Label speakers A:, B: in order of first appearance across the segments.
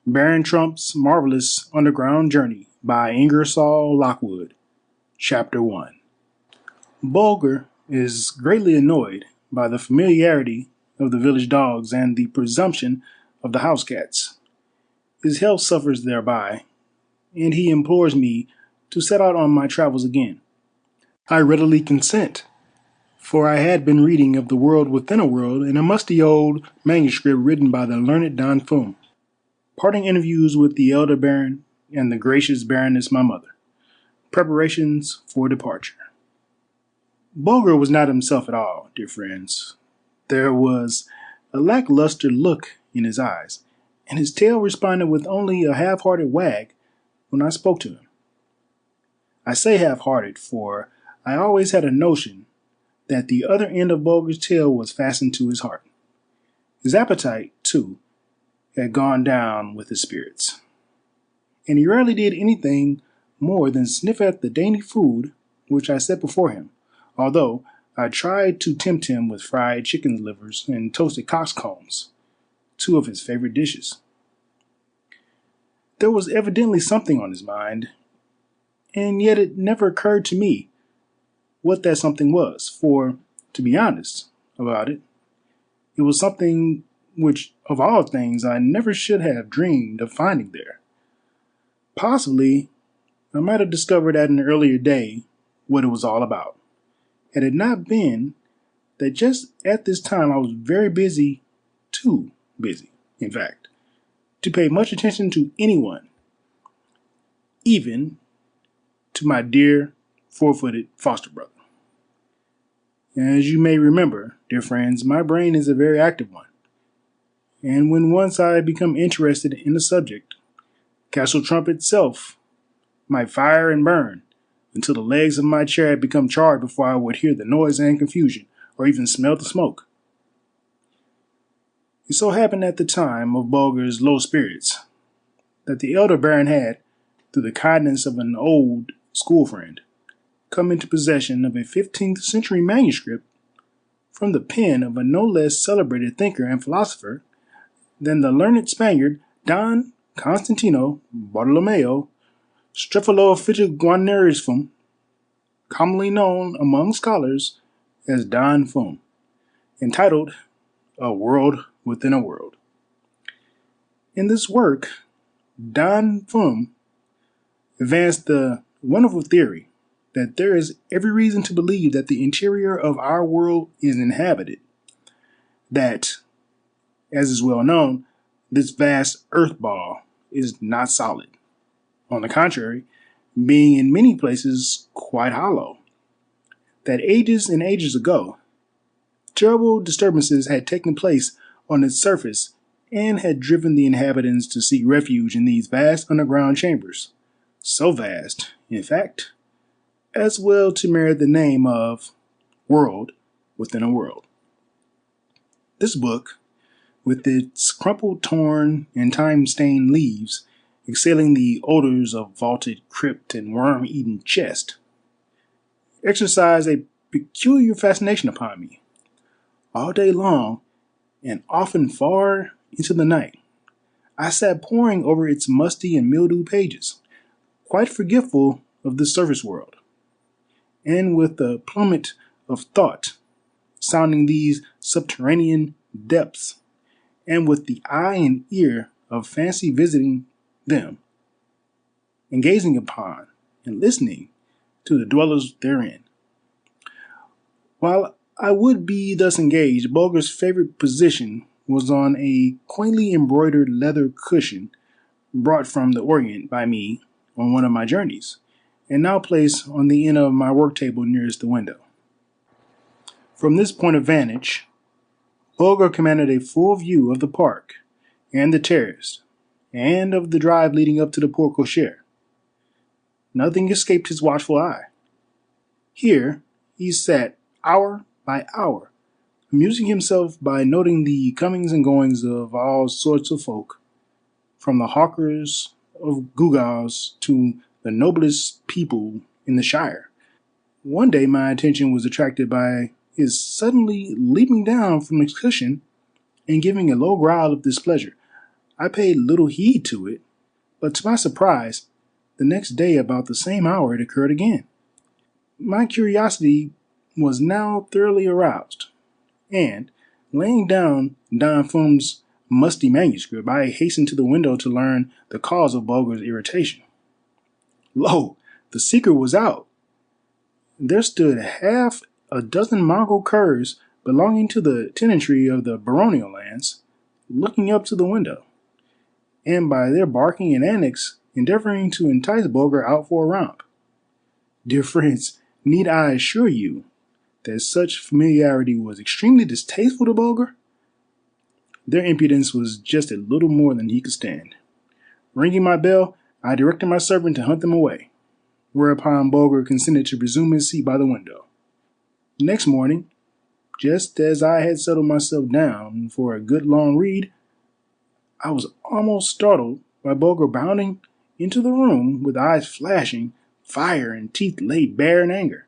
A: Baron Trump's Marvelous Underground Journey by Ingersoll Lockwood. Chapter 1. Bulger is greatly annoyed by the familiarity of the village dogs and the presumption of the house cats. His health suffers thereby, and he implores me to set out on my travels again. I readily consent, for I had been reading of the world within a world in a musty old manuscript written by the learned Don Fum. Parting interviews with the elder baron and the gracious baroness my mother. Preparations for departure. Bulger was not himself at all, dear friends. There was a lackluster look in his eyes, and his tail responded with only a half-hearted wag when I spoke to him. I say half-hearted, for I always had a notion that the other end of Bulger's tail was fastened to his heart. His appetite, too, had gone down with his spirits, and he rarely did anything more than sniff at the dainty food which I set before him, although I tried to tempt him with fried chicken livers and toasted coxcombs, two of his favorite dishes. There was evidently something on his mind, and yet it never occurred to me what that something was, for, to be honest about it, it was something which, of all things, I never should have dreamed of finding there. Possibly, I might have discovered at an earlier day what it was all about, had it not been that just at this time I was very busy, too busy, in fact, to pay much attention to anyone, even to my dear four-footed foster brother. As you may remember, dear friends, my brain is a very active one. And when once I become interested in the subject, Castle Trump itself might fire and burn until the legs of my chair had become charred before I would hear the noise and confusion, or even smell the smoke. It so happened at the time of Bulger's low spirits that the elder baron had, through the kindness of an old school friend, come into possession of a 15th century manuscript from the pen of a no less celebrated thinker and philosopher than the learned Spaniard Don Constantino Bartolomeo Strepholofidgeguaneriusfum, commonly known among scholars as Don Fum, entitled A World Within a World. In this work, Don Fum advanced the wonderful theory that there is every reason to believe that the interior of our world is inhabited, that, as is well known, this vast earth ball is not solid. On the contrary, being in many places quite hollow. That ages and ages ago, terrible disturbances had taken place on its surface and had driven the inhabitants to seek refuge in these vast underground chambers. So vast, in fact, as well to merit the name of World Within a World. This book, with its crumpled, torn, and time-stained leaves, exhaling the odors of vaulted crypt and worm-eaten chest, exercised a peculiar fascination upon me. All day long, and often far into the night, I sat poring over its musty and mildewed pages, quite forgetful of the surface world, and with a plummet of thought sounding these subterranean depths, and with the eye and ear of fancy visiting them, and gazing upon and listening to the dwellers therein. While I would be thus engaged, Bulger's favorite position was on a quaintly embroidered leather cushion brought from the Orient by me on one of my journeys, and now placed on the end of my work table nearest the window. From this point of vantage, Bulger commanded a full view of the park and the terrace, and of the drive leading up to the porte cochere. Nothing escaped his watchful eye. Here he sat hour by hour, amusing himself by noting the comings and goings of all sorts of folk, from the hawkers of gewgaws to the noblest people in the shire. One day my attention was attracted by his suddenly leaping down from his cushion and giving a low growl of displeasure. I paid little heed to it, but to my surprise, the next day about the same hour it occurred again. My curiosity was now thoroughly aroused, and, laying down Don Fum's musty manuscript, I hastened to the window to learn the cause of Bulger's irritation. Lo, the secret was out. There stood half a dozen mongrel curs belonging to the tenantry of the baronial lands, looking up to the window, and by their barking and antics endeavoring to entice Bulger out for a romp. Dear friends, need I assure you that such familiarity was extremely distasteful to Bulger? Their impudence was just a little more than he could stand. Ringing my bell, I directed my servant to hunt them away, whereupon Bulger consented to resume his seat by the window. Next morning, just as I had settled myself down for a good long read, I was almost startled by Bulger bounding into the room with eyes flashing fire and teeth laid bare in anger.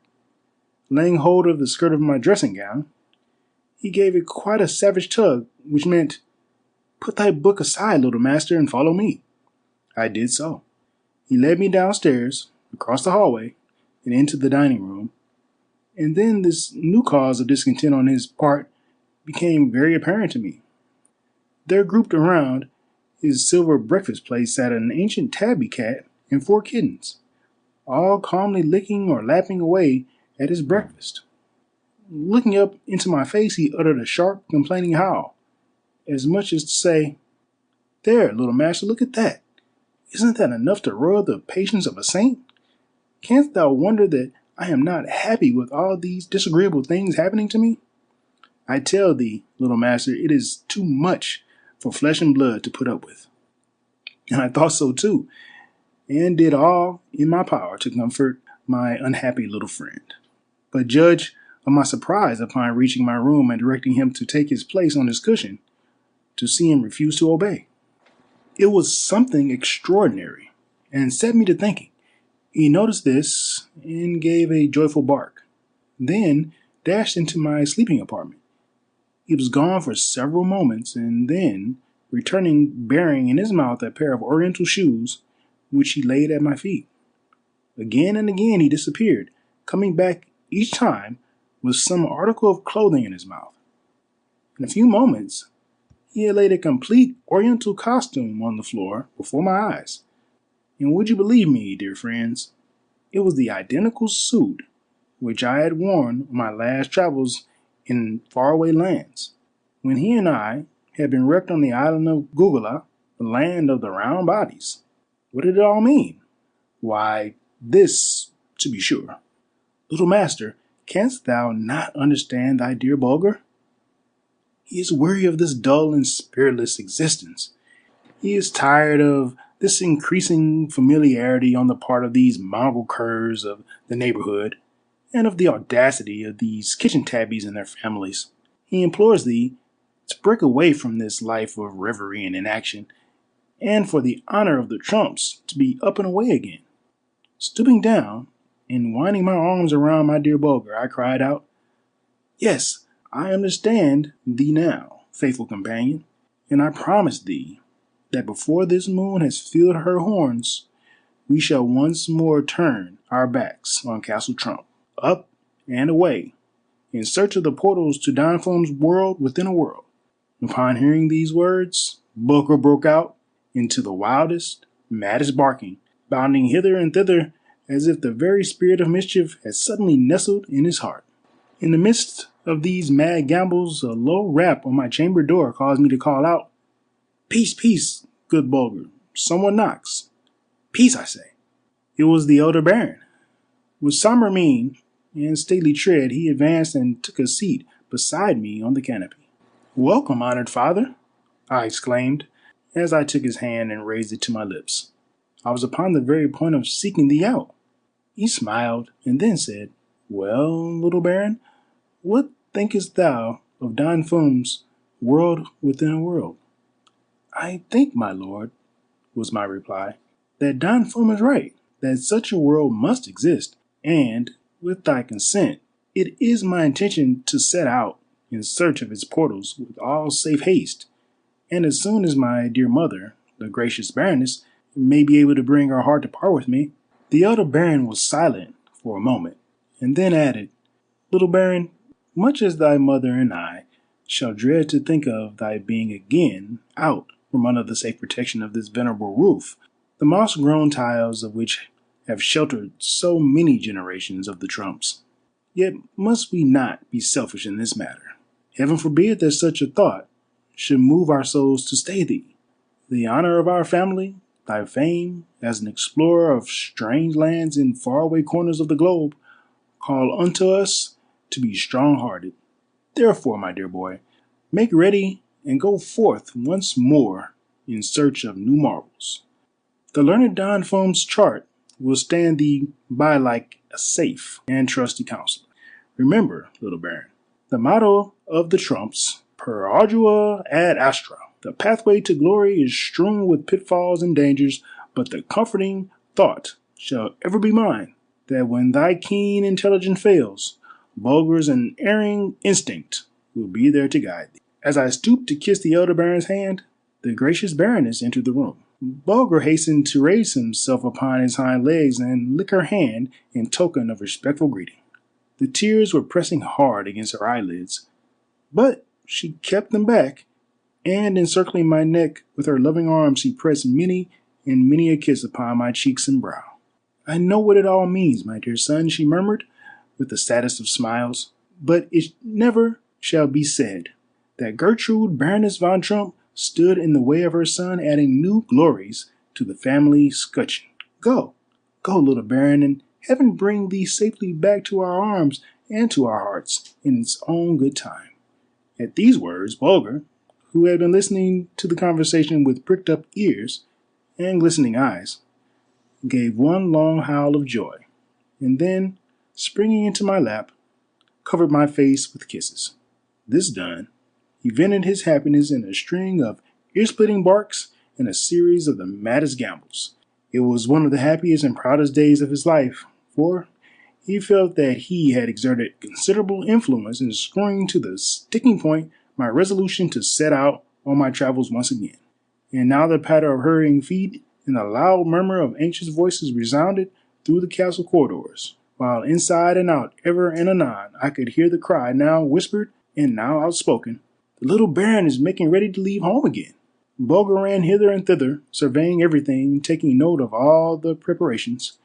A: Laying hold of the skirt of my dressing gown, he gave it quite a savage tug, which meant, "Put thy book aside, little master, and follow me." I did so. He led me downstairs, across the hallway, and into the dining room, and then this new cause of discontent on his part became very apparent to me. There, grouped around his silver breakfast plate, sat an ancient tabby cat and 4 kittens, all calmly licking or lapping away at his breakfast. Looking up into my face, he uttered a sharp, complaining howl, as much as to say, "There, little master, look at that. Isn't that enough to roil the patience of a saint? Canst thou wonder that I am not happy with all these disagreeable things happening to me? I tell thee, little master, it is too much for flesh and blood to put up with." And I thought so too, and did all in my power to comfort my unhappy little friend. But judge of my surprise upon reaching my room and directing him to take his place on his cushion, to see him refuse to obey. It was something extraordinary, and set me to thinking. He noticed this and gave a joyful bark, then dashed into my sleeping apartment. He was gone for several moments, and then, returning bearing in his mouth a pair of oriental shoes, which he laid at my feet. Again and again he disappeared, coming back each time with some article of clothing in his mouth. In a few moments, he had laid a complete oriental costume on the floor before my eyes. And would you believe me, dear friends, it was the identical suit which I had worn on my last travels in faraway lands, when he and I had been wrecked on the island of Gugula, the land of the round bodies. What did it all mean? Why, this, to be sure. Little master, canst thou not understand thy dear Bulger? He is weary of this dull and spiritless existence. He is tired of this increasing familiarity on the part of these mongrel curs of the neighborhood, and of the audacity of these kitchen tabbies and their families. He implores thee to break away from this life of reverie and inaction, and for the honor of the trumps to be up and away again. Stooping down, and winding my arms around my dear Bulger, I cried out, "Yes, I understand thee now, faithful companion, and I promise thee that before this moon has filled her horns, we shall once more turn our backs on Castle Trump, up and away, in search of the portals to Don Fum's world within a world." Upon hearing these words, Bulger broke out into the wildest, maddest barking, bounding hither and thither as if the very spirit of mischief had suddenly nestled in his heart. In the midst of these mad gambols, a low rap on my chamber door caused me to call out, "Peace, peace, good Bulger. Someone knocks. Peace, I say." It was the elder Baron. With somber mien and stately tread, he advanced and took a seat beside me on the canopy. "Welcome, honored father," I exclaimed, as I took his hand and raised it to my lips. "I was upon the very point of seeking thee out." He smiled, and then said, "Well, little Baron, what thinkest thou of Don Fum's world within a world?" "I think, my lord," was my reply, "that Don Fum is right, that such a world must exist, and, with thy consent, it is my intention to set out in search of its portals with all safe haste, and as soon as my dear mother, the gracious Baroness, may be able to bring her heart to part with me. The elder Baron was silent for a moment, and then added, Little Baron, much as thy mother and I shall dread to think of thy being again out from under the safe protection of this venerable roof, the moss-grown tiles of which have sheltered so many generations of the Trumps. Yet must we not be selfish in this matter. Heaven forbid that such a thought should move our souls to stay thee. The honor of our family, thy fame as an explorer of strange lands in faraway corners of the globe, call unto us to be strong-hearted. Therefore, my dear boy, make ready and go forth once more in search of new marvels. The learned Don Fum's chart will stand thee by like a safe and trusty counselor. Remember, little Baron, the motto of the Trumps, per ardua ad astra. The pathway to glory is strewn with pitfalls and dangers, but the comforting thought shall ever be mine, that when thy keen intelligence fails, Bulger's unerring instinct will be there to guide thee. As I stooped to kiss the elder Baron's hand, the gracious Baroness entered the room. Bulger hastened to raise himself upon his hind legs and lick her hand in token of respectful greeting. The tears were pressing hard against her eyelids, but she kept them back, and encircling my neck with her loving arms, she pressed many and many a kiss upon my cheeks and brow. I know what it all means, my dear son, she murmured, with the saddest of smiles, but it never shall be said that Gertrude Baroness von Trump stood in the way of her son, adding new glories to the family scutcheon. Go, little Baron, and heaven bring thee safely back to our arms and to our hearts in its own good time. At these words, Bulger, who had been listening to the conversation with pricked up ears and glistening eyes, gave one long howl of joy, and then, springing into my lap, covered my face with kisses. This done, he vented his happiness in a string of ear-splitting barks and a series of the maddest gambols. It was one of the happiest and proudest days of his life, for he felt that he had exerted considerable influence in screwing to the sticking point my resolution to set out on my travels once again. And now the patter of hurrying feet and the loud murmur of anxious voices resounded through the castle corridors, while inside and out, ever and anon, I could hear the cry, now whispered and now outspoken, The little Baron is making ready to leave home again. Bulger ran hither and thither, surveying everything, taking note of all the preparations,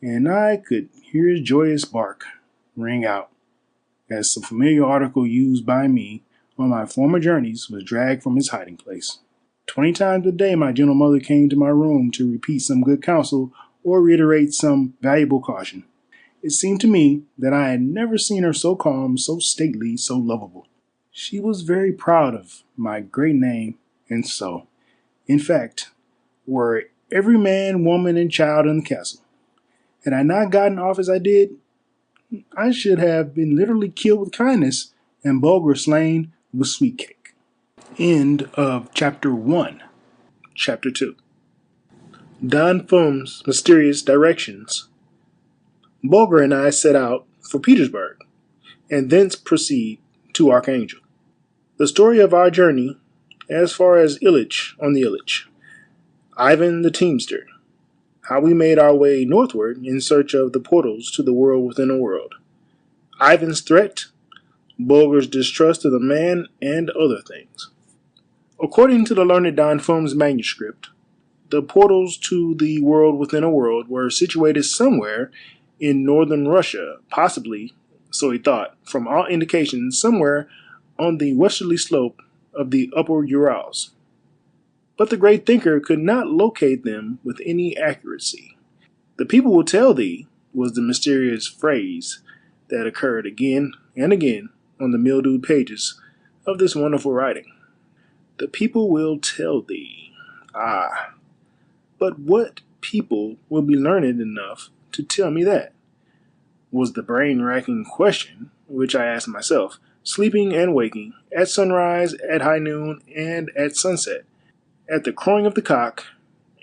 A: and I could hear his joyous bark ring out as some familiar article used by me on my former journeys was dragged from its hiding place. 20 times a day my gentle mother came to my room to repeat some good counsel or reiterate some valuable caution. It seemed to me that I had never seen her so calm, so stately, so lovable. She was very proud of my great name, and so, in fact, were every man, woman, and child in the castle. Had I not gotten off as I did, I should have been literally killed with kindness and Bulger slain with sweet cake. End of Chapter 1. Chapter 2. Don Fum's mysterious directions. Bulger and I set out for Petersburg, and thence proceed to Archangel. The story of our journey as far as Illich on the Illich. Ivan the Teamster. How we made our way northward in search of the portals to the world within a world. Ivan's threat, Bulger's distrust of the man, and other things. According to the learned Don Fum's manuscript, the portals to the world within a world were situated somewhere in northern Russia, possibly, so he thought, from all indications, somewhere on the westerly slope of the upper Urals. But the great thinker could not locate them with any accuracy. The people will tell thee was the mysterious phrase that occurred again and again on the mildewed pages of this wonderful writing. The people will tell thee. Ah, but what people will be learned enough to tell me that? Was the brain-racking question which I asked myself, sleeping and waking, at sunrise, at high noon, and at sunset, at the crowing of the cock,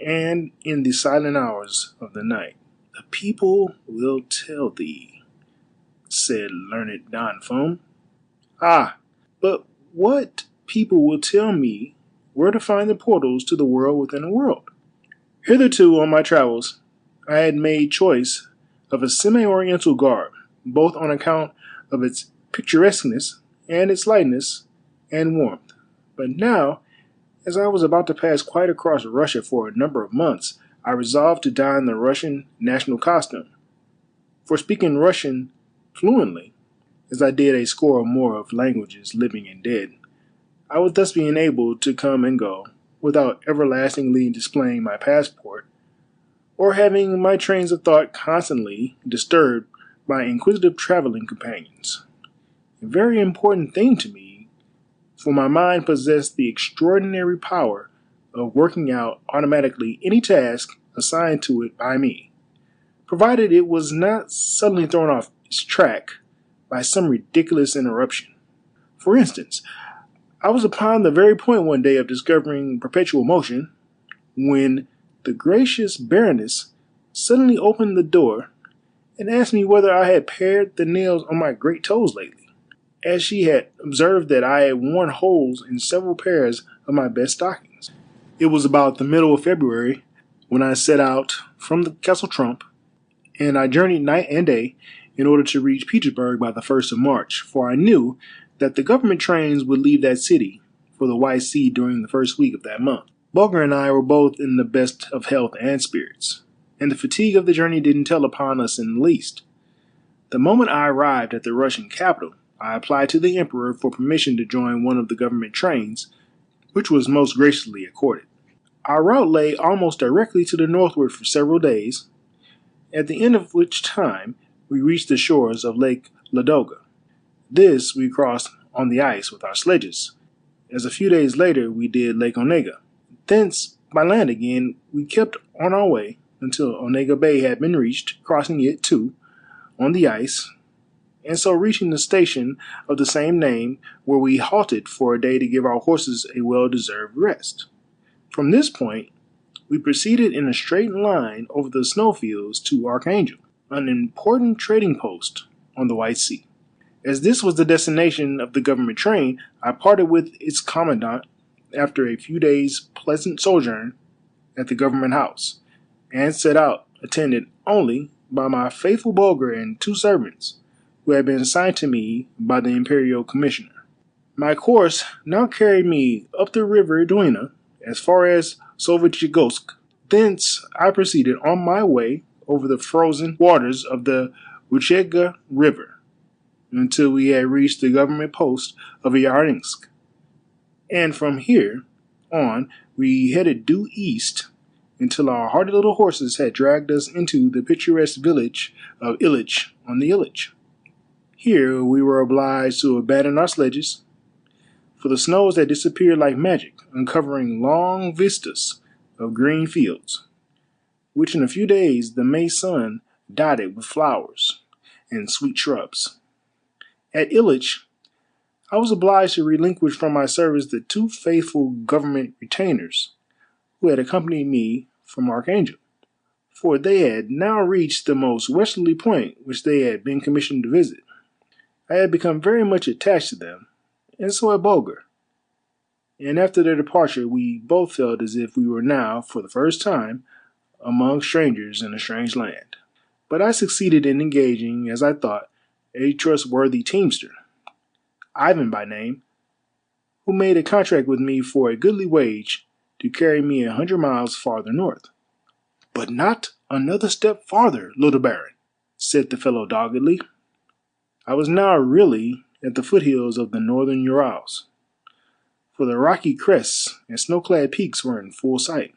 A: and in the silent hours of the night. The people will tell thee, said learned Don Fum. Ah, but what people will tell me where to find the portals to the world within a world. Hitherto on my travels, I had made choice of a semi-oriental garb, both on account of its picturesqueness and its lightness and warmth. But now, as I was about to pass quite across Russia for a number of months, I resolved to don the Russian national costume. For speaking Russian fluently, as I did a score or more of languages, living and dead, I was thus being able to come and go without everlastingly displaying my passport or having my trains of thought constantly disturbed by inquisitive traveling companions. A very important thing to me, for my mind possessed the extraordinary power of working out automatically any task assigned to it by me, provided it was not suddenly thrown off its track by some ridiculous interruption. For instance, I was upon the very point one day of discovering perpetual motion when the gracious Baroness suddenly opened the door and asked me whether I had pared the nails on my great toes lately, as she had observed that I had worn holes in several pairs of my best stockings. It was about the middle of February when I set out from the Castle Trump, and I journeyed night and day in order to reach Petersburg by the 1st of March, for I knew that the government trains would leave that city for the White Sea during the first week of that month. Bulger and I were both in the best of health and spirits, and the fatigue of the journey didn't tell upon us in the least. The moment I arrived at the Russian capital, I applied to the Emperor for permission to join one of the government trains, which was most graciously accorded. Our route lay almost directly to the northward for several days, at the end of which time we reached the shores of Lake Ladoga. This we crossed on the ice with our sledges, as a few days later we did Lake Onega. Thence, by land again, we kept on our way until Onega Bay had been reached, crossing it, too, on the ice, and so reaching the station of the same name, where we halted for a day to give our horses a well-deserved rest. From this point, we proceeded in a straight line over the snowfields to Archangel, an important trading post on the White Sea. As this was the destination of the government train, I parted with its commandant after a few days' pleasant sojourn at the government house, and set out, attended only by my faithful Bulger and 2 servants, who had been assigned to me by the imperial commissioner. My course now carried me up the river Dwina as far as Sovitchegodsk. Thence I proceeded on my way over the frozen waters of the Wuchega River until we had reached the government post of Yarynsk, and from here on we headed due east until our hardy little horses had dragged us into the picturesque village of Ilich on the Ilich. Here we were obliged to abandon our sledges, for the snows had disappeared like magic, uncovering long vistas of green fields, which in a few days the May sun dotted with flowers and sweet shrubs. At Ilich, I was obliged to relinquish from my service the 2 faithful government retainers who had accompanied me from Archangel, for they had now reached the most westerly point which they had been commissioned to visit. I had become very much attached to them, and so had Bulger, and after their departure we both felt as if we were now, for the first time, among strangers in a strange land. But I succeeded in engaging, as I thought, a trustworthy teamster, Ivan by name, who made a contract with me for a goodly wage to carry me 100 miles farther north. "But not another step farther, little Baron," said the fellow doggedly. I was now really at the foothills of the northern Urals, for the rocky crests and snow-clad peaks were in full sight.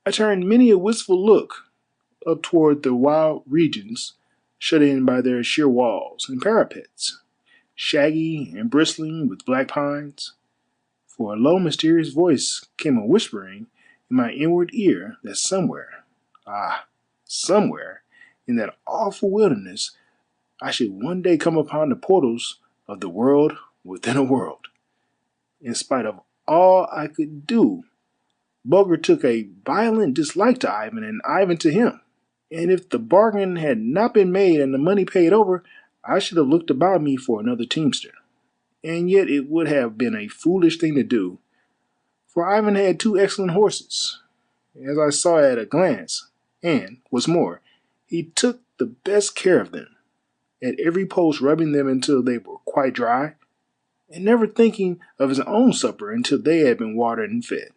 A: I turned many a wistful look up toward the wild regions shut in by their sheer walls and parapets, shaggy and bristling with black pines, for a low mysterious voice came a whispering in my inward ear that somewhere, somewhere in that awful wilderness I should one day come upon the portals of the world within a world. In spite of all I could do, Bulger took a violent dislike to Ivan and Ivan to him, and if the bargain had not been made and the money paid over, I should have looked about me for another teamster. And yet it would have been a foolish thing to do, For Ivan had two excellent horses, as I saw at a glance, and, what's more, he took the best care of them, at every post rubbing them until they were quite dry, and never thinking of his own supper until they had been watered and fed.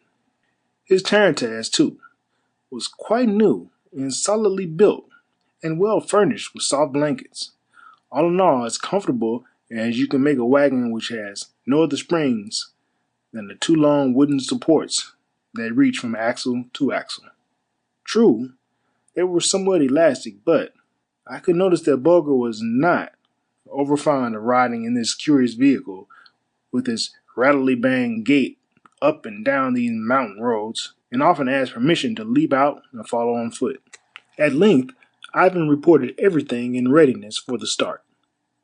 A: His tarantass, too, was quite new and solidly built and well furnished with soft blankets. All in all, as comfortable as you can make a wagon which has no other springs than the two long wooden supports that reach from axle to axle. True, they were somewhat elastic, but I could notice that Bulger was not overfond of riding in this curious vehicle with its rattly bang gait up and down these mountain roads, and often asked permission to leap out and follow on foot. At length, Ivan reported everything in readiness for the start,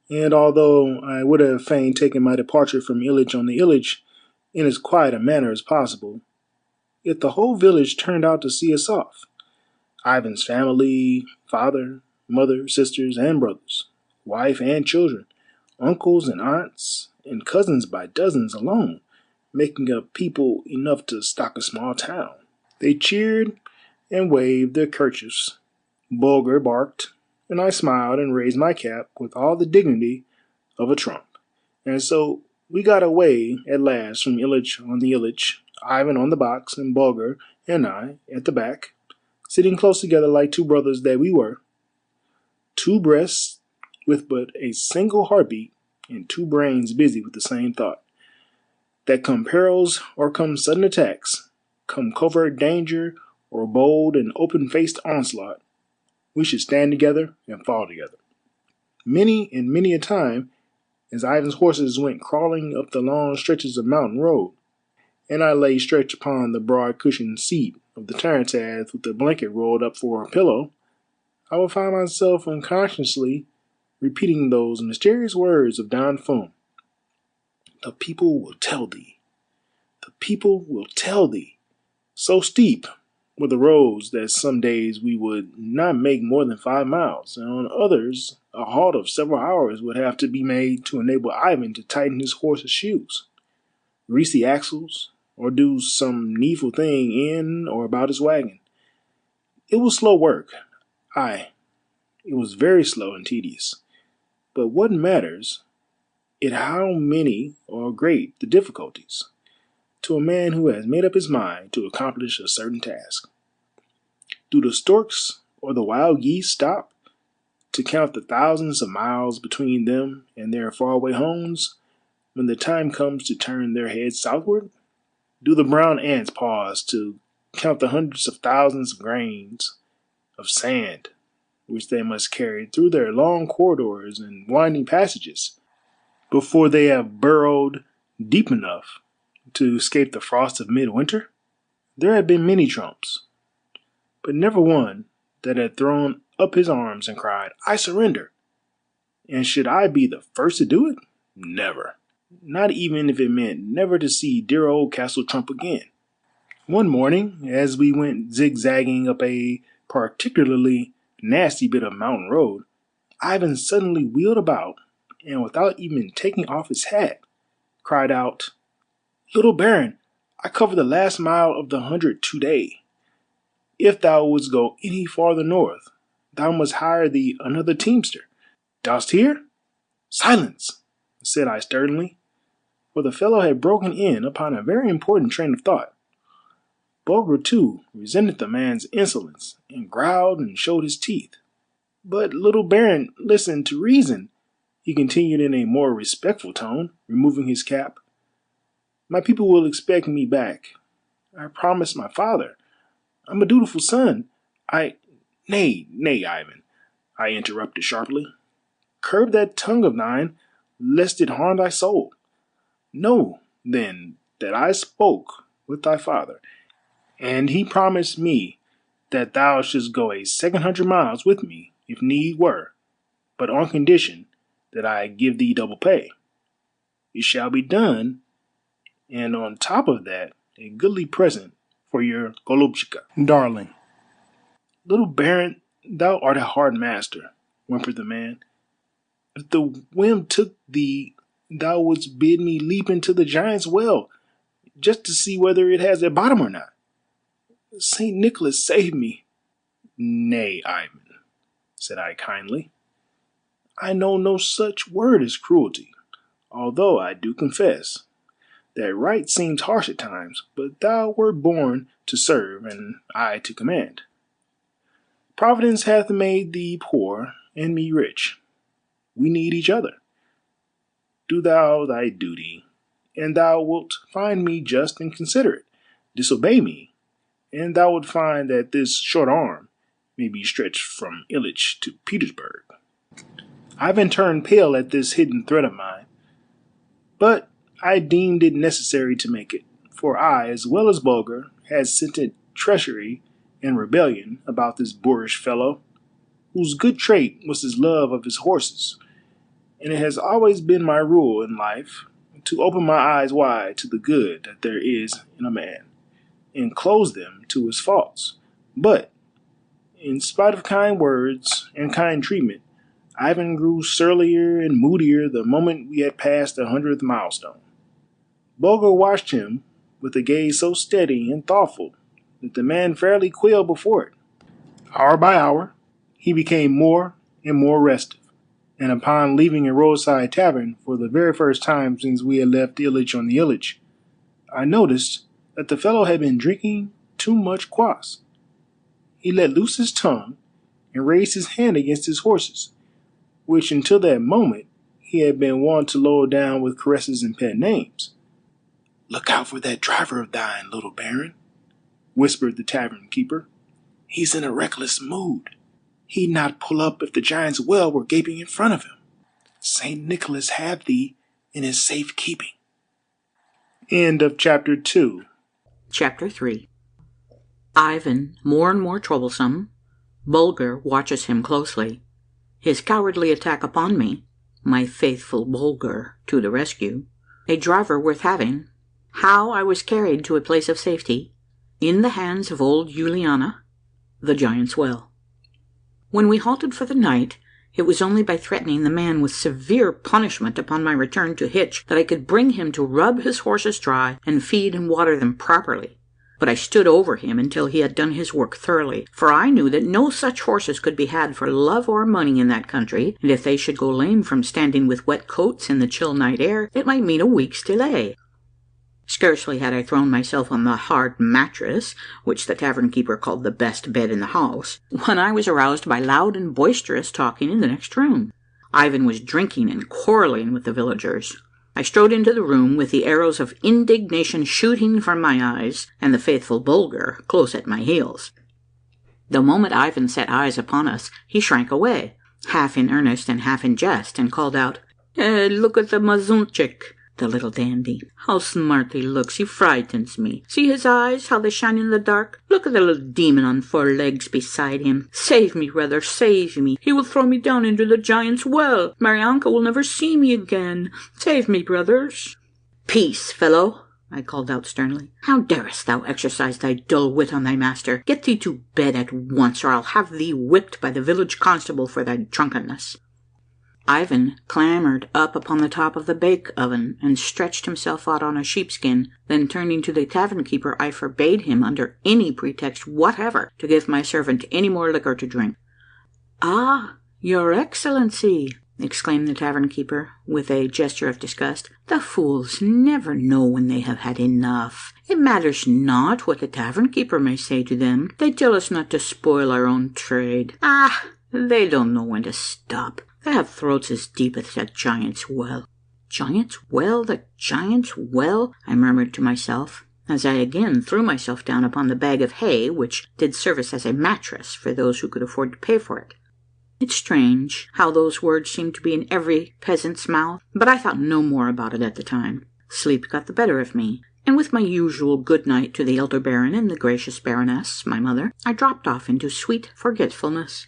A: and although I would have fain taken my departure from Illich on the Illich in as quiet a manner as possible, yet the whole village turned out to see us off. Ivan's family, father, mother, sisters, and brothers, wife and children, uncles and aunts, and cousins by dozens alone, making up people enough to stock a small town. They cheered and waved their kerchiefs. Bulger barked, and I smiled and raised my cap with all the dignity of a trump. And so we got away at last from Illich on the Illich, Ivan on the box, and Bulger and I at the back, sitting close together like two brothers that we were, two breasts with but a single heartbeat, and two brains busy with the same thought, that come perils or come sudden attacks, come covert danger or bold and open-faced onslaught, we should stand together and fall together. Many and many a time, as Ivan's horses went crawling up the long stretches of mountain road, and I lay stretched upon the broad cushioned seat of the tarantass with the blanket rolled up for a pillow, I would find myself unconsciously repeating those mysterious words of Don Fum. The people will tell thee. The people will tell thee. So steep were the roads that some days we would not make more than 5 miles, and on others a halt of several hours would have to be made to enable Ivan to tighten his horse's shoes, grease the axles, or do some needful thing in or about his wagon. It was slow work. Aye, it was very slow and tedious. But what matters it how many or great the difficulties to a man who has made up his mind to accomplish a certain task? Do the storks or the wild geese stop to count the thousands of miles between them and their faraway homes when the time comes to turn their heads southward? Do the brown ants pause to count the hundreds of thousands of grains of sand which they must carry through their long corridors and winding passages before they have burrowed deep enough to escape the frost of midwinter? There had been many trumps, but never one that had thrown up his arms and cried, "I surrender." And should I be the first to do it? Never. Not even if it meant never to see dear old Castle Trump again. One morning, as we went zigzagging up a particularly nasty bit of mountain road, Ivan suddenly wheeled about, and without even taking off his hat, cried out, "Little Baron, I covered the last mile of the 100 today. If thou wouldst go any farther north, thou must hire thee another teamster. Dost hear?" "Silence," said I sternly, for the fellow had broken in upon a very important train of thought. Bulger, too, resented the man's insolence, and growled and showed his teeth. "But, little Baron, listen to reason," he continued in a more respectful tone, removing his cap. "My people will expect me back. I promised my father. I'm a dutiful son. Nay, Ivan," I interrupted sharply. "Curb that tongue of thine, lest it harm thy soul. Know, then, that I spoke with thy father, and he promised me that thou shouldst go a second 100 miles with me, if need were, but on condition that I give thee double pay. It shall be done, and on top of that, a goodly present for your Golubchika, darling." "Little Baron, thou art a hard master," whimpered the man. "If the whim took thee, thou wouldst bid me leap into the giant's well. just to see whether it has a bottom or not. St. Nicholas, save me. Nay, Ivan, said I kindly. I know no such word as cruelty, although I do confess that right seems harsh at times, but thou wert born to serve, and I to command. Providence hath made thee poor, and me rich. We need each other. Do thou thy duty, and thou wilt find me just and considerate. Disobey me, and thou wilt find that this short arm may be stretched from Illich to Petersburg. Ivan turned pale at this hidden threat of mine, but I deemed it necessary to make it, for I, as well as Bulger, had scented treachery and rebellion about this boorish fellow, whose good trait was his love of his horses, and it has always been my rule in life to open my eyes wide to the good that there is in a man, and close them to his faults. But, in spite of kind words and kind treatment, Ivan grew surlier and moodier the moment we had passed the 100th milestone. Bulger watched him with a gaze so steady and thoughtful that the man fairly quailed before it. Hour by hour, he became more and more restive, and upon leaving a roadside tavern for the very first time since we had left Illich on the Illich, I noticed that the fellow had been drinking too much kvass. He let loose his tongue and raised his hand against his horses, which until that moment he had been wont to lower down with caresses and pet names. "Look out for that driver of thine, little baron," whispered the tavern keeper. "He's in a reckless mood. He'd not pull up if the giant's well were gaping in front of him. St. Nicholas have thee in his safe keeping." End of chapter 2.
B: Chapter 3. Ivan more and more troublesome. Bulger watches him closely. His cowardly attack upon me. My faithful Bulger to the rescue. A driver worth having. How I was carried to a place of safety. In the hands of old Juliana. The giant's well. When we halted for the night, it was only by threatening the man with severe punishment upon my return to Hitch that I could bring him to rub his horses dry and feed and water them properly. But I stood over him until he had done his work thoroughly, for I knew that no such horses could be had for love or money in that country, and if they should go lame from standing with wet coats in the chill night air, it might mean a week's delay. Scarcely had I thrown myself on the hard mattress, which the tavern keeper called the best bed in the house, when I was aroused by loud and boisterous talking in the next room. Ivan was drinking and quarrelling with the villagers. I strode into the room with the arrows of indignation shooting from my eyes, and the faithful Bulger close at my heels. The moment Ivan set eyes upon us, he shrank away, half in earnest and half in jest, and called out, "Look at the mazunchik, the little dandy. How smart he looks, he frightens me. See his eyes, how they shine in the dark. Look at the little demon on 4 legs beside him. Save me, brother, save me. He will throw me down into the giant's well. Marianka will never see me again. Save me, brothers." "Peace, fellow," I called out sternly. "How darest thou exercise thy dull wit on thy master? Get thee to bed at once, or I'll have thee whipped by the village constable for thy drunkenness." Ivan clambered up upon the top of the bake oven and stretched himself out on a sheepskin. Then turning to the tavern keeper, I forbade him under any pretext whatever to give my servant any more liquor to drink. "Ah, your excellency!" exclaimed the tavern keeper with a gesture of disgust. "The fools never know when they have had enough. It matters not what the tavern keeper may say to them. They tell us not to spoil our own trade. Ah, they don't know when to stop. They have throats as deep as that giant's well." "Giant's well, the giant's well," I murmured to myself, as I again threw myself down upon the bag of hay which did service as a mattress for those who could afford to pay for it. It's strange how those words seem to be in every peasant's mouth, but I thought no more about it at the time. Sleep got the better of me, and with my usual good night to the elder baron and the gracious baroness, my mother, I dropped off into sweet forgetfulness.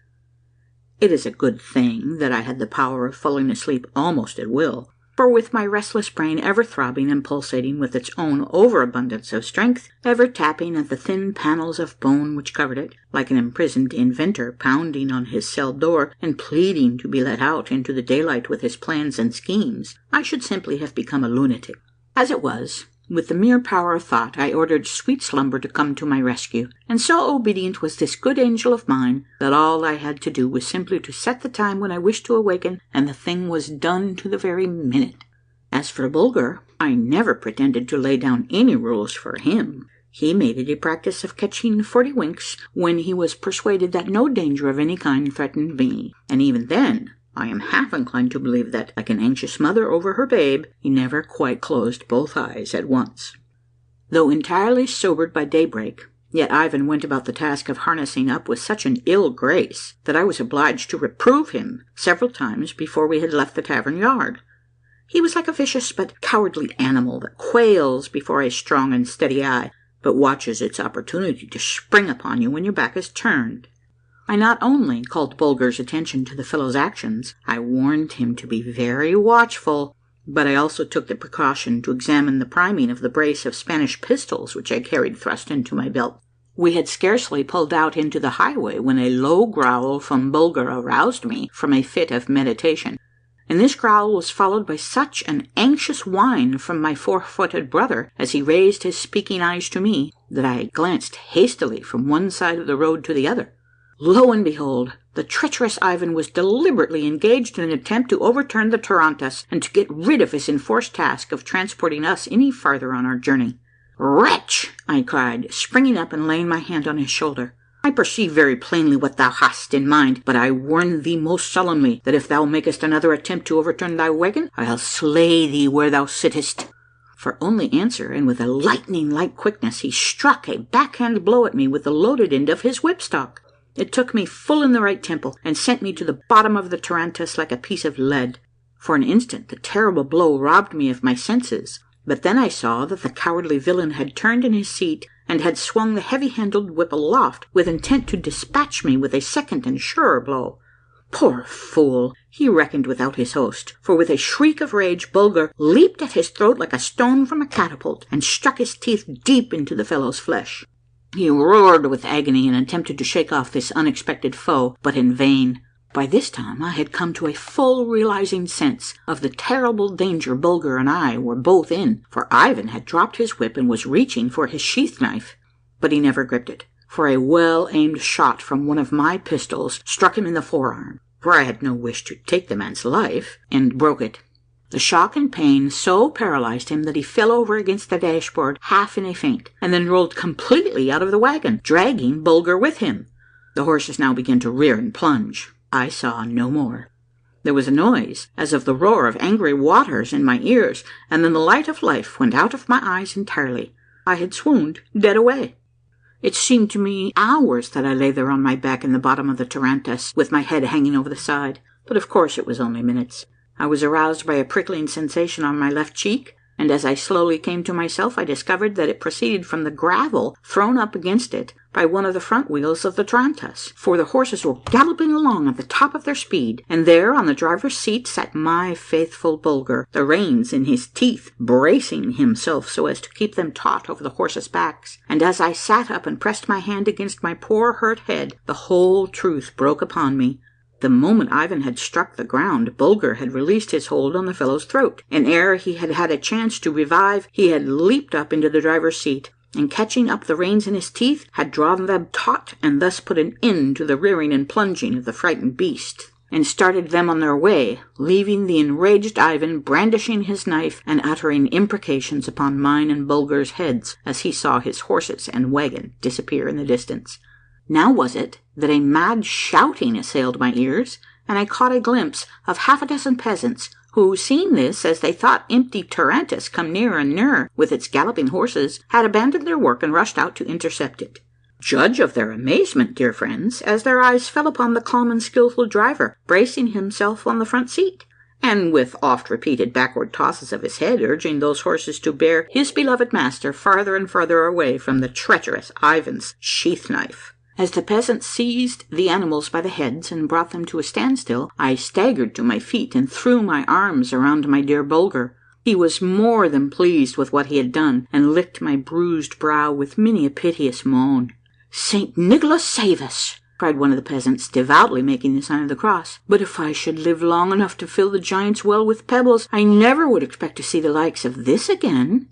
B: It is a good thing that I had the power of falling asleep almost at will, for with my restless brain ever throbbing and pulsating with its own overabundance of strength, ever tapping at the thin panels of bone which covered it, like an imprisoned inventor pounding on his cell door and pleading to be let out into the daylight with his plans and schemes, I should simply have become a lunatic. As it was, With the mere power of thought, I ordered sweet slumber to come to my rescue, and so obedient was this good angel of mine, that all I had to do was simply to set the time when I wished to awaken, and the thing was done to the very minute. As for Bulger, I never pretended to lay down any rules for him. He made it a practice of catching 40 winks when he was persuaded that no danger of any kind threatened me, and even then I am half inclined to believe that, like an anxious mother over her babe, he never quite closed both eyes at once. Though entirely sobered by daybreak, yet Ivan went about the task of harnessing up with such an ill grace that I was obliged to reprove him several times before we had left the tavern yard. He was like a vicious but cowardly animal that quails before a strong and steady eye, but watches its opportunity to spring upon you when your back is turned. I not only called Bulger's attention to the fellow's actions, I warned him to be very watchful, but I also took the precaution to examine the priming of the brace of Spanish pistols which I carried thrust into my belt. We had scarcely pulled out into the highway when a low growl from Bulger aroused me from a fit of meditation, and this growl was followed by such an anxious whine from my 4-footed brother as he raised his speaking eyes to me, that I glanced hastily from one side of the road to the other. Lo and behold, the treacherous Ivan was deliberately engaged in an attempt to overturn the tarantass and to get rid of his enforced task of transporting us any farther on our journey. "Wretch!" I cried, springing up and laying my hand on his shoulder. "I perceive very plainly what thou hast in mind, but I warn thee most solemnly that if thou makest another attempt to overturn thy wagon, I'll slay thee where thou sittest." For only answer, and with a lightning-like quickness, he struck a backhand blow at me with the loaded end of his whipstock. It took me full in the right temple, and sent me to the bottom of the tarantass like a piece of lead. For an instant the terrible blow robbed me of my senses, but then I saw that the cowardly villain had turned in his seat, and had swung the heavy-handled whip aloft, with intent to dispatch me with a second and surer blow. Poor fool! He reckoned without his host, for with a shriek of rage Bulger leaped at his throat like a stone from a catapult, and struck his teeth deep into the fellow's flesh. He roared with agony and attempted to shake off this unexpected foe, but in vain. By this time I had come to a full realizing sense of the terrible danger Bulger and I were both in, for Ivan had dropped his whip and was reaching for his sheath knife, but he never gripped it, for a well-aimed shot from one of my pistols struck him in the forearm, for I had no wish to take the man's life, and broke it. The shock and pain so paralyzed him that he fell over against the dashboard half in a faint, and then rolled completely out of the wagon, dragging Bulger with him. The horses now began to rear and plunge. I saw no more. There was a noise, as of the roar of angry waters in my ears, and then the light of life went out of my eyes entirely. I had swooned dead away. It seemed to me hours that I lay there on my back in the bottom of the tarantass, with my head hanging over the side, but of course it was only minutes. I was aroused by a prickling sensation on my left cheek, and as I slowly came to myself I discovered that it proceeded from the gravel thrown up against it by one of the front wheels of the tarantass, for the horses were galloping along at the top of their speed, and there on the driver's seat sat my faithful Bulger, the reins in his teeth, bracing himself so as to keep them taut over the horses' backs. And as I sat up and pressed my hand against my poor hurt head, the whole truth broke upon me. The moment Ivan had struck the ground, Bulger had released his hold on the fellow's throat, and ere he had had a chance to revive, he had leaped up into the driver's seat, and catching up the reins in his teeth, had drawn them taut, and thus put an end to the rearing and plunging of the frightened beast, and started them on their way, leaving the enraged Ivan brandishing his knife and uttering imprecations upon mine and Bulger's heads as he saw his horses and wagon disappear in the distance. Now was it that a mad shouting assailed my ears, and I caught a glimpse of half a dozen peasants, who, seeing this, as they thought, empty tarantass come nearer and nearer with its galloping horses, had abandoned their work and rushed out to intercept it. Judge of their amazement, dear friends, as their eyes fell upon the calm and skilful driver, bracing himself on the front seat, and with oft-repeated backward tosses of his head urging those horses to bear his beloved master farther and farther away from the treacherous Ivan's sheath-knife. As the peasants seized the animals by the heads and brought them to a standstill, I staggered to my feet and threw my arms around my dear Bulger. He was more than pleased with what he had done, and licked my bruised brow with many a piteous moan. "Saint Nicholas save us!" cried one of the peasants, devoutly making the sign of the cross. "But if I should live long enough to fill the giant's well with pebbles, I never would expect to see the likes of this again."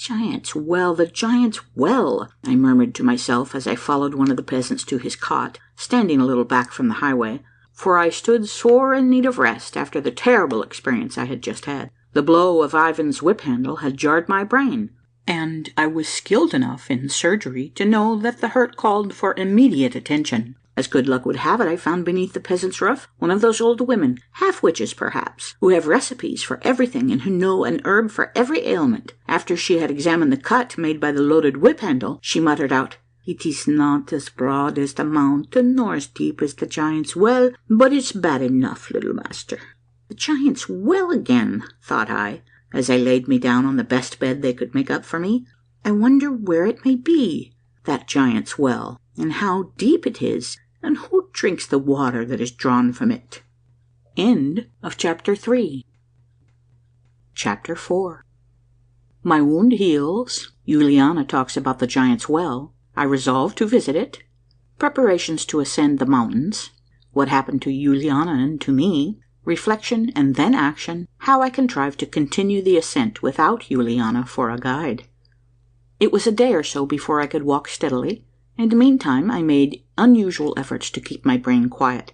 B: Giant's Well, the Giant's Well, I murmured to myself as I followed one of the peasants to his cot, standing a little back from the highway, for I stood sore in need of rest after the terrible experience I had just had. The blow of Ivan's whip handle had jarred my brain, and I was skilled enough in surgery to know that the hurt called for immediate attention. As good luck would have it, I found beneath the peasant's roof one of those old women, half witches perhaps, who have recipes for everything and who know an herb for every ailment. After she had examined the cut made by the loaded whip handle, she muttered out, "It is not as broad as the mountain, nor as deep as the Giant's Well, but it's bad enough, little master." The Giant's Well again, thought I, as I laid me down on the best bed they could make up for me. I wonder where it may be, that Giant's Well, and how deep it is, and who drinks the water that is drawn from it. End of Chapter 3. Chapter 4. My wound heals. Juliana talks about the Giant's Well. I resolve to visit it. Preparations to ascend the mountains. What happened to Juliana and to me. Reflection and then action. How I contrived to continue the ascent without Juliana for a guide. It was a day or so before I could walk steadily, and meantime I made unusual efforts to keep my brain quiet.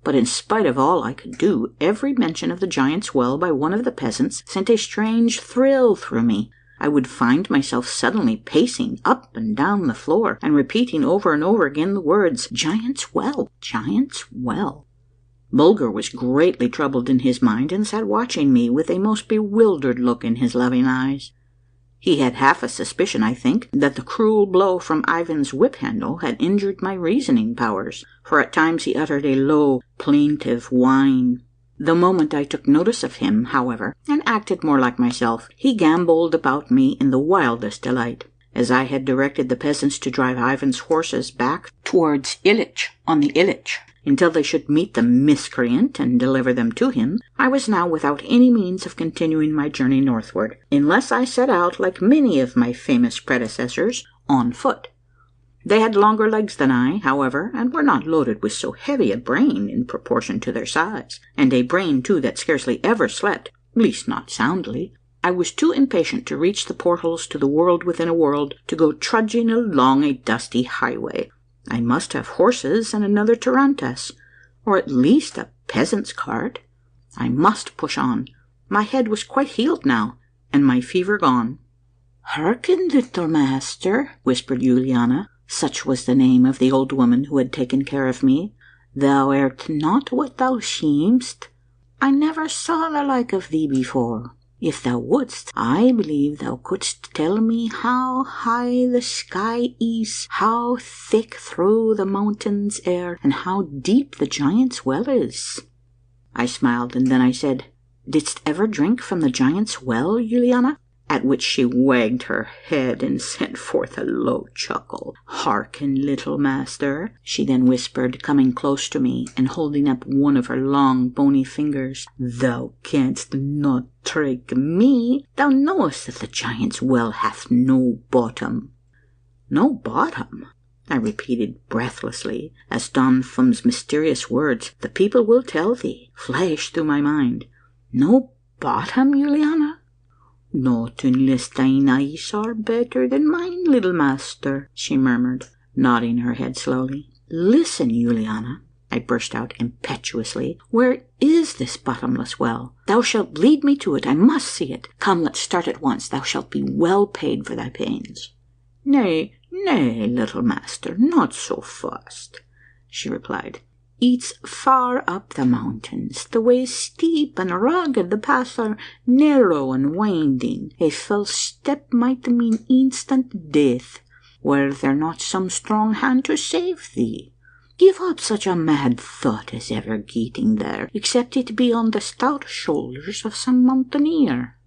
B: But in spite of all I could do, every mention of the Giant's Well by one of the peasants sent a strange thrill through me. I would find myself suddenly pacing up and down the floor, and repeating over and over again the words, "Giant's Well, Giant's Well." Bulger was greatly troubled in his mind, and sat watching me with a most bewildered look in his loving eyes. He had half a suspicion, I think, that the cruel blow from Ivan's whip handle had injured my reasoning powers, for at times he uttered a low, plaintive whine. The moment I took notice of him, however, and acted more like myself, he gambolled about me in the wildest delight. As I had directed the peasants to drive Ivan's horses back towards Illich on the Illich, until they should meet the miscreant and deliver them to him, I was now without any means of continuing my journey northward, unless I set out, like many of my famous predecessors, on foot. They had longer legs than I, however, and were not loaded with so heavy a brain in proportion to their size, and a brain too that scarcely ever slept, least not soundly. I was too impatient to reach the portals to the world within a world to go trudging along a dusty highway. I must have horses and another tarantass, or at least a peasant's cart. I must push on. My head was quite healed now, and my fever gone. "Hearken, little master," whispered Juliana, such was the name of the old woman who had taken care of me. "Thou art not what thou seemst. I never saw the like of thee before. If thou wouldst, I believe thou couldst tell me how high the sky is, how thick through the mountains air, and how deep the Giant's Well is." I smiled, and then I said, "Didst ever drink from the Giant's Well, Juliana?" At which she wagged her head and sent forth a low chuckle. "Hearken, little master," she then whispered, coming close to me and holding up one of her long bony fingers. "Thou canst not trick me. Thou knowest that the Giant's Well hath no bottom." "No bottom?" I repeated breathlessly, as Don Fum's mysterious words, "The people will tell thee," flashed through my mind. "No bottom, Juliana?" "Not unless thine eyes are better than mine, little master," she murmured, nodding her head slowly. "Listen, Juliana," I burst out impetuously. "Where is this bottomless well? Thou shalt lead me to it. I must see it. Come, let's start at once. Thou shalt be well paid for thy pains." "Nay, nay, little master, not so fast," she replied. "It's far up the mountains. The way is steep and rugged, the paths are narrow and winding. A false step might mean instant death, were there not some strong hand to save thee. Give up such a mad thought as ever getting there, except it be on the stout shoulders of some mountaineer."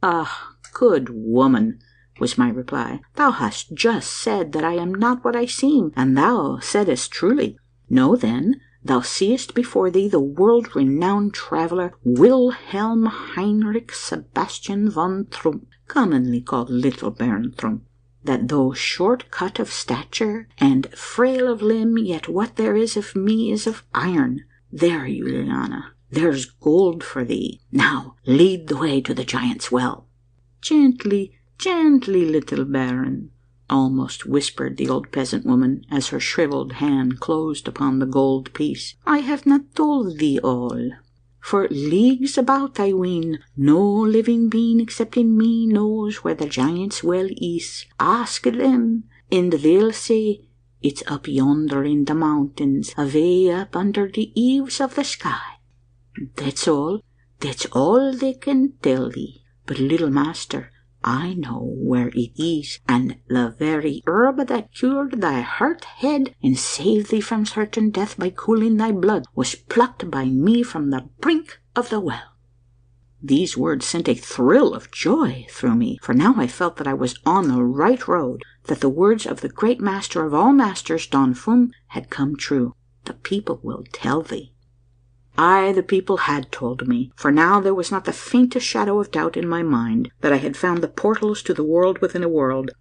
B: "Ah, good woman," was my reply, "thou hast just said that I am not what I seem, and thou saidest truly. Know then, thou seest before thee the world-renowned traveller Wilhelm Heinrich Sebastian von Trump, commonly called Little Baron Trump. That though short cut of stature and frail of limb, yet what there is of me is of iron. There, Juliana, there's gold for thee. Now lead the way to the Giant's Well." "Gently, Gently, little baron," almost whispered the old peasant woman, as her shriveled hand closed upon the gold piece. "I have not told thee all. For leagues about, I ween, no living being excepting me knows where the Giant's Well is. Ask them, and they'll say, 'It's up yonder in the mountains, away up under the eaves of the sky.' That's all they can tell thee. But, little master, I know where it is, and the very herb that cured thy hurt head and saved thee from certain death by cooling thy blood was plucked by me from the brink of the well." These words sent a thrill of joy through me, for now I felt that I was on the right road, that the words of the great master of all masters, Don Fum, had come true. "The people will tell thee." Aye, the people had told me, for now there was not the faintest shadow of doubt in my mind that I had found the portals to the world within a world.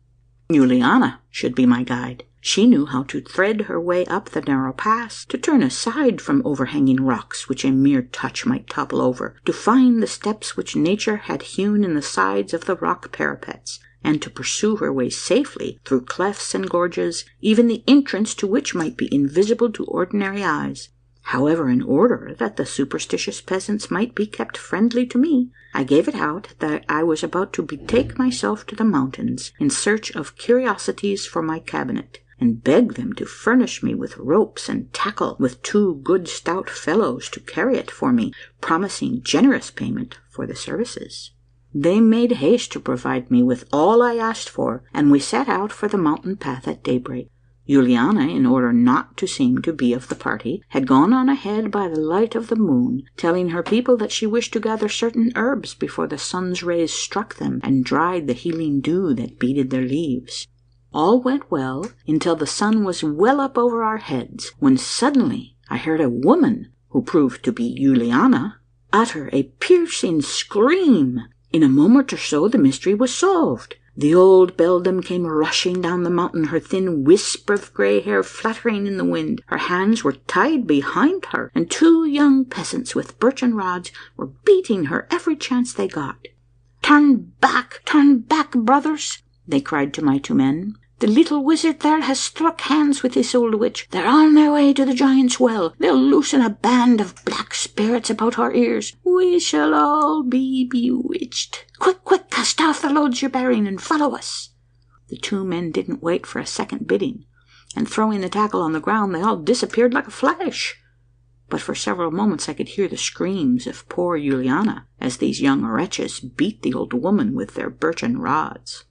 B: Juliana should be my guide. She knew how to thread her way up the narrow pass, to turn aside from overhanging rocks which a mere touch might topple over, to find the steps which nature had hewn in the sides of the rock parapets, and to pursue her way safely through clefts and gorges, even the entrance to which might be invisible to ordinary eyes. However, in order that the superstitious peasants might be kept friendly to me, I gave it out that I was about to betake myself to the mountains in search of curiosities for my cabinet, and beg them to furnish me with ropes and tackle, with 2 good stout fellows to carry it for me, promising generous payment for the services. They made haste to provide me with all I asked for, and we set out for the mountain path at daybreak. Juliana, in order not to seem to be of the party, had gone on ahead by the light of the moon, telling her people that she wished to gather certain herbs before the sun's rays struck them and dried the healing dew that beaded their leaves. All went well until the sun was well up over our heads, when suddenly I heard a woman, who proved to be Juliana, utter a piercing scream. In a moment or so the mystery was solved. The old beldam came rushing down the mountain, her thin wisp of grey hair fluttering in the wind. Her hands were tied behind her, and 2 young peasants with birchen rods were beating her every chance they got. Turn back, brothers," they cried to my 2 men. "The little wizard there has struck hands with this old witch. They're on their way to the Giant's Well. They'll loosen a band of black spirits about our ears. We shall all be bewitched. Quick, cast off the loads you're bearing and follow us." The 2 men didn't wait for a second bidding, and throwing the tackle on the ground, they all disappeared like a flash. But for several moments I could hear the screams of poor Juliana, as these young wretches beat the old woman with their birchen rods.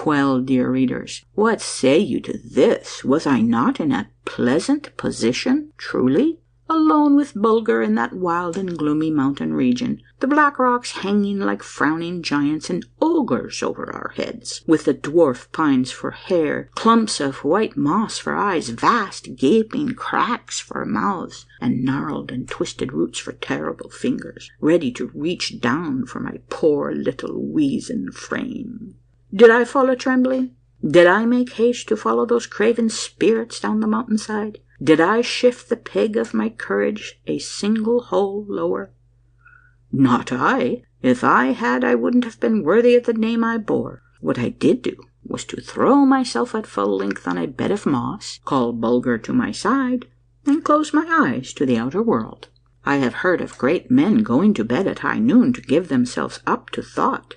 B: Well, dear readers, what say you to this? Was I not in a pleasant position, truly? Alone with Bulger in that wild and gloomy mountain region, the black rocks hanging like frowning giants and ogres over our heads, with the dwarf pines for hair, clumps of white moss for eyes, vast gaping cracks for mouths, and gnarled and twisted roots for terrible fingers, ready to reach down for my poor little weazen frame. Did I fall a trembling? Did I make haste to follow those craven spirits down the mountainside? Did I shift the peg of my courage a single hole lower? Not I. If I had, I wouldn't have been worthy of the name I bore. What I did do was to throw myself at full length on a bed of moss, call Bulger to my side, and close my eyes to the outer world. I have heard of great men going to bed at high noon to give themselves up to thought,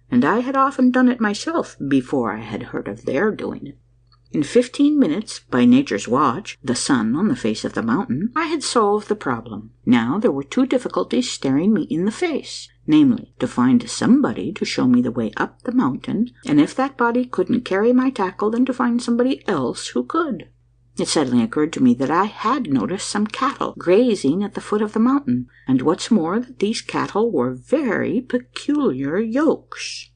B: and I had often done it myself before I had heard of their doing it. In 15 minutes, by nature's watch, the sun on the face of the mountain, I had solved the problem. Now there were 2 difficulties staring me in the face, namely, to find somebody to show me the way up the mountain, and if that body couldn't carry my tackle, then to find somebody else who could. It suddenly occurred to me that I had noticed some cattle grazing at the foot of the mountain, and what's more, that these cattle were very peculiar yokes.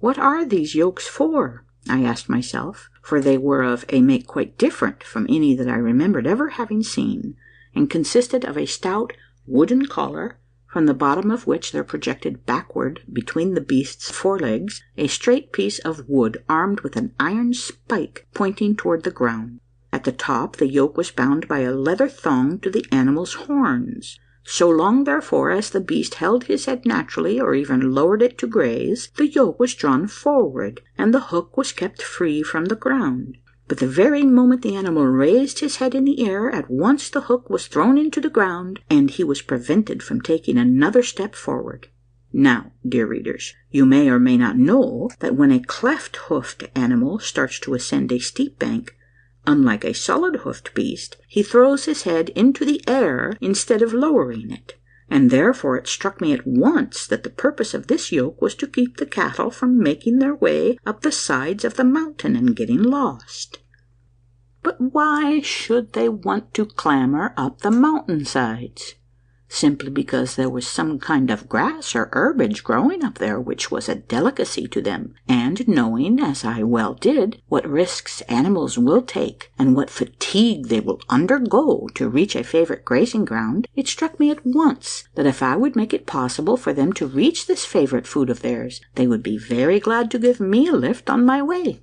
B: What are these yokes for? I asked myself, for they were of a make quite different from any that I remembered ever having seen, and consisted of a stout wooden collar, from the bottom of which there projected backward between the beast's forelegs a straight piece of wood armed with an iron spike pointing toward the ground. At the top the yoke was bound by a leather thong to the animal's horns, So long, therefore, as the beast held his head naturally, or even lowered it to graze, the yoke was drawn forward, and the hook was kept free from the ground. But the very moment the animal raised his head in the air, at once the hook was thrown into the ground, and he was prevented from taking another step forward. Now, dear readers, you may or may not know that when a cleft-hoofed animal starts to ascend a steep bank, unlike a solid-hoofed beast, he throws his head into the air instead of lowering it, and therefore it struck me at once that the purpose of this yoke was to keep the cattle from making their way up the sides of the mountain and getting lost. But why should they want to clamber up the mountain sides? Simply because there was some kind of grass or herbage growing up there which was a delicacy to them, and knowing, as I well did, what risks animals will take and what fatigue they will undergo to reach a favorite grazing ground, it struck me at once that if I would make it possible for them to reach this favorite food of theirs, they would be very glad to give me a lift on my way.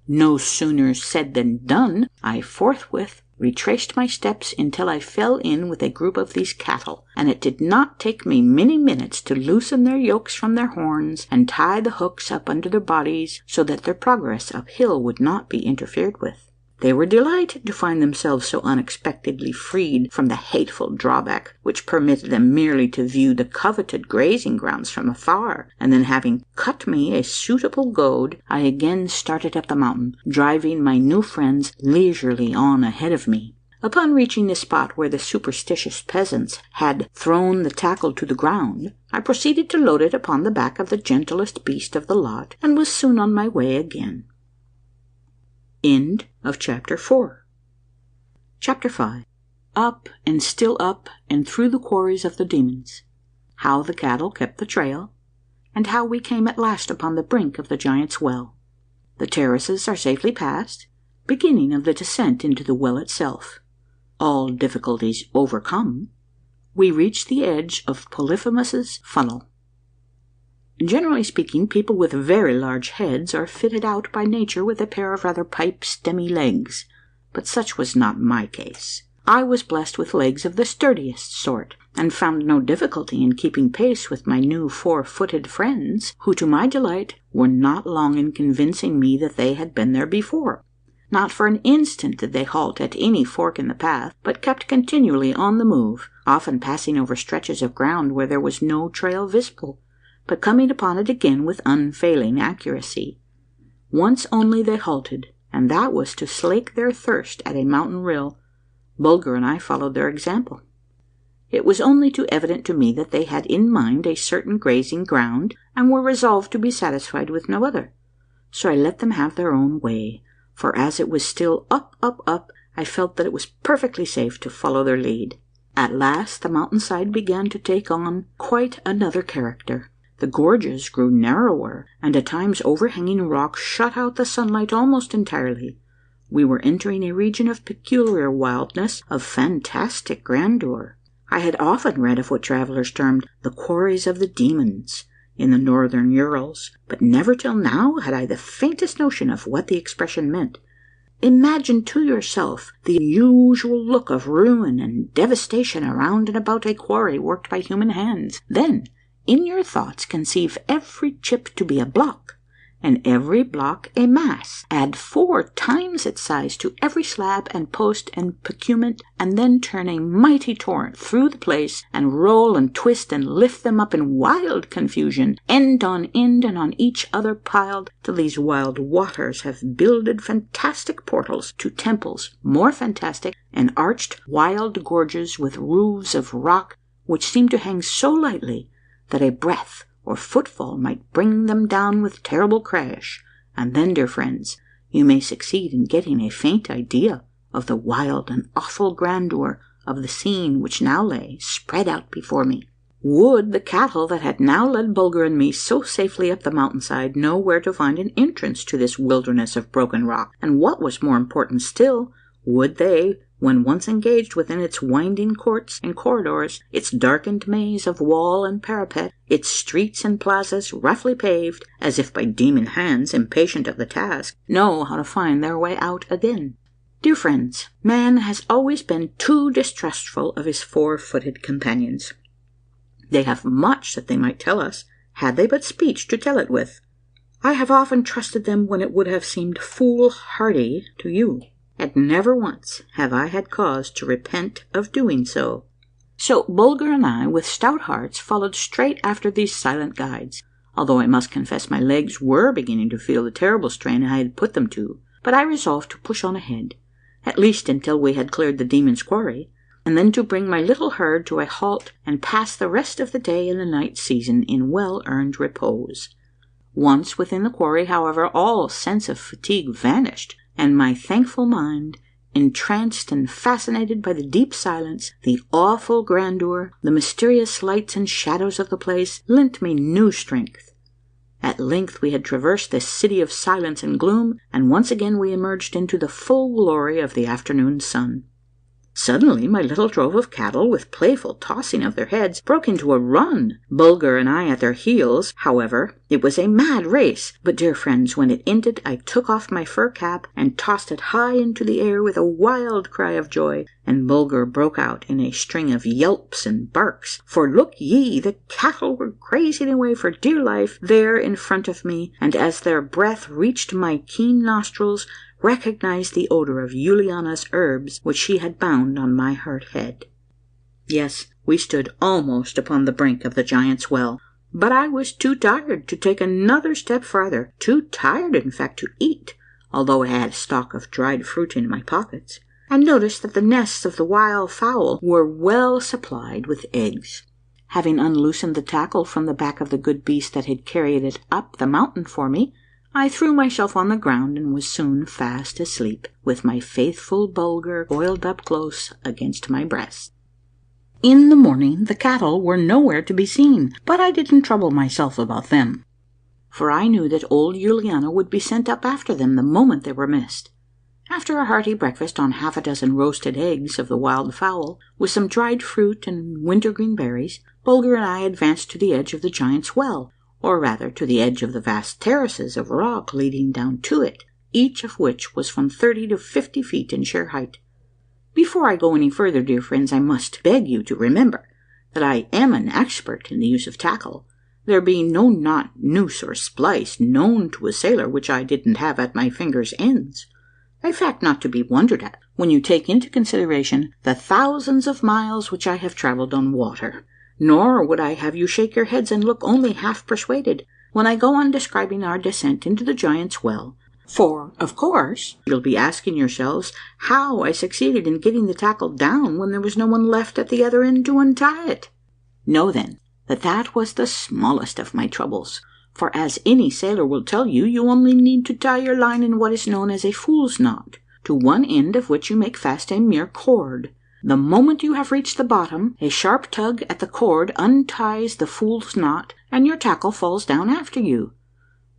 B: No sooner said than done. I forthwith retraced my steps until I fell in with a group of these cattle, and it did not take me many minutes to loosen their yokes from their horns and tie the hooks up under their bodies so that their progress uphill would not be interfered with. They were delighted to find themselves so unexpectedly freed from the hateful drawback which permitted them merely to view the coveted grazing grounds from afar, and then, having cut me a suitable goad, I again started up the mountain, driving my new friends leisurely on ahead of me. Upon reaching the spot where the superstitious peasants had thrown the tackle to the ground, I proceeded to load it upon the back of the gentlest beast of the lot, and was soon on my way again. End of Chapter 4. Chapter 5. Up and still up and through the quarries of the demons. How the cattle kept the trail, and how we came at last upon the brink of the giant's well. The terraces are safely passed, beginning of the descent into the well itself. All difficulties overcome, we reach the edge of Polyphemus's funnel. Generally speaking, people with very large heads are fitted out by nature with a pair of rather pipe-stemmy legs, but such was not my case. I was blessed with legs of the sturdiest sort, and found no difficulty in keeping pace with my new 4-footed friends, who, to my delight, were not long in convincing me that they had been there before. Not for an instant did they halt at any fork in the path, but kept continually on the move, often passing over stretches of ground where there was no trail visible, but coming upon it again with unfailing accuracy. Once only they halted, and that was to slake their thirst at a mountain rill. Bulger and I followed their example. It was only too evident to me that they had in mind a certain grazing ground, and were resolved to be satisfied with no other. So I let them have their own way, for as it was still up, up, up, I felt that it was perfectly safe to follow their lead. At last the mountainside began to take on quite another character. The gorges grew narrower, and at times overhanging rocks shut out the sunlight almost entirely. We were entering a region of peculiar wildness, of fantastic grandeur. I had often read of what travellers termed the quarries of the demons in the northern Urals, but never till now had I the faintest notion of what the expression meant. Imagine to yourself the usual look of ruin and devastation around and about a quarry worked by human hands. Then, in your thoughts, conceive every chip to be a block, and every block a mass. Add 4 times its size to every slab and post and puccument, and then turn a mighty torrent through the place, and roll and twist and lift them up in wild confusion, end on end and on each other piled, till these wild waters have builded fantastic portals to temples more fantastic, and arched wild gorges with roofs of rock which seem to hang so lightly that a breath or footfall might bring them down with terrible crash, and then, dear friends, you may succeed in getting a faint idea of the wild and awful grandeur of the scene which now lay spread out before me. Would the cattle that had now led Bulger and me so safely up the mountainside know where to find an entrance to this wilderness of broken rock, and what was more important still, would they, when once engaged within its winding courts and corridors, its darkened maze of wall and parapet, its streets and plazas roughly paved, as if by demon hands impatient of the task, know how to find their way out again? Dear friends, man has always been too distrustful of his four-footed companions. They have much that they might tell us, had they but speech to tell it with. I have often trusted them when it would have seemed foolhardy to you, and never once have I had cause to repent of doing so. So Bulger and I, with stout hearts, followed straight after these silent guides, although I must confess my legs were beginning to feel the terrible strain I had put them to, but I resolved to push on ahead, at least until we had cleared the demon's quarry, and then to bring my little herd to a halt and pass the rest of the day and the night season in well-earned repose. Once within the quarry, however, all sense of fatigue vanished, and my thankful mind, entranced and fascinated by the deep silence, the awful grandeur, the mysterious lights and shadows of the place, lent me new strength. At length we had traversed this city of silence and gloom, and once again we emerged into the full glory of the afternoon sun. Suddenly my little drove of cattle, with playful tossing of their heads, broke into a run, Bulger and I at their heels. However, it was a mad race, but, dear friends, when it ended, I took off my fur cap and tossed it high into the air with a wild cry of joy, and Bulger broke out in a string of yelps and barks, for look ye, the cattle were grazing away for dear life there in front of me, and as their breath reached my keen nostrils, recognized the odor of Juliana's herbs which she had bound on my hurt head. Yes, we stood almost upon the brink of the giant's well, but I was too tired to take another step farther, too tired, in fact, to eat, although I had a stock of dried fruit in my pockets, and noticed that the nests of the wild fowl were well supplied with eggs. Having unloosened the tackle from the back of the good beast that had carried it up the mountain for me, I threw myself on the ground and was soon fast asleep, with my faithful Bulger coiled up close against my breast. In the morning the cattle were nowhere to be seen, but I didn't trouble myself about them, for I knew that old Juliana would be sent up after them the moment they were missed. After a hearty breakfast on half a dozen roasted eggs of the wild fowl, with some dried fruit and wintergreen berries, Bulger and I advanced to the edge of the giant's well, or rather to the edge of the vast terraces of rock leading down to it, each of which was from 30 to 50 feet in sheer height. Before I go any further, dear friends, I must beg you to remember that I am an expert in the use of tackle, there being no knot, noose, or splice known to a sailor which I didn't have at my fingers' ends, a fact not to be wondered at when you take into consideration the thousands of miles which I have travelled on water. Nor would I have you shake your heads and look only half persuaded when I go on describing our descent into the giant's well, for, of course, you'll be asking yourselves how I succeeded in getting the tackle down when there was no one left at the other end to untie it. Know then that that was the smallest of my troubles, for as any sailor will tell you, you only need to tie your line in what is known as a fool's knot, to one end of which you make fast a mere cord. The moment you have reached the bottom, a sharp tug at the cord unties the fool's knot, and your tackle falls down after you.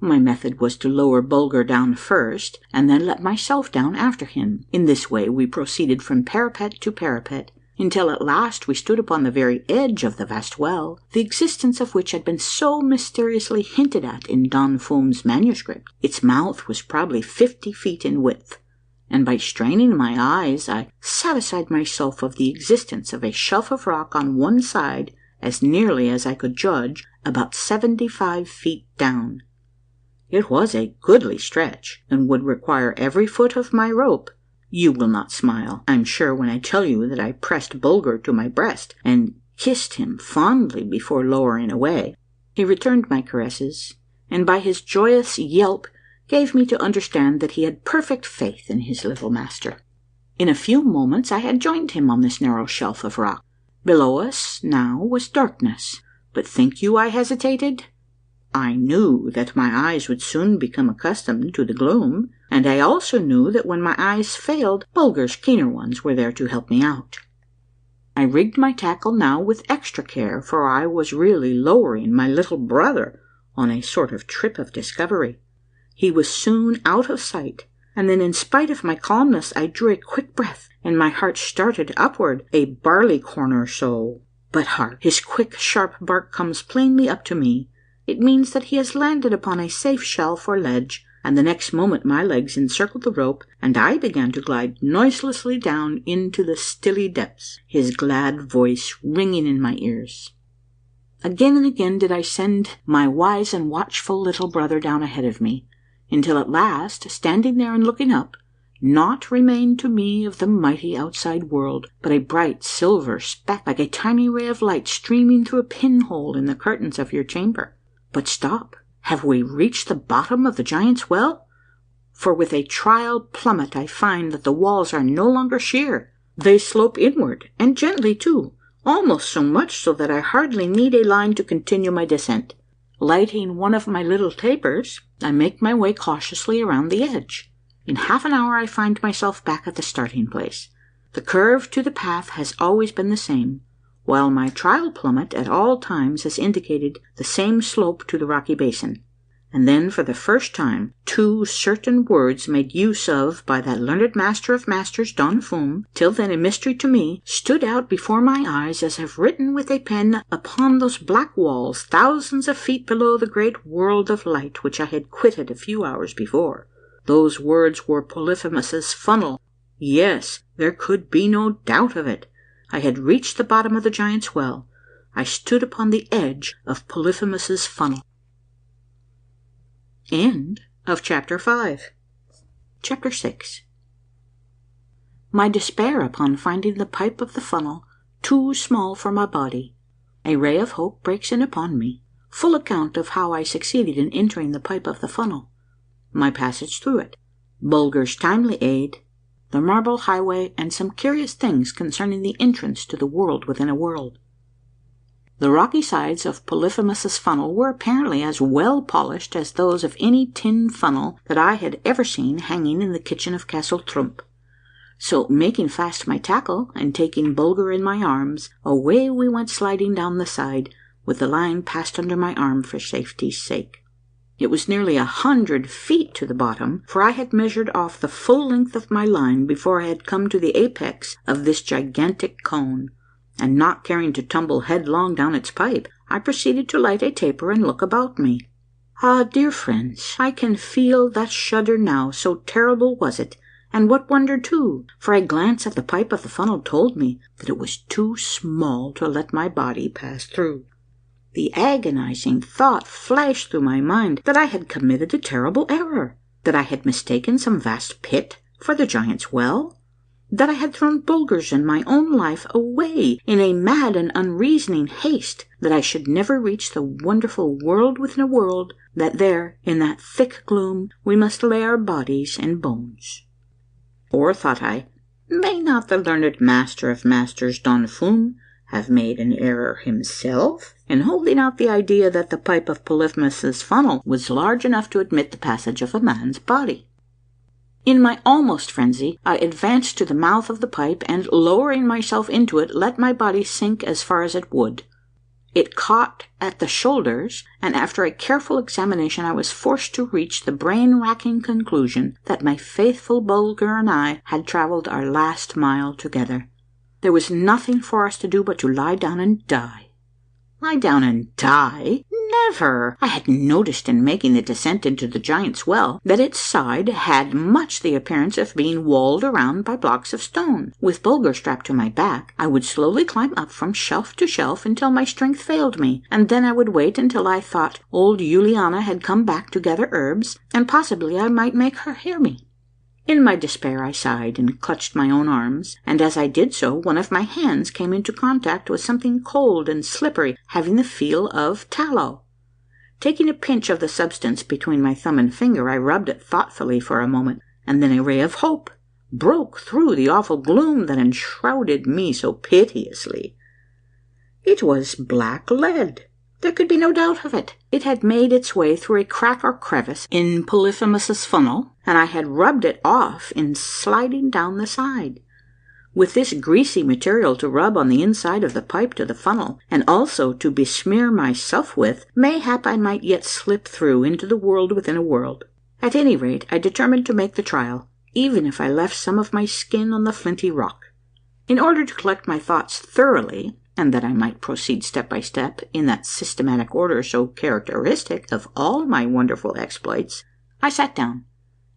B: My method was to lower Bulger down first, and then let myself down after him. In this way we proceeded from parapet to parapet, until at last we stood upon the very edge of the vast well, the existence of which had been so mysteriously hinted at in Don Fum's manuscript. Its mouth was probably 50 feet in width, and by straining my eyes I satisfied myself of the existence of a shelf of rock on one side, as nearly as I could judge, about 75 feet down. It was a goodly stretch, and would require every foot of my rope. You will not smile, I'm sure, when I tell you that I pressed Bulger to my breast and kissed him fondly before lowering away. He returned my caresses, and by his joyous yelp gave me to understand that he had perfect faith in his little master. In a few moments I had joined him on this narrow shelf of rock. Below us now was darkness, but think you I hesitated? I knew that my eyes would soon become accustomed to the gloom, and I also knew that when my eyes failed, Bulger's keener ones were there to help me out. I rigged my tackle now with extra care, for I was really lowering my little brother on a sort of trip of discovery. He was soon out of sight, and then in spite of my calmness I drew a quick breath, and my heart started upward a barleycorn or so. But hark! His quick, sharp bark comes plainly up to me. It means that he has landed upon a safe shelf or ledge, and the next moment my legs encircled the rope, and I began to glide noiselessly down into the stilly depths, his glad voice ringing in my ears. Again and again did I send my wise and watchful little brother down ahead of me, until at last, standing there and looking up, naught remained to me of the mighty outside world but a bright silver speck, like a tiny ray of light streaming through a pinhole in the curtains of your chamber. But stop! Have we reached the bottom of the Giant's Well? For with a trial plummet I find that the walls are no longer sheer. They slope inward, and gently too, almost so much so that I hardly need a line to continue my descent. Lighting one of my little tapers, I make my way cautiously around the edge. In half an hour I find myself back at the starting place. The curve to the path has always been the same, while my trial plummet at all times has indicated the same slope to the rocky basin. And then, for the first time, two certain words made use of by that learned master of masters, Don Fum, till then a mystery to me, stood out before my eyes as if written with a pen upon those black walls thousands of feet below the great world of light which I had quitted a few hours before. Those words were Polyphemus's funnel. Yes, there could be no doubt of it. I had reached the bottom of the Giant's Well. I stood upon the edge of Polyphemus's funnel. End of Chapter 5. Chapter 6. My despair upon finding the pipe of the funnel too small for my body. A ray of hope breaks in upon me. Full account of how I succeeded in entering the pipe of the funnel. My passage through it. Bulger's timely aid. The marble highway, and some curious things concerning the entrance to the world within a world. The rocky sides of Polyphemus's funnel were apparently as well polished as those of any tin funnel that I had ever seen hanging in the kitchen of Castle Trump. So, making fast my tackle, and taking Bulger in my arms, away we went sliding down the side, with the line passed under my arm for safety's sake. It was nearly 100 feet to the bottom, for I had measured off the full length of my line before I had come to the apex of this gigantic cone, and not caring to tumble headlong down its pipe, I proceeded to light a taper and look about me. Ah, dear friends, I can feel that shudder now, so terrible was it, and what wonder too, for a glance at the pipe of the funnel told me that it was too small to let my body pass through. The agonizing thought flashed through my mind that I had committed a terrible error, that I had mistaken some vast pit for the Giant's Well, that I had thrown Bulger's and my own life away in a mad and unreasoning haste, that I should never reach the wonderful world within a world, that there, in that thick gloom, we must lay our bodies and bones. Or, thought I, may not the learned master of masters, Don Fum, have made an error himself in holding out the idea that the pipe of Polyphemus's funnel was large enough to admit the passage of a man's body? In my almost frenzy, I advanced to the mouth of the pipe, and, lowering myself into it, let my body sink as far as it would. It caught at the shoulders, and after a careful examination I was forced to reach the brain-racking conclusion that my faithful Bulger and I had travelled our last mile together. There was nothing for us to do but to lie down and die. Lie down and die? Never! I had noticed in making the descent into the Giant's Well that its side had much the appearance of being walled around by blocks of stone. With Bulger strapped to my back, I would slowly climb up from shelf to shelf until my strength failed me, and then I would wait until I thought old Juliana had come back to gather herbs, and possibly I might make her hear me. In my despair I sighed and clutched my own arms, and as I did so, one of my hands came into contact with something cold and slippery, having the feel of tallow. Taking a pinch of the substance between my thumb and finger, I rubbed it thoughtfully for a moment, and then a ray of hope broke through the awful gloom that enshrouded me so piteously. It was black lead. There could be no doubt of it. It had made its way through a crack or crevice in Polyphemus's funnel, and I had rubbed it off in sliding down the side. With this greasy material to rub on the inside of the pipe to the funnel, and also to besmear myself with, mayhap I might yet slip through into the world within a world. At any rate, I determined to make the trial, even if I left some of my skin on the flinty rock. In order to collect my thoughts thoroughly, and that I might proceed step by step in that systematic order so characteristic of all my wonderful exploits, I sat down,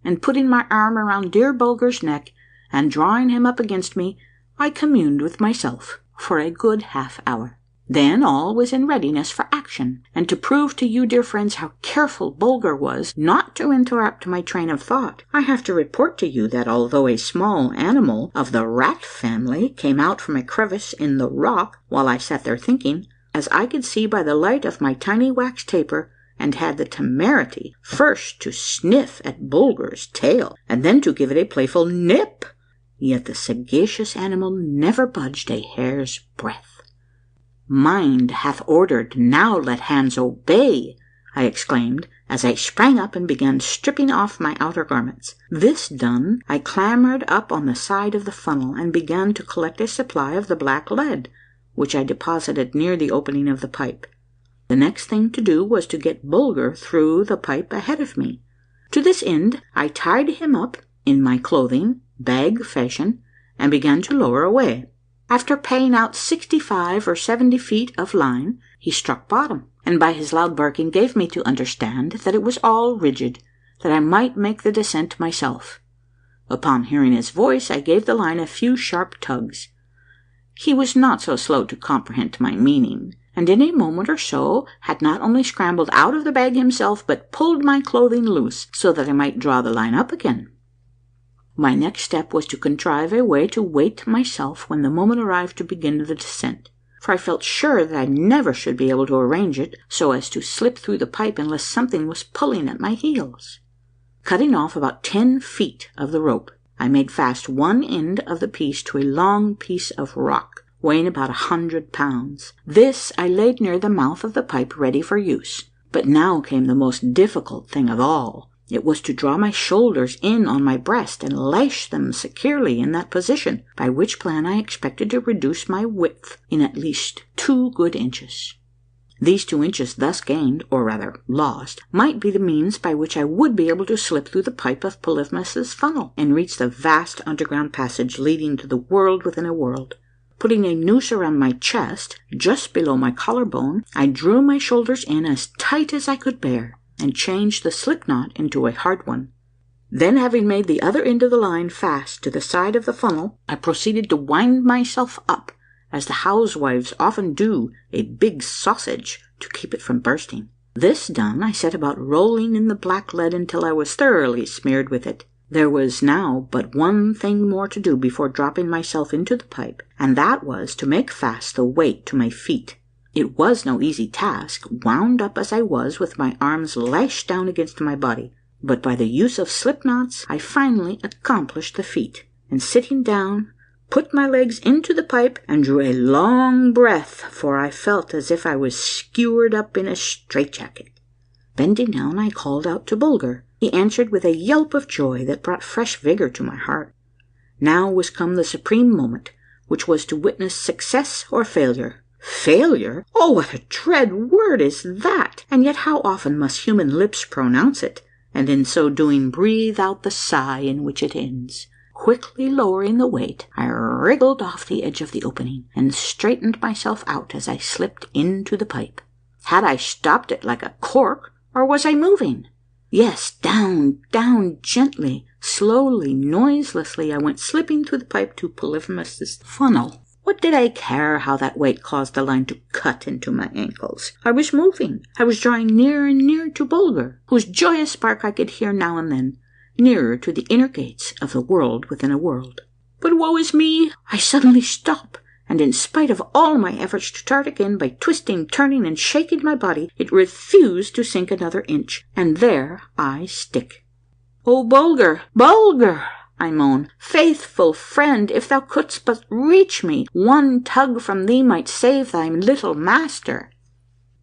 B: and putting my arm around dear Bulger's neck, and drawing him up against me, I communed with myself for a good half-hour. Then all was in readiness for action, and to prove to you, dear friends, how careful Bulger was not to interrupt my train of thought, I have to report to you that although a small animal of the rat family came out from a crevice in the rock while I sat there thinking, as I could see by the light of my tiny wax taper, and had the temerity first to sniff at Bulger's tail, and then to give it a playful nip, yet the sagacious animal never budged a hair's breadth. Mind hath ordered, now let hands obey, I exclaimed, as I sprang up and began stripping off my outer garments. This done, I clambered up on the side of the funnel, and began to collect a supply of the black lead, which I deposited near the opening of the pipe. The next thing to do was to get Bulger through the pipe ahead of me. To this end, I tied him up in my clothing, bag fashion, and began to lower away. After paying out 65 or 70 feet of line, he struck bottom, and by his loud barking gave me to understand that it was all rigid, that I might make the descent myself. Upon hearing his voice, I gave the line a few sharp tugs. He was not so slow to comprehend my meaning, and in a moment or so had not only scrambled out of the bag himself, but pulled my clothing loose, so that I might draw the line up again. My next step was to contrive a way to weight myself when the moment arrived to begin the descent, for I felt sure that I never should be able to arrange it so as to slip through the pipe unless something was pulling at my heels. Cutting off about 10 feet of the rope, I made fast one end of the piece to a long piece of rock, weighing about 100 pounds. This I laid near the mouth of the pipe ready for use. But now came the most difficult thing of all. It was to draw my shoulders in on my breast and lash them securely in that position, by which plan I expected to reduce my width in at least 2 good inches. These 2 inches thus gained, or rather lost, might be the means by which I would be able to slip through the pipe of Polyphemus's funnel and reach the vast underground passage leading to the world within a world. Putting a noose around my chest, just below my collarbone, I drew my shoulders in as tight as I could bear, and changed the slip knot into a hard one. Then, having made the other end of the line fast to the side of the funnel, I proceeded to wind myself up, as the housewives often do a big sausage to keep it from bursting. This done, I set about rolling in the black lead until I was thoroughly smeared with it. There was now but one thing more to do before dropping myself into the pipe, and that was to make fast the weight to my feet. It was no easy task, wound up as I was with my arms lashed down against my body, but by the use of slip knots I finally accomplished the feat, and sitting down, put my legs into the pipe and drew a long breath, for I felt as if I was skewered up in a straitjacket. Bending down, I called out to Bulger. He answered with a yelp of joy that brought fresh vigor to my heart. Now was come the supreme moment, which was to witness success or failure. Failure? Oh, what a dread word is that! And yet how often must human lips pronounce it, and in so doing breathe out the sigh in which it ends. Quickly lowering the weight, I wriggled off the edge of the opening, and straightened myself out as I slipped into the pipe. Had I stopped it like a cork, or was I moving? Yes, down, down, gently, slowly, noiselessly, I went slipping through the pipe to Polyphemus's funnel. What did I care how that weight caused the line to cut into my ankles? I was moving. I was drawing nearer and nearer to Bulger, whose joyous bark I could hear now and then, nearer to the inner gates of the world within a world. But woe is me! I suddenly stop, and in spite of all my efforts to start again by twisting, turning, and shaking my body, it refused to sink another inch, and there I stick. "Oh, Bulger, Bulger!" I moan. "Faithful friend, if thou couldst but reach me, one tug from thee might save thy little master."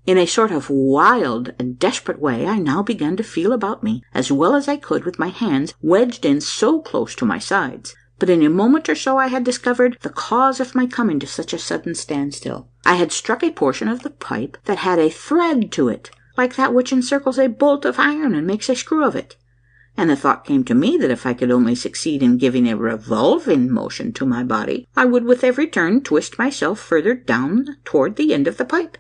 B: In a sort of wild and desperate way, I now began to feel about me, as well as I could with my hands wedged in so close to my sides. But in a moment or so I had discovered the cause of my coming to such a sudden standstill. I had struck a portion of the pipe that had a thread to it, like that which encircles a bolt of iron and makes a screw of it. And the thought came to me that if I could only succeed in giving a revolving motion to my body, I would with every turn twist myself further down toward the end of the pipe.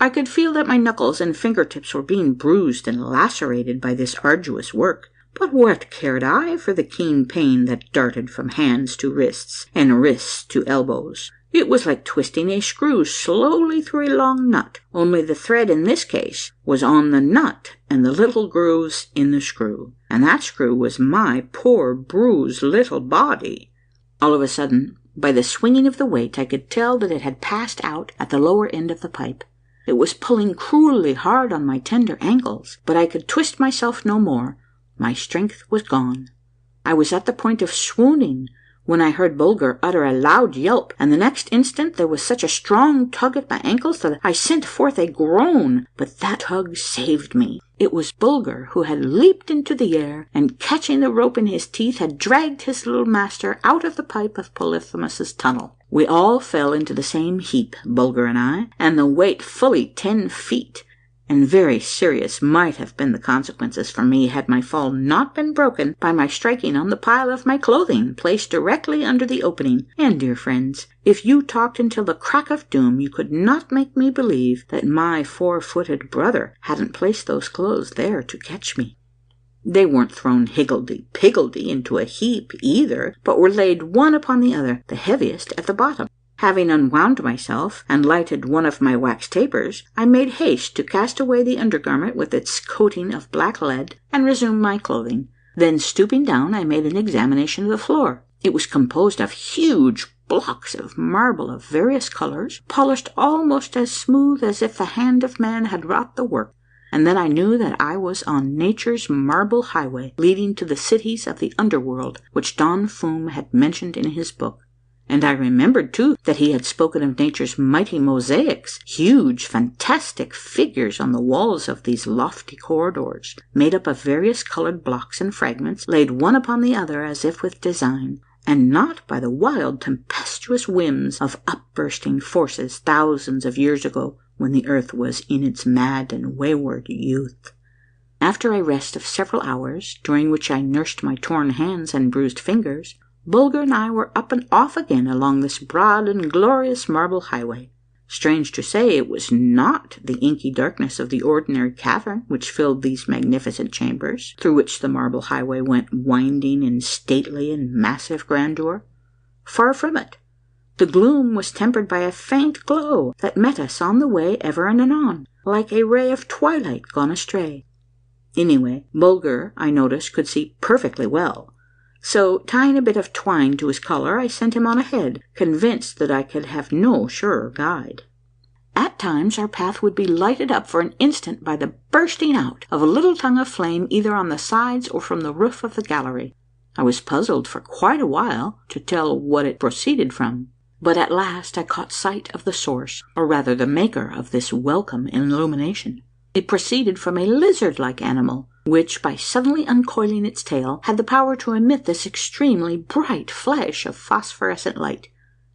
B: I could feel that my knuckles and fingertips were being bruised and lacerated by this arduous work, but what cared I for the keen pain that darted from hands to wrists and wrists to elbows? It was like twisting a screw slowly through a long nut, only the thread in this case was on the nut and the little grooves in the screw, and that screw was my poor bruised little body. All of a sudden, by the swinging of the weight, I could tell that it had passed out at the lower end of the pipe. It was pulling cruelly hard on my tender ankles, but I could twist myself no more. My strength was gone. I was at the point of swooning when I heard Bulger utter a loud yelp, and the next instant there was such a strong tug at my ankles that I sent forth a groan, but that tug saved me. It was Bulger, who had leaped into the air, and catching the rope in his teeth, had dragged his little master out of the pipe of Polyphemus's tunnel. We all fell into the same heap, Bulger and I, and the weight fully 10 feet. And very serious might have been the consequences for me had my fall not been broken by my striking on the pile of my clothing placed directly under the opening. And, dear friends, if you talked until the crack of doom, you could not make me believe that my 4-footed brother hadn't placed those clothes there to catch me. They weren't thrown higgledy-piggledy into a heap either, but were laid one upon the other, the heaviest at the bottom. Having unwound myself and lighted one of my wax tapers, I made haste to cast away the undergarment with its coating of black lead and resume my clothing. Then, stooping down, I made an examination of the floor. It was composed of huge blocks of marble of various colors, polished almost as smooth as if the hand of man had wrought the work. And then I knew that I was on nature's marble highway leading to the cities of the underworld, which Don Fum had mentioned in his book. And I remembered, too, that he had spoken of nature's mighty mosaics, huge, fantastic figures on the walls of these lofty corridors, made up of various colored blocks and fragments, laid one upon the other as if with design, and not by the wild, tempestuous whims of upbursting forces thousands of years ago, when the earth was in its mad and wayward youth. After a rest of several hours, during which I nursed my torn hands and bruised fingers, Bulger and I were up and off again along this broad and glorious marble highway. Strange to say, it was not the inky darkness of the ordinary cavern which filled these magnificent chambers, through which the marble highway went winding in stately and massive grandeur. Far from it. The gloom was tempered by a faint glow that met us on the way ever and anon, like a ray of twilight gone astray. Anyway, Bulger, I noticed, could see perfectly well. So, tying a bit of twine to his collar, I sent him on ahead, convinced that I could have no surer guide. At times our path would be lighted up for an instant by the bursting out of a little tongue of flame either on the sides or from the roof of the gallery. I was puzzled for quite a while to tell what it proceeded from, but at last I caught sight of the source, or rather the maker of this welcome illumination. It proceeded from a lizard-like animal, which, by suddenly uncoiling its tail, had the power to emit this extremely bright flash of phosphorescent light,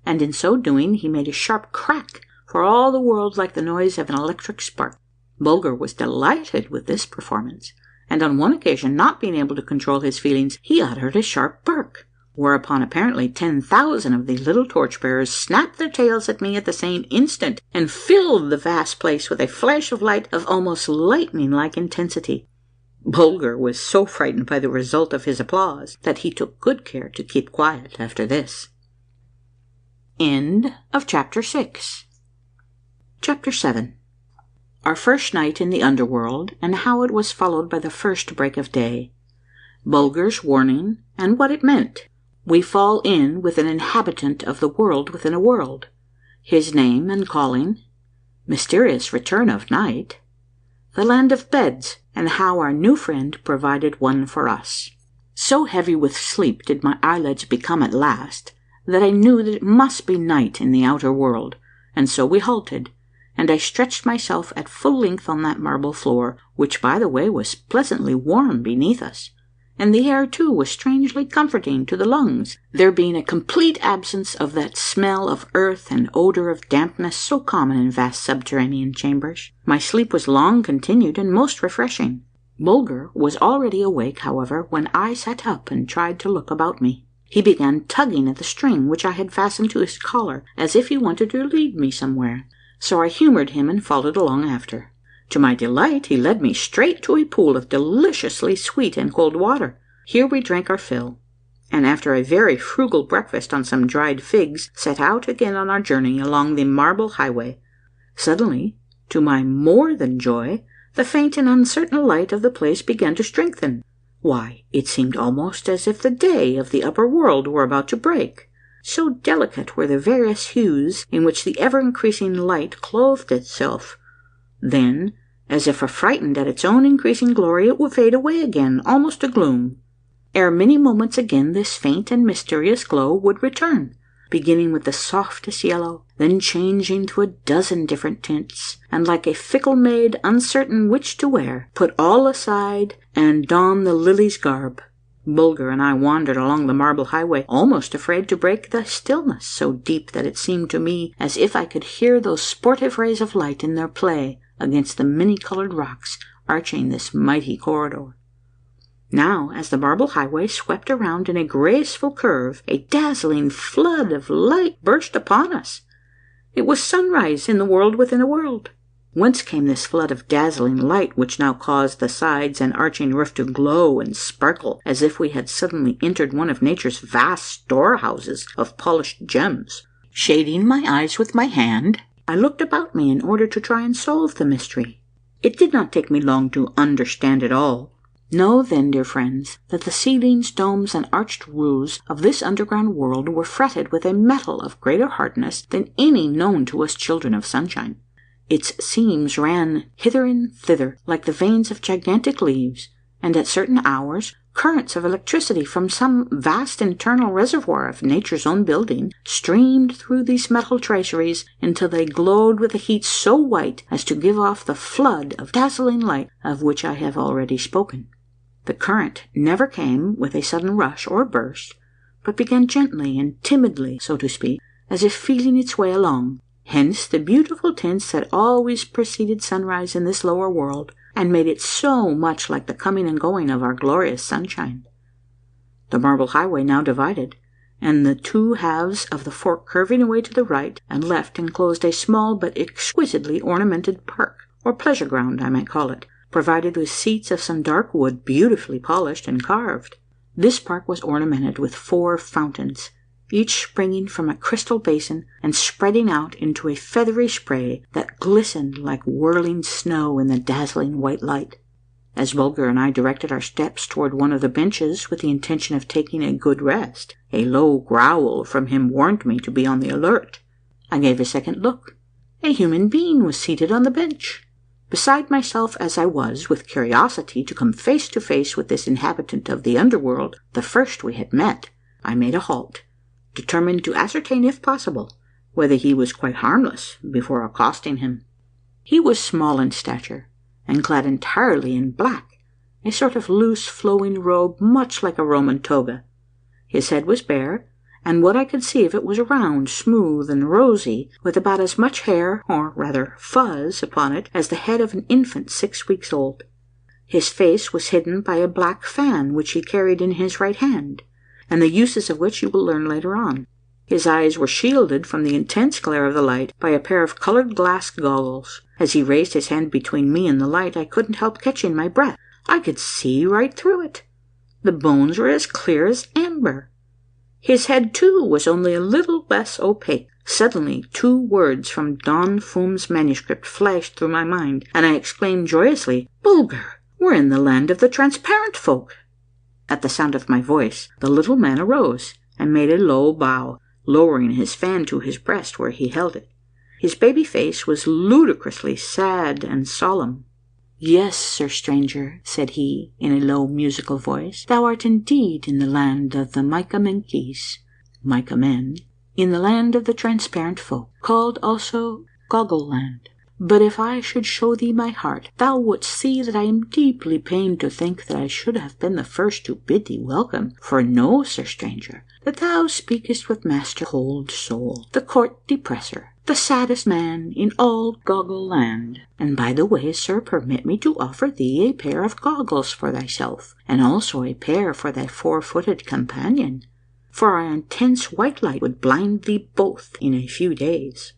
B: and in so doing he made a sharp crack, for all the world like the noise of an electric spark. Bulger was delighted with this performance, and on one occasion, not being able to control his feelings, he uttered a sharp bark, whereupon apparently 10,000 of the little torchbearers snapped their tails at me at the same instant, and filled the vast place with a flash of light of almost lightning-like intensity. Bulger was so frightened by the result of his applause that he took good care to keep quiet after this. End of Chapter 6. Chapter 7. Our first night in the underworld, and how it was followed by the first break of day. Bulger's warning, and what it meant. We fall in with an inhabitant of the world within a world. His name and calling. Mysterious return of night. The land of beds, and how our new friend provided one for us. So heavy with sleep did my eyelids become at last, that I knew that it must be night in the outer world, and so we halted, and I stretched myself at full length on that marble floor, which, by the way, was pleasantly warm beneath us, and the air, too, was strangely comforting to the lungs, there being a complete absence of that smell of earth and odor of dampness so common in vast subterranean chambers. My sleep was long continued and most refreshing. Bulger was already awake, however, when I sat up and tried to look about me. He began tugging at the string which I had fastened to his collar, as if he wanted to lead me somewhere. so I humoured him and followed along after. To my delight, he led me straight to a pool of deliciously sweet and cold water. Here we drank our fill, and after a very frugal breakfast on some dried figs, set out again on our journey along the marble highway. Suddenly, to my more than joy, the faint and uncertain light of the place began to strengthen. Why, it seemed almost as if the day of the upper world were about to break. So delicate were the various hues in which the ever-increasing light clothed itself. Then, as if affrightened at its own increasing glory, it would fade away again, almost to gloom. Ere many moments again this faint and mysterious glow would return, beginning with the softest yellow, then changing to a dozen different tints, and like a fickle maid uncertain which to wear, put all aside and don the lily's garb. Bulger and I wandered along the marble highway, almost afraid to break the stillness, so deep that it seemed to me as if I could hear those sportive rays of light in their play against the many-coloured rocks arching this mighty corridor. Now, as the marble highway swept around in a graceful curve, a dazzling flood of light burst upon us. It was sunrise in the world within a world. Whence came this flood of dazzling light which now caused the sides and arching roof to glow and sparkle as if we had suddenly entered one of nature's vast storehouses of polished gems? Shading my eyes with my hand, I looked about me in order to try and solve the mystery. It did not take me long to understand it all. Know then, dear friends, that the ceilings, domes, and arched roofs of this underground world were fretted with a metal of greater hardness than any known to us children of sunshine. Its seams ran hither and thither like the veins of gigantic leaves, and at certain hours currents of electricity from some vast internal reservoir of nature's own building streamed through these metal traceries until they glowed with a heat so white as to give off the flood of dazzling light of which I have already spoken. The current never came with a sudden rush or burst, but began gently and timidly, so to speak, as if feeling its way along. Hence the beautiful tints that always preceded sunrise in this lower world, and made it so much like the coming and going of our glorious sunshine. The marble highway now divided, and the two halves of the fork curving away to the right and left enclosed a small but exquisitely ornamented park, or pleasure ground I might call it, provided with seats of some dark wood beautifully polished and carved. This park was ornamented with 4 fountains, each springing from a crystal basin and spreading out into a feathery spray that glistened like whirling snow in the dazzling white light. As Bulger and I directed our steps toward one of the benches with the intention of taking a good rest, a low growl from him warned me to be on the alert. I gave a second look. A human being was seated on the bench. Beside myself as I was with curiosity to come face to face with this inhabitant of the underworld, the first we had met, I made a halt, determined to ascertain, if possible, whether he was quite harmless before accosting him. He was small in stature, and clad entirely in black, a sort of loose flowing robe much like a Roman toga. His head was bare, and what I could see of it was round, smooth, and rosy, with about as much hair, or rather fuzz, upon it as the head of an infant 6 weeks old. His face was hidden by a black fan which he carried in his right hand, and the uses of which you will learn later on. His eyes were shielded from the intense glare of the light by a pair of coloured glass goggles. As he raised his hand between me and the light, I couldn't help catching my breath. I could see right through it. The bones were as clear as amber. His head, too, was only a little less opaque. Suddenly 2 words from Don Fum's manuscript flashed through my mind, and I exclaimed joyously, "Bulger, we're in the land of the transparent folk!" At the sound of my voice, the little man arose and made a low bow, lowering his fan to his breast where he held it. His baby face was ludicrously sad and solemn. "Yes, sir stranger," said he, in a low musical voice, "thou art indeed in the land of the Micamenkes, Mica men, in the land of the transparent folk, called also Goggle land. But if I should show thee my heart, thou wouldst see that I am deeply pained to think that I should have been the first to bid thee welcome. For know, sir stranger, that thou speakest with Master Cold Soul, the court depresser, the saddest man in all Goggle land. And by the way, sir, permit me to offer thee a pair of goggles for thyself, and also a pair for thy 4-footed companion, for our intense white light would blind thee both in a few days."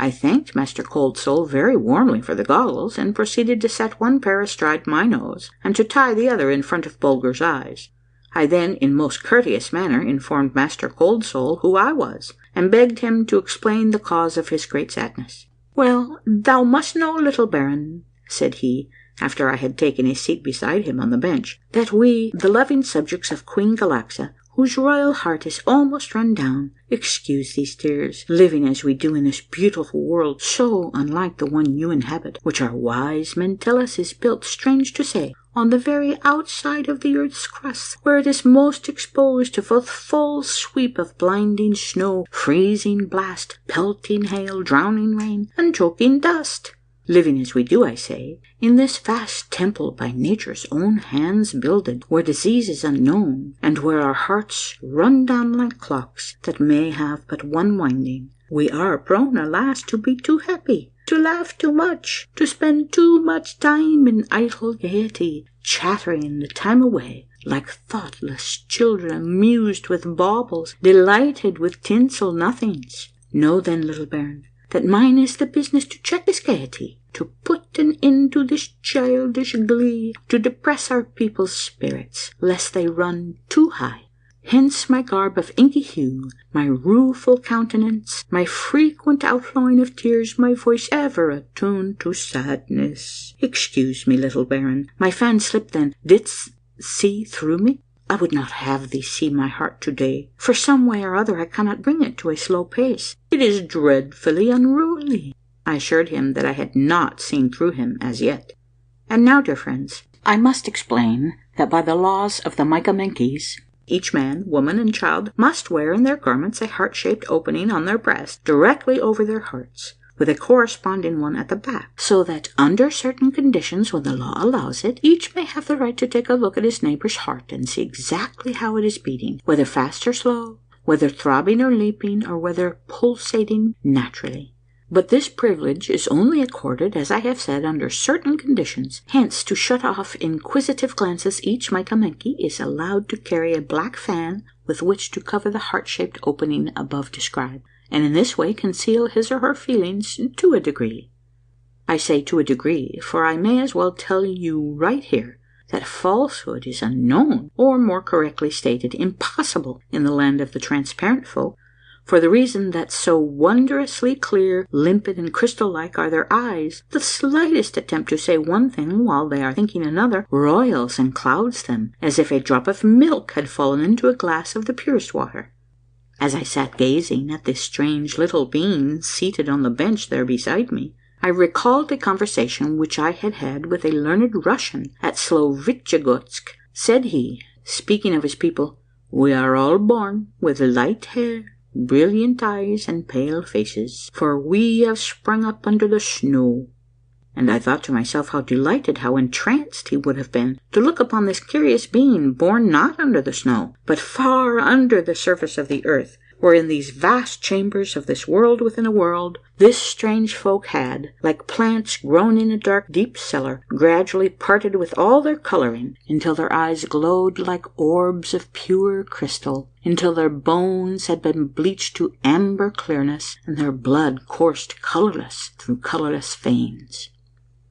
B: I thanked Master Cold Soul very warmly for the goggles, and proceeded to set one pair astride my nose, and to tie the other in front of Bulger's eyes. I then, in most courteous manner, informed Master Cold Soul who I was, and begged him to explain the cause of his great sadness. "Well, thou must know, little Baron," said he, after I had taken a seat beside him on the bench, "that we, the loving subjects of Queen Galaxa, whose royal heart is almost run down, excuse these tears, living as we do in this beautiful world, so unlike the one you inhabit, which our wise men tell us is built, strange to say, on the very outside of the earth's crust, where it is most exposed to the full sweep of blinding snow, freezing blast, pelting hail, drowning rain, and choking dust. Living as we do, I say, in this vast temple by nature's own hands builded, where disease is unknown, and where our hearts run down like clocks that may have but one winding, we are prone, alas, to be too happy, to laugh too much, to spend too much time in idle gaiety, chattering the time away, like thoughtless children amused with baubles, delighted with tinsel nothings. Know then, little Baron, that mine is the business to check this gaiety, to put an end to this childish glee, to depress our people's spirits, lest they run too high. Hence my garb of inky hue, my rueful countenance, my frequent outflowing of tears, my voice ever attuned to sadness. Excuse me, little Baron, my fan slipped then. Didst see through me? I would not have thee see my heart today. For some way or other I cannot bring it to a slow pace. It is dreadfully unruly. I assured him that I had not seen through him as yet. And now, dear friends, I must explain that by the laws of the Micamenkes, each man, woman, and child must wear in their garments a heart-shaped opening on their breast directly over their hearts, with a corresponding one at the back, so that under certain conditions, when the law allows it, each may have the right to take a look at his neighbor's heart and see exactly how it is beating, whether fast or slow, whether throbbing or leaping, or whether pulsating naturally. But this privilege is only accorded, as I have said, under certain conditions. Hence, to shut off inquisitive glances, each Micamenke is allowed to carry a black fan with which to cover the heart-shaped opening above described, and in this way conceal his or her feelings to a degree. I say to a degree, for I may as well tell you right here that falsehood is unknown, or more correctly stated, impossible in the land of the transparent folk, for the reason that so wondrously clear, limpid, and crystal-like are their eyes, the slightest attempt to say one thing while they are thinking another roils and clouds them, as if a drop of milk had fallen into a glass of the purest water. As I sat gazing at this strange little being seated on the bench there beside me, I recalled a conversation which I had had with a learned Russian at Strepholofidgeguaneriusfum. Said he, speaking of his people, "We are all born with light hair, brilliant eyes, and pale faces, for we have sprung up under the snow." And I thought to myself how delighted, how entranced he would have been to look upon this curious being born not under the snow, but far under the surface of the earth, where in these vast chambers of this world within a world, this strange folk had, like plants grown in a dark deep cellar, gradually parted with all their colouring, until their eyes glowed like orbs of pure crystal, until their bones had been bleached to amber clearness, and their blood coursed colourless through colourless veins.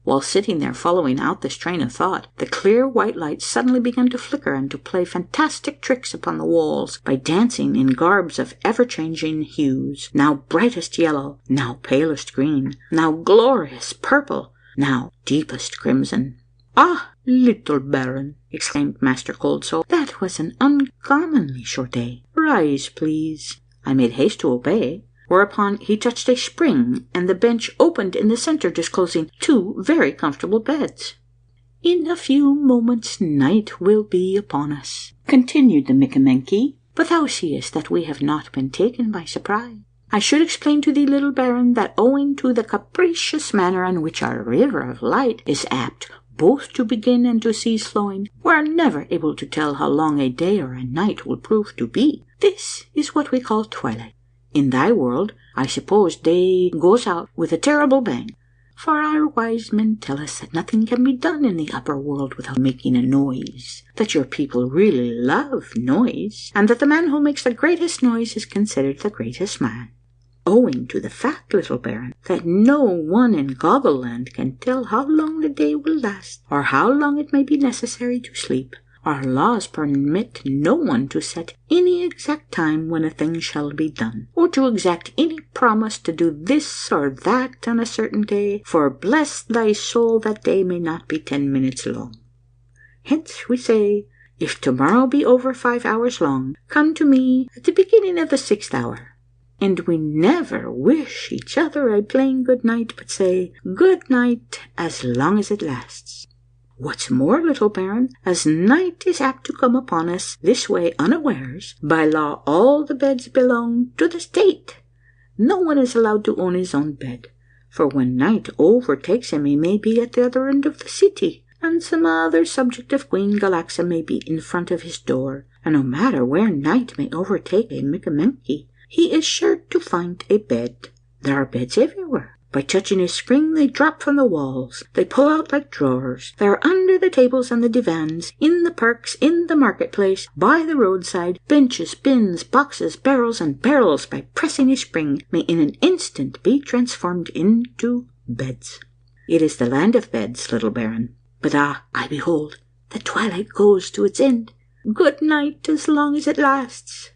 B: While sitting there following out this train of thought, the clear white light suddenly began to flicker and to play fantastic tricks upon the walls by dancing in garbs of ever-changing hues, now brightest yellow, now palest green, now glorious purple, now deepest crimson. "Ah, little Baron," exclaimed Master Cold Soul, "that was an uncommonly short day. Rise, please." I made haste to obey, whereupon he touched a spring, and the bench opened in the centre, disclosing two very comfortable beds. "In a few moments night will be upon us," continued the Micamenke, "but thou seest that we have not been taken by surprise. I should explain to thee, little Baron, that owing to the capricious manner in which our river of light is apt both to begin and to cease flowing, we are never able to tell how long a day or a night will prove to be. This is what we call twilight. In thy world, I suppose day goes out with a terrible bang, for our wise men tell us that nothing can be done in the upper world without making a noise, that your people really love noise, and that the man who makes the greatest noise is considered the greatest man." owing to the fact, little Baron, that no one in Goggleland can tell how long the day will last, or how long it may be necessary to sleep. Our laws permit no one to set any exact time when a thing shall be done, or to exact any promise to do this or that on a certain day, for bless thy soul, that day may not be 10 minutes long. Hence we say, if tomorrow be over 5 hours long, come to me at the beginning of the 6th hour. And we never wish each other a plain good night, but say good night as long as it lasts. What's more, little Baron, as night is apt to come upon us this way unawares, by law all the beds belong to the state. No one is allowed to own his own bed, for when night overtakes him he may be at the other end of the city, and some other subject of Queen Galaxa may be in front of his door, and no matter where night may overtake a Micamenke, he is sure to find a bed. There are beds everywhere. By touching a spring they drop from the walls, they pull out like drawers. They are under the tables and the divans, in the parks, in the marketplace, by the roadside. Benches, bins, boxes, barrels, and barrels, by pressing a spring, may in an instant be transformed into beds. It is the land of beds, little Baron. But I behold, the twilight goes to its end. Good night as long as it lasts.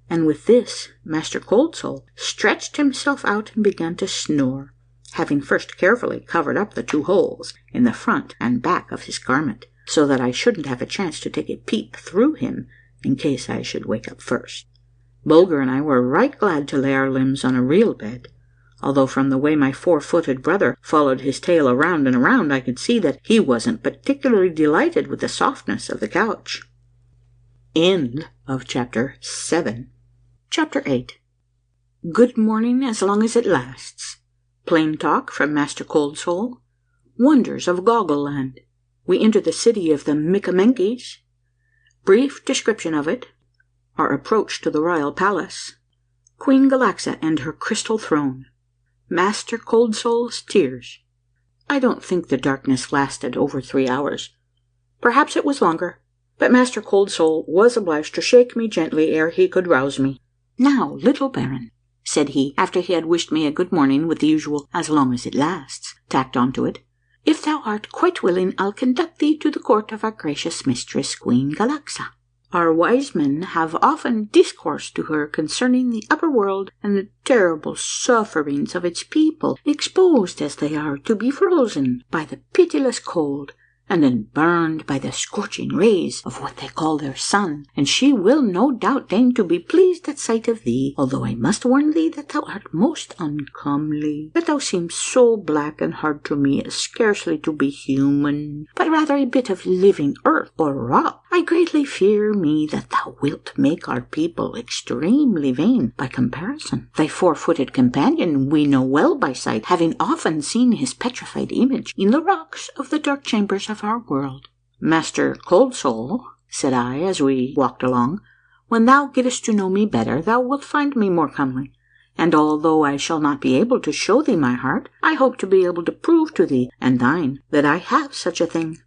B: And with this, Master Coldsoul stretched himself out and began to snore, having first carefully covered up the 2 holes in the front and back of his garment, so that I shouldn't have a chance to take a peep through him in case I should wake up first. Bulger and I were right glad to lay our limbs on a real bed, although from the way my 4-footed brother followed his tail around and around, I could see that he wasn't particularly delighted with the softness of the couch. End of chapter 7. Chapter 8. Good morning as long as it lasts. Plain talk from Master Coldsoul. Wonders of Goggleland. We enter the city of the Micamenkes. Brief description of it. Our approach to the royal palace. Queen Galaxa and her crystal throne. Master Coldsoul's tears. I don't think the darkness lasted over 3 hours. Perhaps it was longer, but Master Coldsoul was obliged to shake me gently ere he could rouse me. Now, little Baron, said he, after he had wished me a good morning with the usual as long as it lasts tacked on to it, if thou art quite willing, I'll conduct thee to the court of our gracious mistress, Queen Galaxa. Our wise men have often discoursed to her concerning the upper world and the terrible sufferings of its people, exposed as they are to be frozen by the pitiless cold, and then burned by the scorching rays of what they call their sun, and she will no doubt deign to be pleased at sight of thee, although I must warn thee that thou art most uncomely, that thou seems so black and hard to me as scarcely to be human, but rather a bit of living earth or rock. I greatly fear me that thou wilt make our people extremely vain by comparison. Thy 4-footed companion we know well by sight, having often seen his petrified image in the rocks of the dark chambers of our world. Master Coldsoul, said I, as we walked along, when thou gettest to know me better, thou wilt find me more comely, and although I shall not be able to show thee my heart, I hope to be able to prove to thee and thine that I have such a thing.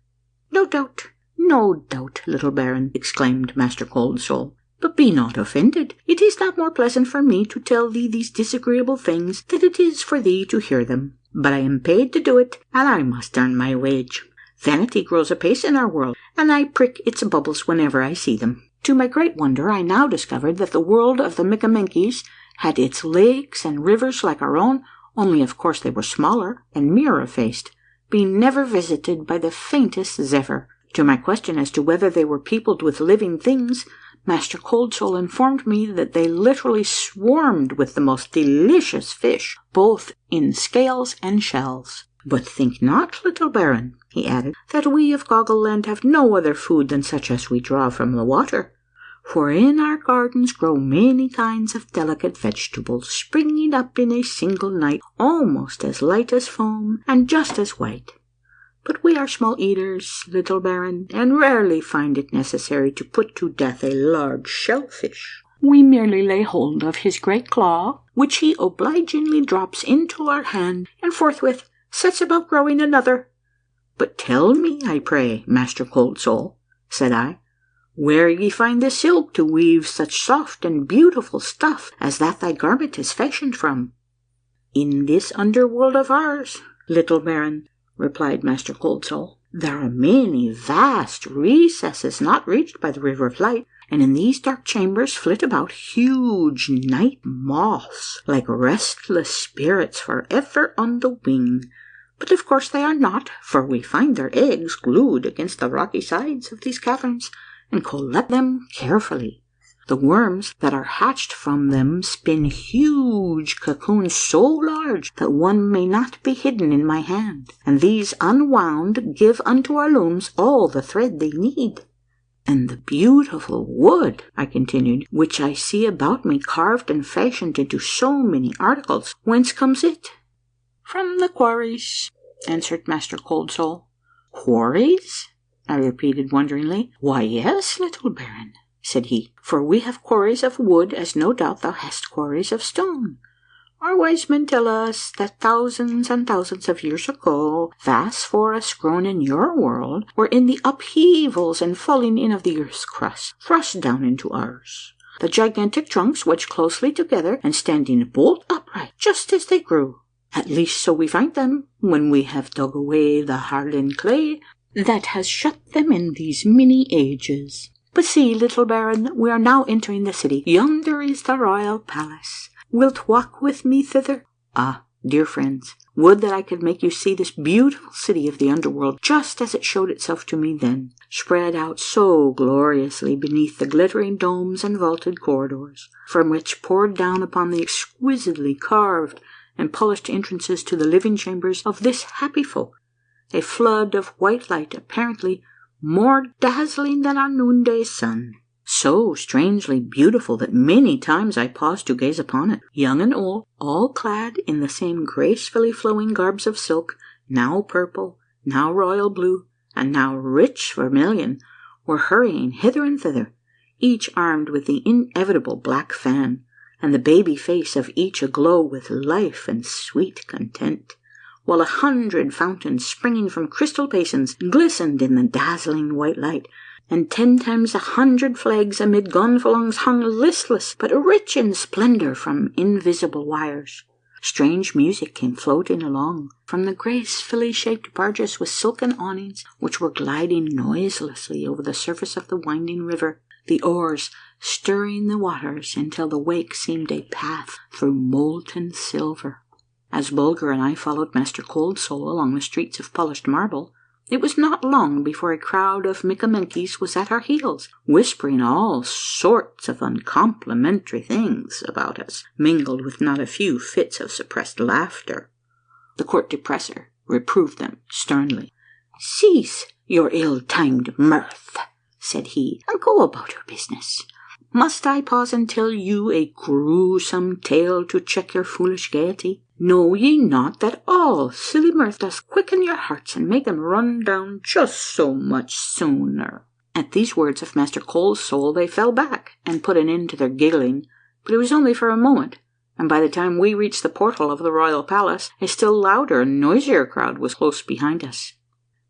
B: No doubt, little Baron, exclaimed Master Coldsoul, but be not offended. It is not more pleasant for me to tell thee these disagreeable things than it is for thee to hear them. But I am paid to do it, and I must earn my wage. Vanity grows apace in our world, and I prick its bubbles whenever I see them. To my great wonder, I now discovered that the world of the Micamenkes had its lakes and rivers like our own, only of course they were smaller and mirror-faced, being never visited by the faintest zephyr. To my question as to whether they were peopled with living things, Master Coldsoul informed me that they literally swarmed with the most delicious fish, both in scales and shells. But think not, little Baron, he added, that we of Goggleland have no other food than such as we draw from the water, for in our gardens grow many kinds of delicate vegetables, springing up in a single night, almost as light as foam and just as white. But we are small eaters, little Baron, and rarely find it necessary to put to death a large shellfish. We merely lay hold of his great claw, which he obligingly drops into our hand, and forthwith sets about growing another. But tell me, I pray, Master Coldsoul, said I, where ye find the silk to weave such soft and beautiful stuff as that thy garment is fashioned from?" "In this underworld of ours, little baron," replied Master Coldsoul, "there are many vast recesses not reached by the River of Light, and in these dark chambers flit about huge night moths, like restless spirits forever on the wing. But of course they are not, for we find their eggs glued against the rocky sides of these caverns, and collect them carefully. The worms that are hatched from them spin huge cocoons so large that one may not be hidden in my hand, and these unwound give unto our looms all the thread they need. And the beautiful wood," I continued, "which I see about me carved and fashioned into so many articles, whence comes it?" "From the quarries," answered Master Coldsoul. "Quarries?" I repeated wonderingly. "Why, yes, little baron," said he, "for we have quarries of wood, as no doubt thou hast quarries of stone. Our wise men tell us that thousands and thousands of years ago, vast forests grown in your world were in the upheavals and falling in of the earth's crust, thrust down into ours. The gigantic trunks wedged closely together and standing bolt upright, just as they grew. At least so we find them when we have dug away the hardened clay that has shut them in these many ages. But see, little baron, we are now entering the city. Yonder is the royal palace. Wilt walk with me thither? Ah, dear friends, would that I could make you see this beautiful city of the underworld just as it showed itself to me then, spread out so gloriously beneath the glittering domes and vaulted corridors, from which poured down upon the exquisitely carved and polished entrances to the living chambers of this happy folk a flood of white light apparently more dazzling than our noonday sun, so strangely beautiful that many times I paused to gaze upon it. Young and old, all clad in the same gracefully flowing garbs of silk, now purple, now royal blue, and now rich vermilion, were hurrying hither and thither, each armed with the inevitable black fan, and the baby face of each aglow with life and sweet content, while 100 fountains springing from crystal basins glistened in the dazzling white light, and 10 times 100 flags amid gonfalons hung listless but rich in splendor from invisible wires. Strange music came floating along from the gracefully shaped barges with silken awnings which were gliding noiselessly over the surface of the winding river, the oars stirring the waters until the wake seemed a path through molten silver. As Bulger and I followed Master Coldsoul along the streets of polished marble, it was not long before a crowd of Micamenkies was at our heels, whispering all sorts of uncomplimentary things about us, mingled with not a few fits of suppressed laughter. The court depressor reproved them sternly. "Cease your ill-timed mirth," said he, "and go about your business. Must I pause and tell you a gruesome tale to check your foolish gaiety? Know ye not that all silly mirth doth quicken your hearts and make them run down just so much sooner?" At these words of Master Coldsoul they fell back and put an end to their giggling, but it was only for a moment, and by the time we reached the portal of the royal palace, a still louder and noisier crowd was close behind us.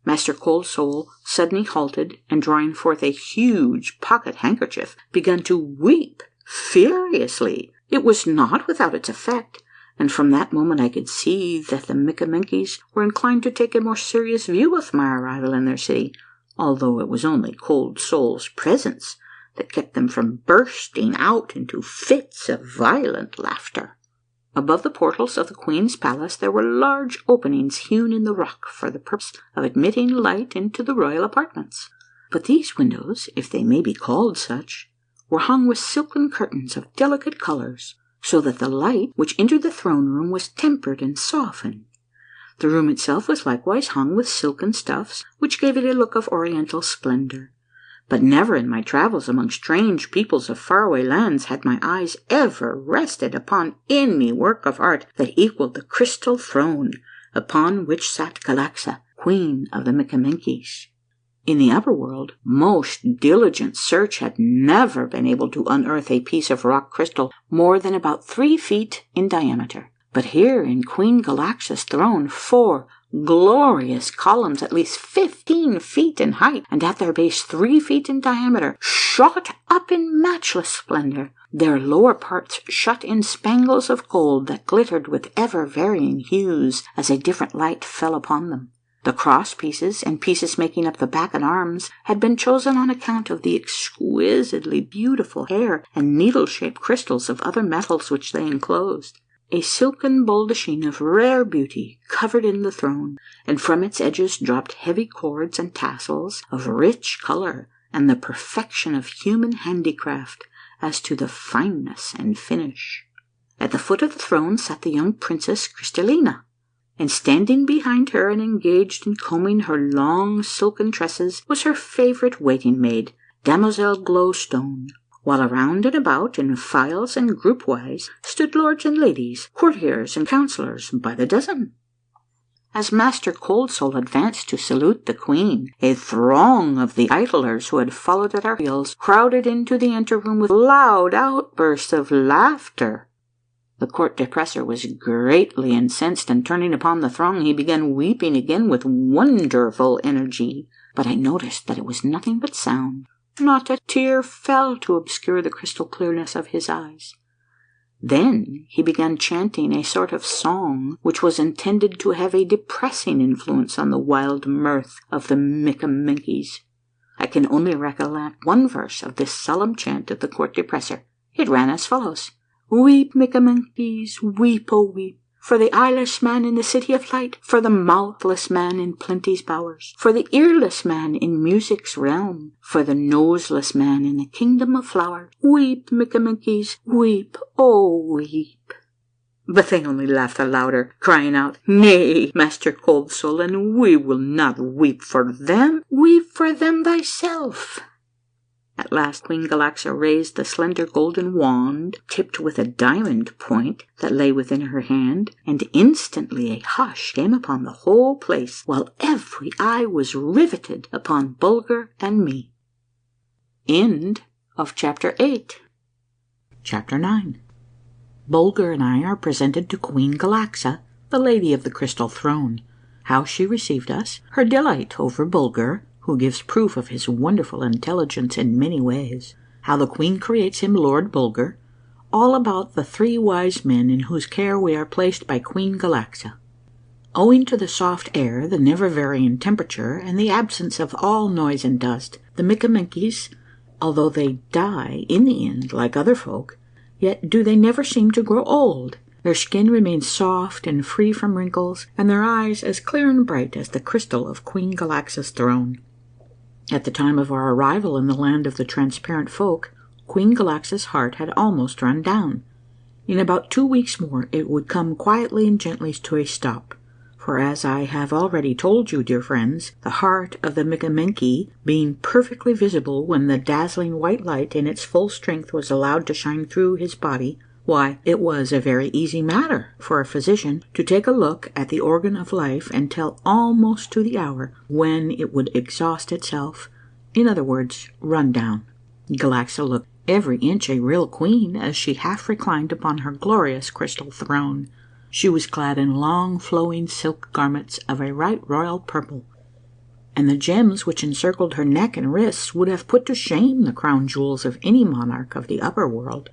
B: Master Coldsoul suddenly halted, and drawing forth a huge pocket handkerchief, began to weep furiously. It was not without its effect, and from that moment I could see that the Micamenkies were inclined to take a more serious view of my arrival in their city, although it was only Coldsoul's presence that kept them from bursting out into fits of violent laughter. Above the portals of the Queen's palace there were large openings hewn in the rock for the purpose of admitting light into the royal apartments. But these windows, if they may be called such, were hung with silken curtains of delicate colours, so that the light which entered the throne room was tempered and softened. The room itself was likewise hung with silken stuffs, which gave it a look of oriental splendour. But never in my travels among strange peoples of faraway lands had my eyes ever rested upon any work of art that equalled the crystal throne upon which sat Galaxa, Queen of the Micamenkies. In the upper world, most diligent search had never been able to unearth a piece of rock crystal more than about 3 feet in diameter. But here in Queen Galaxa's throne 4 glorious columns at least 15 feet in height, and at their base 3 feet in diameter, shot up in matchless splendor, their lower parts shut in spangles of gold that glittered with ever-varying hues as a different light fell upon them. The cross pieces and pieces making up the back and arms had been chosen on account of the exquisitely beautiful hair and needle-shaped crystals of other metals which they enclosed. A silken baldachin of rare beauty covered in the throne, and from its edges dropped heavy cords and tassels of rich color and the perfection of human handicraft as to the fineness and finish. At the foot of the throne sat the young Princess Crystallina, and standing behind her and engaged in combing her long silken tresses was her favorite waiting maid, Damoiselle Glowstone, while around and about, in files and group-wise, stood lords and ladies, courtiers and councillors by the dozen. As Master Coldsoul advanced to salute the Queen, a throng of the idlers who had followed at our heels crowded into the anteroom with loud outbursts of laughter. The court depressor was greatly incensed, and turning upon the throng, he began weeping again with wonderful energy. But I noticed that it was nothing but sound. Not a tear fell to obscure the crystal clearness of his eyes. Then he began chanting a sort of song which was intended to have a depressing influence on the wild mirth of the Mickaminkies. I can only recollect one verse of this solemn chant of the court depressor. It ran as follows: "Weep, Mickaminkies, weep, oh weep, for the eyeless man in the city of light, for the mouthless man in plenty's bowers, for the earless man in music's realm, for the noseless man in the kingdom of flowers. Weep, Mickaminkies, weep, oh weep." But they only laughed the louder, crying out, "Nay, Master Coldsoul, and we will not weep for them. Weep for them thyself." At last Queen Galaxa raised the slender golden wand, tipped with a diamond point, that lay within her hand, and instantly a hush came upon the whole place, while every eye was riveted upon Bulger and me. End of Chapter 8. Chapter 9. Bulger and I are presented to Queen Galaxa, the Lady of the Crystal Throne. How she received us, her delight over Bulger, who gives proof of his wonderful intelligence in many ways, how the Queen creates him Lord Bulger, all about the 3 wise men in whose care we are placed by Queen Galaxa. Owing to the soft air, the never-varying temperature, and the absence of all noise and dust, the Mickaminkies, although they die in the end like other folk, yet do they never seem to grow old. Their skin remains soft and free from wrinkles, and their eyes as clear and bright as the crystal of Queen Galaxa's throne. At the time of our arrival in the land of the transparent folk, Queen Galaxa's heart had almost run down. In about 2 weeks more it would come quietly and gently to a stop, for as I have already told you, dear friends, the heart of the Mickaminki being perfectly visible when the dazzling white light in its full strength was allowed to shine through his body, why, it was a very easy matter for a physician to take a look at the organ of life and tell almost to the hour when it would exhaust itself, in other words, run down. Galaxa looked every inch a real queen as she half reclined upon her glorious crystal throne. She was clad in long flowing silk garments of a right royal purple, and the gems which encircled her neck and wrists would have put to shame the crown jewels of any monarch of the upper world.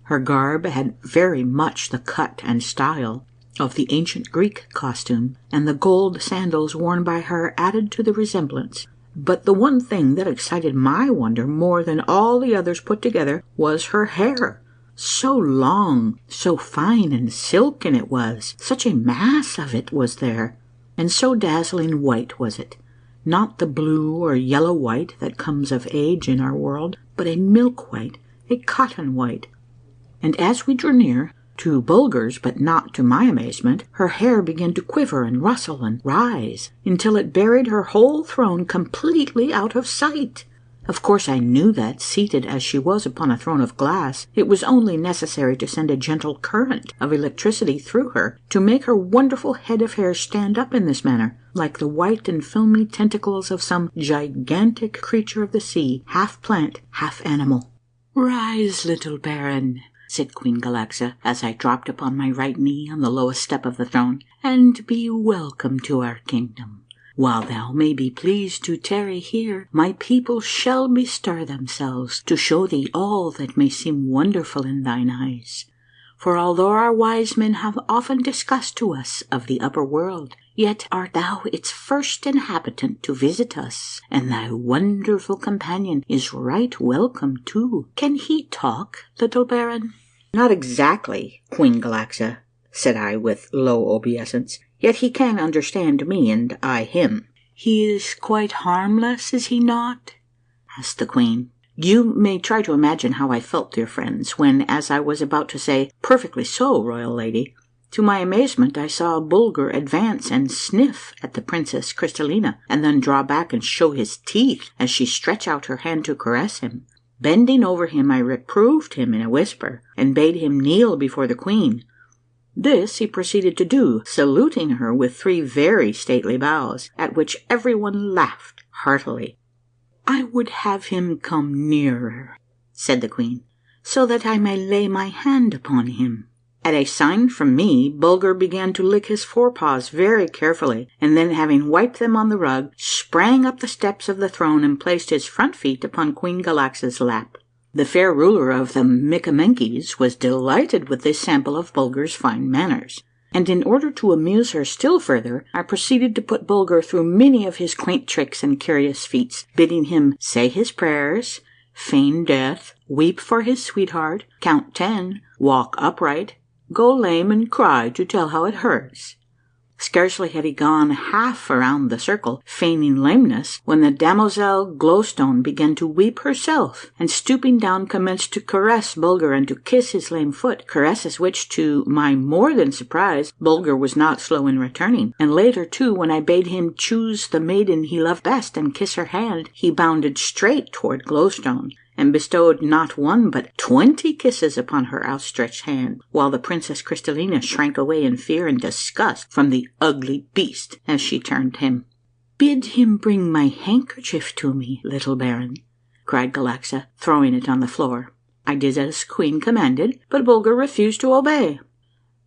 B: Her garb had very much the cut and style of the ancient Greek costume, and the gold sandals worn by her added to the resemblance. But the one thing that excited my wonder more than all the others put together was her hair. So long, so fine and silken it was, such a mass of it was there, and so dazzling white was it, not the blue or yellow white that comes of age in our world, but a milk white, a cotton white. And as we drew near, to Bulger's but not to my amazement, her hair began to quiver and rustle and rise, until it buried her whole throne completely out of sight. Of course I knew that, seated as she was upon a throne of glass, it was only necessary to send a gentle current of electricity through her to make her wonderful head of hair stand up in this manner, like the white and filmy tentacles of some gigantic creature of the sea, half plant, half animal. "Rise, little baron," said Queen Galaxa, as I dropped upon my right knee on the lowest step of the throne, and be welcome to our kingdom. While thou may be pleased to tarry here, my people shall bestir themselves to show thee all that may seem wonderful in thine eyes. For although our wise men have often discussed to us of the upper world, yet art thou its first inhabitant to visit us, and thy wonderful companion is right welcome too. Can he talk, little Baron?" "Not exactly, Queen Galaxa," said I with low obeisance, "yet he can understand me and I him." "He is quite harmless, is he not?" asked the Queen. You may try to imagine how I felt, dear friends, when, as I was about to say, "Perfectly so, royal lady," to my amazement I saw Bulger advance and sniff at the Princess Crystallina, and then draw back and show his teeth as she stretched out her hand to caress him. Bending over him, I reproved him in a whisper, and bade him kneel before the Queen. This he proceeded to do, saluting her with 3 very stately bows, at which everyone laughed heartily. "I would have him come nearer," said the Queen, "so that I may lay my hand upon him." At a sign from me, Bulger began to lick his forepaws very carefully, and then, having wiped them on the rug, sprang up the steps of the throne and placed his front feet upon Queen Galaxa's lap. The fair ruler of the Mickamenkes was delighted with this sample of Bulger's fine manners, and in order to amuse her still further, I proceeded to put Bulger through many of his quaint tricks and curious feats, bidding him say his prayers, feign death, weep for his sweetheart, count 10, walk upright, go lame and cry to tell how it hurts. Scarcely had he gone half around the circle, feigning lameness, when the damoiselle Glowstone began to weep herself, and stooping down commenced to caress Bulger and to kiss his lame foot, caresses which, to my more than surprise, Bulger was not slow in returning, and later too, when I bade him choose the maiden he loved best and kiss her hand, he bounded straight toward Glowstone, and bestowed not 1 but 20 kisses upon her outstretched hand, while the Princess Crystallina shrank away in fear and disgust from the ugly beast, as she termed him. "Bid him bring my handkerchief to me, little Baron," cried Galaxa, throwing it on the floor. I did as Queen commanded, but Bulger refused to obey.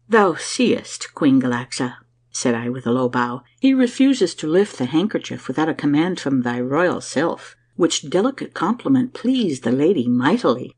B: "Thou seest, Queen Galaxa," said I with a low bow, "he refuses to lift the handkerchief without a command from thy royal self," which delicate compliment pleased the lady mightily.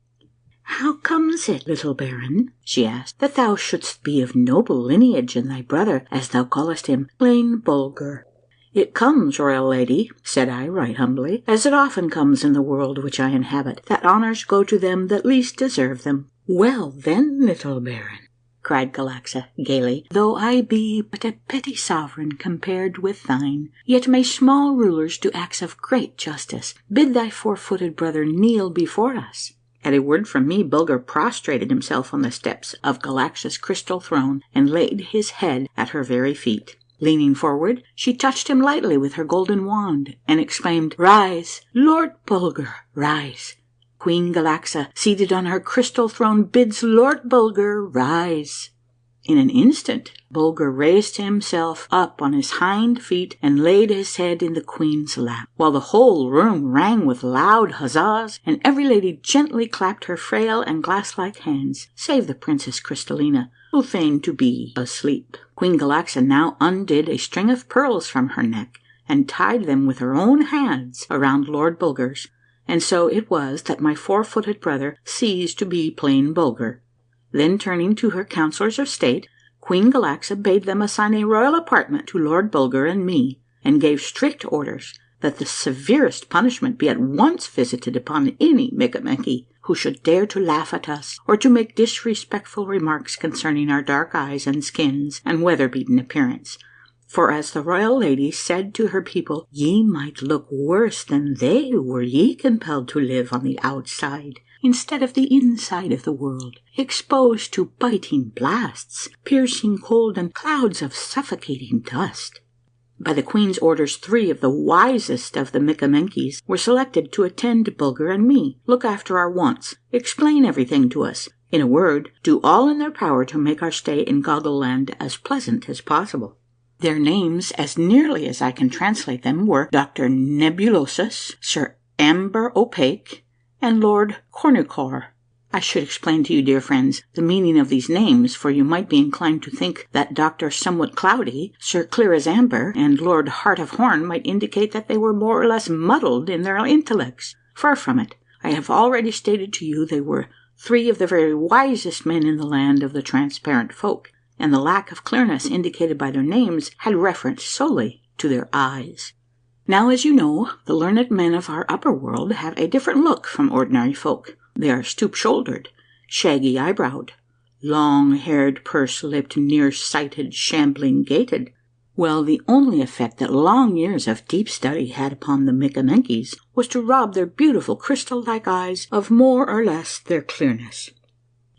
B: "How comes it, little Baron," she asked, "that thou shouldst be of noble lineage, and thy brother, as thou callest him, plain Bulger?" "It comes, royal lady," said I right humbly, "as it often comes in the world which I inhabit, that honours go to them that least deserve them." "Well then, little Baron," cried Galaxa gaily, "though I be but a petty sovereign compared with thine, yet may small rulers do acts of great justice. Bid thy 4-footed brother kneel before us." At a word from me, Bulger prostrated himself on the steps of Galaxa's crystal throne and laid his head at her very feet. Leaning forward, she touched him lightly with her golden wand and exclaimed, "Rise, Lord Bulger, rise." Queen Galaxa, seated on her crystal throne, bids Lord Bulger rise. In an instant, Bulger raised himself up on his hind feet and laid his head in the Queen's lap, while the whole room rang with loud huzzas, and every lady gently clapped her frail and glass-like hands, save the Princess Crystallina, who feigned to be asleep. Queen Galaxa now undid a string of pearls from her neck and tied them with her own hands around Lord Bulger's, and so it was that my 4-footed brother ceased to be plain Bulger. Then, turning to her councillors of state, Queen Galaxa bade them assign a royal apartment to Lord Bulger and me, and gave strict orders that the severest punishment be at once visited upon any Mickamenke who should dare to laugh at us or to make disrespectful remarks concerning our dark eyes and skins and weather-beaten appearance. For, as the royal lady said to her people, ye might look worse than they were ye compelled to live on the outside instead of the inside of the world, exposed to biting blasts, piercing cold, and clouds of suffocating dust. By the Queen's orders, 3 of the wisest of the Mickamenkes were selected to attend Bulger and me, look after our wants, explain everything to us, in a word, do all in their power to make our stay in Goggleland as pleasant as possible. Their names, as nearly as I can translate them, were Dr. Nebulosus, Sir Amber Opaque, and Lord Cornucore. I should explain to you, dear friends, the meaning of these names, for you might be inclined to think that Dr. Somewhat Cloudy, Sir Clear as Amber, and Lord Heart of Horn might indicate that they were more or less muddled in their intellects. Far from it. I have already stated to you they were 3 of the very wisest men in the land of the transparent folk, and the lack of clearness indicated by their names had reference solely to their eyes. Now, as you know, the learned men of our upper world have a different look from ordinary folk. They are stoop-shouldered, shaggy eyebrowed, long-haired, purse-lipped, near-sighted, shambling-gaited. Well, the only effect that long years of deep study had upon the Micamenkies was to rob their beautiful crystal-like eyes of more or less their clearness.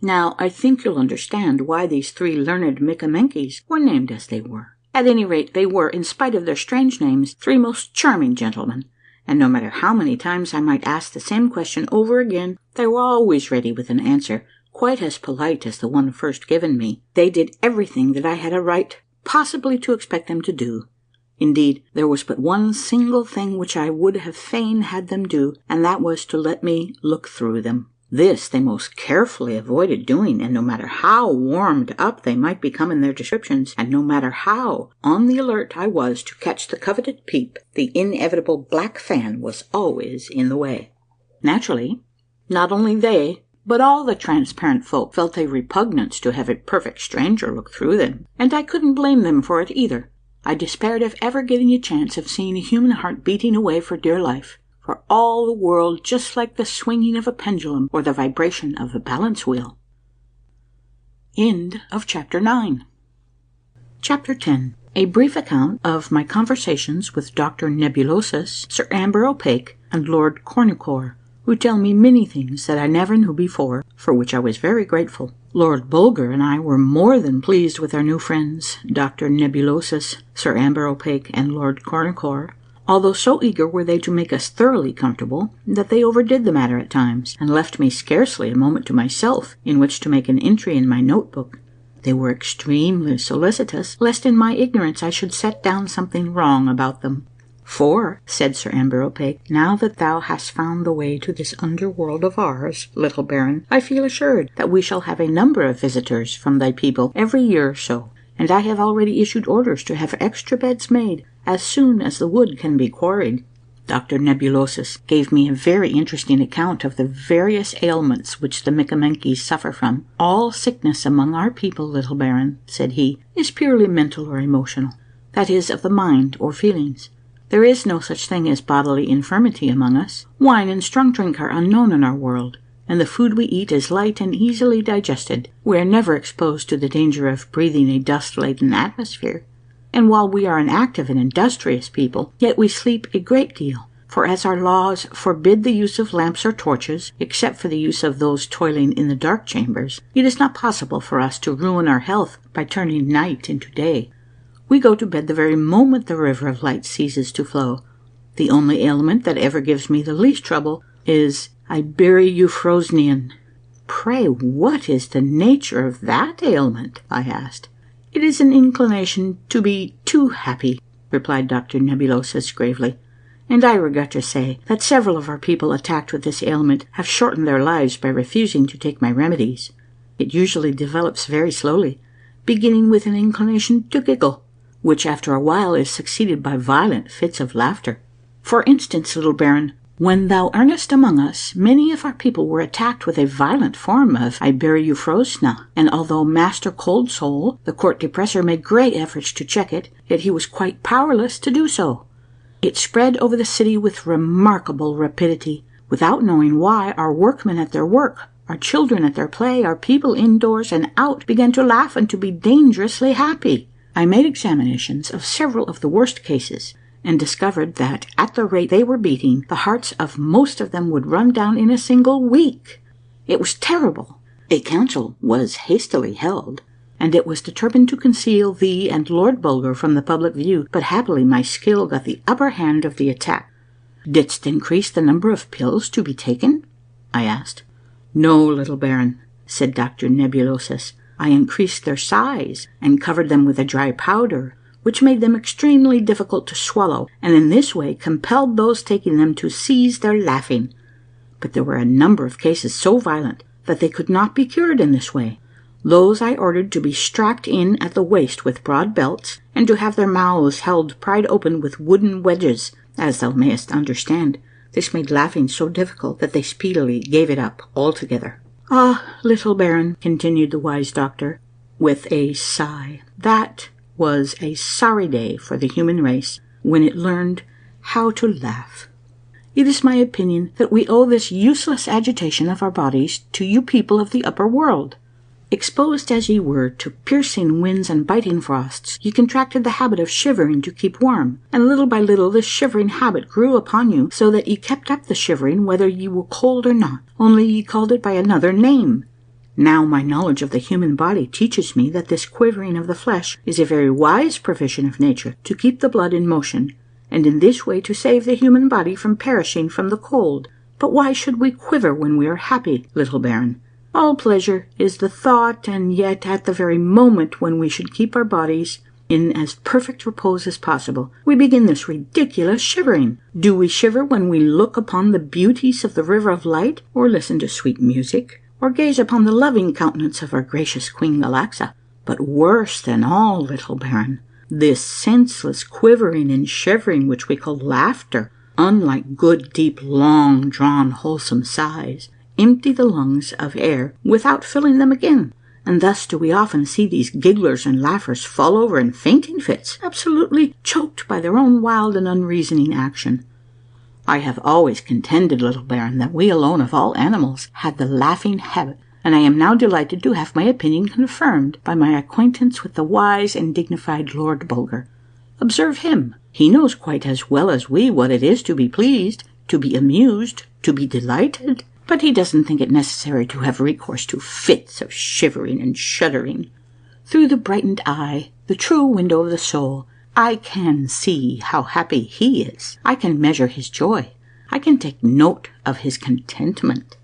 B: Now, I think you'll understand why these 3 learned Micamenkies were named as they were. At any rate, they were, in spite of their strange names, 3 most charming gentlemen, and no matter how many times I might ask the same question over again, they were always ready with an answer quite as polite as the one first given me. They did everything that I had a right possibly to expect them to do. Indeed, there was but one single thing which I would have fain had them do, and that was to let me look through them. This they most carefully avoided doing, and no matter how warmed up they might become in their descriptions, and no matter how on the alert I was to catch the coveted peep, the inevitable black fan was always in the way. Naturally, not only they, but all the transparent folk felt a repugnance to have a perfect stranger look through them, and I couldn't blame them for it either. I despaired of ever getting a chance of seeing a human heart beating away for dear life, for all the world just like the swinging of a pendulum or the vibration of a balance wheel. End of Chapter 9. Chapter 10. A brief account of my conversations with Dr. Nebulosus, Sir Amber O'Pake, and Lord Cornucore, who tell me many things that I never knew before, for which I was very grateful. Lord Bulger and I were more than pleased with our new friends, Dr. Nebulosus, Sir Amber O'Pake, and Lord Cornucore, although so eager were they to make us thoroughly comfortable that they overdid the matter at times, and left me scarcely a moment to myself in which to make an entry in my notebook. They were extremely solicitous lest in my ignorance I should set down something wrong about them. For, said Sir Amber O'Pake, now that thou hast found the way to this underworld of ours, little baron, I feel assured that we shall have a number of visitors from thy people every year or so, and I have already issued orders to have extra beds made as soon as the wood can be quarried. Dr. Nebulosus gave me a very interesting account of the various ailments which the Micamenkies suffer from. All sickness among our people, little baron, said he, is purely mental or emotional, that is, of the mind or feelings. There is no such thing as bodily infirmity among us. Wine and strong drink are unknown in our world, and the food we eat is light and easily digested. We are never exposed to the danger of breathing a dust-laden atmosphere. And while we are an active and industrious people, yet we sleep a great deal, for as our laws forbid the use of lamps or torches, except for the use of those toiling in the dark chambers, it is not possible for us to ruin our health by turning night into day. We go to bed the very moment the river of light ceases to flow. The only ailment that ever gives me the least trouble is Iberieufrosnian. Pray, what is the nature of that ailment? I asked. It is an inclination to be too happy, replied Dr. Nebulosus gravely, and I regret to say that several of our people attacked with this ailment have shortened their lives by refusing to take my remedies. It usually develops very slowly, beginning with an inclination to giggle, which after a while is succeeded by violent fits of laughter. For instance, little baron, when thou earnest among us, many of our people were attacked with a violent form of Iberieufrosnia, and although Master Cold Soul, the court depressor, made great efforts to check it, yet he was quite powerless to do so. It spread over the city with remarkable rapidity. Without knowing why, our workmen at their work, our children at their play, our people indoors and out began to laugh and to be dangerously happy. I made examinations of several of the worst cases, and discovered that, at the rate they were beating, the hearts of most of them would run down in a single week. It was terrible. A council was hastily held, and it was determined to conceal thee and Lord Bulger from the public view, but happily my skill got the upper hand of the attack. Didst increase the number of pills to be taken? I asked. No, little baron, said Dr. Nebulosus. I increased their size and covered them with a dry powder, which made them extremely difficult to swallow, and in this way compelled those taking them to cease their laughing. But there were a number of cases so violent that they could not be cured in this way. Those I ordered to be strapped in at the waist with broad belts, and to have their mouths held pried open with wooden wedges, as thou mayest understand. This made laughing so difficult that they speedily gave it up altogether. Ah, little Baron, continued the wise doctor, with a sigh, that was a sorry day for the human race when it learned how to laugh. It is my opinion that we owe this useless agitation of our bodies to you people of the upper world. Exposed as ye were to piercing winds and biting frosts, ye contracted the habit of shivering to keep warm, and little by little this shivering habit grew upon you, so that ye kept up the shivering whether ye were cold or not, only ye called it by another name. Now my knowledge of the human body teaches me that this quivering of the flesh is a very wise provision of nature to keep the blood in motion, and in this way to save the human body from perishing from the cold. But why should we quiver when we are happy, little Baron? All pleasure is the thought, and yet at the very moment when we should keep our bodies in as perfect repose as possible, we begin this ridiculous shivering. Do we shiver when we look upon the beauties of the river of light, or listen to sweet music, or gaze upon the loving countenance of our gracious Queen Galaxa? But worse than all, little Baron, this senseless quivering and shivering which we call laughter, unlike good, deep, long-drawn, wholesome sighs, empty the lungs of air without filling them again, and thus do we often see these gigglers and laughers fall over in fainting fits, absolutely choked by their own wild and unreasoning action. I have always contended, little Baron, that we alone of all animals had the laughing habit, and I am now delighted to have my opinion confirmed by my acquaintance with the wise and dignified Lord Bulger. Observe him. He knows quite as well as we what it is to be pleased, to be amused, to be delighted, but he doesn't think it necessary to have recourse to fits of shivering and shuddering. Through the brightened eye, the true window of the soul, I can see how happy he is. I can measure his joy. I can take note of his contentment.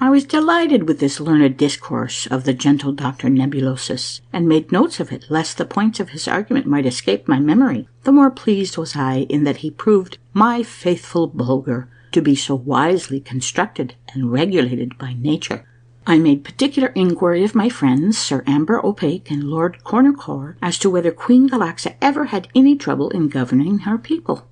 B: I was delighted with this learned discourse of the gentle Dr. Nebulosus, and made notes of it, lest the points of his argument might escape my memory. The more pleased was I in that he proved my faithful Bulger to be so wisely constructed and regulated by nature. I made particular inquiry of my friends, Sir Amber Opaque and Lord Cornucore, as to whether Queen Galaxa ever had any trouble in governing her people.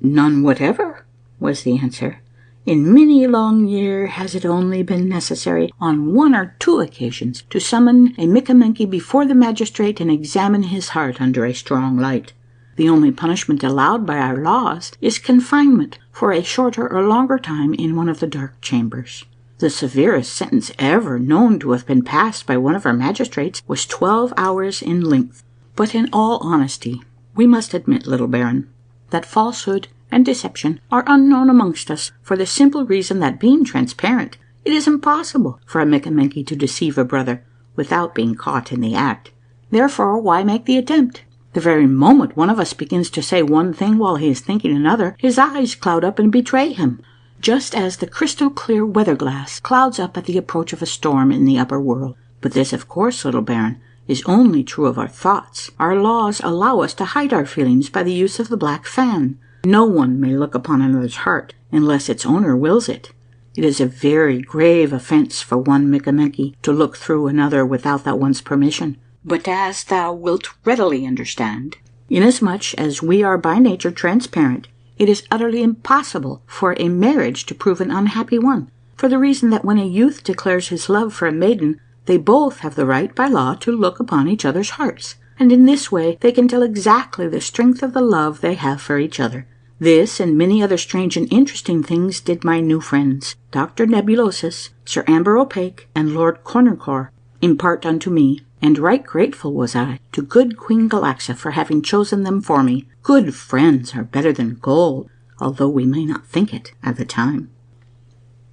B: None whatever, was the answer. In many a long year has it only been necessary on 1 or 2 occasions to summon a Micamenke before the magistrate and examine his heart under a strong light. The only punishment allowed by our laws is confinement for a shorter or longer time in one of the dark chambers. The severest sentence ever known to have been passed by one of our magistrates was 12 hours in length. But in all honesty, we must admit, little Baron, that falsehood and deception are unknown amongst us, for the simple reason that, being transparent, it is impossible for a Micamenke to deceive a brother without being caught in the act. Therefore, why make the attempt? The very moment one of us begins to say one thing while he is thinking another, his eyes cloud up and betray him, just as the crystal clear weather glass clouds up at the approach of a storm in the upper world. But this, of course, little Baron, is only true of our thoughts. Our laws allow us to hide our feelings by the use of the black fan. No one may look upon another's heart unless its owner wills it. It is a very grave offence for one Micamenke to look through another without that one's permission. But as thou wilt readily understand, inasmuch as we are by nature transparent, it is utterly impossible for a marriage to prove an unhappy one, for the reason that when a youth declares his love for a maiden, they both have the right by law to look upon each other's hearts, and in this way they can tell exactly the strength of the love they have for each other. This and many other strange and interesting things did my new friends, Dr. Nebulosus, Sir Amber Opaque, and Lord Cornucore, impart unto me, and right grateful was I to good Queen Galaxa for having chosen them for me. Good friends are better than gold, although we may not think it at the time.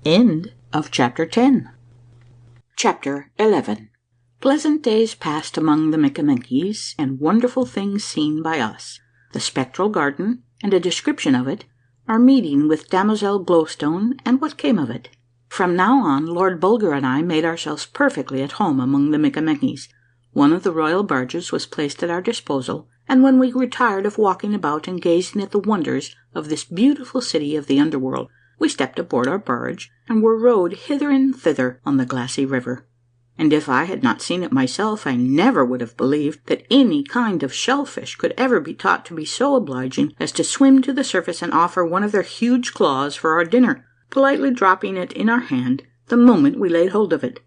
B: End of Chapter 10. Chapter 11. Pleasant days passed among the Micamenkes, and wonderful things seen by us. The spectral garden, and a description of it, our meeting with Damozel Glowstone, and what came of it. From now on, Lord Bulger and I made ourselves perfectly at home among the Micamenkes. One of the royal barges was placed at our disposal, and when we grew tired of walking about and gazing at the wonders of this beautiful city of the underworld, we stepped aboard our barge, and were rowed hither and thither on the glassy river. And if I had not seen it myself, I never would have believed that any kind of shellfish could ever be taught to be so obliging as to swim to the surface and offer one of their huge claws for our dinner, politely dropping it in our hand the moment we laid hold of it.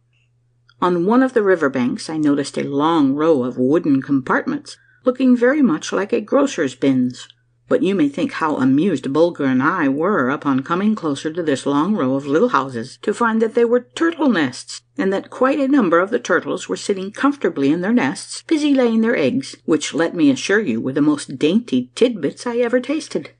B: On one of the river banks I noticed a long row of wooden compartments, looking very much like a grocer's bins. But you may think how amused Bulger and I were upon coming closer to this long row of little houses to find that they were turtle nests, and that quite a number of the turtles were sitting comfortably in their nests, busy laying their eggs, which, let me assure you, were the most dainty tidbits I ever tasted.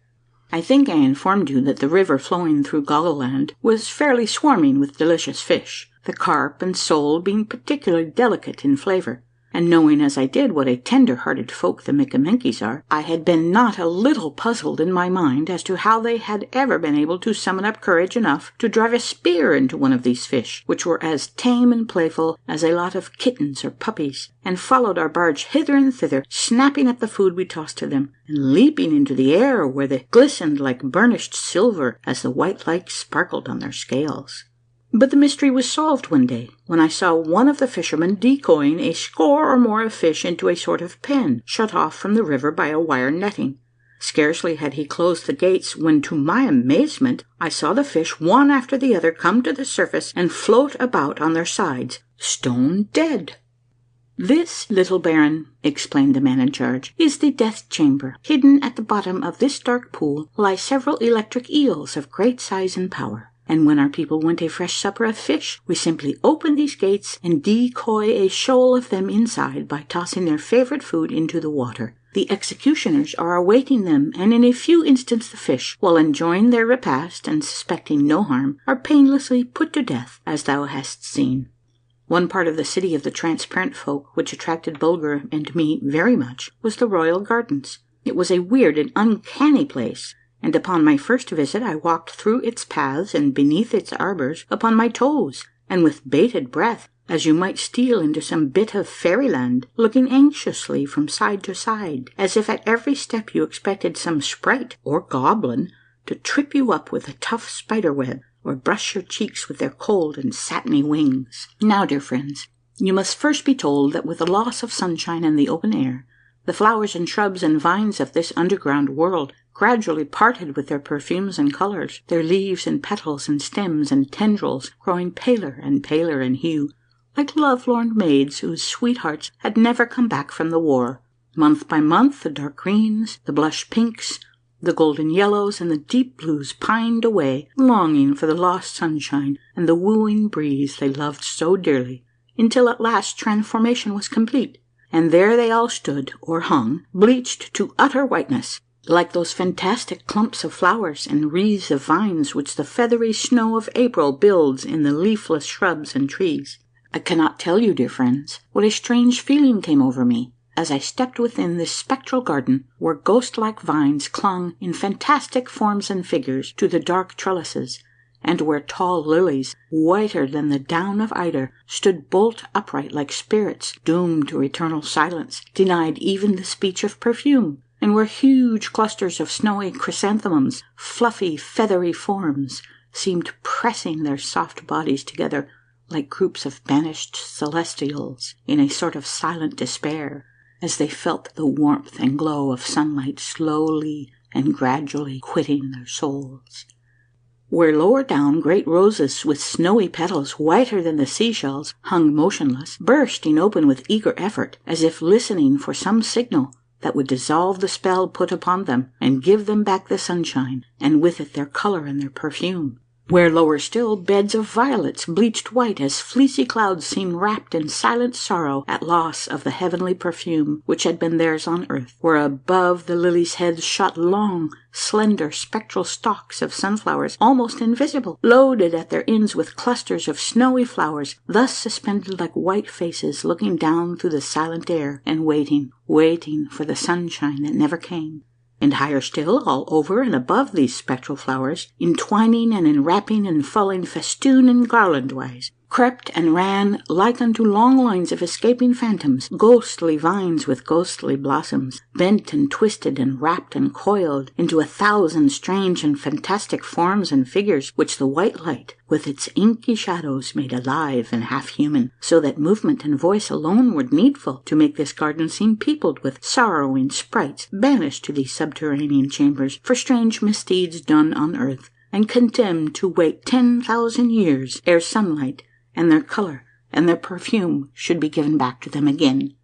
B: I think I informed you that the river flowing through Goggleland was fairly swarming with delicious fish, the carp and sole being particularly delicate in flavour. And knowing as I did what a tender-hearted folk the Mickamenkis are, I had been not a little puzzled in my mind as to how they had ever been able to summon up courage enough to drive a spear into one of these fish, which were as tame and playful as a lot of kittens or puppies, and followed our barge hither and thither, snapping at the food we tossed to them, and leaping into the air where they glistened like burnished silver as the white light sparkled on their scales. But the mystery was solved one day, when I saw one of the fishermen decoying a score or more of fish into a sort of pen, shut off from the river by a wire netting. Scarcely had he closed the gates when, to my amazement, I saw the fish one after the other come to the surface and float about on their sides, stone dead. "This, little baron," explained the man in charge, "is the death chamber. Hidden at the bottom of this dark pool lie several electric eels of great size and power. And when our people want a fresh supper of fish, we simply open these gates and decoy a shoal of them inside by tossing their favourite food into the water. The executioners are awaiting them, and in a few instants the fish, while enjoying their repast and suspecting no harm, are painlessly put to death, as thou hast seen." One part of the city of the transparent folk which attracted Bulger and me very much was the Royal Gardens. It was a weird and uncanny place, and upon my first visit I walked through its paths and beneath its arbours upon my toes, and with bated breath, as you might steal into some bit of fairyland, looking anxiously from side to side, as if at every step you expected some sprite or goblin to trip you up with a tough spider web, or brush your cheeks with their cold and satiny wings. Now, dear friends, you must first be told that with the loss of sunshine and the open air, the flowers and shrubs and vines of this underground world gradually parted with their perfumes and colours, their leaves and petals and stems and tendrils growing paler and paler in hue, like lovelorn maids whose sweethearts had never come back from the war. Month by month the dark greens, the blush pinks, the golden yellows, and the deep blues pined away, longing for the lost sunshine and the wooing breeze they loved so dearly, until at last transformation was complete, and there they all stood, or hung, bleached to utter whiteness, like those fantastic clumps of flowers and wreaths of vines which the feathery snow of April builds in the leafless shrubs and trees. I cannot tell you, dear friends, what a strange feeling came over me as I stepped within this spectral garden, where ghost-like vines clung in fantastic forms and figures to the dark trellises, and where tall lilies, whiter than the down of eider, stood bolt upright like spirits doomed to eternal silence, denied even the speech of perfume, and where huge clusters of snowy chrysanthemums, fluffy, feathery forms, seemed pressing their soft bodies together like groups of banished celestials in a sort of silent despair, as they felt the warmth and glow of sunlight slowly and gradually quitting their souls. Where lower down great roses with snowy petals whiter than the seashells hung motionless, bursting open with eager effort, as if listening for some signal that would dissolve the spell put upon them and give them back the sunshine, and with it their colour and their perfume. Where lower still, beds of violets bleached white as fleecy clouds seemed wrapped in silent sorrow at loss of the heavenly perfume which had been theirs on earth. Where above the lilies' heads shot long, slender, spectral stalks of sunflowers, almost invisible, loaded at their ends with clusters of snowy flowers, thus suspended like white faces looking down through the silent air and waiting for the sunshine that never came. And higher still, all over and above these spectral flowers, entwining and enwrapping and falling festoon and garland-wise, crept and ran like unto long lines of escaping phantoms, ghostly vines with ghostly blossoms, bent and twisted and wrapped and coiled into 1,000 strange and fantastic forms and figures, which the white light with its inky shadows made alive and half human, so that movement and voice alone were needful to make this garden seem peopled with sorrowing sprites banished to these subterranean chambers for strange misdeeds done on earth, and condemned to wait 10,000 years ere sunlight and their color and their perfume should be given back to them again.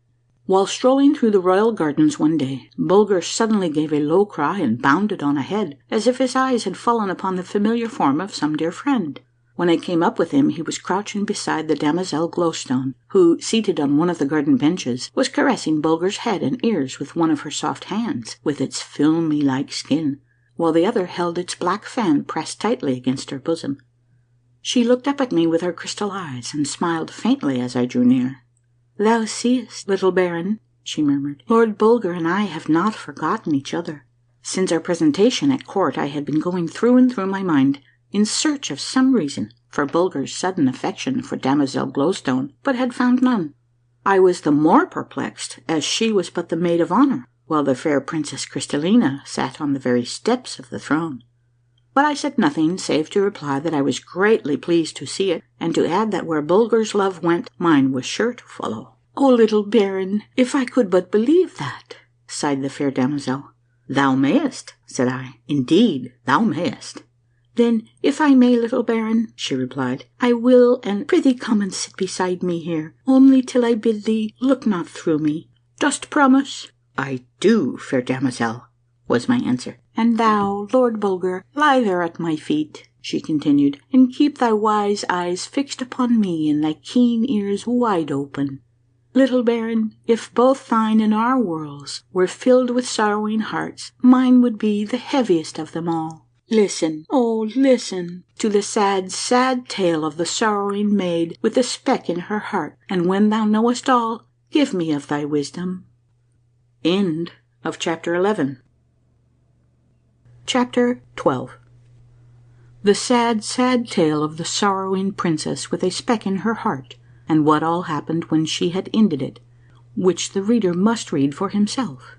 B: While strolling through the royal gardens one day, Bulger suddenly gave a low cry and bounded on ahead, as if his eyes had fallen upon the familiar form of some dear friend. When I came up with him, he was crouching beside the damozel Glowstone, who, seated on one of the garden benches, was caressing Bulger's head and ears with one of her soft hands, with its filmy-like skin, while the other held its black fan pressed tightly against her bosom. She looked up at me with her crystal eyes, and smiled faintly as I drew near. "Thou seest, little Baron," she murmured, "Lord Bulger and I have not forgotten each other." Since our presentation at court I had been going through and through my mind, in search of some reason for Bulger's sudden affection for damozel Glowstone, but had found none. I was the more perplexed, as she was but the maid of honor, while the fair Princess Crystallina sat on the very steps of the throne. But I said nothing, save to reply that I was greatly pleased to see it, and to add that where Bulger's love went, mine was sure to follow. "Oh, little Baron, if I could but believe that," sighed the fair damozel. "Thou mayest," said I. "Indeed, thou mayest." "Then, if I may, little Baron," she replied, "I will, and prithee come and sit beside me here, only till I bid thee look not through me. Dost promise?" "I do, fair damozel," was my answer. "And thou, Lord Bulger, lie there at my feet," she continued, "and keep thy wise eyes fixed upon me and thy keen ears wide open. Little Baron, if both thine and our worlds were filled with sorrowing hearts, mine would be the heaviest of them all. Listen, oh listen, to the sad, sad tale of the sorrowing maid with the speck in her heart, and when thou knowest all, give me of thy wisdom." End of chapter 11. Chapter 12. The sad, sad tale of the sorrowing princess with a speck in her heart, and what all happened when she had ended it, which the reader must read for himself.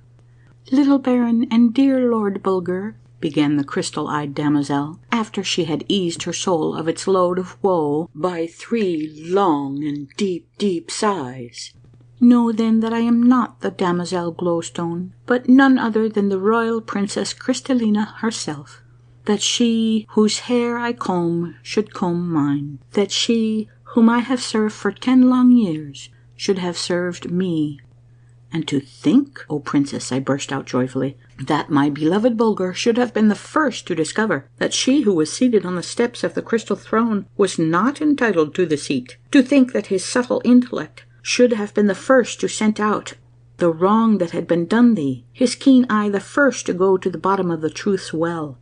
B: "Little Baron and dear Lord Bulger," began the crystal-eyed damozel, after she had eased her soul of its load of woe by 3 long and deep, deep sighs, "know then that I am not the damozel Glowstone, but none other than the royal Princess Crystallina herself. That she whose hair I comb should comb mine. That she whom I have served for 10 long years should have served me. And to think, O Princess," I burst out joyfully, "that my beloved Bulger should have been the first to discover that she who was seated on the steps of the crystal throne was not entitled to the seat. To think that his subtle intellect should have been the first to scent out the wrong that had been done thee, his keen eye the first to go to the bottom of the truth's well.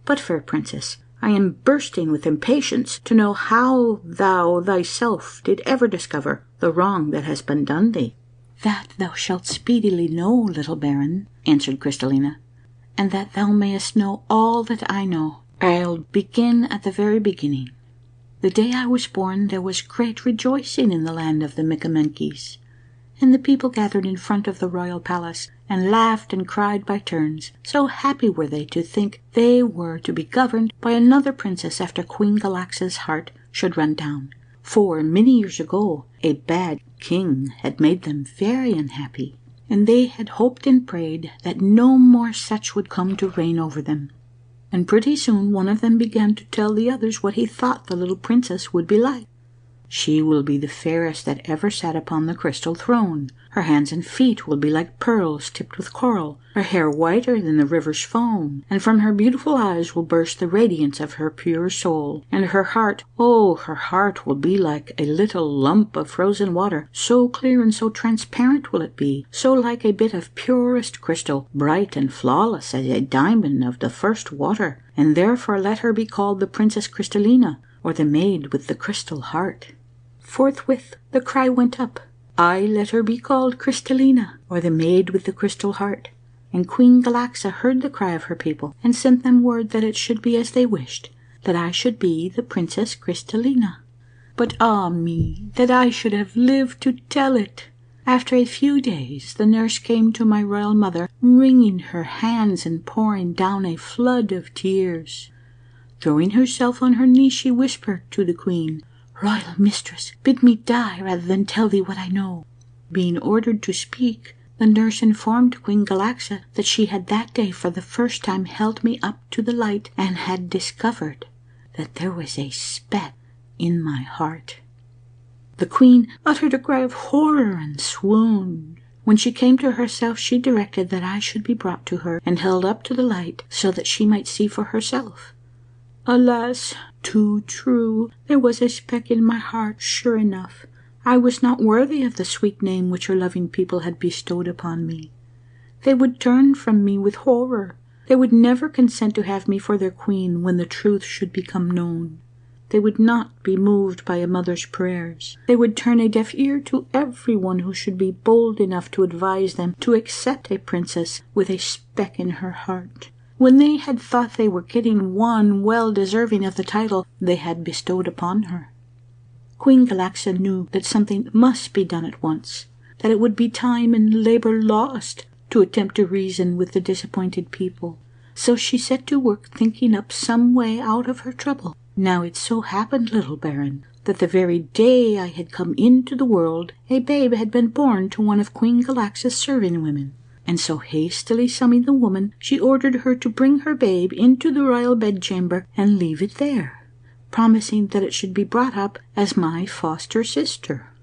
B: But, fair Princess, I am bursting with impatience to know how thou thyself did ever discover the wrong that has been done thee." "That thou shalt speedily know, little Baron," answered Crystallina, "and that thou mayest know all that I know. I'll begin at the very beginning. The day I was born there was great rejoicing in the land of the Micamenkes, and the people gathered in front of the royal palace and laughed and cried by turns, so happy were they to think they were to be governed by another princess after Queen Galaxa's heart should run down. For many years ago a bad king had made them very unhappy, and they had hoped and prayed that no more such would come to reign over them. And pretty soon one of them began to tell the others what he thought the little princess would be like. She will be the fairest that ever sat upon the crystal throne. Her hands and feet will be like pearls tipped with coral, her hair whiter than the river's foam, and from her beautiful eyes will burst the radiance of her pure soul. And her heart, oh, her heart will be like a little lump of frozen water, so clear and so transparent will it be, so like a bit of purest crystal, bright and flawless as a diamond of the first water. And therefore let her be called the Princess Crystallina, or the maid with the crystal heart." Forthwith the cry went up, "Aye, let her be called Crystallina, or the maid with the crystal heart." And Queen Galaxa heard the cry of her people, and sent them word that it should be as they wished, that I should be the Princess Crystallina. But ah me, that I should have lived to tell it! After a few days the nurse came to my royal mother, wringing her hands and pouring down a flood of tears. Throwing herself on her knees, she whispered to the queen, "Royal mistress, bid me die rather than tell thee what I know." Being ordered to speak, the nurse informed Queen Galaxa that she had that day for the first time held me up to the light and had discovered that there was a speck in my heart. The queen uttered a cry of horror and swooned. When she came to herself, she directed that I should be brought to her and held up to the light so that she might see for herself. Alas, too true, there was a speck in my heart, sure enough. I was not worthy of the sweet name which her loving people had bestowed upon me. They would turn from me with horror. They would never consent to have me for their queen when the truth should become known. They would not be moved by a mother's prayers. They would turn a deaf ear to everyone who should be bold enough to advise them to accept a princess with a speck in her heart, when they had thought they were getting one well deserving of the title they had bestowed upon her. Queen Galaxa knew that something must be done at once, that it would be time and labor lost to attempt to reason with the disappointed people. So she set to work thinking up some way out of her trouble. Now it so happened, little Baron, that the very day I had come into the world, a babe had been born to one of Queen Galaxa's serving women. And so hastily summoning the woman, she ordered her to bring her babe into the royal bedchamber and leave it there, promising that it should be brought up as my foster sister.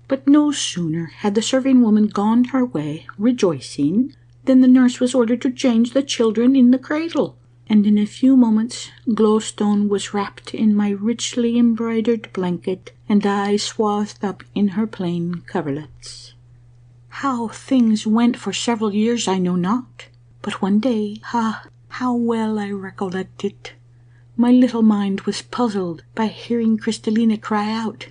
B: But no sooner had the serving woman gone her way, rejoicing, than the nurse was ordered to change the children in the cradle, and in a few moments Glowstone was wrapped in my richly embroidered blanket, and I swathed up in her plain coverlets. How things went for several years I know not, but one day, how well I recollect it, my little mind was puzzled by hearing Crystallina cry out,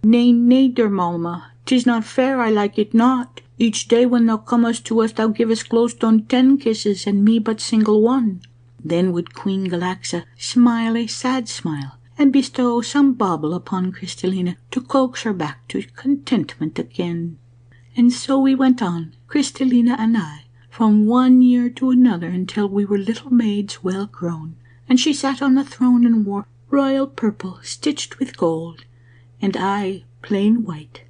B: "Nay, nay, dear mamma, 'tis not fair, I like it not. Each day when thou comest to us thou givest Glowstone 10 kisses, and me but single one." Then would Queen Galaxa smile a sad smile, and bestow some bauble upon Crystallina to coax her back to contentment again. And so we went on, Crystallina and I, from one year to another until we were little maids well grown, and she sat on the throne and wore royal purple stitched with gold, and I plain white.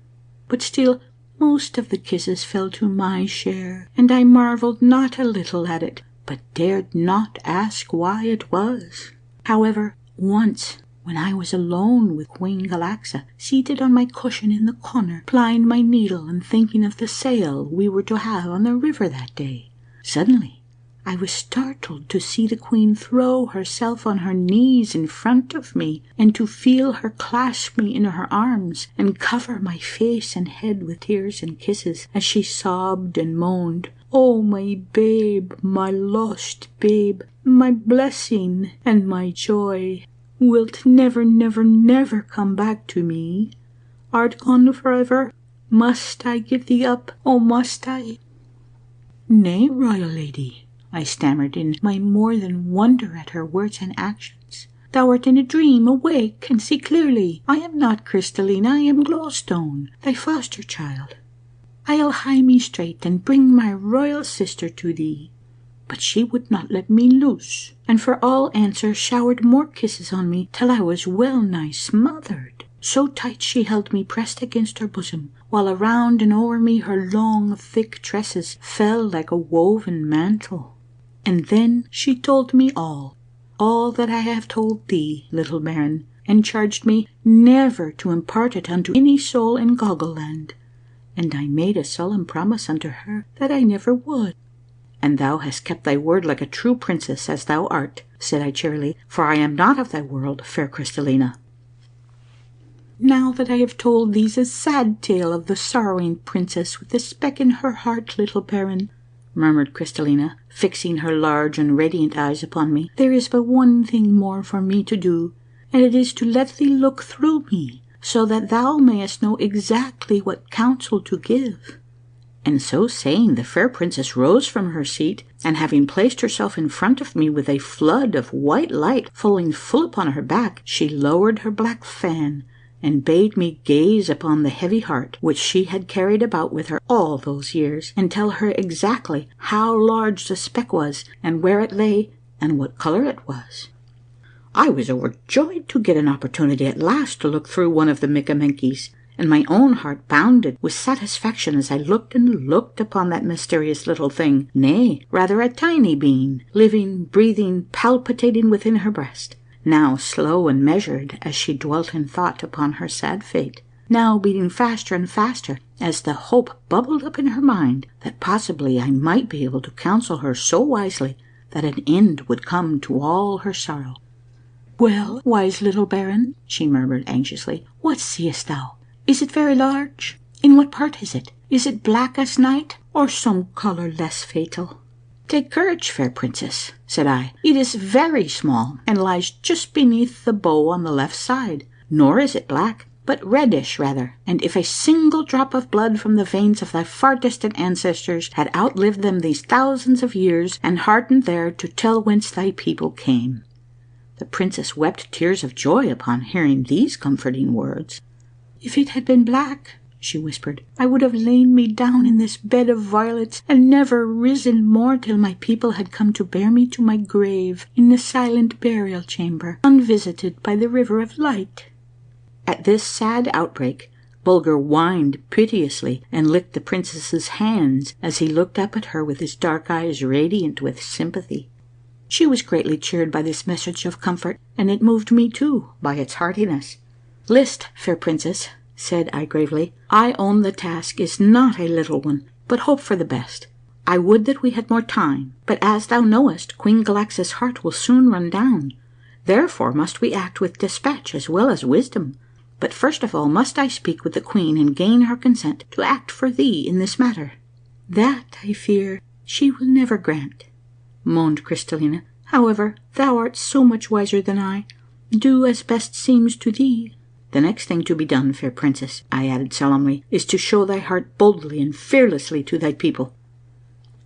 B: But still most of the kisses fell to my share, and I marvelled not a little at it, but dared not ask why it was. However, once, when I was alone with Queen Galaxa, seated on my cushion in the corner, plying my needle and thinking of the sail we were to have on the river that day, suddenly I was startled to see the queen throw herself on her knees in front of me, and to feel her clasp me in her arms and cover my face and head with tears and kisses as she sobbed and moaned, "Oh, my babe, my lost babe, my blessing and my joy, wilt never, never, never come back to me? Art gone forever? Must I give thee up? Oh, must I?" "Nay, royal lady," I stammered in my more than wonder at her words and actions. "Thou art in a dream. Awake and see clearly. I am not Crystallina, I am Glowstone, thy foster child. I'll hie me straight and bring my royal sister to thee." But she would not let me loose, and for all answer showered more kisses on me till I was well nigh smothered. So tight she held me pressed against her bosom, while around and over me her long thick tresses fell like a woven mantle. And then she told me all that I have told thee, little Baron, and charged me never to impart it unto any soul in Goggleland. And I made a solemn promise unto her that I never would. "And thou hast kept thy word like a true princess as thou art," said I cheerily, "for I am not of thy world, fair Crystallina." "Now that I have told thee the sad tale of the sorrowing princess with the speck in her heart, little Baron," murmured Crystallina, fixing her large and radiant eyes upon me, "there is but one thing more for me to do, and it is to let thee look through me, so that thou mayest know exactly what counsel to give. And so saying, the fair princess rose from her seat, and having placed herself in front of me with a flood of white light falling full upon her back, she lowered her black fan, and bade me gaze upon the heavy heart which she had carried about with her all those years, and tell her exactly how large the speck was, and where it lay, and what colour it was. I was overjoyed to get an opportunity at last to look through one of the Micamenkies, and my own heart bounded with satisfaction as I looked and looked upon that mysterious little thing, nay, rather a tiny being, living, breathing, palpitating within her breast, now slow and measured as she dwelt in thought upon her sad fate, now beating faster and faster as the hope bubbled up in her mind that possibly I might be able to counsel her so wisely that an end would come to all her sorrow. "Well, wise little baron," she murmured anxiously, "what seest thou? Is it very large? In what part is it? Is it black as night, or some colour less fatal?" "Take courage, fair princess," said I. "It is very small, and lies just beneath the bow on the left side, nor is it black, but reddish rather, and if a single drop of blood from the veins of thy far distant ancestors had outlived them these thousands of years, and hardened there to tell whence thy people came." The princess wept tears of joy upon hearing these comforting words. "If it had been black," she whispered, "I would have lain me down in this bed of violets, and never risen more till my people had come to bear me to my grave in the silent burial chamber, unvisited by the river of light." At this sad outbreak, Bulger whined piteously and licked the princess's hands as he looked up at her with his dark eyes radiant with sympathy. She was greatly cheered by this message of comfort, and it moved me too by its heartiness. "List, fair princess," said I gravely. "I own the task is not a little one, but hope for the best. I would that we had more time, but as thou knowest, Queen Galaxa's heart will soon run down. Therefore must we act with dispatch as well as wisdom. But first of all must I speak with the queen and gain her consent to act for thee in this matter." "That, I fear, she will never grant," moaned Crystallina. "However, thou art so much wiser than I. Do as best seems to thee." "The next thing to be done, fair princess," I added solemnly, "is to show thy heart boldly and fearlessly to thy people."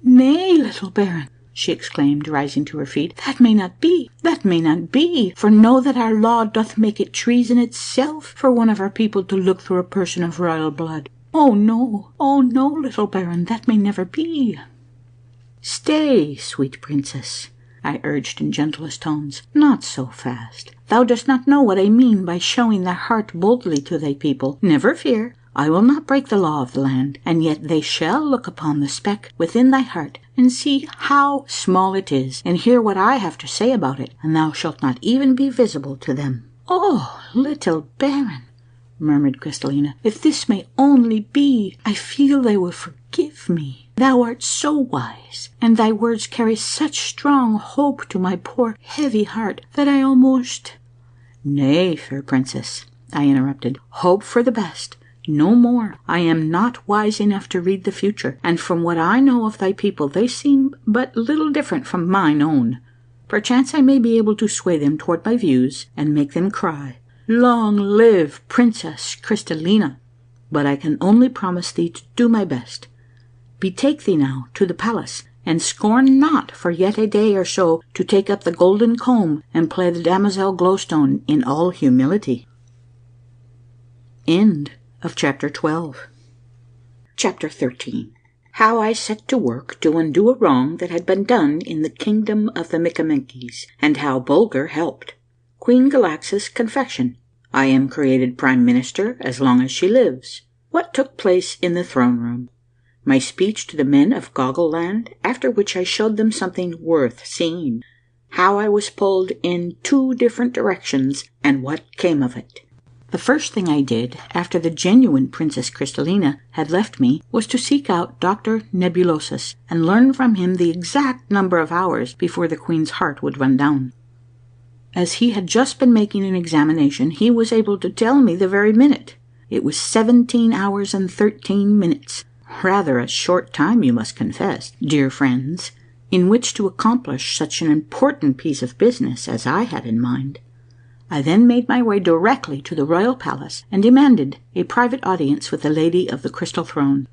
B: "Nay, little baron," she exclaimed, rising to her feet, "that may not be, that may not be, for know that our law doth make it treason itself for one of our people to look through a person of royal blood. Oh no, little baron, that may never be." "Stay, sweet princess," I urged in gentlest tones, "not so fast. Thou dost not know what I mean by showing thy heart boldly to thy people. Never fear, I will not break the law of the land, and yet they shall look upon the speck within thy heart and see how small it is, and hear what I have to say about it, and thou shalt not even be visible to them." "Oh, little baron," murmured Crystallina, "if this may only be, I feel they will forgive me. Thou art so wise, and thy words carry such strong hope to my poor heavy heart that I almost—" "Nay, fair princess," I interrupted, "hope for the best, no more. I am not wise enough to read the future, and from what I know of thy people they seem but little different from mine own. Perchance I may be able to sway them toward my views and make them cry, 'Long live Princess Crystallina!' But I can only promise thee to do my best. Betake thee now to the palace, and scorn not for yet a day or so to take up the golden comb and play the Damoiselle Glowstone in all humility." End of Chapter 12. Chapter 13. How I set to work to undo a wrong that had been done in the kingdom of the Micamenkies, and how Bulger helped. Queen Galaxa's confession. I am created Prime Minister as long as she lives. What took place in the throne room. My speech to the men of Goggle Land, after which I showed them something worth seeing. How I was pulled in 2 different directions, and what came of it. The first thing I did after the genuine Princess Crystallina had left me was to seek out Dr. Nebulosus and learn from him the exact number of hours before the Queen's heart would run down. As he had just been making an examination, he was able to tell me the very minute. It was 17 hours and 13 minutes. Rather a short time, you must confess, dear friends, in which to accomplish such an important piece of business as I had in mind. I then made my way directly to the royal palace and demanded a private audience with the lady of the crystal throne.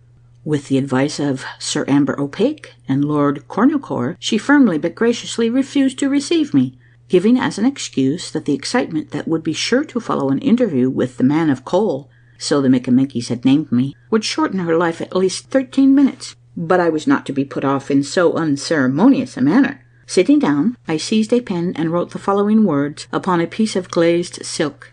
B: With the advice of Sir Amber O'Pake and Lord Cornucore, she firmly but graciously refused to receive me, giving as an excuse that the excitement that would be sure to follow an interview with the man of coal, so the Mickaminkies had named me, would shorten her life at least 13 minutes. But I was not to be put off in so unceremonious a manner. Sitting down, I seized a pen and wrote the following words upon a piece of glazed silk.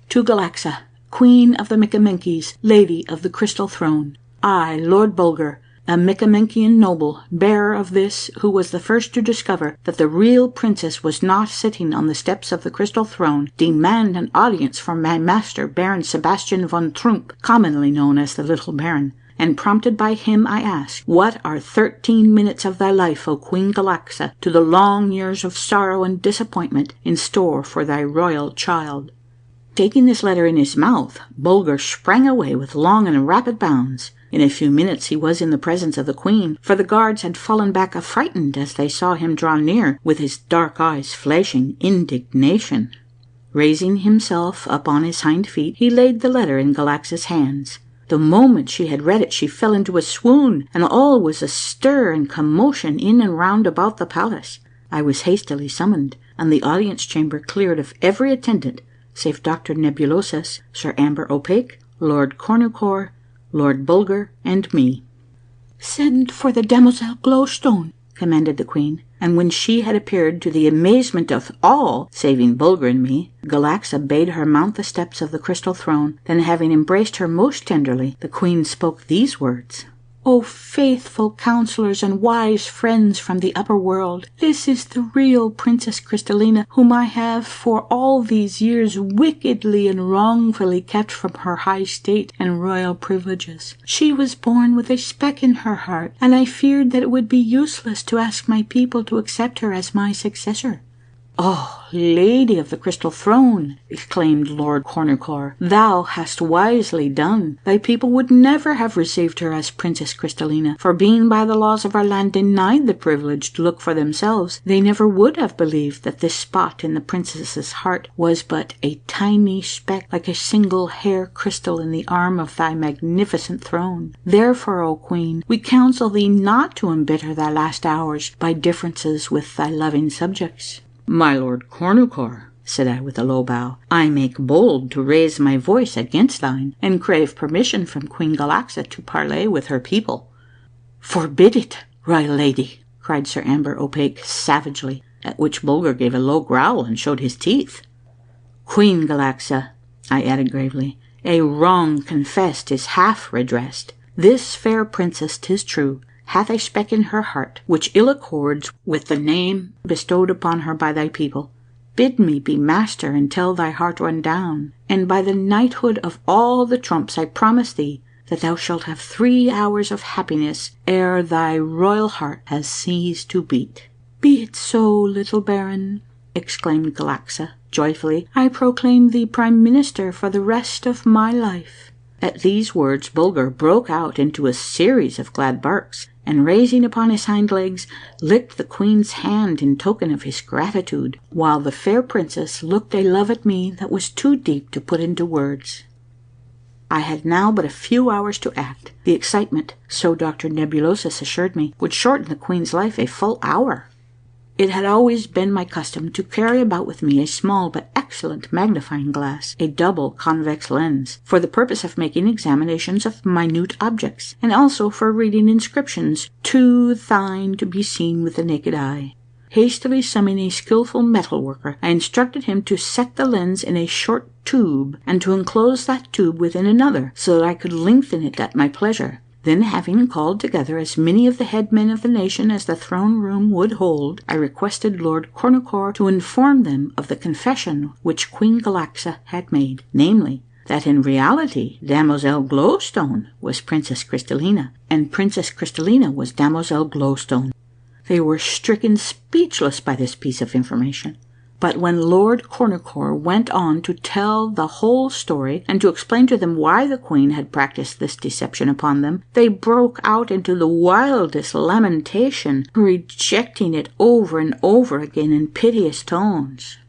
B: To Galaxa, Queen of the Mickaminkies, Lady of the Crystal Throne. I, Lord Bulger, a Mickaminkian noble, bearer of this, who was the first to discover that the real princess was not sitting on the steps of the Crystal Throne, demand an audience from my master, Baron Sebastian von Trump, commonly known as the Little Baron. And prompted by him, I ask, what are 13 minutes of thy life, O Queen Galaxa, to the long years of sorrow and disappointment in store for thy royal child? Taking this letter in his mouth, Bulger sprang away with long and rapid bounds. In a few minutes he was in the presence of the Queen, for the guards had fallen back affrighted as they saw him draw near, with his dark eyes flashing indignation. Raising himself up on his hind feet, he laid the letter in Galaxa's hands. The moment she had read it, she fell into a swoon, and all was astir and commotion in and round about the palace. I was hastily summoned, and the audience chamber cleared of every attendant, save Dr. Nebulosus, Sir Amber O'Pake, Lord Cornucore, Lord Bulger, and me. Send for the Damoiselle Glowstone, commanded the Queen, and when she had appeared, to the amazement of all, saving Bulger and me, Galaxa bade her mount the steps of the Crystal Throne. Then, having embraced her most tenderly, the Queen spoke these words. O faithful counselors and wise friends from the upper world, this is the real Princess Crystallina, whom I have for all these years wickedly and wrongfully kept from her high state and royal privileges. She was born with a speck in her heart, and I feared that it would be useless to ask my people to accept her as my successor. Oh, Lady of the Crystal Throne, exclaimed Lord Cornucore, thou hast wisely done. Thy people would never have received her as Princess Crystallina, for being by the laws of our land denied the privilege to look for themselves, they never would have believed that this spot in the princess's heart was but a tiny speck, like a single hair crystal in the arm of thy magnificent throne. Therefore, O Queen, we counsel thee not to embitter thy last hours by differences with thy loving subjects. My Lord Cornucore, said I with a low bow, I make bold to raise my voice against thine, and crave permission from Queen Galaxa to parley with her people. Forbid it, royal lady, cried Sir Amber O'Pake savagely, at which Bulger gave a low growl and showed his teeth. Queen Galaxa, I added gravely, a wrong confessed is half redressed. This fair princess, 'tis true, hath a speck in her heart which ill accords with the name bestowed upon her by thy people. Bid me be master until thy heart run down, and by the knighthood of all the trumps I promise thee that thou shalt have 3 hours of happiness ere thy royal heart has ceased to beat. Be it so, little baron, exclaimed Galaxa joyfully. I proclaim thee prime minister for the rest of my life. At these words Bulger broke out into a series of glad barks, and raising upon his hind legs, licked the Queen's hand in token of his gratitude, while the fair princess looked a love at me that was too deep to put into words. I had now but a few hours to act. The excitement, so Dr. Nebulosus assured me, would shorten the Queen's life a full hour. It had always been my custom to carry about with me a small but excellent magnifying glass, a double convex lens, for the purpose of making examinations of minute objects, and also for reading inscriptions too fine to be seen with the naked eye. Hastily summoning a skillful metal worker, I instructed him to set the lens in a short tube, and to enclose that tube within another, so that I could lengthen it at my pleasure. Then, having called together as many of the headmen of the nation as the throne room would hold, I requested Lord Cornucore to inform them of the confession which Queen Galaxa had made, namely, that in reality Damoiselle Glowstone was Princess Crystallina, and Princess Crystallina was Damoiselle Glowstone. They were stricken speechless by this piece of information. But when Lord Cornucore went on to tell the whole story, and to explain to them why the Queen had practiced this deception upon them, they broke out into the wildest lamentation, rejecting it over and over again in piteous tones.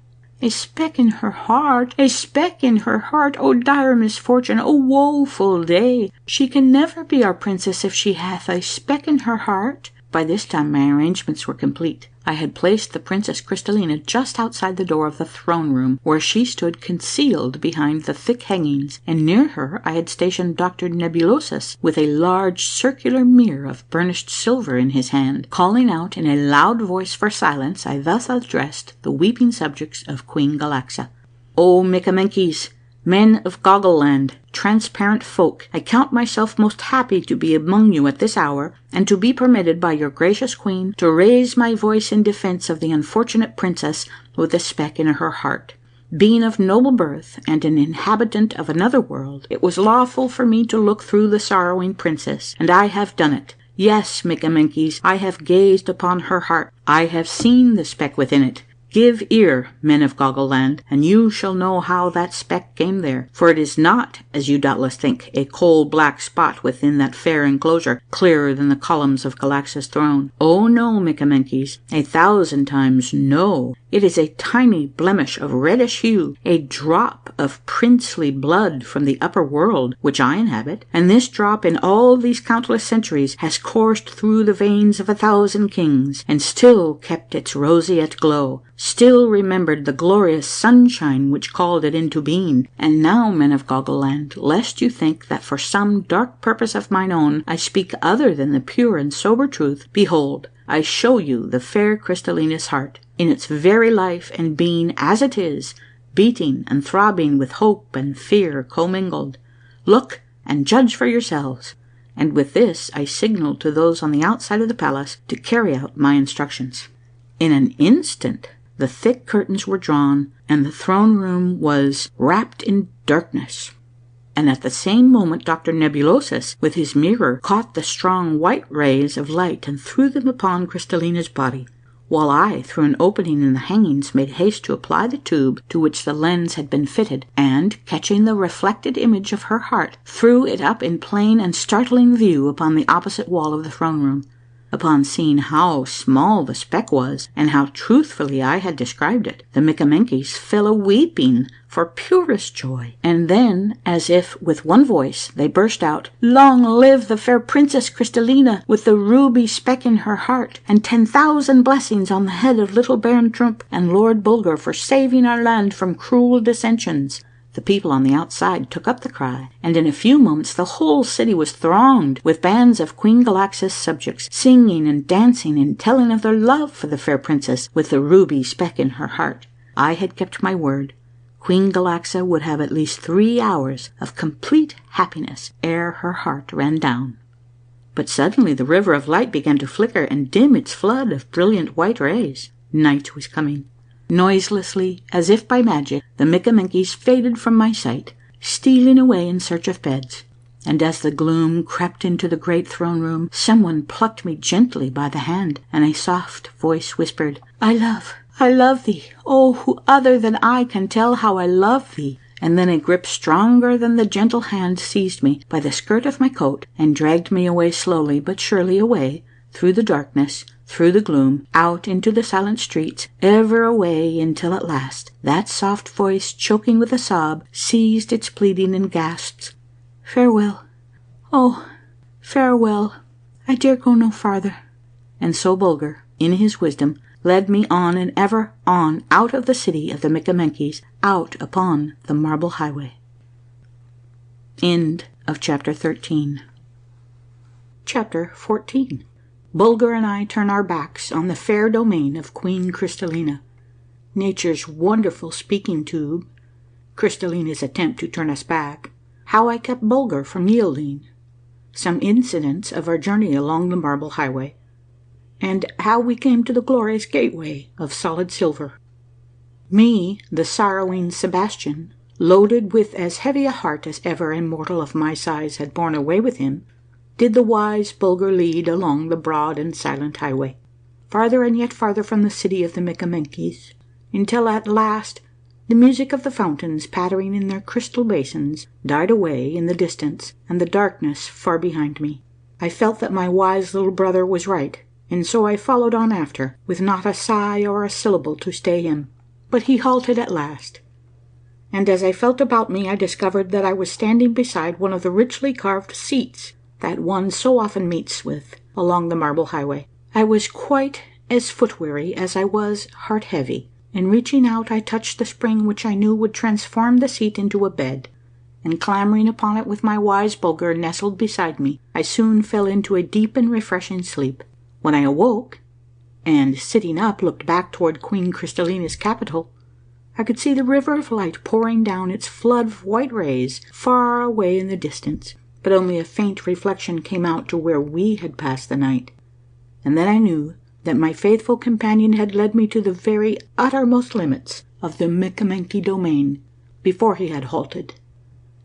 B: A speck in her heart, a speck in her heart, O dire misfortune, O woeful day! She can never be our princess if she hath a speck in her heart. By this time my arrangements were complete. I had placed the Princess Crystallina just outside the door of the throne room, where she stood concealed behind the thick hangings, and near her I had stationed Dr. Nebulosus with a large circular mirror of burnished silver in his hand. Calling out in a loud voice for silence, I thus addressed the weeping subjects of Queen Galaxa. O Micamenkes, men of Goggleland, transparent folk, I count myself most happy to be among you at this hour, and to be permitted by your gracious queen to raise my voice in defense of the unfortunate princess with a speck in her heart. Being of noble birth and an inhabitant of another world, it was lawful for me to look through the sorrowing princess, and I have done it. Yes, Micamenkes, I have gazed upon her heart. I have seen the speck within it. Give ear, men of Goggleland, and you shall know how that speck came there, for it is not, as you doubtless think, a coal-black spot within that fair enclosure, clearer than the columns of Galaxa's throne. Oh no, Micamenkes, 1,000 times no. It is a tiny blemish of reddish hue, a drop of princely blood from the upper world which I inhabit, and this drop in all these countless centuries has coursed through the veins of 1,000 kings, and still kept its roseate glow, still remembered the glorious sunshine which called it into being. And now, men of Goggleland, lest you think that for some dark purpose of mine own I speak other than the pure and sober truth, behold, I show you the fair Crystallina's heart, in its very life and being as it is, beating and throbbing with hope and fear commingled. Look and judge for yourselves. And with this I signaled to those on the outside of the palace to carry out my instructions. In an instant the thick curtains were drawn, and the throne room was wrapped in darkness. And at the same moment Dr. Nebulosus, with his mirror, caught the strong white rays of light and threw them upon Crystallina's body, while I, through an opening in the hangings, made haste to apply the tube to which the lens had been fitted, and, catching the reflected image of her heart, threw it up in plain and startling view upon the opposite wall of the throne room. Upon seeing how small the speck was, and how truthfully I had described it, the Micamenkes fell a weeping for purest joy, and then, as if with one voice, they burst out, "Long live the fair Princess Crystallina, with the ruby speck in her heart, and 10,000 blessings on the head of little Baron Trump and Lord Bulger for saving our land from cruel dissensions." The people on the outside took up the cry, and in a few moments the whole city was thronged with bands of Queen Galaxa's subjects, singing and dancing and telling of their love for the fair princess with the ruby speck in her heart. I had kept my word. Queen Galaxa would have at least 3 hours of complete happiness ere her heart ran down. But suddenly the river of light began to flicker and dim its flood of brilliant white rays. Night was coming. Noiselessly, as if by magic, the Micamenkes faded from my sight, stealing away in search of beds. And as the gloom crept into the great throne room, someone plucked me gently by the hand, and a soft voice whispered, I love thee. Oh, who other than I can tell how I love thee?" And then a grip stronger than the gentle hand seized me by the skirt of my coat and dragged me away slowly but surely away, through the darkness, through the gloom, out into the silent streets, ever away until at last that soft voice, choking with a sob, ceased its pleading and gasped, "Farewell. Oh, farewell. I dare go no farther." And so Bulger, in his wisdom, led me on and ever on out of the city of the Micamenkes, out upon the marble highway. End of chapter 13. Chapter 14. Bulger and I turn our backs on the fair domain of Queen Crystallina. Nature's wonderful speaking tube. Crystallina's attempt to turn us back. How I kept Bulger from yielding. Some incidents of our journey along the marble highway. And how we came to the glorious gateway of solid silver. Me, the sorrowing Sebastian, loaded with as heavy a heart as ever a mortal of my size had borne away with him, did the wise Bulger lead along the broad and silent highway, farther and yet farther from the city of the Micamenkes, until at last the music of the fountains pattering in their crystal basins died away in the distance, and the darkness far behind me. I felt that my wise little brother was right, and so I followed on after, with not a sigh or a syllable to stay him. But he halted at last, and as I felt about me, I discovered that I was standing beside one of the richly carved seats that one so often meets with along the marble highway. I was quite as foot-weary as I was heart-heavy, and reaching out, I touched the spring which I knew would transform the seat into a bed, and clambering upon it with my wise Bulger nestled beside me, I soon fell into a deep and refreshing sleep. When I awoke, and sitting up looked back toward Queen Crystallina's capital, I could see the river of light pouring down its flood of white rays far away in the distance, but only a faint reflection came out to where we had passed the night, and then I knew that my faithful companion had led me to the very uttermost limits of the Micamenke domain before he had halted.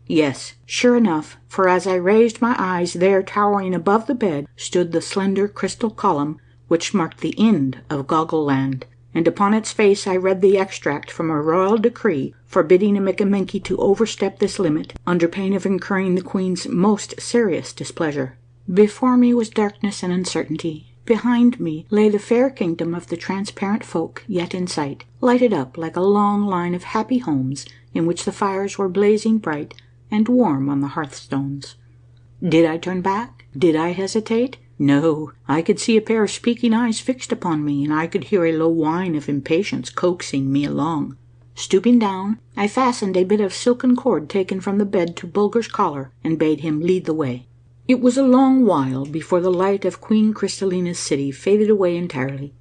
B: Yes, sure enough, for as I raised my eyes, there, towering above the bed, stood the slender crystal column which marked the end of Goggle Land, and upon its face I read the extract from a royal decree forbidding a Micamenke to overstep this limit, under pain of incurring the Queen's most serious displeasure. Before me was darkness and uncertainty. Behind me lay the fair kingdom of the transparent folk yet in sight, lighted up like a long line of happy homes in which the fires were blazing bright and warm on the hearthstones. Did I turn back? Did I hesitate? No, I could see a pair of speaking eyes fixed upon me, and I could hear a low whine of impatience coaxing me along. Stooping down, I fastened a bit of silken cord taken from the bed to Bulger's collar, and bade him lead the way. It was a long while before the light of Queen Crystallina's city faded away entirely,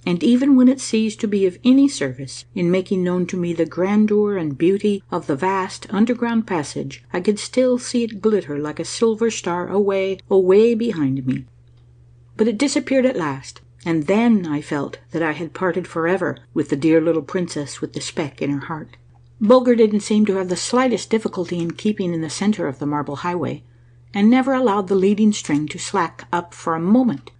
B: and even when it ceased to be of any service in making known to me the grandeur and beauty of the vast underground passage, I could still see it glitter like a silver star away, away behind me. But it disappeared at last, and then I felt that I had parted forever with the dear little princess with the speck in her heart. Bulger didn't seem to have the slightest difficulty in keeping in the center of the marble highway, and never allowed the leading string to slack up for a moment.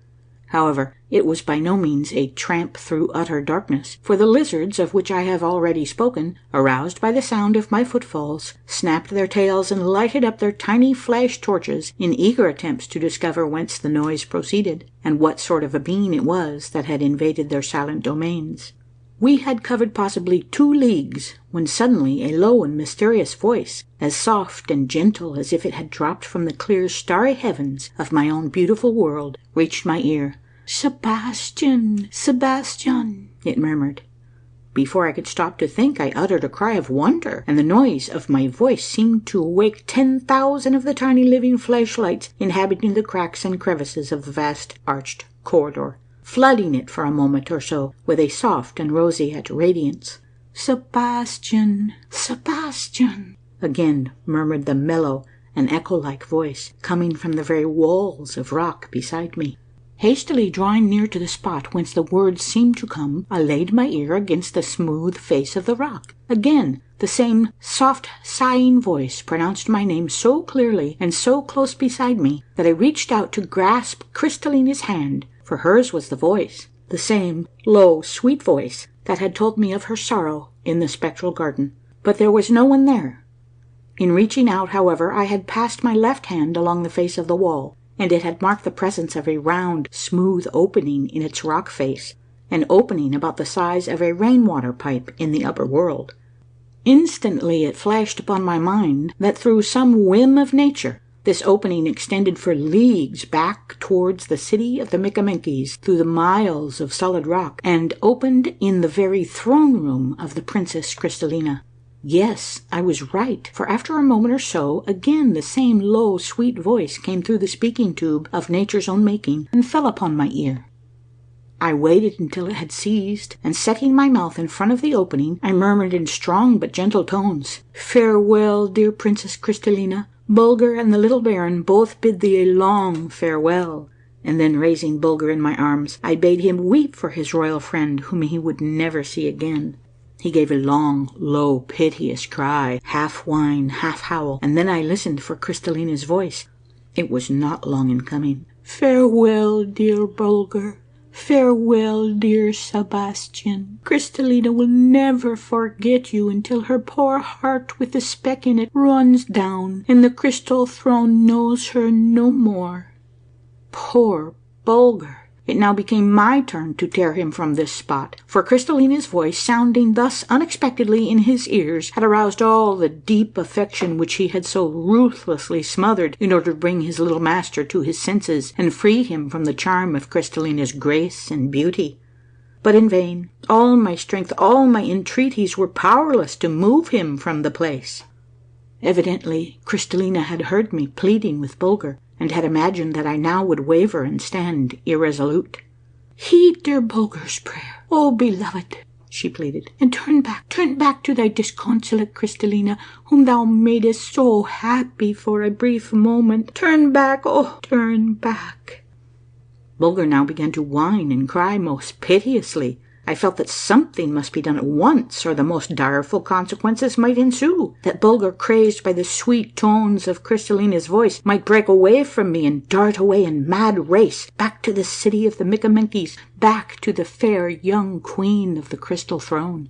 B: However, it was by no means a tramp through utter darkness, for the lizards of which I have already spoken, aroused by the sound of my footfalls, snapped their tails and lighted up their tiny flash torches in eager attempts to discover whence the noise proceeded, and what sort of a being it was that had invaded their silent domains. We had covered possibly 2 leagues when suddenly a low and mysterious voice, as soft and gentle as if it had dropped from the clear starry heavens of my own beautiful world, reached my ear. "Sebastian, Sebastian," it murmured. Before I could stop to think, I uttered a cry of wonder, and the noise of my voice seemed to awake 10,000 of the tiny living flashlights inhabiting the cracks and crevices of the vast arched corridor, flooding it for a moment or so with a soft and roseate radiance. "Sebastian, Sebastian," again murmured the mellow and echo-like voice, coming from the very walls of rock beside me. Hastily drawing near to the spot whence the words seemed to come, I laid my ear against the smooth face of the rock. Again the same soft, sighing voice pronounced my name so clearly and so close beside me that I reached out to grasp Crystallina's hand, for hers was the voice, the same low, sweet voice that had told me of her sorrow in the spectral garden. But there was no one there. In reaching out, however, I had passed my left hand along the face of the wall, and it had marked the presence of a round, smooth opening in its rock face, an opening about the size of a rainwater pipe in the upper world. Instantly it flashed upon my mind that through some whim of nature, this opening extended for leagues back towards the city of the Micamenkes through the miles of solid rock, and opened in the very throne room of the Princess Crystallina. Yes, I was right, for after a moment or so, again the same low, sweet voice came through the speaking tube of nature's own making and fell upon my ear. I waited until it had ceased, and setting my mouth in front of the opening, I murmured in strong but gentle tones, "Farewell, dear Princess Crystallina. Bulger and the little Baron both bid thee a long farewell." And then, raising Bulger in my arms, I bade him weep for his royal friend whom he would never see again. He gave a long, low, piteous cry, half whine, half howl, and then I listened for Crystallina's voice. It was not long in coming. "Farewell, dear Bulger. Farewell, dear Sebastian. Crystallina will never forget you until her poor heart with the speck in it runs down, and the crystal throne knows her no more." Poor Bulger! It now became my turn to tear him from this spot, for Crystallina's voice, sounding thus unexpectedly in his ears, had aroused all the deep affection which he had so ruthlessly smothered in order to bring his little master to his senses and free him from the charm of Crystallina's grace and beauty. But in vain. All my strength, all my entreaties were powerless to move him from the place. Evidently Crystallina had heard me pleading with Bulger, and had imagined that I now would waver and stand irresolute. "Heed dear Bulger's prayer, O beloved," she pleaded, "and turn back to thy disconsolate Crystallina, whom thou madest so happy for a brief moment. Turn back, oh, turn back." Bulger now began to whine and cry most piteously. I felt that something must be done at once, or the most direful consequences might ensue, that Bulger, crazed by the sweet tones of Crystallina's voice, might break away from me and dart away in mad race back to the city of the Micamenkes, back to the fair young queen of the crystal throne.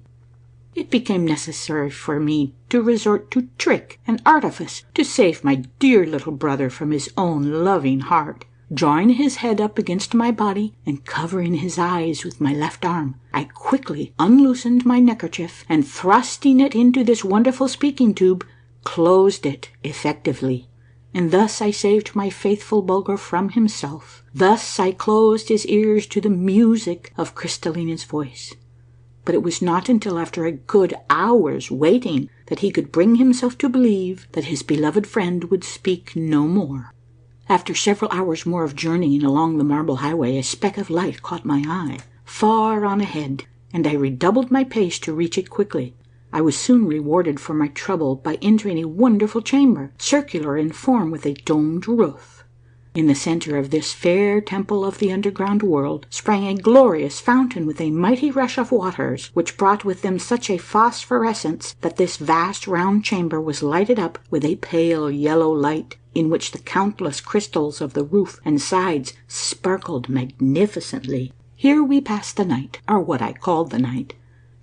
B: It became necessary for me to resort to trick and artifice to save my dear little brother from his own loving heart. Drawing his head up against my body and covering his eyes with my left arm, I quickly unloosened my neckerchief and, thrusting it into this wonderful speaking tube, closed it effectively. And thus I saved my faithful Bulger from himself. Thus I closed his ears to the music of Crystallina's voice. But it was not until after a good hour's waiting that he could bring himself to believe that his beloved friend would speak no more. After several hours more of journeying along the marble highway, a speck of light caught my eye, far on ahead, and I redoubled my pace to reach it quickly. I was soon rewarded for my trouble by entering a wonderful chamber, circular in form with a domed roof. In the center of this fair temple of the underground world sprang a glorious fountain with a mighty rush of waters, which brought with them such a phosphorescence that this vast round chamber was lighted up with a pale yellow light, in which the countless crystals of the roof and sides sparkled magnificently. Here we passed the night, or what I called the night,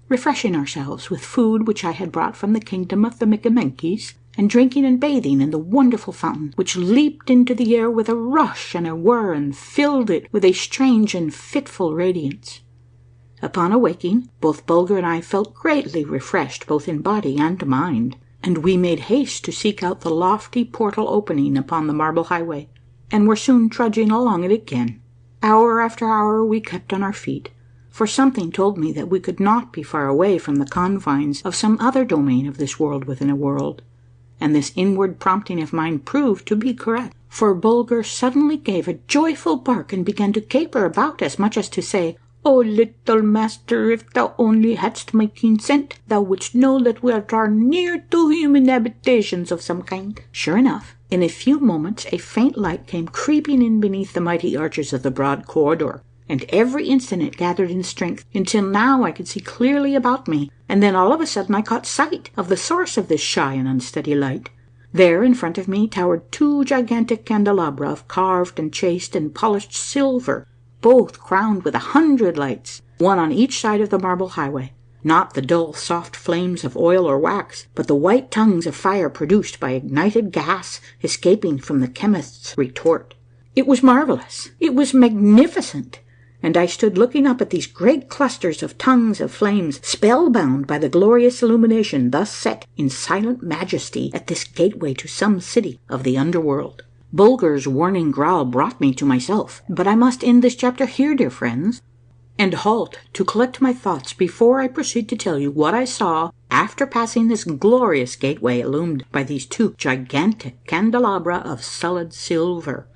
B: refreshing ourselves with food which I had brought from the kingdom of the Micamenkes, and drinking and bathing in the wonderful fountain, which leaped into the air with a rush and a whir and filled it with a strange and fitful radiance. Upon awaking, both Bulger and I felt greatly refreshed both in body and mind, and we made haste to seek out the lofty portal opening upon the marble highway, and were soon trudging along it again. Hour after hour we kept on our feet, for something told me that we could not be far away from the confines of some other domain of this world within a world, and this inward prompting of mine proved to be correct, for Bulger suddenly gave a joyful bark and began to caper about as much as to say, "O little master, if thou only hadst my consent, thou wouldst know that we are drawing near to human habitations of some kind." Sure enough, in a few moments a faint light came creeping in beneath the mighty arches of the broad corridor, and every instant it gathered in strength, until now I could see clearly about me, and then all of a sudden I caught sight of the source of this shy and unsteady light. There in front of me towered two gigantic candelabra of carved and chased and polished silver, both crowned with 100 lights, one on each side of the marble highway, not the dull soft flames of oil or wax, but the white tongues of fire produced by ignited gas escaping from the chemist's retort. It was marvelous, it was magnificent, and I stood looking up at these great clusters of tongues of flames, spellbound by the glorious illumination thus set in silent majesty at this gateway to some city of the underworld. Bulger's warning growl brought me to myself, but I must end this chapter here, dear friends, and halt to collect my thoughts before I proceed to tell you what I saw after passing this glorious gateway illumined by these two gigantic candelabra of solid silver.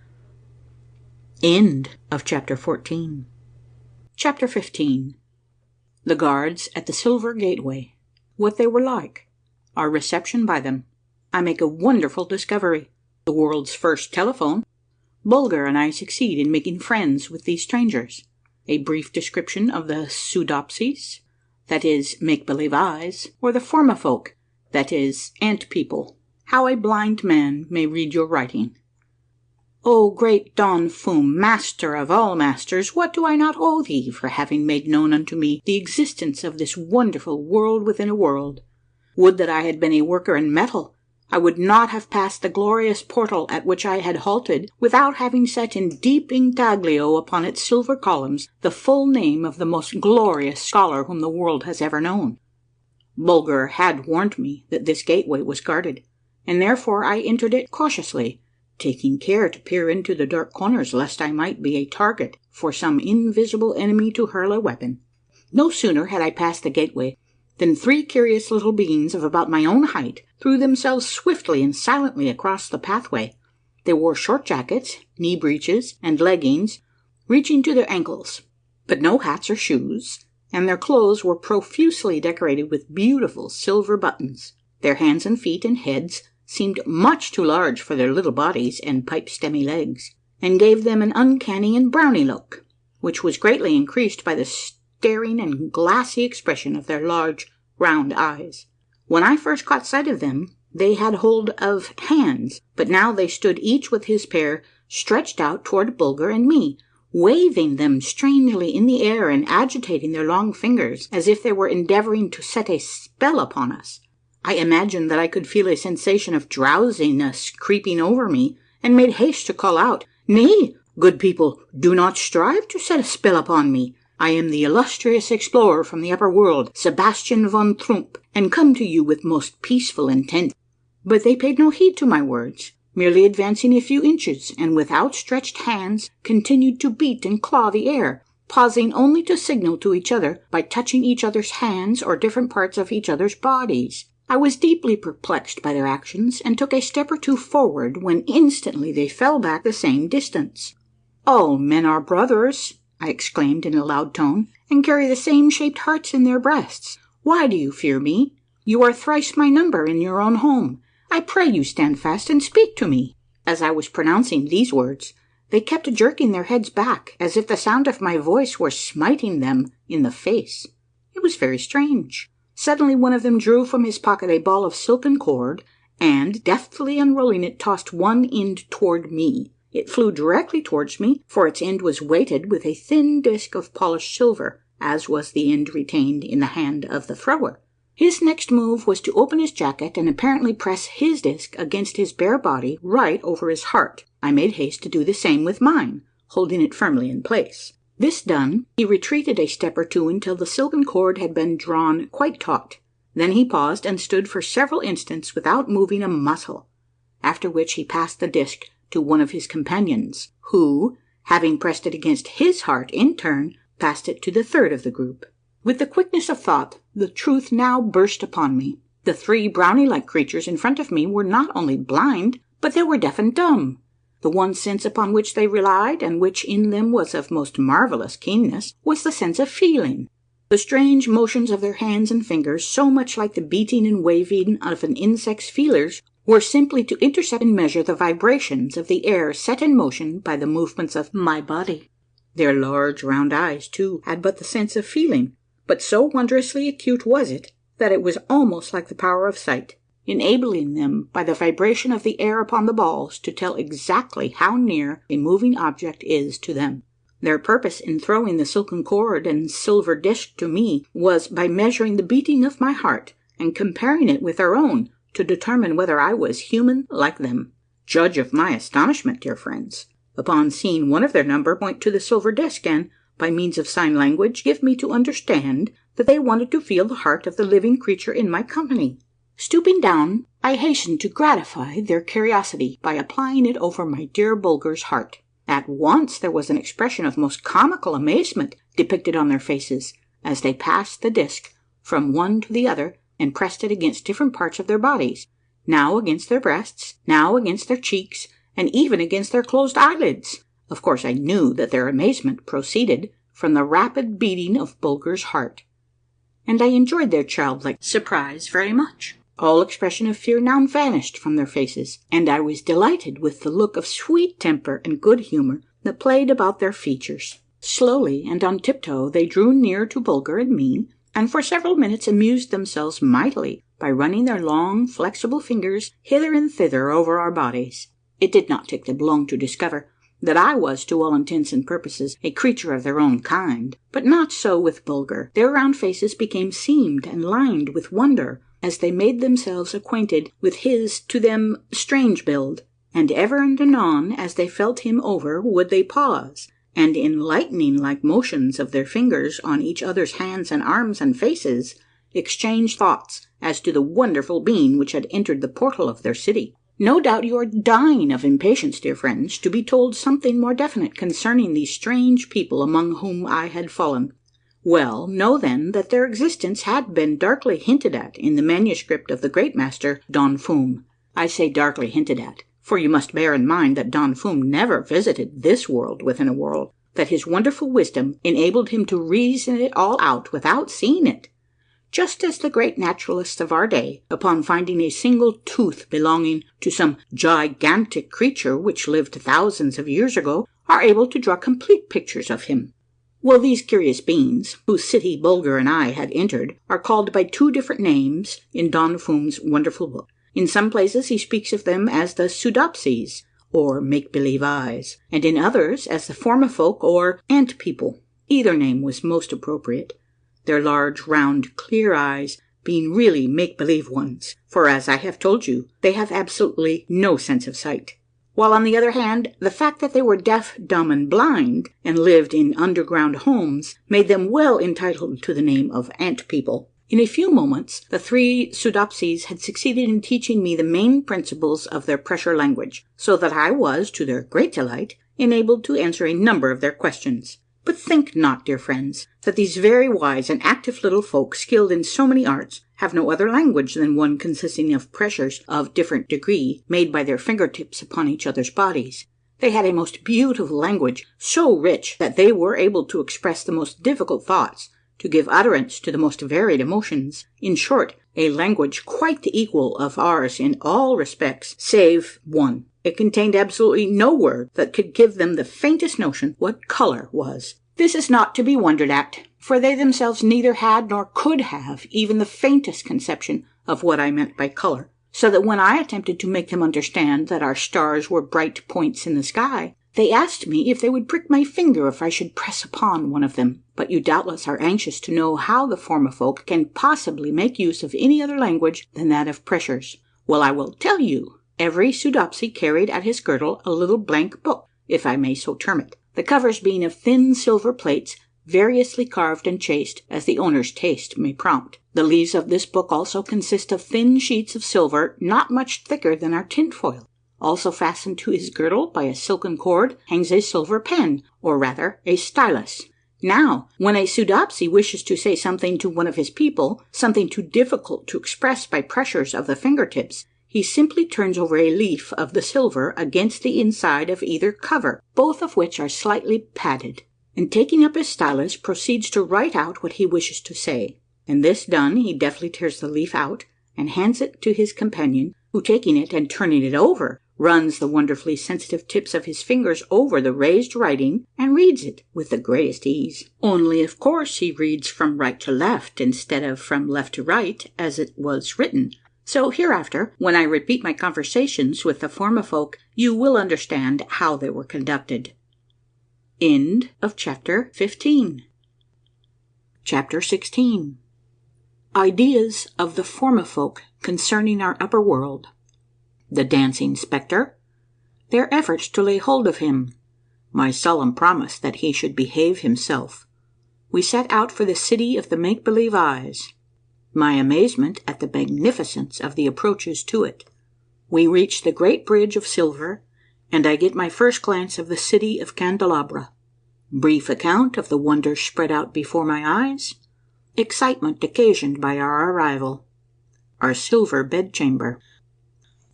B: End of chapter 14. Chapter 15. The guards at the silver gateway. What they were like. Our reception by them. I make a wonderful discovery. The world's first telephone. Bulger and I succeed in making friends with these strangers. A brief description of the pseudopsies, that is, make-believe eyes, or the formifolk, that is, ant people. How a blind man may read your writing. O great Don Fum, master of all masters, what do I not owe thee for having made known unto me the existence of this wonderful world within a world? Would that I had been a worker in metal, I would not have passed the glorious portal at which I had halted without having set in deep intaglio upon its silver columns the full name of the most glorious scholar whom the world has ever known. Bulger had warned me that this gateway was guarded, and therefore I entered it cautiously, taking care to peer into the dark corners lest I might be a target for some invisible enemy to hurl a weapon. No sooner had I passed the gateway than 3 curious little beings of about my own height threw themselves swiftly and silently across the pathway. They wore short jackets, knee breeches, and leggings reaching to their ankles, but no hats or shoes, and their clothes were profusely decorated with beautiful silver buttons. Their hands and feet and heads seemed much too large for their little bodies and pipe-stemmy legs, and gave them an uncanny and browny look, which was greatly increased by the staring and glassy expression of their large round eyes. When I first caught sight of them, they had hold of hands, but now they stood each with his pair stretched out toward Bulger and me, waving them strangely in the air and agitating their long fingers as if they were endeavoring to set a spell upon us. I imagined that I could feel a sensation of drowsiness creeping over me, and made haste to call out, "Nay, good people, do not strive to set a spell upon me. I am the illustrious explorer from the upper world, Sebastian von Trump, and come to you with most peaceful intent." But they paid no heed to my words, merely advancing a few inches, and with outstretched hands continued to beat and claw the air, pausing only to signal to each other by touching each other's hands or different parts of each other's bodies. I was deeply perplexed by their actions, and took a step or 2 forward, when instantly they fell back the same distance. "All men are brothers," I exclaimed in a loud tone, "and carry the same shaped hearts in their breasts. Why do you fear me? You are thrice my number in your own home. I pray you stand fast and speak to me." As I was pronouncing these words, they kept jerking their heads back, as if the sound of my voice were smiting them in the face. It was very strange. Suddenly one of them drew from his pocket a ball of silken cord, and, deftly unrolling it, tossed one end toward me. It flew directly towards me, for its end was weighted with a thin disc of polished silver, as was the end retained in the hand of the thrower. His next move was to open his jacket and apparently press his disc against his bare body right over his heart. I made haste to do the same with mine, holding it firmly in place. This done, he retreated a step or 2 until the silken cord had been drawn quite taut. Then he paused and stood for several instants without moving a muscle, after which he passed the disc to one of his companions, who, having pressed it against his heart in turn, passed it to the third of the group. With the quickness of thought, the truth now burst upon me. The 3 brownie-like creatures in front of me were not only blind, but they were deaf and dumb. The one sense upon which they relied, and which in them was of most marvellous keenness, was the sense of feeling. The strange motions of their hands and fingers, so much like the beating and waving of an insect's feelers, were simply to intercept and measure the vibrations of the air set in motion by the movements of my body. Their large round eyes, too, had but the sense of feeling, but so wondrously acute was it, that it was almost like the power of sight, enabling them by the vibration of the air upon the balls to tell exactly how near a moving object is to them. Their purpose in throwing the silken cord and silver disc to me was by measuring the beating of my heart and comparing it with their own to determine whether I was human like them. Judge of my astonishment, dear friends, upon seeing one of their number point to the silver disc and, by means of sign language, give me to understand that they wanted to feel the heart of the living creature in my company. Stooping down, I hastened to gratify their curiosity by applying it over my dear Bulger's heart. At once there was an expression of most comical amazement depicted on their faces, as they passed the disc from one to the other and pressed it against different parts of their bodies, now against their breasts, now against their cheeks, and even against their closed eyelids. Of course I knew that their amazement proceeded from the rapid beating of Bulger's heart, and I enjoyed their childlike surprise very much. All expression of fear now vanished from their faces, and I was delighted with the look of sweet temper and good humour that played about their features. Slowly and on tiptoe they drew near to Bulger and me, and for several minutes amused themselves mightily by running their long flexible fingers hither and thither over our bodies. It did not take them long to discover that I was, to all intents and purposes, a creature of their own kind, but not so with Bulger. Their round faces became seamed and lined with wonder, as they made themselves acquainted with his, to them, strange build, and ever and anon, as they felt him over, would they pause, and in lightning like motions of their fingers on each other's hands and arms and faces, exchange thoughts as to the wonderful being which had entered the portal of their city. No doubt you are dying of impatience, dear friends, to be told something more definite concerning these strange people among whom I had fallen. Well, know then that their existence had been darkly hinted at in the manuscript of the great master Don Fum. I say darkly hinted at, for you must bear in mind that Don Fum never visited this world within a world, that his wonderful wisdom enabled him to reason it all out without seeing it, just as the great naturalists of our day, upon finding a single tooth belonging to some gigantic creature which lived thousands of years ago, are able to draw complete pictures of him. Well, these curious beings, whose city Bulger and I had entered, are called by two different names in Don Fum's wonderful book. In some places he speaks of them as the Pseudopsies, or make-believe eyes, and in others as the Formifolk, or ant people. Either name was most appropriate, their large, round, clear eyes being really make-believe ones, for, as I have told you, they have absolutely no sense of sight. While, on the other hand, the fact that they were deaf, dumb, and blind, and lived in underground homes, made them well entitled to the name of ant people. In a few moments, the three Pseudopsies had succeeded in teaching me the main principles of their pressure language, so that I was, to their great delight, enabled to answer a number of their questions. But think not, dear friends, that these very wise and active little folk, skilled in so many arts, have no other language than one consisting of pressures of different degree made by their fingertips upon each other's bodies. They had a most beautiful language, so rich that they were able to express the most difficult thoughts, to give utterance to the most varied emotions. In short, a language quite the equal of ours in all respects, save one. It contained absolutely no word that could give them the faintest notion what color was. This is not to be wondered at, for they themselves neither had nor could have even the faintest conception of what I meant by color, so that when I attempted to make them understand that our stars were bright points in the sky, they asked me if they would prick my finger if I should press upon one of them. But you doubtless are anxious to know how the Formifolk can possibly make use of any other language than that of pressures. Well, I will tell you. Every Pseudopsy carried at his girdle a little blank book, if I may so term it, the covers being of thin silver plates, variously carved and chased, as the owner's taste may prompt. The leaves of this book also consist of thin sheets of silver, not much thicker than our tinfoil. Also fastened to his girdle by a silken cord hangs a silver pen, or rather a stylus. Now, when a Pseudopsy wishes to say something to one of his people, something too difficult to express by pressures of the fingertips, he simply turns over a leaf of the silver against the inside of either cover, both of which are slightly padded, and taking up his stylus proceeds to write out what he wishes to say. And this done, he deftly tears the leaf out and hands it to his companion, who, taking it and turning it over, runs the wonderfully sensitive tips of his fingers over the raised writing and reads it with the greatest ease. Only, of course, he reads from right to left instead of from left to right as it was written. So hereafter, when I repeat my conversations with the Formifolk, you will understand how they were conducted. End of chapter 15. Chapter 16. Ideas of the Formifolk concerning our upper world. The dancing spectre. Their efforts to lay hold of him. My solemn promise that he should behave himself. We set out for the city of the make-believe eyes. My amazement at the magnificence of the approaches to it. We reach the great bridge of silver, and I get my first glance of the city of Candelabra. Brief account of the wonders spread out before my eyes. Excitement occasioned by our arrival. Our silver bedchamber.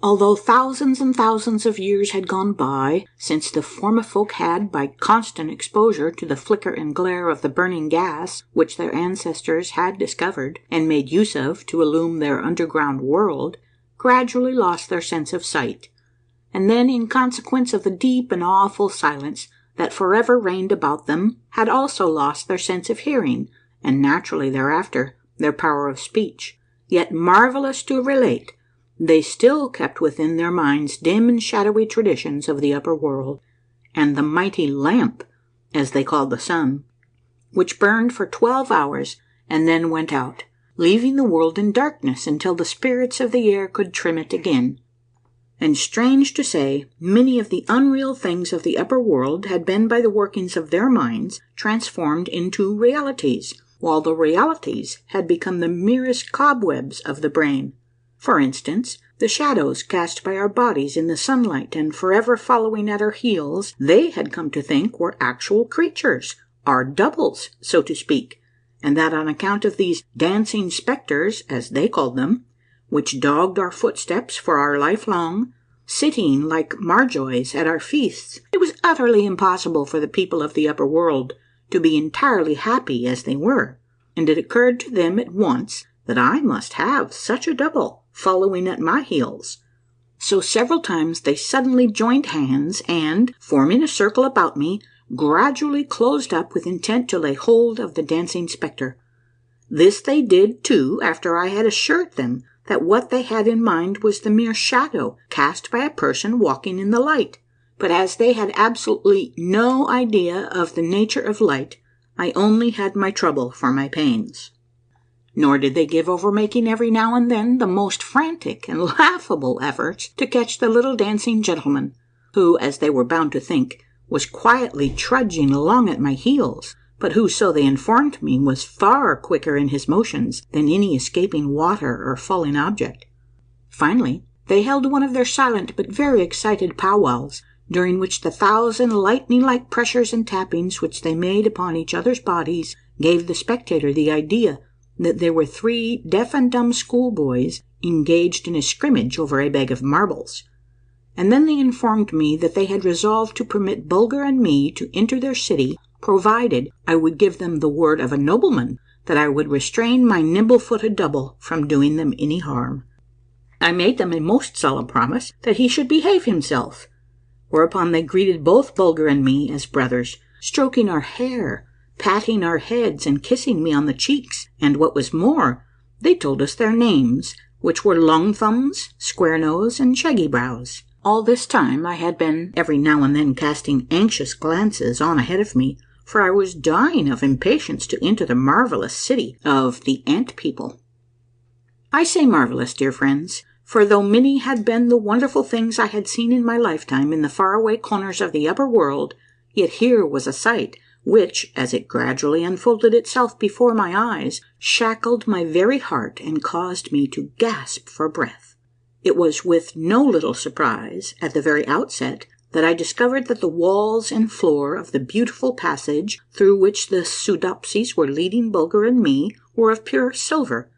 B: Although thousands and thousands of years had gone by since the Formifolk had, by constant exposure to the flicker and glare of the burning gas which their ancestors had discovered and made use of to illume their underground world, gradually lost their sense of sight, and then, in consequence of the deep and awful silence that forever reigned about them, had also lost their sense of hearing, and naturally thereafter their power of speech. Yet, marvellous to relate, they still kept within their minds dim and shadowy traditions of the upper world, and the mighty lamp, as they called the sun, which burned for 12 hours and then went out, leaving the world in darkness until the spirits of the air could trim it again. And strange to say, many of the unreal things of the upper world had been by the workings of their minds transformed into realities, while the realities had become the merest cobwebs of the brain. For instance, the shadows cast by our bodies in the sunlight and forever following at our heels, they had come to think were actual creatures, our doubles, so to speak, and that on account of these dancing spectres, as they called them, which dogged our footsteps for our life long, sitting like marjoys at our feasts, it was utterly impossible for the people of the upper world to be entirely happy as they were, and it occurred to them at once that I must have such a double following at my heels. So several times they suddenly joined hands and, forming a circle about me, gradually closed up with intent to lay hold of the dancing spectre. This they did, too, after I had assured them that what they had in mind was the mere shadow cast by a person walking in the light. But as they had absolutely no idea of the nature of light, I only had my trouble for my pains. Nor did they give over making every now and then the most frantic and laughable efforts to catch the little dancing gentleman, who, as they were bound to think, was quietly trudging along at my heels, but who, so they informed me, was far quicker in his motions than any escaping water or falling object. Finally, they held one of their silent but very excited powwows, during which the 1,000 lightning-like pressures and tappings which they made upon each other's bodies gave the spectator the idea that there were 3 deaf and dumb schoolboys engaged in a scrimmage over a bag of marbles. And then they informed me that they had resolved to permit Bulger and me to enter their city, provided I would give them the word of a nobleman that I would restrain my nimble-footed double from doing them any harm. I made them a most solemn promise that he should behave himself, whereupon they greeted both Bulger and me as brothers, stroking our hair, patting our heads, and kissing me on the cheeks, and what was more, they told us their names, which were Long Thumbs, Square Nose, and Shaggy Brows. All this time I had been every now and then casting anxious glances on ahead of me, for I was dying of impatience to enter the marvelous city of the ant people. I say marvelous, dear friends, for though many had been the wonderful things I had seen in my lifetime in the faraway corners of the upper world, yet here was a sight which, as it gradually unfolded itself before my eyes, shackled my very heart and caused me to gasp for breath. It was with no little surprise, at the very outset, that I discovered that the walls and floor of the beautiful passage through which the Soodopsies were leading Bulger and me were of pure silver,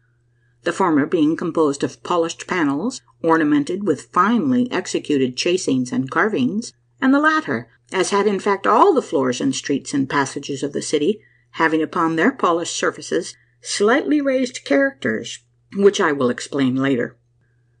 B: the former being composed of polished panels, ornamented with finely executed chasings and carvings, and the latter, as had in fact all the floors and streets and passages of the city, having upon their polished surfaces slightly raised characters, which I will explain later.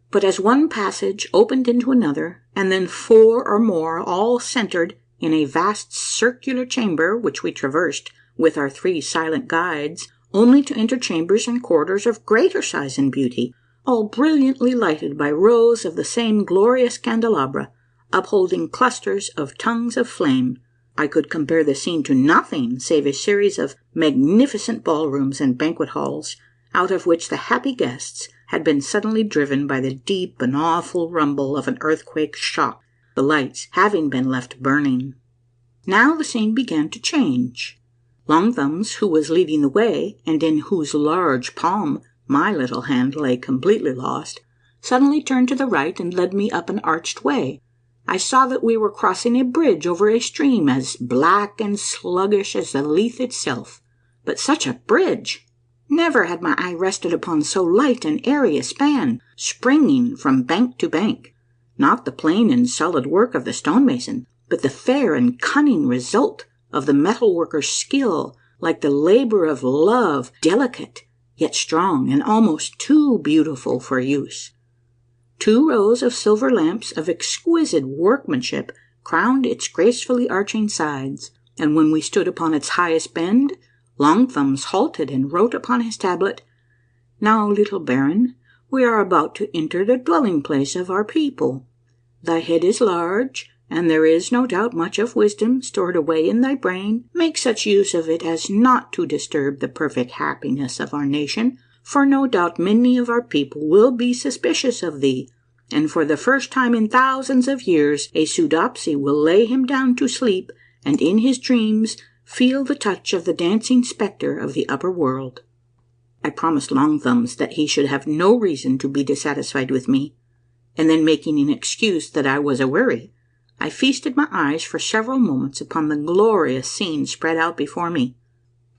B: But as one passage opened into another, and then 4 or more all centered in a vast circular chamber which we traversed with our 3 silent guides, only to enter chambers and corridors of greater size and beauty, all brilliantly lighted by rows of the same glorious candelabra, upholding clusters of tongues of flame, I could compare the scene to nothing save a series of magnificent ballrooms and banquet halls, out of which the happy guests had been suddenly driven by the deep and awful rumble of an earthquake shock, the lights having been left burning. Now the scene began to change. Long Thumbs, who was leading the way, and in whose large palm my little hand lay completely lost, suddenly turned to the right and led me up an arched way. I saw that we were crossing a bridge over a stream as black and sluggish as the Lethe itself. But such a bridge! Never had my eye rested upon so light and airy a span, springing from bank to bank. Not the plain and solid work of the stonemason, but the fair and cunning result of the metal worker's skill, like the labor of love, delicate, yet strong, and almost too beautiful for use. 2 rows of silver lamps of exquisite workmanship crowned its gracefully arching sides, and when we stood upon its highest bend, Long Thumbs halted and wrote upon his tablet, "Now, little baron, we are about to enter the dwelling place of our people. Thy head is large, and there is no doubt much of wisdom stored away in thy brain. Make such use of it as not to disturb the perfect happiness of our nation, for no doubt many of our people will be suspicious of thee, and for the first time in thousands of years a Soodopsy will lay him down to sleep, and in his dreams feel the touch of the dancing spectre of the upper world." I promised Longthumbs that he should have no reason to be dissatisfied with me, and then, making an excuse that I was aweary, I feasted my eyes for several moments upon the glorious scene spread out before me.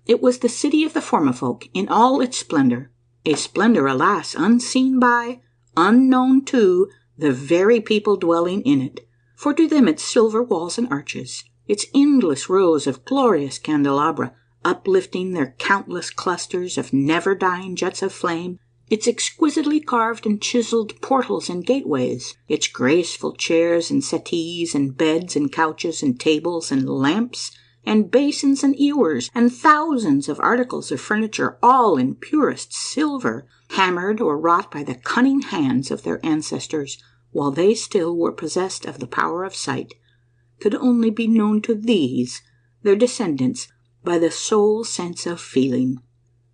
B: It was the city of the Formifolk in all its splendor, a splendor, alas, unseen by, unknown to, the very people dwelling in it, for to them its silver walls and arches, its endless rows of glorious candelabra, uplifting their countless clusters of never-dying jets of flame, its exquisitely carved and chiseled portals and gateways, its graceful chairs and settees and beds and couches and tables and lamps and basins and ewers and thousands of articles of furniture, all in purest silver, hammered or wrought by the cunning hands of their ancestors while they still were possessed of the power of sight, could only be known to these, their descendants, by the sole sense of feeling.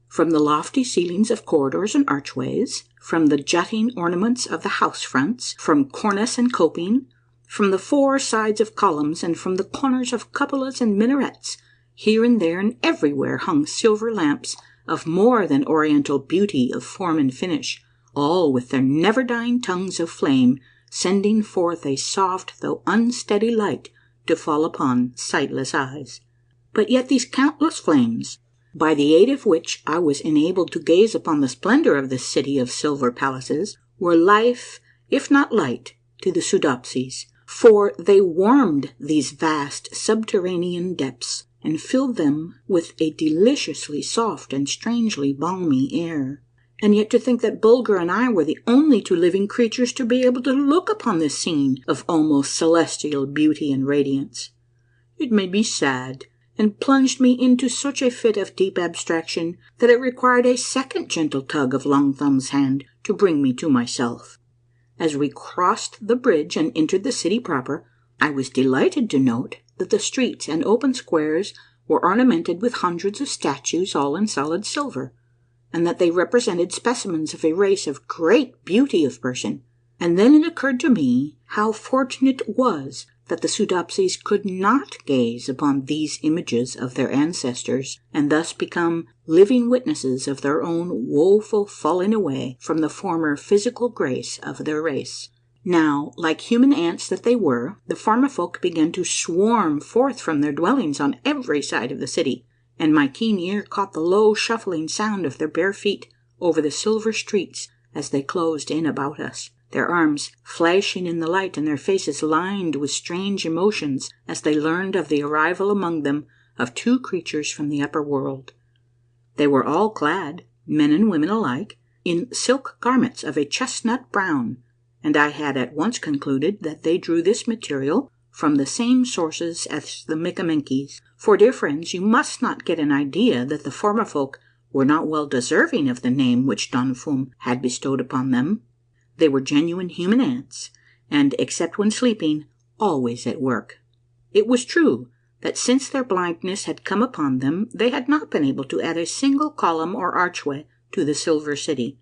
B: From the lofty ceilings of corridors and archways, from the jutting ornaments of the house fronts, from cornice and coping, from the four sides of columns, and from the corners of cupolas and minarets, here and there and everywhere hung silver lamps of more than oriental beauty of form and finish, all with their never-dying tongues of flame, sending forth a soft though unsteady light to fall upon sightless eyes. But yet these countless flames, by the aid of which I was enabled to gaze upon the splendor of this city of silver palaces, were life, if not light, to the Soodopsies, for they warmed these vast subterranean depths and filled them with a deliciously soft and strangely balmy air. And yet to think that Bulger and I were the only two living creatures to be able to look upon this scene of almost celestial beauty and radiance. It made me sad, and plunged me into such a fit of deep abstraction that it required a second gentle tug of Longthumb's hand to bring me to myself. As we crossed the bridge and entered the city proper, I was delighted to note that the streets and open squares were ornamented with hundreds of statues, all in solid silver, and that they represented specimens of a race of great beauty of person. And then it occurred to me how fortunate it was that the Soodopsies could not gaze upon these images of their ancestors, and thus become living witnesses of their own woeful falling away from the former physical grace of their race. Now, like human ants that they were, the Formifolk began to swarm forth from their dwellings on every side of the city, and my keen ear caught the low shuffling sound of their bare feet over the silver streets as they closed in about us, their arms flashing in the light and their faces lined with strange emotions as they learned of the arrival among them of two creatures from the upper world. They were all clad, men and women alike, in silk garments of a chestnut brown, and I had at once concluded that they drew this material from the same sources as the Micamenkies. For, dear friends, you must not get an idea that the Formifolk were not well deserving of the name which Don Fum had bestowed upon them. They were genuine human ants, and, except when sleeping, always at work. It was true that since their blindness had come upon them, they had not been able to add a single column or archway to the Silver City,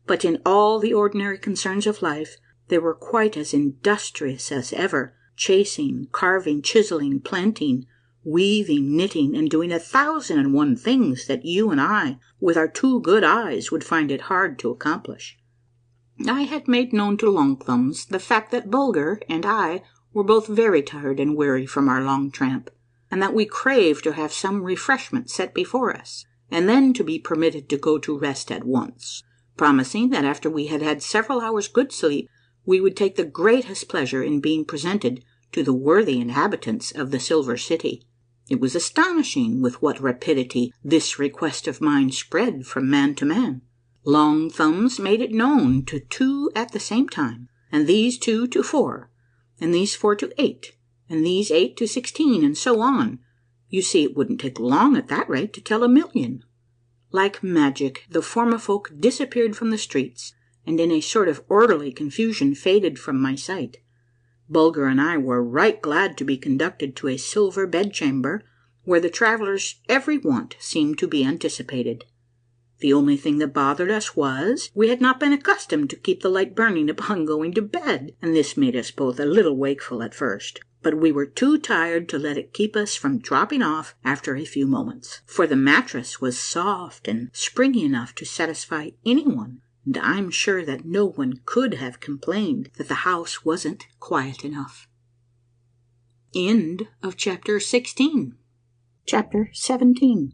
B: but in all the ordinary concerns of life they were quite as industrious as ever, chasing, carving, chiseling, planting, weaving, knitting, and doing 1,001 things that you and I, with our 2 good eyes, would find it hard to accomplish. I had made known to Longthumbs the fact that Bulger and I were both very tired and weary from our long tramp, and that we craved to have some refreshment set before us, and then to be permitted to go to rest at once, promising that after we had had several hours' good sleep, we would take the greatest pleasure in being presented to the worthy inhabitants of the Silver City. It was astonishing with what rapidity this request of mine spread from man to man. Longthumbs made it known to 2 at the same time, and these 2 to 4, and these 4 to 8, and these 8 to 16, and so on. You see, it wouldn't take long at that rate to tell 1,000,000. Like magic, the Formifolk disappeared from the streets, and in a sort of orderly confusion faded from my sight. Bulger and I were right glad to be conducted to a silver bedchamber, where the traveller's every want seemed to be anticipated. The only thing that bothered us was we had not been accustomed to keep the light burning upon going to bed, and this made us both a little wakeful at first. But we were too tired to let it keep us from dropping off after a few moments, for the mattress was soft and springy enough to satisfy anyone, and I'm sure that no one could have complained that the house wasn't quiet enough. End of chapter 16. Chapter 17.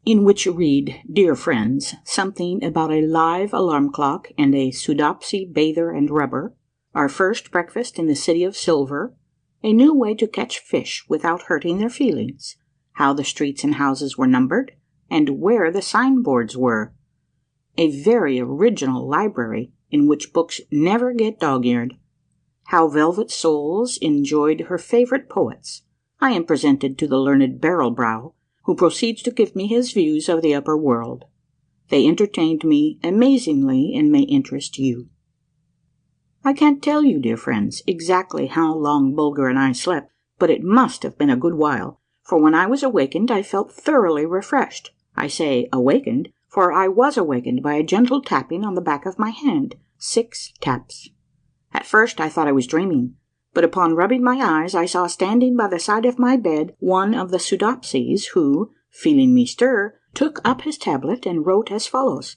B: In which you read, dear friends, something about a live alarm clock and a Soodopsy bather and rubber, our first breakfast in the city of silver, a new way to catch fish without hurting their feelings, how the streets and houses were numbered, and where the signboards were, a very original library in which books never get dog-eared, how Velvet Souls enjoyed her favorite poets. I am presented to the learned Barrelbrow, who proceeds to give me his views of the upper world. They entertained me amazingly and may interest you. I can't tell you, dear friends, exactly how long Bulger and I slept, but it must have been a good while, for when I was awakened I felt thoroughly refreshed. I say awakened, for I was awakened by a gentle tapping on the back of my hand, 6 taps. At first I thought I was dreaming, but upon rubbing my eyes I saw standing by the side of my bed one of the Soodopsies who, feeling me stir, took up his tablet and wrote as follows.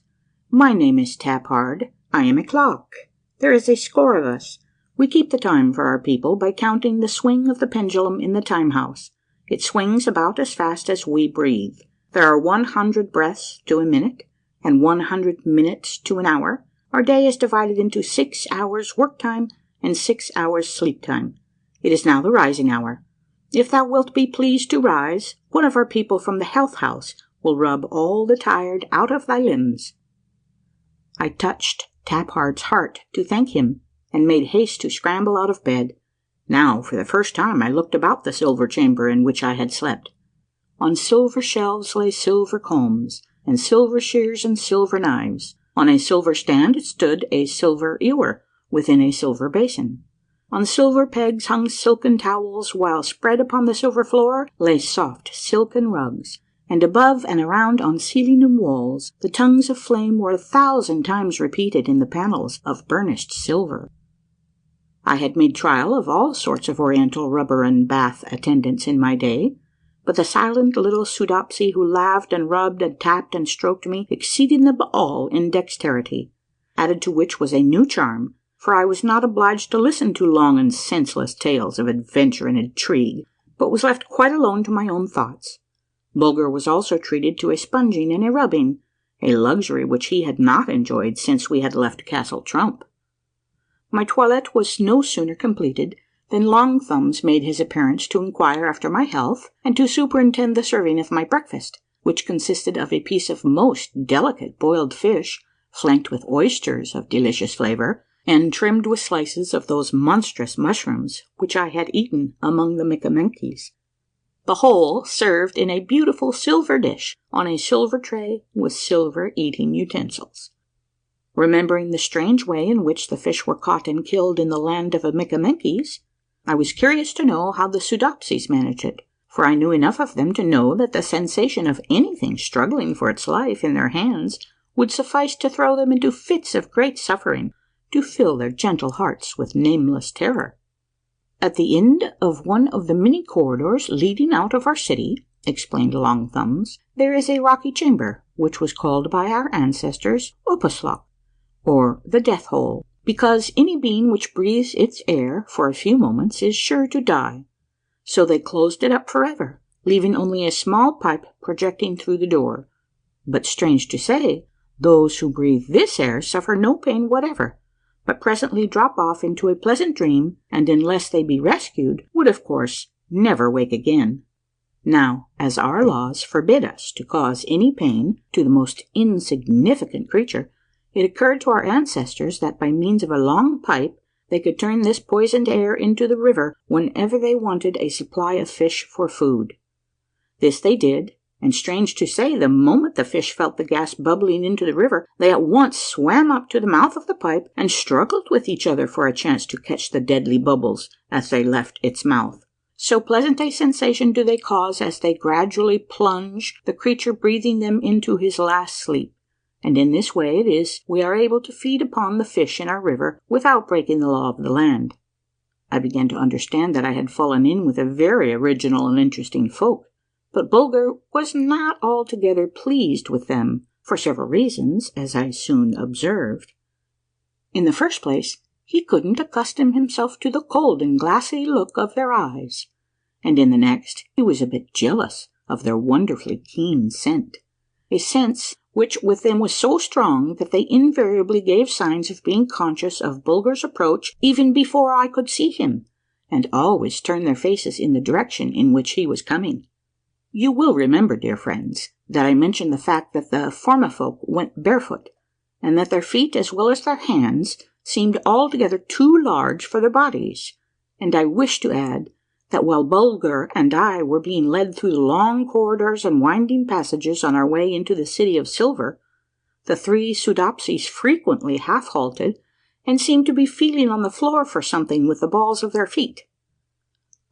B: My name is Taphard. I am a clock. There is a score of us. We keep the time for our people by counting the swing of the pendulum in the time house. It swings about as fast as we breathe. There are 100 breaths to a minute, and 100 minutes to an hour. Our day is divided into 6 hours work time and 6 hours sleep time. It is now the rising hour. If thou wilt be pleased to rise, one of our people from the health house will rub all the tired out of thy limbs. I touched Taphard's heart to thank him, and made haste to scramble out of bed. Now, for the first time, I looked about the silver chamber in which I had slept. On silver shelves lay silver combs, and silver shears and silver knives. On a silver stand stood a silver ewer, within a silver basin. On silver pegs hung silken towels, while spread upon the silver floor lay soft silken rugs, and above and around on ceiling and walls the tongues of flame were 1,000 times repeated in the panels of burnished silver. I had made trial of all sorts of oriental rubber and bath attendants in my day, but the silent little Soodopsy who laughed and rubbed and tapped and stroked me exceeded them all in dexterity, added to which was a new charm, for I was not obliged to listen to long and senseless tales of adventure and intrigue, but was left quite alone to my own thoughts. Bulger was also treated to a sponging and a rubbing, a luxury which he had not enjoyed since we had left Castle Trump. My toilette was no sooner completed than Long Thumbs made his appearance to inquire after my health and to superintend the serving of my breakfast, which consisted of a piece of most delicate boiled fish, flanked with oysters of delicious flavour, and trimmed with slices of those monstrous mushrooms which I had eaten among the Micamenkies. The whole served in a beautiful silver dish on a silver tray with silver eating utensils. Remembering the strange way in which the fish were caught and killed in the land of the Micamenkies, I was curious to know how the Soodopsies managed it, for I knew enough of them to know that the sensation of anything struggling for its life in their hands would suffice to throw them into fits of great suffering, to fill their gentle hearts with nameless terror. At the end of one of the many corridors leading out of our city, explained Long Thumbs, there is a rocky chamber, which was called by our ancestors Upaslock, or the death hole, because any being which breathes its air for a few moments is sure to die. So they closed it up forever, leaving only a small pipe projecting through the door. But strange to say, those who breathe this air suffer no pain whatever, but presently drop off into a pleasant dream, and unless they be rescued, would of course never wake again. Now, as our laws forbid us to cause any pain to the most insignificant creature, it occurred to our ancestors that by means of a long pipe they could turn this poisoned air into the river whenever they wanted a supply of fish for food. This they did, and strange to say, the moment the fish felt the gas bubbling into the river, they at once swam up to the mouth of the pipe and struggled with each other for a chance to catch the deadly bubbles as they left its mouth. So pleasant a sensation do they cause as they gradually plunge the creature breathing them into his last sleep. And in this way it is we are able to feed upon the fish in our river without breaking the law of the land. I began to understand that I had fallen in with a very original and interesting folk, but Bulger was not altogether pleased with them, for several reasons, as I soon observed. In the first place, he couldn't accustom himself to the cold and glassy look of their eyes, and in the next he was a bit jealous of their wonderfully keen scent, a sense which with them was so strong that they invariably gave signs of being conscious of Bulger's approach even before I could see him, and always turned their faces in the direction in which he was coming. You will remember, dear friends, that I mentioned the fact that the Formifolk went barefoot, and that their feet as well as their hands seemed altogether too large for their bodies, and I wish to add that while Bulger and I were being led through the long corridors and winding passages on our way into the City of Silver, the three Soodopsies frequently half halted and seemed to be feeling on the floor for something with the balls of their feet.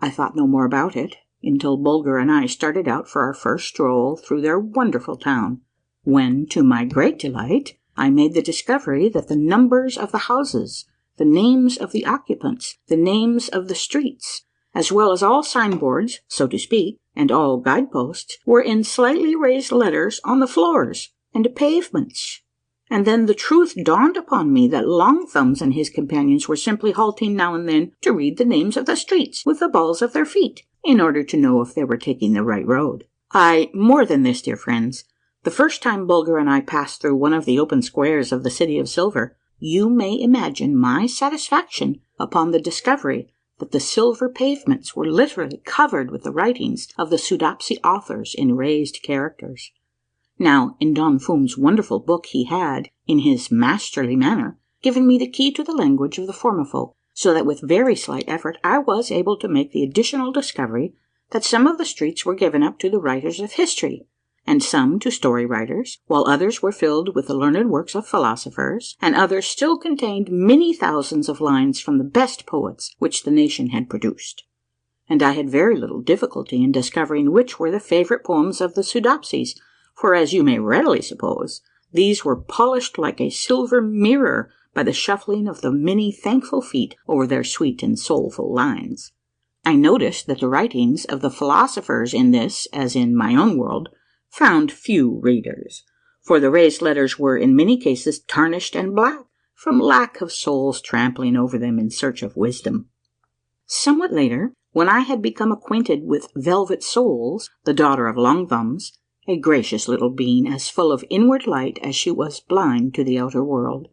B: I thought no more about it until Bulger and I started out for our first stroll through their wonderful town, when, to my great delight, I made the discovery that the numbers of the houses, the names of the occupants, the names of the streets, as well as all signboards, so to speak, and all guideposts, were in slightly raised letters on the floors and pavements. And then the truth dawned upon me that Longthumbs and his companions were simply halting now and then to read the names of the streets with the balls of their feet, in order to know if they were taking the right road. More than this, dear friends, the first time Bulger and I passed through one of the open squares of the City of Silver, you may imagine my satisfaction upon the discovery that the silver pavements were literally covered with the writings of the Soodopsy authors in raised characters. Now, in Don Fum's wonderful book he had, in his masterly manner, given me the key to the language of the Formifolk, so that with very slight effort I was able to make the additional discovery that some of the streets were given up to the writers of history, and some to story writers, while others were filled with the learned works of philosophers, and others still contained many thousands of lines from the best poets which the nation had produced. And I had very little difficulty in discovering which were the favorite poems of the Soodopsies, for, as you may readily suppose, these were polished like a silver mirror by the shuffling of the many thankful feet over their sweet and soulful lines. I noticed that the writings of the philosophers in this, as in my own world, found few readers, for the raised letters were in many cases tarnished and black, from lack of souls trampling over them in search of wisdom. Somewhat later, when I had become acquainted with Velvet Souls, the daughter of Longthumbs, a gracious little being as full of inward light as she was blind to the outer world,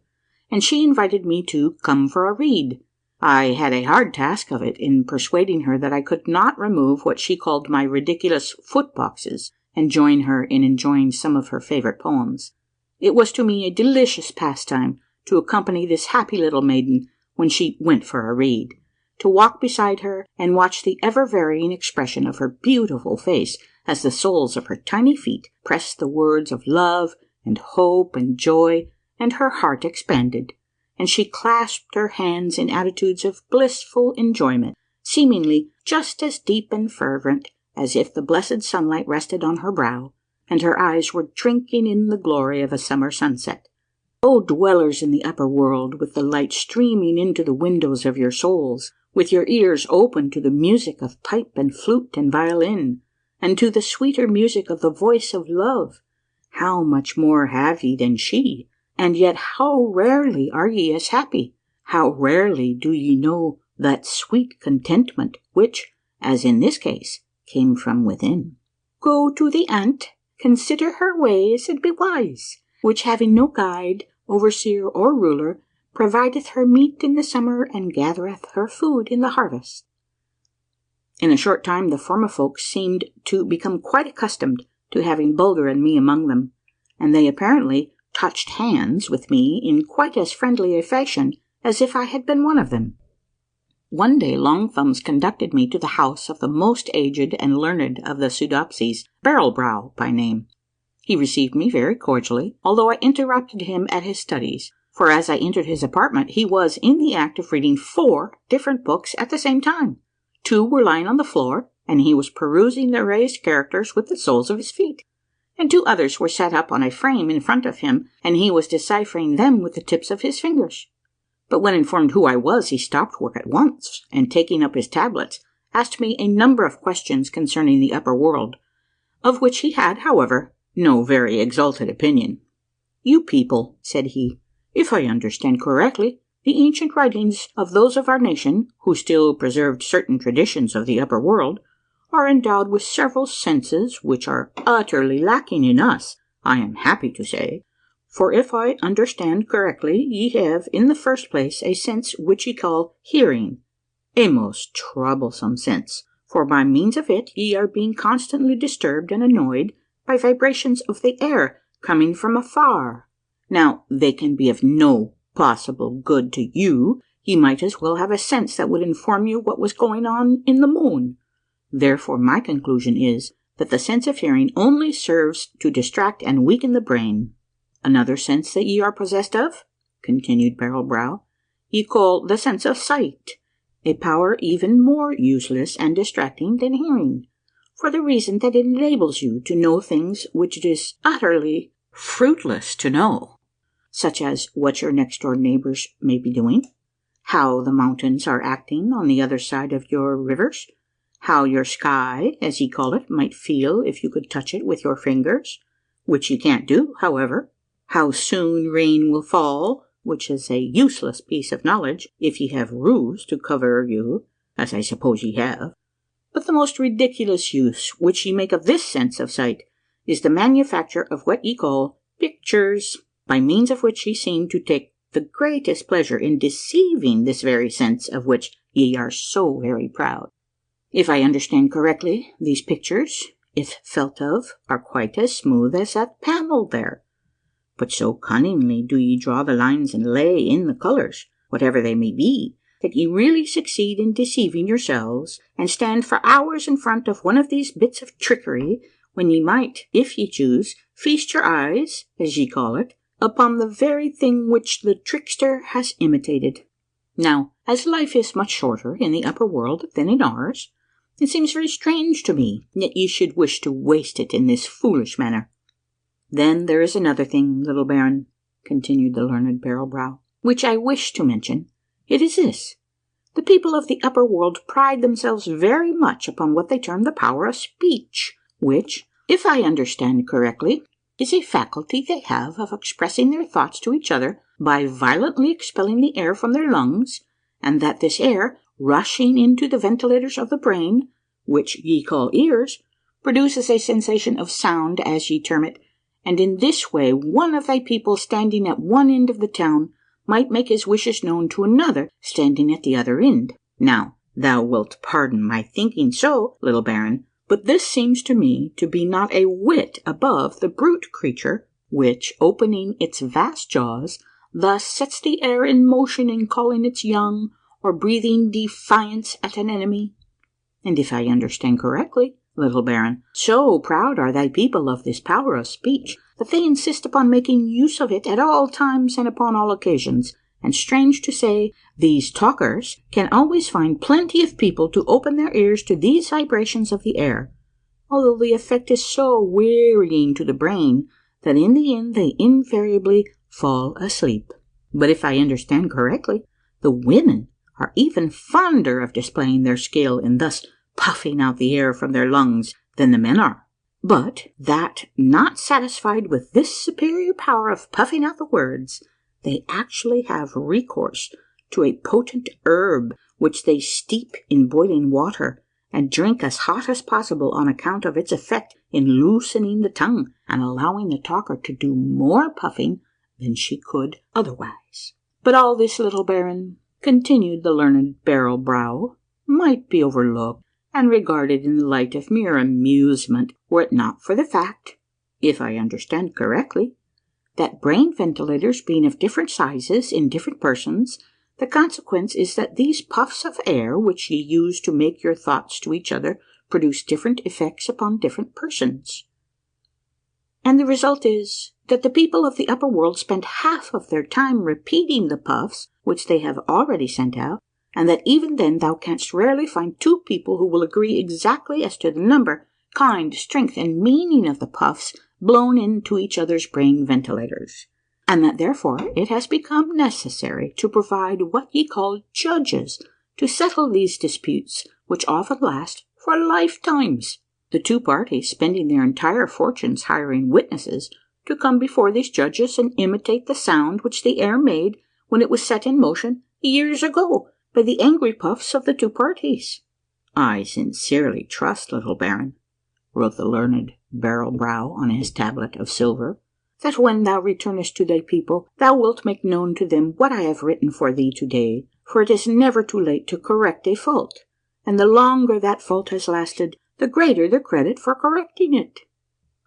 B: and she invited me to come for a read. I had a hard task of it in persuading her that I could not remove what she called my ridiculous foot-boxes and join her in enjoying some of her favorite poems. It was to me a delicious pastime to accompany this happy little maiden when she went for a read, to walk beside her and watch the ever-varying expression of her beautiful face as the soles of her tiny feet pressed the words of love and hope and joy, and her heart expanded, and she clasped her hands in attitudes of blissful enjoyment, seemingly just as deep and fervent as if the blessed sunlight rested on her brow, and her eyes were drinking in the glory of a summer sunset. O dwellers in the upper world, with the light streaming into the windows of your souls, with your ears open to the music of pipe and flute and violin, and to the sweeter music of the voice of love, how much more have ye than she, and yet how rarely are ye as happy? How rarely do ye know that sweet contentment which, as in this case, came from within? Go to the ant, consider her ways, and be wise, which having no guide, overseer, or ruler, provideth her meat in the summer and gathereth her food in the harvest. In a short time the Formifolk seemed to become quite accustomed to having Bulger and me among them, and they apparently touched hands with me in quite as friendly a fashion as if I had been one of them. One day Longthumbs conducted me to the house of the most aged and learned of the Soodopsies, Barrelbrow by name. He received me very cordially, although I interrupted him at his studies, for as I entered his apartment he was in the act of reading 4 different books at the same time, 2 were lying on the floor, and he was perusing the raised characters with the soles of his feet, and 2 others were set up on a frame in front of him, and he was deciphering them with the tips of his fingers. But when informed who I was, he stopped work at once, and taking up his tablets, asked me a number of questions concerning the upper world, of which he had, however, no very exalted opinion. "You people," said he, "if I understand correctly, the ancient writings of those of our nation, who still preserved certain traditions of the upper world, are endowed with several senses which are utterly lacking in us, I am happy to say. For if I understand correctly, ye have, in the first place, a sense which ye call hearing, a most troublesome sense, for by means of it ye are being constantly disturbed and annoyed by vibrations of the air coming from afar. Now, they can be of no possible good to you. Ye might as well have a sense that would inform you what was going on in the moon. Therefore, my conclusion is that the sense of hearing only serves to distract and weaken the brain. Another sense that ye are possessed of," continued Barrel Brow, "ye call the sense of sight, a power even more useless and distracting than hearing, for the reason that it enables you to know things which it is utterly fruitless to know, such as what your next door neighbours may be doing, how the mountains are acting on the other side of your rivers, how your sky, as ye call it, might feel if you could touch it with your fingers, which you can't do, however, how soon rain will fall, which is a useless piece of knowledge if ye have roofs to cover you, as I suppose ye have. But the most ridiculous use which ye make of this sense of sight is the manufacture of what ye call pictures, by means of which ye seem to take the greatest pleasure in deceiving this very sense of which ye are so very proud. If I understand correctly, these pictures, if felt of, are quite as smooth as that panel there. But so cunningly do ye draw the lines and lay in the colours, whatever they may be, that ye really succeed in deceiving yourselves, and stand for hours in front of one of these bits of trickery, when ye might, if ye choose, feast your eyes, as ye call it, upon the very thing which the trickster has imitated. Now, as life is much shorter in the upper world than in ours, it seems very strange to me that ye should wish to waste it in this foolish manner. Then there is another thing, little baron," continued the learned Barrel Brow, "which I wish to mention. It is this: the people of the upper world pride themselves very much upon what they term the power of speech, which, if I understand correctly, is a faculty they have of expressing their thoughts to each other by violently expelling the air from their lungs, and that this air, rushing into the ventilators of the brain, which ye call ears, produces a sensation of sound, as ye term it, and in this way one of thy people standing at one end of the town might make his wishes known to another standing at the other end. Now, thou wilt pardon my thinking so, little baron, but this seems to me to be not a whit above the brute creature, which, opening its vast jaws, thus sets the air in motion in calling its young, or breathing defiance at an enemy. And if I understand correctly, little baron, so proud are thy people of this power of speech that they insist upon making use of it at all times and upon all occasions, and strange to say, these talkers can always find plenty of people to open their ears to these vibrations of the air, although the effect is so wearying to the brain that in the end they invariably fall asleep. But if I understand correctly, the women are even fonder of displaying their skill in thus puffing out the air from their lungs than the men are. But that, not satisfied with this superior power of puffing out the words, they actually have recourse to a potent herb which they steep in boiling water and drink as hot as possible on account of its effect in loosening the tongue and allowing the talker to do more puffing than she could otherwise. But all this, little baron, continued the learned Barrel Brow, might be overlooked and regarded in the light of mere amusement, were it not for the fact, if I understand correctly, that brain ventilators being of different sizes in different persons, the consequence is that these puffs of air which ye use to make your thoughts to each other produce different effects upon different persons. And the result is that the people of the upper world spend half of their time repeating the puffs which they have already sent out, and that even then thou canst rarely find two people who will agree exactly as to the number, kind, strength, and meaning of the puffs blown into each other's brain ventilators, and that therefore it has become necessary to provide what ye call judges to settle these disputes, which often last for lifetimes, the two parties spending their entire fortunes hiring witnesses to come before these judges and imitate the sound which the air made when it was set in motion years ago by the angry puffs of the two parties. I sincerely trust, little baron, wrote the learned Barrel-brow on his tablet of silver, that when thou returnest to thy people, thou wilt make known to them what I have written for thee today, for it is never too late to correct a fault, and the longer that fault has lasted, the greater the credit for correcting it.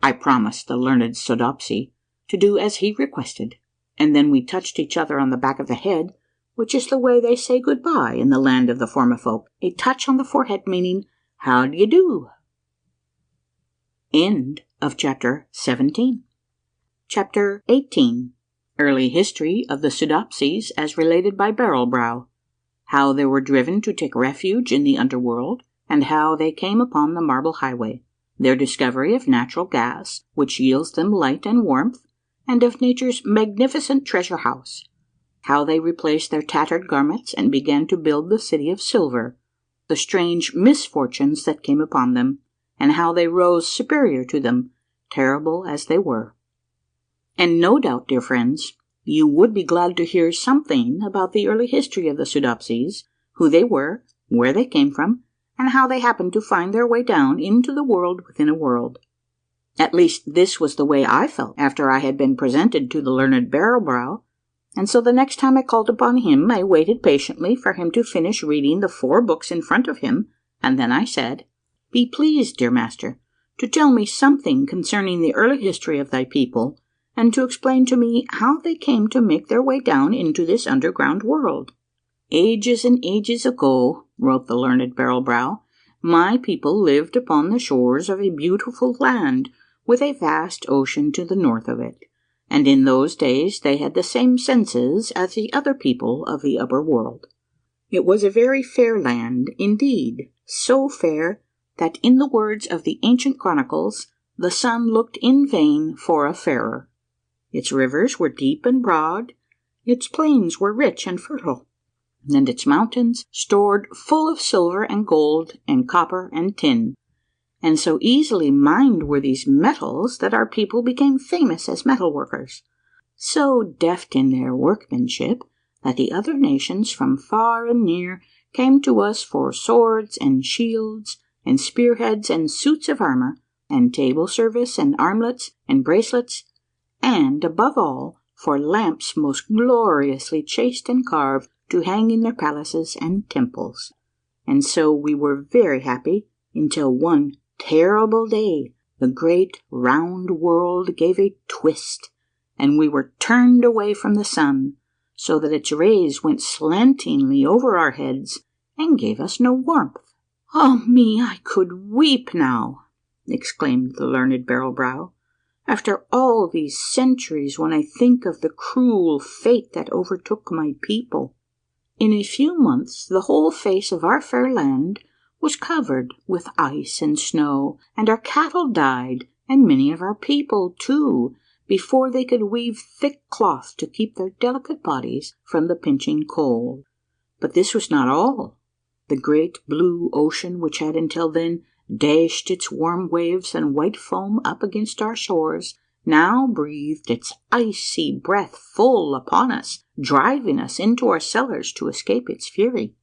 B: I promised the learned Soodopsy to do as he requested, and then we touched each other on the back of the head, which is the way they say goodbye in the land of the Formifolk, a touch on the forehead meaning, how do you do? End of chapter 17. Chapter 18. Early history of the Soodopsies as related by Barrel-brow. How they were driven to take refuge in the underworld, and how they came upon the Marble Highway. Their discovery of natural gas, which yields them light and warmth, and of nature's magnificent treasure house. How they replaced their tattered garments and began to build the city of silver. The strange misfortunes that came upon them, and how they rose superior to them, terrible as they were. And no doubt, dear friends, you would be glad to hear something about the early history of the Soodopsies, who they were, where they came from, and how they happened to find their way down into the world within a world. At least this was the way I felt after I had been presented to the learned Barrel-brow, and so the next time I called upon him I waited patiently for him to finish reading the 4 books in front of him, and then I said, Be pleased, dear master, to tell me something concerning the early history of thy people, and to explain to me how they came to make their way down into this underground world. Ages and ages ago, wrote the learned Barrel-brow, my people lived upon the shores of a beautiful land with a vast ocean to the north of it, and in those days they had the same senses as the other people of the upper world. It was a very fair land indeed, so fair that in the words of the ancient chronicles, the sun looked in vain for a fairer. Its rivers were deep and broad, its plains were rich and fertile, and its mountains stored full of silver and gold and copper and tin, and so easily mined were these metals that our people became famous as metal workers, so deft in their workmanship that the other nations from far and near came to us for swords and shields and spearheads and suits of armor and table service and armlets and bracelets, and above all for lamps most gloriously chased and carved to hang in their palaces and temples. And so we were very happy until one terrible day the great round world gave a twist, and we were turned away from the sun, so that its rays went slantingly over our heads and gave us no warmth. Ah me, I could weep now, exclaimed the learned Barrel-brow, after all these centuries, when I think of the cruel fate that overtook my people. In a few months the whole face of our fair land was covered with ice and snow, and our cattle died, and many of our people too, before they could weave thick cloth to keep their delicate bodies from the pinching cold. But this was not all. The great blue ocean, which had until then dashed its warm waves and white foam up against our shores, now breathed its icy breath full upon us, driving us into our cellars to escape its fury.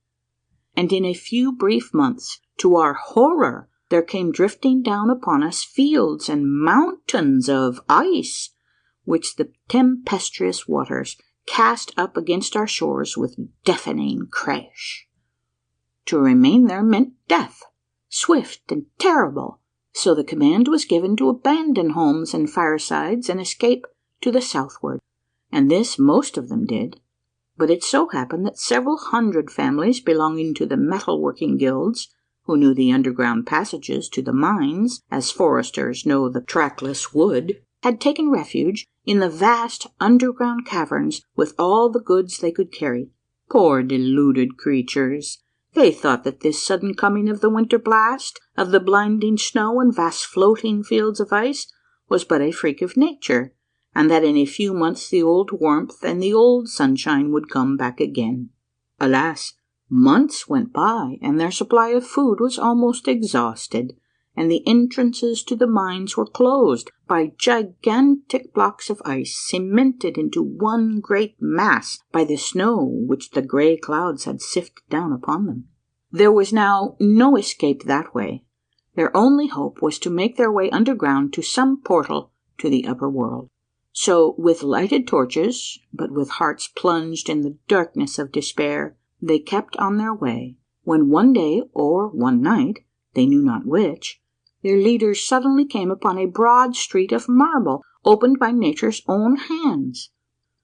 B: And in a few brief months, to our horror, there came drifting down upon us fields and mountains of ice, which the tempestuous waters cast up against our shores with deafening crash. To remain there meant death, swift and terrible, so the command was given to abandon homes and firesides and escape to the southward, and this most of them did. But it so happened that several hundred families belonging to the metal-working guilds, who knew the underground passages to the mines as foresters know the trackless wood, had taken refuge in the vast underground caverns with all the goods they could carry, Poor deluded creatures! They thought that this sudden coming of the winter blast, of the blinding snow and vast floating fields of ice, was but a freak of nature, and that in a few months the old warmth and the old sunshine would come back again. Alas! Months went by, and their supply of food was almost exhausted, and the entrances to the mines were closed by gigantic blocks of ice cemented into one great mass by the snow which the grey clouds had sifted down upon them. There was now no escape that way. Their only hope was to make their way underground to some portal to the upper world. So, with lighted torches, but with hearts plunged in the darkness of despair, they kept on their way, when one day or one night, they knew not which, their leaders suddenly came upon a broad street of marble opened by nature's own hands.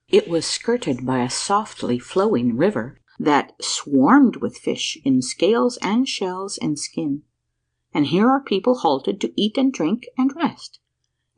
B: It was skirted by a softly flowing river that swarmed with fish in scales and shells and skin, and here our people halted to eat and drink and rest.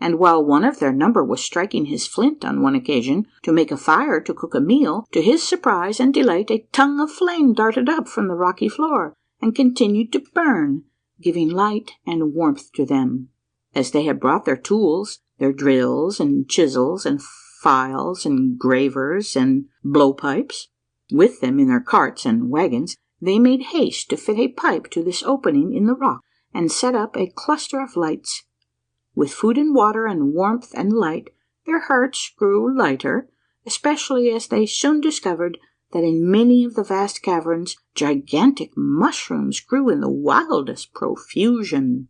B: And while one of their number was striking his flint on one occasion to make a fire to cook a meal, to his surprise and delight a tongue of flame darted up from the rocky floor and continued to burn, giving light and warmth to them. As they had brought their tools, their drills and chisels and files and gravers and blowpipes, with them in their carts and wagons, they made haste to fit a pipe to this opening in the rock and set up a cluster of lights. With food and water and warmth and light, their hearts grew lighter, especially as they soon discovered that in many of the vast caverns gigantic mushrooms grew in the wildest profusion.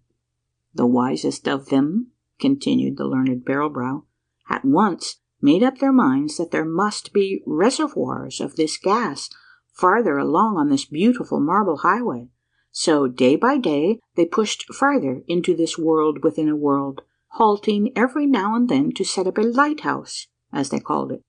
B: The wisest of them, continued the learned Barrelbrow, at once made up their minds that there must be reservoirs of this gas farther along on this beautiful marble highway. So day by day they pushed farther into this world within a world, halting every now and then to set up a lighthouse, as they called it.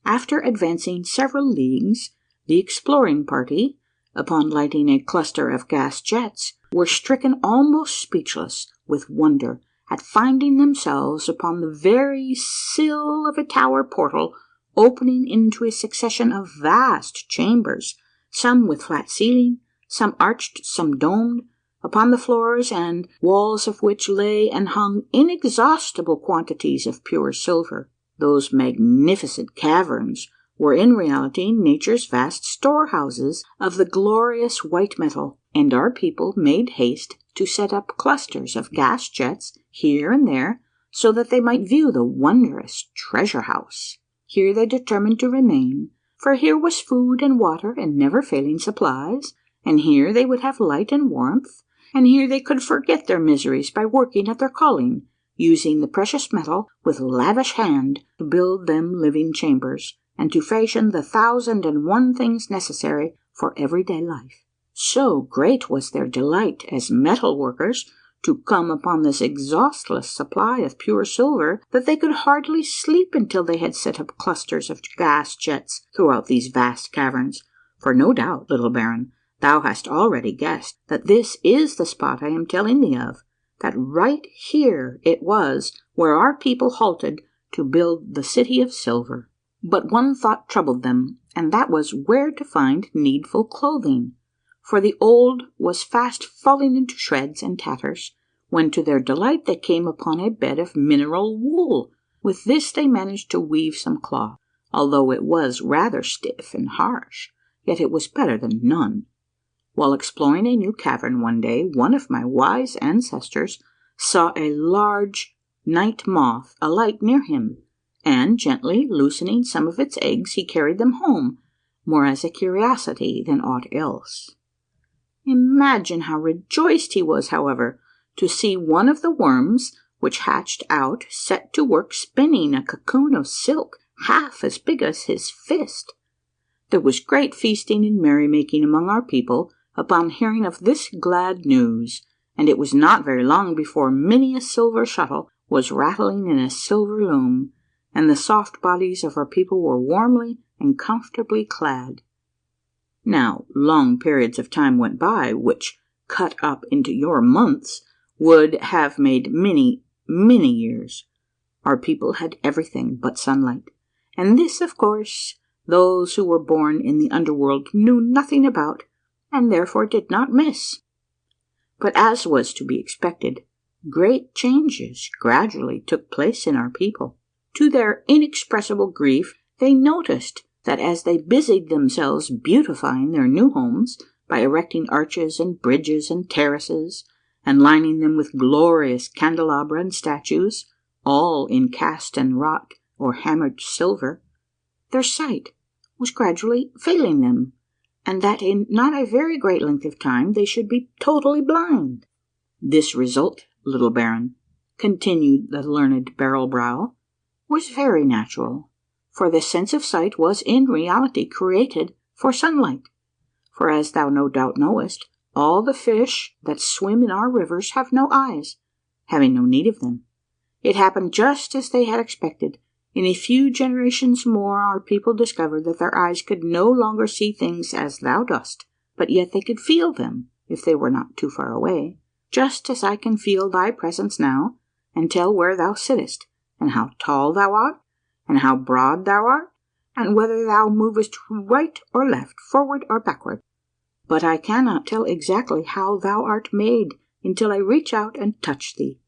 B: After advancing several leagues, the exploring party, upon lighting a cluster of gas jets, were stricken almost speechless with wonder at finding themselves upon the very sill of a tower portal opening into a succession of vast chambers, some with flat ceiling, some arched, some domed, upon the floors and walls of which lay and hung inexhaustible quantities of pure silver. Those magnificent caverns were in reality nature's vast storehouses of the glorious white metal, and our people made haste to set up clusters of gas jets here and there so that they might view the wondrous treasure house. Here they determined to remain, for here was food and water and never-failing supplies, and here they would have light and warmth, and here they could forget their miseries by working at their calling, using the precious metal with lavish hand to build them living chambers, and to fashion the 1,001 things necessary for everyday life. So great was their delight as metal workers to come upon this exhaustless supply of pure silver that they could hardly sleep until they had set up clusters of gas jets throughout these vast caverns. For no doubt, little Baron, thou hast already guessed that this is the spot I am telling thee of, that right here it was where our people halted to build the city of silver. But one thought troubled them, and that was where to find needful clothing, for the old was fast falling into shreds and tatters, when to their delight they came upon a bed of mineral wool. With this they managed to weave some cloth, although it was rather stiff and harsh, yet it was better than none. While exploring a new cavern one day, one of my wise ancestors saw a large night moth alight near him, and gently loosening some of its eggs, he carried them home, more as a curiosity than aught else. Imagine how rejoiced he was, however, to see one of the worms which hatched out set to work spinning a cocoon of silk half as big as his fist. There was great feasting and merrymaking among our people upon hearing of this glad news, and it was not very long before many a silver shuttle was rattling in a silver loom, and the soft bodies of our people were warmly and comfortably clad. Now, long periods of time went by, which, cut up into your months, would have made many, many years. Our people had everything but sunlight, and this, of course, those who were born in the underworld knew nothing about, and therefore did not miss. But as was to be expected, great changes gradually took place in our people. To their inexpressible grief, they noticed that as they busied themselves beautifying their new homes by erecting arches and bridges and terraces, and lining them with glorious candelabra and statues, all in cast and wrought or hammered silver, their sight was gradually failing them, and that in not a very great length of time they should be totally blind. This result, little Baron, continued the learned Barrel-brow, was very natural, for the sense of sight was in reality created for sunlight. For as thou no doubt knowest, all the fish that swim in our rivers have no eyes, having no need of them. It happened just as they had expected. In a few generations more our people discovered that their eyes could no longer see things as thou dost, but yet they could feel them, if they were not too far away, just as I can feel thy presence now, and tell where thou sittest, and how tall thou art, and how broad thou art, and whether thou movest right or left, forward or backward. But I cannot tell exactly how thou art made until I reach out and touch thee.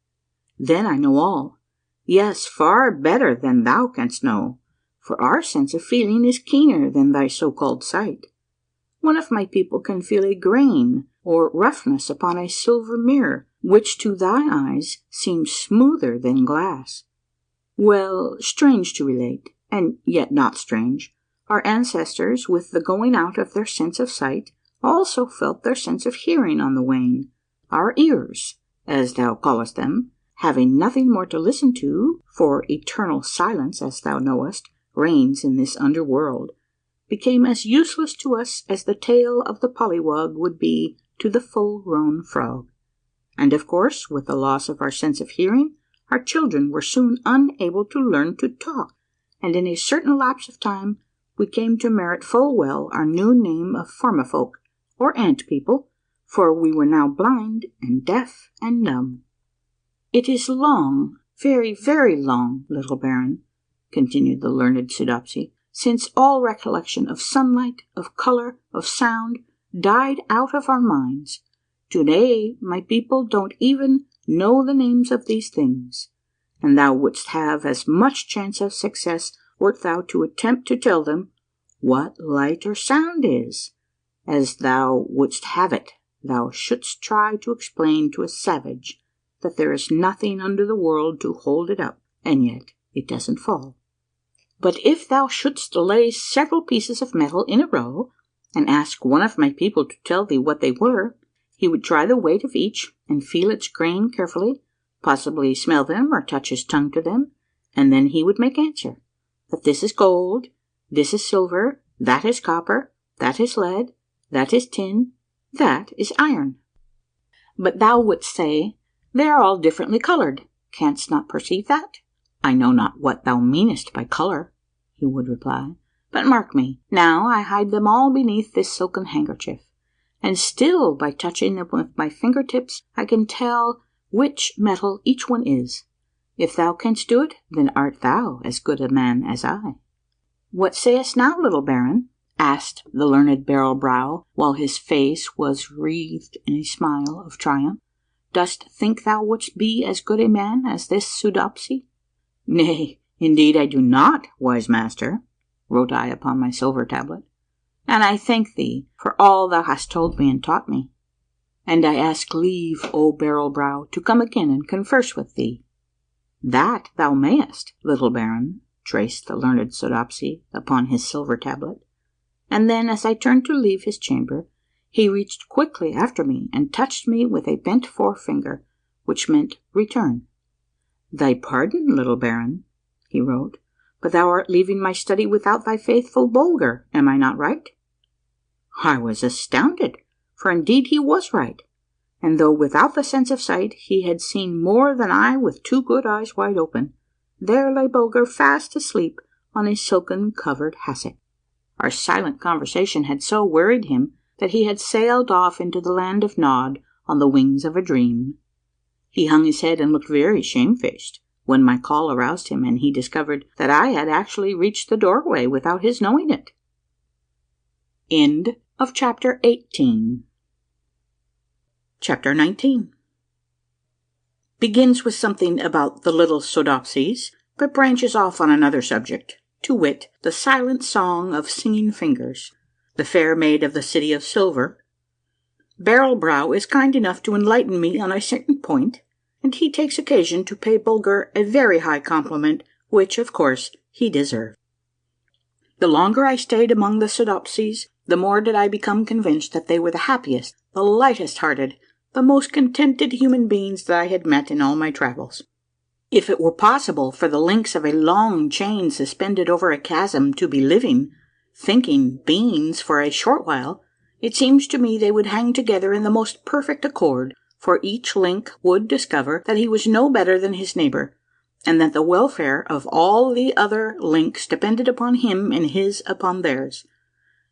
B: Then I know all. Yes, far better than thou canst know, for our sense of feeling is keener than thy so-called sight. One of my people can feel a grain or roughness upon a silver mirror, which to thy eyes seems smoother than glass. Well, strange to relate, and yet not strange, our ancestors, with the going out of their sense of sight, also felt their sense of hearing on the wane. Our ears, as thou callest them, having nothing more to listen to, for eternal silence, as thou knowest, reigns in this underworld, became as useless to us as the tail of the pollywog would be to the full-grown frog. And of course, with the loss of our sense of hearing, our children were soon unable to learn to talk, and in a certain lapse of time we came to merit full well our new name of farmerfolk, or ant people, for we were now blind and deaf and dumb. It is long, very, very long, little Baron, continued the learned Soodopsy, since all recollection of sunlight, of colour, of sound, died out of our minds. Today my people don't even know the names of these things, and thou wouldst have as much chance of success wert thou to attempt to tell them what light or sound is, as thou wouldst have it thou shouldst try to explain to a savage that there is nothing under the world to hold it up, and yet it doesn't fall. But if thou shouldst lay several pieces of metal in a row, and ask one of my people to tell thee what they were, he would try the weight of each, and feel its grain carefully, possibly smell them or touch his tongue to them, and then he would make answer, that this is gold, this is silver, that is copper, that is lead, that is tin, that is iron. But thou wouldst say, they are all differently coloured. Canst not perceive that? I know not what thou meanest by colour, he would reply, but mark me, now I hide them all beneath this silken handkerchief, and still by touching them with my fingertips I can tell which metal each one is. If thou canst do it, then art thou as good a man as I. What sayest now, little Baron? Asked the learned Barrel-brow, while his face was wreathed in a smile of triumph. Dost think thou wouldst be as good a man as this Soodopsy? Nay, indeed I do not, wise master, wrote I upon my silver tablet, and I thank thee for all thou hast told me and taught me. And I ask leave, O Barrel-brow, to come again and converse with thee. That thou mayest, little Baron, traced the learned Soodopsy upon his silver tablet, and then as I turned to leave his chamber, he reached quickly after me and touched me with a bent forefinger, which meant return. Thy pardon, little Baron, he wrote, but thou art leaving my study without thy faithful Bulger, am I not right? I was astounded, for indeed he was right, and though without the sense of sight he had seen more than I with two good eyes wide open, there lay Bulger fast asleep on a silken covered hassock. Our silent conversation had so worried him that he had sailed off into the land of Nod on the wings of a dream. He hung his head and looked very shamefaced, when my call aroused him and he discovered that I had actually reached the doorway without his knowing it. End of Chapter 18. Chapter 19 begins with something about the little Soodopsies, but branches off on another subject, to wit, the silent song of Singing Fingers, the fair maid of the City of Silver. Barrelbrow is kind enough to enlighten me on a certain point, and he takes occasion to pay Bulger a very high compliment, which, of course, he deserved. The longer I stayed among the Soodopsies, the more did I become convinced that they were the happiest, the lightest-hearted, the most contented human beings that I had met in all my travels. If it were possible for the links of a long chain suspended over a chasm to be living, thinking beings for a short while, it seems to me they would hang together in the most perfect accord, for each link would discover that he was no better than his neighbour, and that the welfare of all the other links depended upon him and his upon theirs.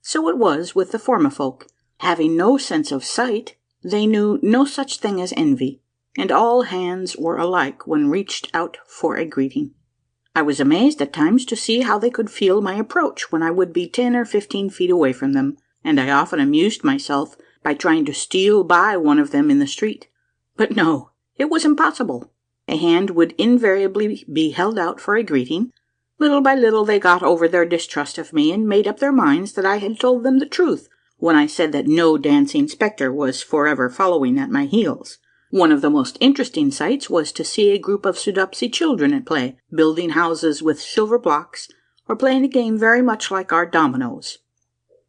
B: So it was with the Formifolk. Having no sense of sight, they knew no such thing as envy, and all hands were alike when reached out for a greeting. I was amazed at times to see how they could feel my approach when I would be 10 or 15 feet away from them, and I often amused myself by trying to steal by one of them in the street. But no, it was impossible. A hand would invariably be held out for a greeting. Little by little they got over their distrust of me and made up their minds that I had told them the truth when I said that no dancing spectre was forever following at my heels. One of the most interesting sights was to see a group of Soodopsy children at play, building houses with silver blocks, or playing a game very much like our dominoes.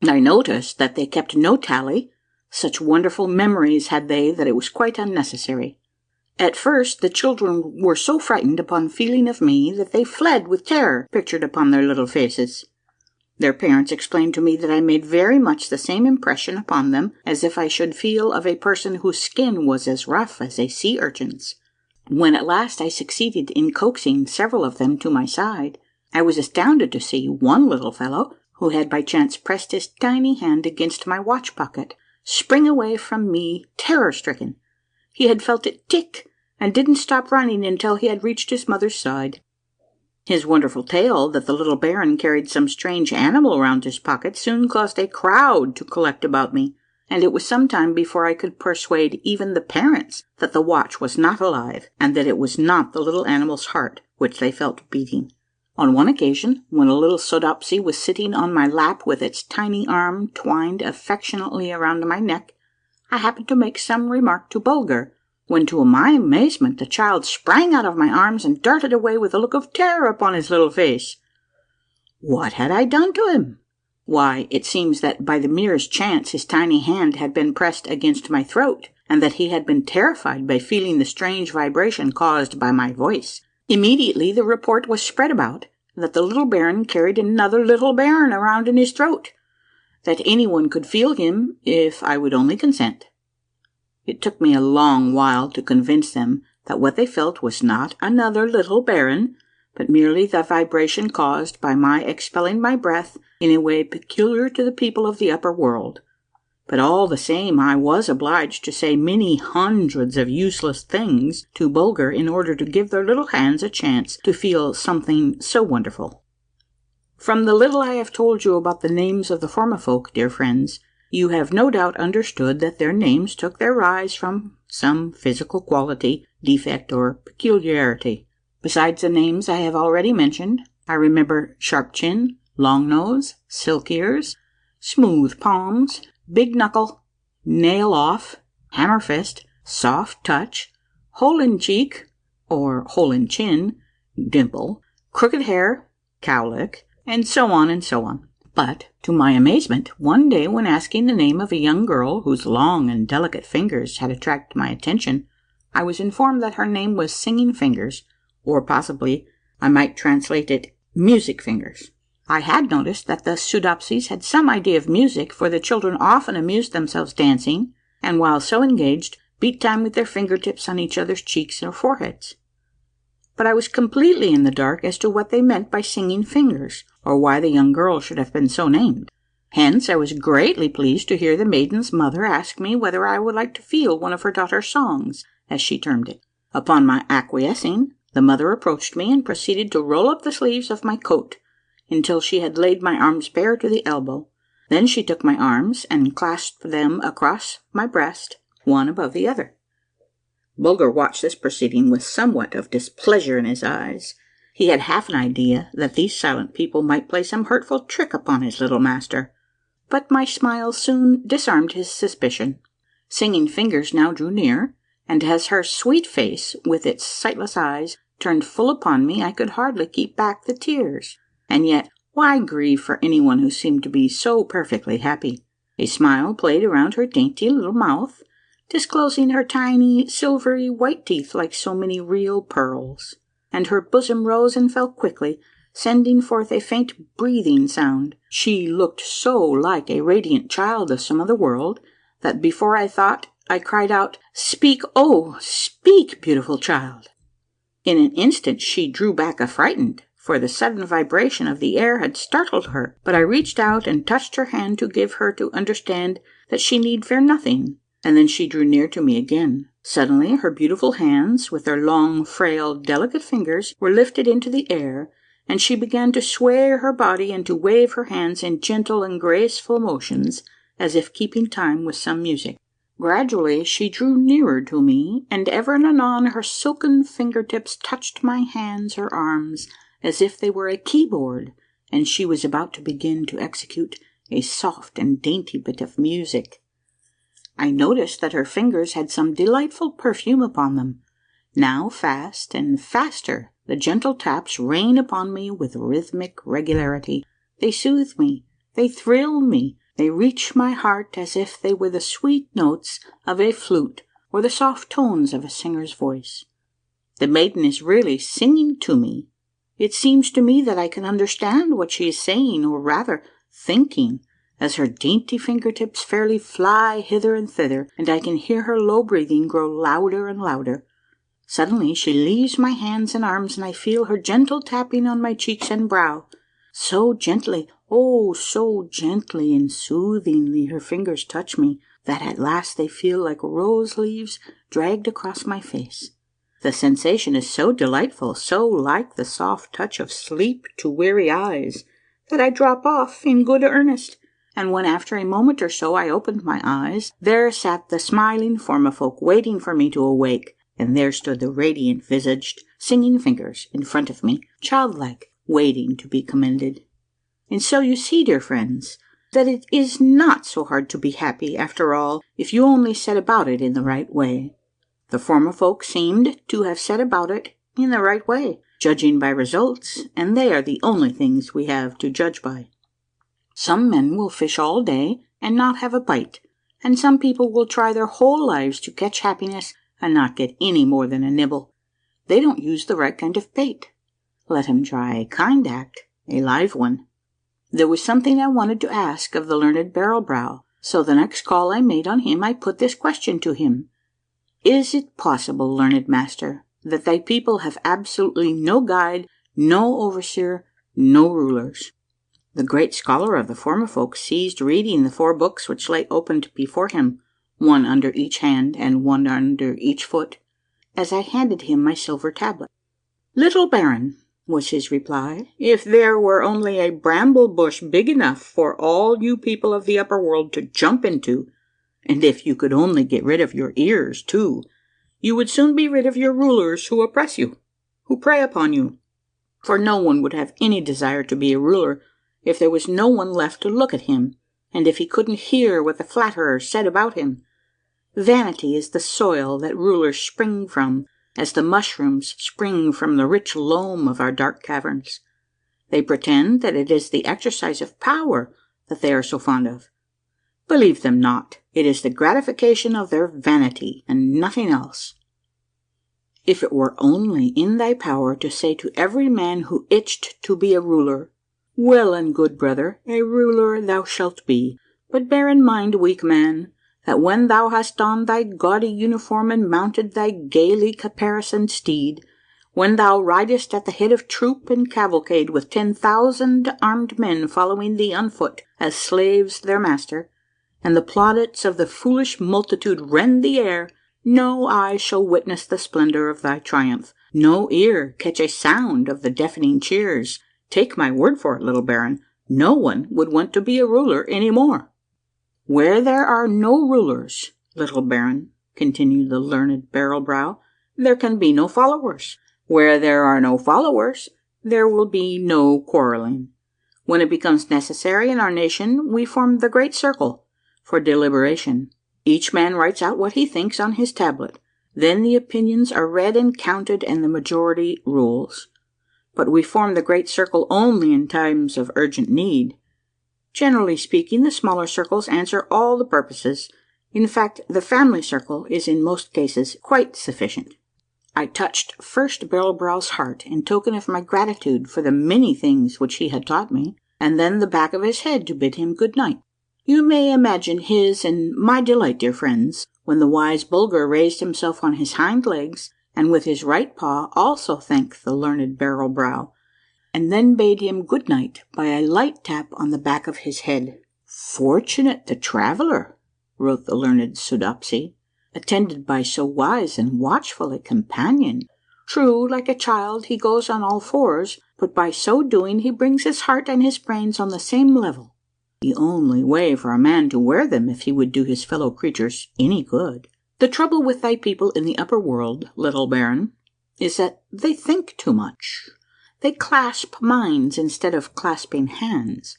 B: I noticed that they kept no tally. Such wonderful memories had they that it was quite unnecessary. At first the children were so frightened upon feeling of me that they fled with terror pictured upon their little faces. Their parents explained to me that I made very much the same impression upon them as if I should feel of a person whose skin was as rough as a sea urchin's. When at last I succeeded in coaxing several of them to my side, I was astounded to see one little fellow, who had by chance pressed his tiny hand against my watch pocket, spring away from me terror-stricken. He had felt it tick, and didn't stop running until he had reached his mother's side. His wonderful tale that the little baron carried some strange animal around his pocket soon caused a crowd to collect about me, and it was some time before I could persuade even the parents that the watch was not alive, and that it was not the little animal's heart which they felt beating. On one occasion, when a little Soodopsy was sitting on my lap with its tiny arm twined affectionately around my neck, I happened to make some remark to Bulger, when to my amazement the child sprang out of my arms and darted away with a look of terror upon his little face. What had I done to him? Why, it seems that by the merest chance his tiny hand had been pressed against my throat, and that he had been terrified by feeling the strange vibration caused by my voice. Immediately the report was spread about that the little baron carried another little baron around in his throat, that anyone could feel him if I would only consent. It took me a long while to convince them that what they felt was not another little baron, but merely the vibration caused by my expelling my breath in a way peculiar to the people of the upper world. But all the same I was obliged to say many hundreds of useless things to Bulger in order to give their little hands a chance to feel something so wonderful. From the little I have told you about the names of the Formifolk, dear friends, you have no doubt understood that their names took their rise from some physical quality, defect, or peculiarity. Besides the names I have already mentioned, I remember Sharp Chin, Long Nose, Silk Ears, Smooth Palms, Big Knuckle, Nail Off, Hammer Fist, Soft Touch, Hole in Cheek, or Hole in Chin, Dimple, Crooked Hair, Cowlick, and so on and so on. But, to my amazement, one day when asking the name of a young girl whose long and delicate fingers had attracted my attention, I was informed that her name was Singing Fingers, or possibly I might translate it Music Fingers. I had noticed that the Soodopsies had some idea of music, for the children often amused themselves dancing, and while so engaged, beat time with their fingertips on each other's cheeks or foreheads. But I was completely in the dark as to what they meant by Singing Fingers, or why the young girl should have been so named. Hence I was greatly pleased to hear the maiden's mother ask me whether I would like to feel one of her daughter's songs, as she termed it. Upon my acquiescing, The mother approached me and proceeded to roll up the sleeves of my coat until she had laid my arms bare to the elbow. Then she took my arms and clasped them across my breast, one above the other. Bulger watched this proceeding with somewhat of displeasure in his eyes. He had half an idea that these silent people might play some hurtful trick upon his little master, but my smile soon disarmed his suspicion. Singing Fingers now drew near, and as her sweet face, with its sightless eyes, turned full upon me, I could hardly keep back the tears. And yet, why grieve for anyone who seemed to be so perfectly happy? A smile played around her dainty little mouth, disclosing her tiny, silvery white teeth like so many real pearls, and her bosom rose and fell quickly, sending forth a faint breathing sound. She looked so like a radiant child of some other world that before I thought, I cried out, "Speak, oh, speak, beautiful child!" In an instant she drew back affrighted, for the sudden vibration of the air had startled her, but I reached out and touched her hand to give her to understand that she need fear nothing, and then she drew near to me again. Suddenly her beautiful hands, with their long, frail, delicate fingers, were lifted into the air, and she began to sway her body and to wave her hands in gentle and graceful motions, as if keeping time with some music. Gradually she drew nearer to me, and ever and anon her silken fingertips touched my hands or arms as if they were a keyboard, and she was about to begin to execute a soft and dainty bit of music. I noticed that her fingers had some delightful perfume upon them. Now fast and faster the gentle taps rain upon me with rhythmic regularity. They soothe me, they thrill me, they reach my heart as if they were the sweet notes of a flute or the soft tones of a singer's voice. The maiden is really singing to me. It seems to me that I can understand what she is saying, or rather thinking, as her dainty fingertips fairly fly hither and thither, and I can hear her low breathing grow louder and louder. Suddenly she leaves my hands and arms, and I feel her gentle tapping on my cheeks and brow. So gently, oh, so gently and soothingly her fingers touch me, that at last they feel like rose leaves dragged across my face. The sensation is so delightful, so like the soft touch of sleep to weary eyes, that I drop off in good earnest, and when after a moment or so I opened my eyes, there sat the smiling Formifolk waiting for me to awake, and there stood the radiant visaged Singing Fingers in front of me, childlike, waiting to be commended. And so you see, dear friends, that it is not so hard to be happy after all, if you only set about it in the right way. The Formifolk seemed to have set about it in the right way, judging by results, and they are the only things we have to judge by. Some men will fish all day and not have a bite, and some people will try their whole lives to catch happiness and not get any more than a nibble. They don't use the right kind of bait. Let him try a kind act, a live one. There was something I wanted to ask of the learned Barrelbrow, so the next call I made on him I put this question to him. Is it possible, learned master, that thy people have absolutely no guide, no overseer, no rulers? The great scholar of the Formifolk ceased reading the 4 books which lay opened before him, one under each hand and one under each foot, as I handed him my silver tablet. Little Baron, was his reply, if there were only a bramble bush big enough for all you people of the upper world to jump into, and if you could only get rid of your ears too, you would soon be rid of your rulers who oppress you, who prey upon you, for no one would have any desire to be a ruler if there was no one left to look at him, and if he couldn't hear what the flatterers said about him. Vanity is the soil that rulers spring from, as the mushrooms spring from the rich loam of our dark caverns. They pretend that it is the exercise of power that they are so fond of. Believe them not. It is the gratification of their vanity, and nothing else. If it were only in thy power to say to every man who itched to be a ruler, well and good, brother, a ruler thou shalt be, but bear in mind, weak man, that when thou hast donned thy gaudy uniform and mounted thy gaily caparisoned steed, when thou ridest at the head of troop and cavalcade with 10,000 armed men following thee on foot as slaves their master, and the plaudits of the foolish multitude rend the air, no eye shall witness the splendor of thy triumph, No ear catch a sound of the deafening cheers. Take my word for it, little baron, no one would want to be a ruler any more. Where there are no rulers, little baron, continued the learned Barrel-brow, there can be no followers. Where there are no followers, there will be no quarrelling. When it becomes necessary in our nation, we form the Great Circle for deliberation. Each man writes out what he thinks on his tablet. Then the opinions are read and counted, and the majority rules. But we form the Great Circle only in times of urgent need. Generally speaking, the smaller circles answer all the purposes. In fact, the family circle is in most cases quite sufficient. I touched first Barrel-brow's heart in token of my gratitude for the many things which he had taught me, and then the back of his head to bid him good night. You may imagine his and my delight, dear friends, when the wise Bulger raised himself on his hind legs, and with his right paw also thanked the learned Barrel-brow, and then bade him good night by a light tap on the back of his head. Fortunate the traveller, wrote the learned Soodopsy, attended by so wise and watchful a companion. True, like a child he goes on all fours, but by so doing he brings his heart and his brains on the same level. The only way for a man to wear them if he would do his fellow creatures any good. The trouble with thy people in the upper world, little baron, is that they think too much. They clasp minds instead of clasping hands.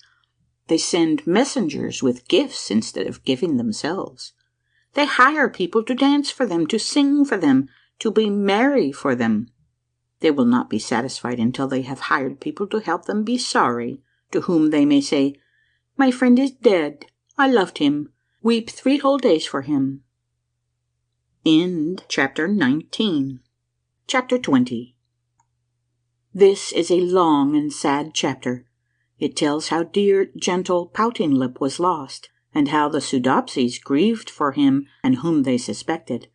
B: They send messengers with gifts instead of giving themselves. They hire people to dance for them, to sing for them, to be merry for them. They will not be satisfied until they have hired people to help them be sorry, to whom they may say, "My friend is dead. I loved him. Weep 3 whole days for him." End chapter 19. Chapter 20. This is a long and sad chapter. It tells how dear, gentle Pouting Lip was lost, and how the Soodopsies grieved for him and whom they suspected.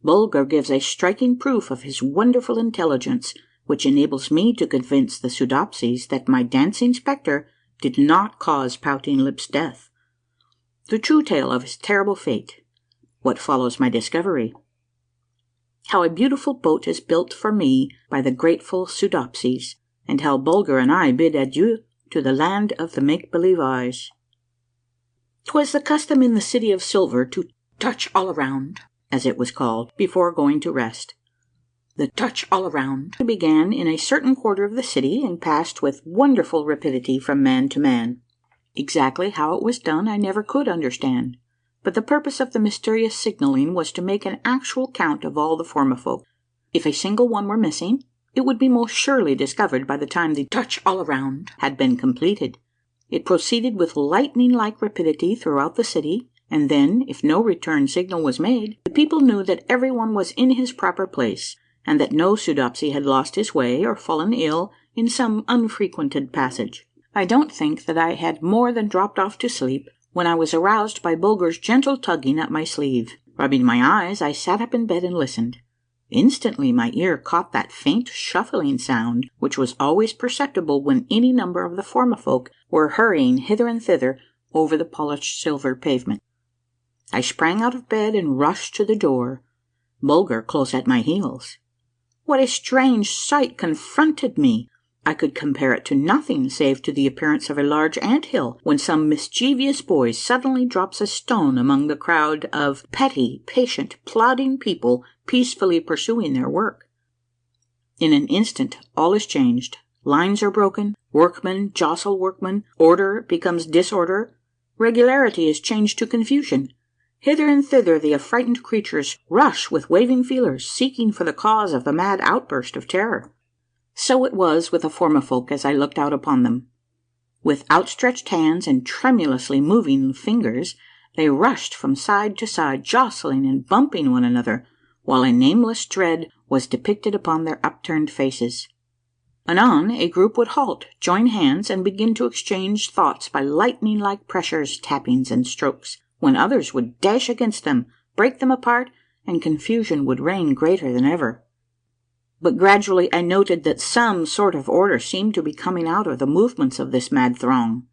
B: Bulger gives a striking proof of his wonderful intelligence, which enables me to convince the Soodopsies that my dancing spectre did not cause Pouting Lip's death. The true tale of his terrible fate. What follows my discovery. How a beautiful boat is built for me by the grateful Soodopsies, and how Bulger and I bid adieu to the land of the make-believe eyes. 'Twas the custom in the City of Silver to touch all around, as it was called, before going to rest. The touch all around began in a certain quarter of the city and passed with wonderful rapidity from man to man. Exactly how it was done I never could understand, but the purpose of the mysterious signalling was to make an actual count of all the Formifolk. If a single one were missing, it would be most surely discovered by the time the touch all around had been completed. It proceeded with lightning-like rapidity throughout the city, and then, if no return signal was made, the people knew that everyone was in his proper place, and that no Soodopsy had lost his way or fallen ill in some unfrequented passage. I don't think that I had more than dropped off to sleep when I was aroused by Bulger's gentle tugging at my sleeve. Rubbing my eyes, I sat up in bed and listened. Instantly my ear caught that faint shuffling sound which was always perceptible when any number of the Formifolk were hurrying hither and thither over the polished silver pavement. I sprang out of bed and rushed to the door, Bulger close at my heels. What a strange sight confronted me! I could compare it to nothing save to the appearance of a large ant-hill when some mischievous boy suddenly drops a stone among the crowd of petty, patient, plodding people peacefully pursuing their work. In an instant all is changed. Lines are broken, workmen jostle workmen, order becomes disorder, regularity is changed to confusion. Hither and thither the affrighted creatures rush with waving feelers, seeking for the cause of the mad outburst of terror. So it was with the Formifolk as I looked out upon them. With outstretched hands and tremulously moving fingers, they rushed from side to side, jostling and bumping one another, while a nameless dread was depicted upon their upturned faces. Anon a group would halt, join hands, and begin to exchange thoughts by lightning-like pressures, tappings, and strokes, when others would dash against them, break them apart, and confusion would reign greater than ever. But gradually I noted that some sort of order seemed to be coming out of the movements of this mad throng.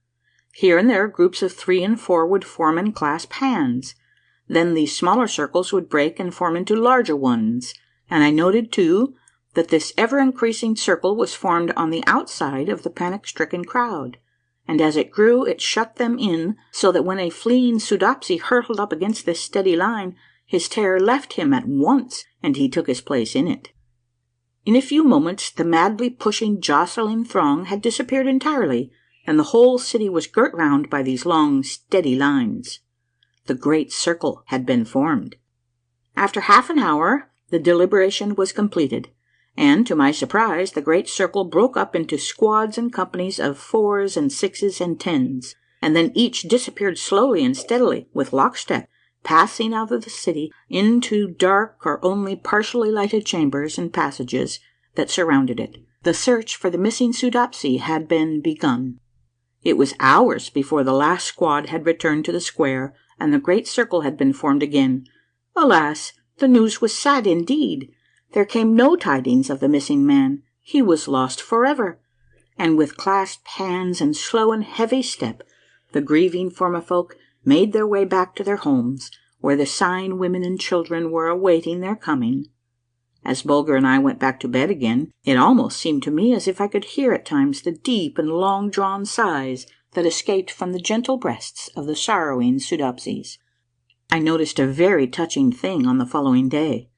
B: Here and there groups of 3 and 4 would form and clasp hands. Then these smaller circles would break and form into larger ones, and I noted too that this ever-increasing circle was formed on the outside of the panic-stricken crowd, and as it grew it shut them in, so that when a fleeing Soodopsy hurtled up against this steady line, his terror left him at once, and he took his place in it. In a few moments the madly pushing, jostling throng had disappeared entirely, and the whole city was girt round by these long, steady lines. The great circle had been formed. After half an hour the deliberation was completed, and to my surprise the great circle broke up into squads and companies of 4s and 6s and 10s, and then each disappeared slowly and steadily, with lockstep, passing out of the city into dark or only partially lighted chambers and passages that surrounded it. The search for the missing Soodopsy had been begun. It was hours before the last squad had returned to the square, and the great circle had been formed again. Alas, the news was sad indeed. There came no tidings of the missing man. He was lost forever. And with clasped hands and slow and heavy step, the grieving Formifolk made their way back to their homes, where the sighing women and children were awaiting their coming. As Bulger and I went back to bed again, it almost seemed to me as if I could hear at times the deep and long-drawn sighs that escaped from the gentle breasts of the sorrowing Soodopsies. I noticed a very touching thing on the following day.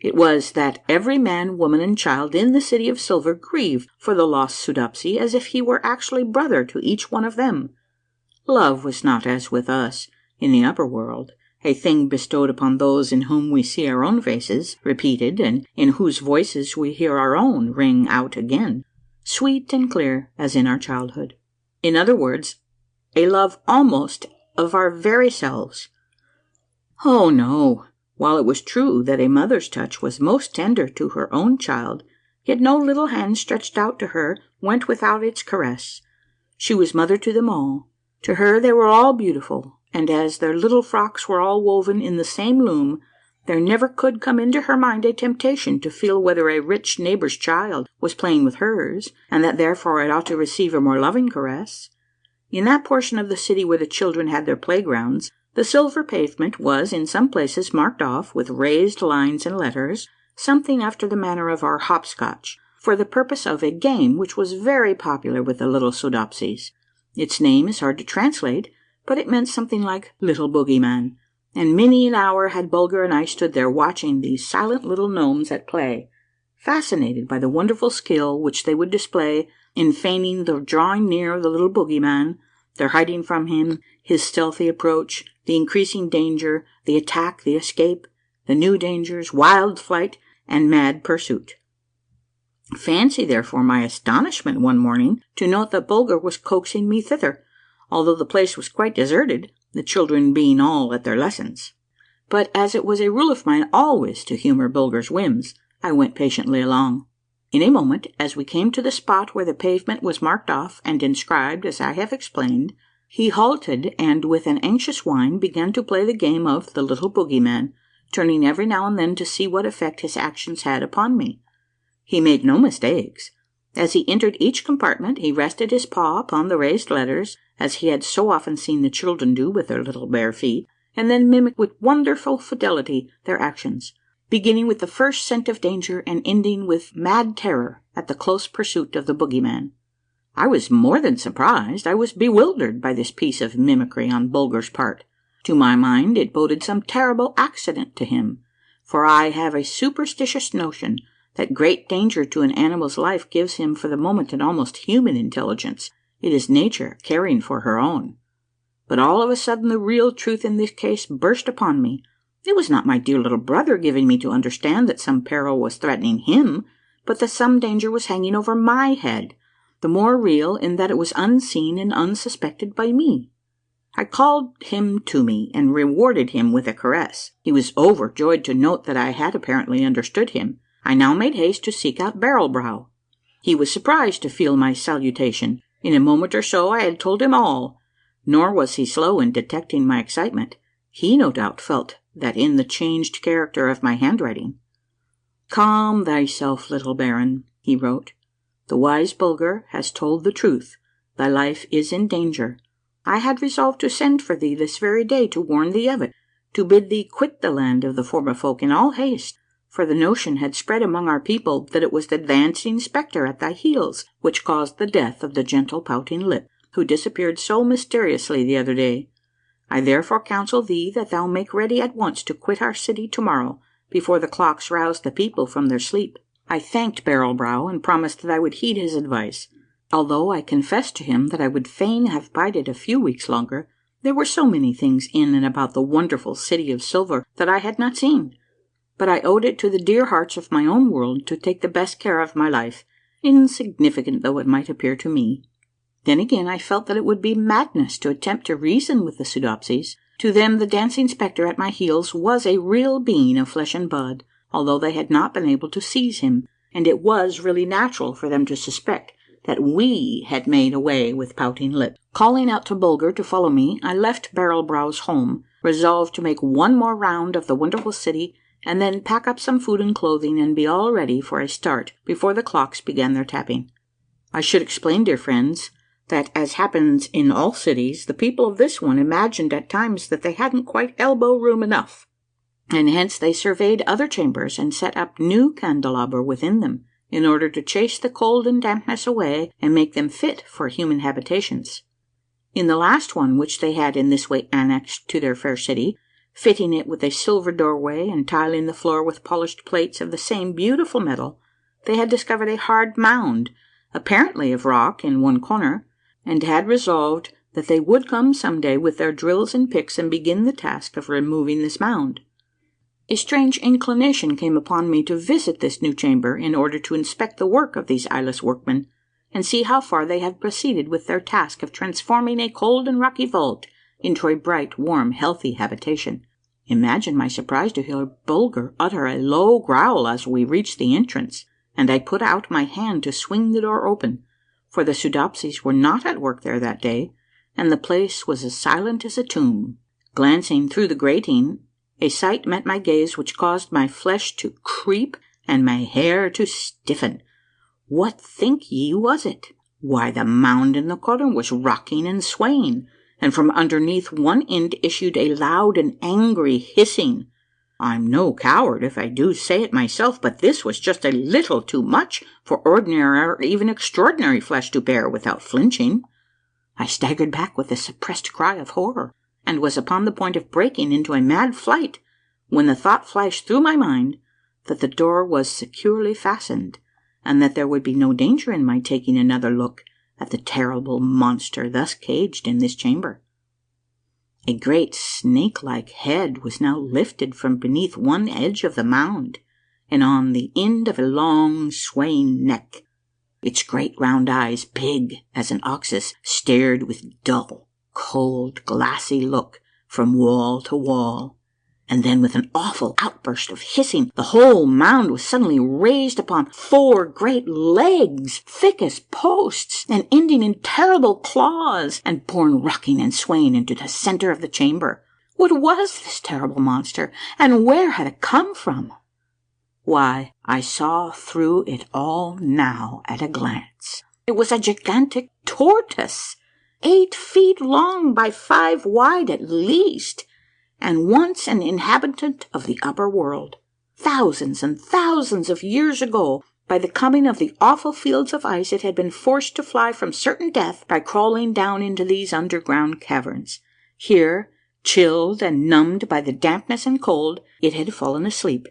B: It was that every man, woman, and child in the City of Silver grieved for the lost Soodopsy as if he were actually brother to each one of them. Love was not as with us in the upper world, a thing bestowed upon those in whom we see our own faces repeated, and in whose voices we hear our own ring out again, sweet and clear as in our childhood. In other words, a love almost of our very selves. Oh no! While it was true that a mother's touch was most tender to her own child, yet no little hand stretched out to her went without its caress. She was mother to them all. To her they were all beautiful, and as their little frocks were all woven in the same loom, there never could come into her mind a temptation to feel whether a rich neighbour's child was playing with hers, and that therefore it ought to receive a more loving caress. In that portion of the city where the children had their playgrounds, the silver pavement was in some places marked off with raised lines and letters, something after the manner of our hopscotch, for the purpose of a game which was very popular with the little Soodopsies. Its name is hard to translate, but it meant something like Little Boogeyman, and many an hour had Bulger and I stood there watching these silent little gnomes at play, fascinated by the wonderful skill which they would display in feigning the drawing near of the little Boogeyman, their hiding from him, his stealthy approach, the increasing danger, the attack, the escape, the new dangers, wild flight, and mad pursuit. Fancy, therefore, my astonishment one morning to note that Bulger was coaxing me thither, although the place was quite deserted, the children being all at their lessons. But as it was a rule of mine always to humour Bulger's whims, I went patiently along. In a moment, as we came to the spot where the pavement was marked off and inscribed as I have explained, he halted and with an anxious whine began to play the game of the Little Boogeyman, turning every now and then to see what effect his actions had upon me. He made no mistakes. As he entered each compartment, he rested his paw upon the raised letters, as he had so often seen the children do with their little bare feet, and then mimicked with wonderful fidelity their actions, beginning with the first scent of danger and ending with mad terror at the close pursuit of the Boogeyman. I was more than surprised, I was bewildered by this piece of mimicry on Bulger's part. To my mind it boded some terrible accident to him, for I have a superstitious notion that great danger to an animal's life gives him for the moment an almost human intelligence. It is nature caring for her own. But all of a sudden the real truth in this case burst upon me. It was not my dear little brother giving me to understand that some peril was threatening him, but that some danger was hanging over my head, the more real in that it was unseen and unsuspected by me. I called him to me and rewarded him with a caress. He was overjoyed to note that I had apparently understood him. I now made haste to seek out Barrelbrow. He was surprised to feel my salutation. In a moment or so I had told him all, nor was he slow in detecting my excitement. He no doubt felt that in the changed character of my handwriting. "Calm thyself, little baron," he wrote. "The wise Bulger has told the truth. Thy life is in danger. I had resolved to send for thee this very day to warn thee of it, to bid thee quit the land of the Formifolk in all haste, for the notion had spread among our people that it was the dancing spectre at thy heels which caused the death of the gentle pouting lip, who disappeared so mysteriously the other day. I therefore counsel thee that thou make ready at once to quit our city tomorrow, before the clocks rouse the people from their sleep." I thanked Barrelbrow and promised that I would heed his advice. Although I confessed to him that I would fain have bided a few weeks longer, there were so many things in and about the wonderful city of silver that I had not seen. But I owed it to the dear hearts of my own world to take the best care of my life, insignificant though it might appear to me. Then again I felt that it would be madness to attempt to reason with the Soodopsies. To them the dancing spectre at my heels was a real being of flesh and blood, although they had not been able to seize him, and it was really natural for them to suspect that we had made away with Pouting Lip. Calling out to Bulger to follow me, I left Barrelbrow's home, resolved to make one more round of the wonderful city, and then pack up some food and clothing and be all ready for a start before the clocks began their tapping. I should explain, dear friends, that, as happens in all cities, the people of this one imagined at times that they hadn't quite elbow room enough, and hence they surveyed other chambers and set up new candelabra within them, in order to chase the cold and dampness away and make them fit for human habitations. In the last one, which they had in this way annexed to their fair city, fitting it with a silver doorway and tiling the floor with polished plates of the same beautiful metal, they had discovered a hard mound, apparently of rock, in one corner, and had resolved that they would come some day with their drills and picks and begin the task of removing this mound. A strange inclination came upon me to visit this new chamber in order to inspect the work of these eyeless workmen, and see how far they had proceeded with their task of transforming a cold and rocky vault into a bright, warm, healthy habitation. Imagine my surprise to hear Bulger utter a low growl as we reached the entrance, and I put out my hand to swing the door open, for the Soodopsies were not at work there that day, and the place was as silent as a tomb. Glancing through the grating, a sight met my gaze which caused my flesh to creep and my hair to stiffen. What think ye was it? Why, the mound in the corner was rocking and swaying, and from underneath one end issued a loud and angry hissing. I'm no coward if I do say it myself, but this was just a little too much for ordinary or even extraordinary flesh to bear without flinching. I staggered back with a suppressed cry of horror, and was upon the point of breaking into a mad flight, when the thought flashed through my mind that the door was securely fastened, and that there would be no danger in my taking another look at the terrible monster thus caged in this chamber. A great snake-like head was now lifted from beneath one edge of the mound, and on the end of a long, swaying neck. Its great round eyes, big as an ox's, stared with dull, cold, glassy look from wall to wall, and then with an awful outburst of hissing, the whole mound was suddenly raised upon 4 great legs, thick as posts, and ending in terrible claws, and borne rocking and swaying into the center of the chamber. What was this terrible monster, and where had it come from? Why, I saw through it all now at a glance. It was a gigantic tortoise, 8 feet long by 5 wide at least, and once an inhabitant of the upper world. Thousands and thousands of years ago, by the coming of the awful fields of ice, it had been forced to fly from certain death by crawling down into these underground caverns. Here, chilled and numbed by the dampness and cold, it had fallen asleep,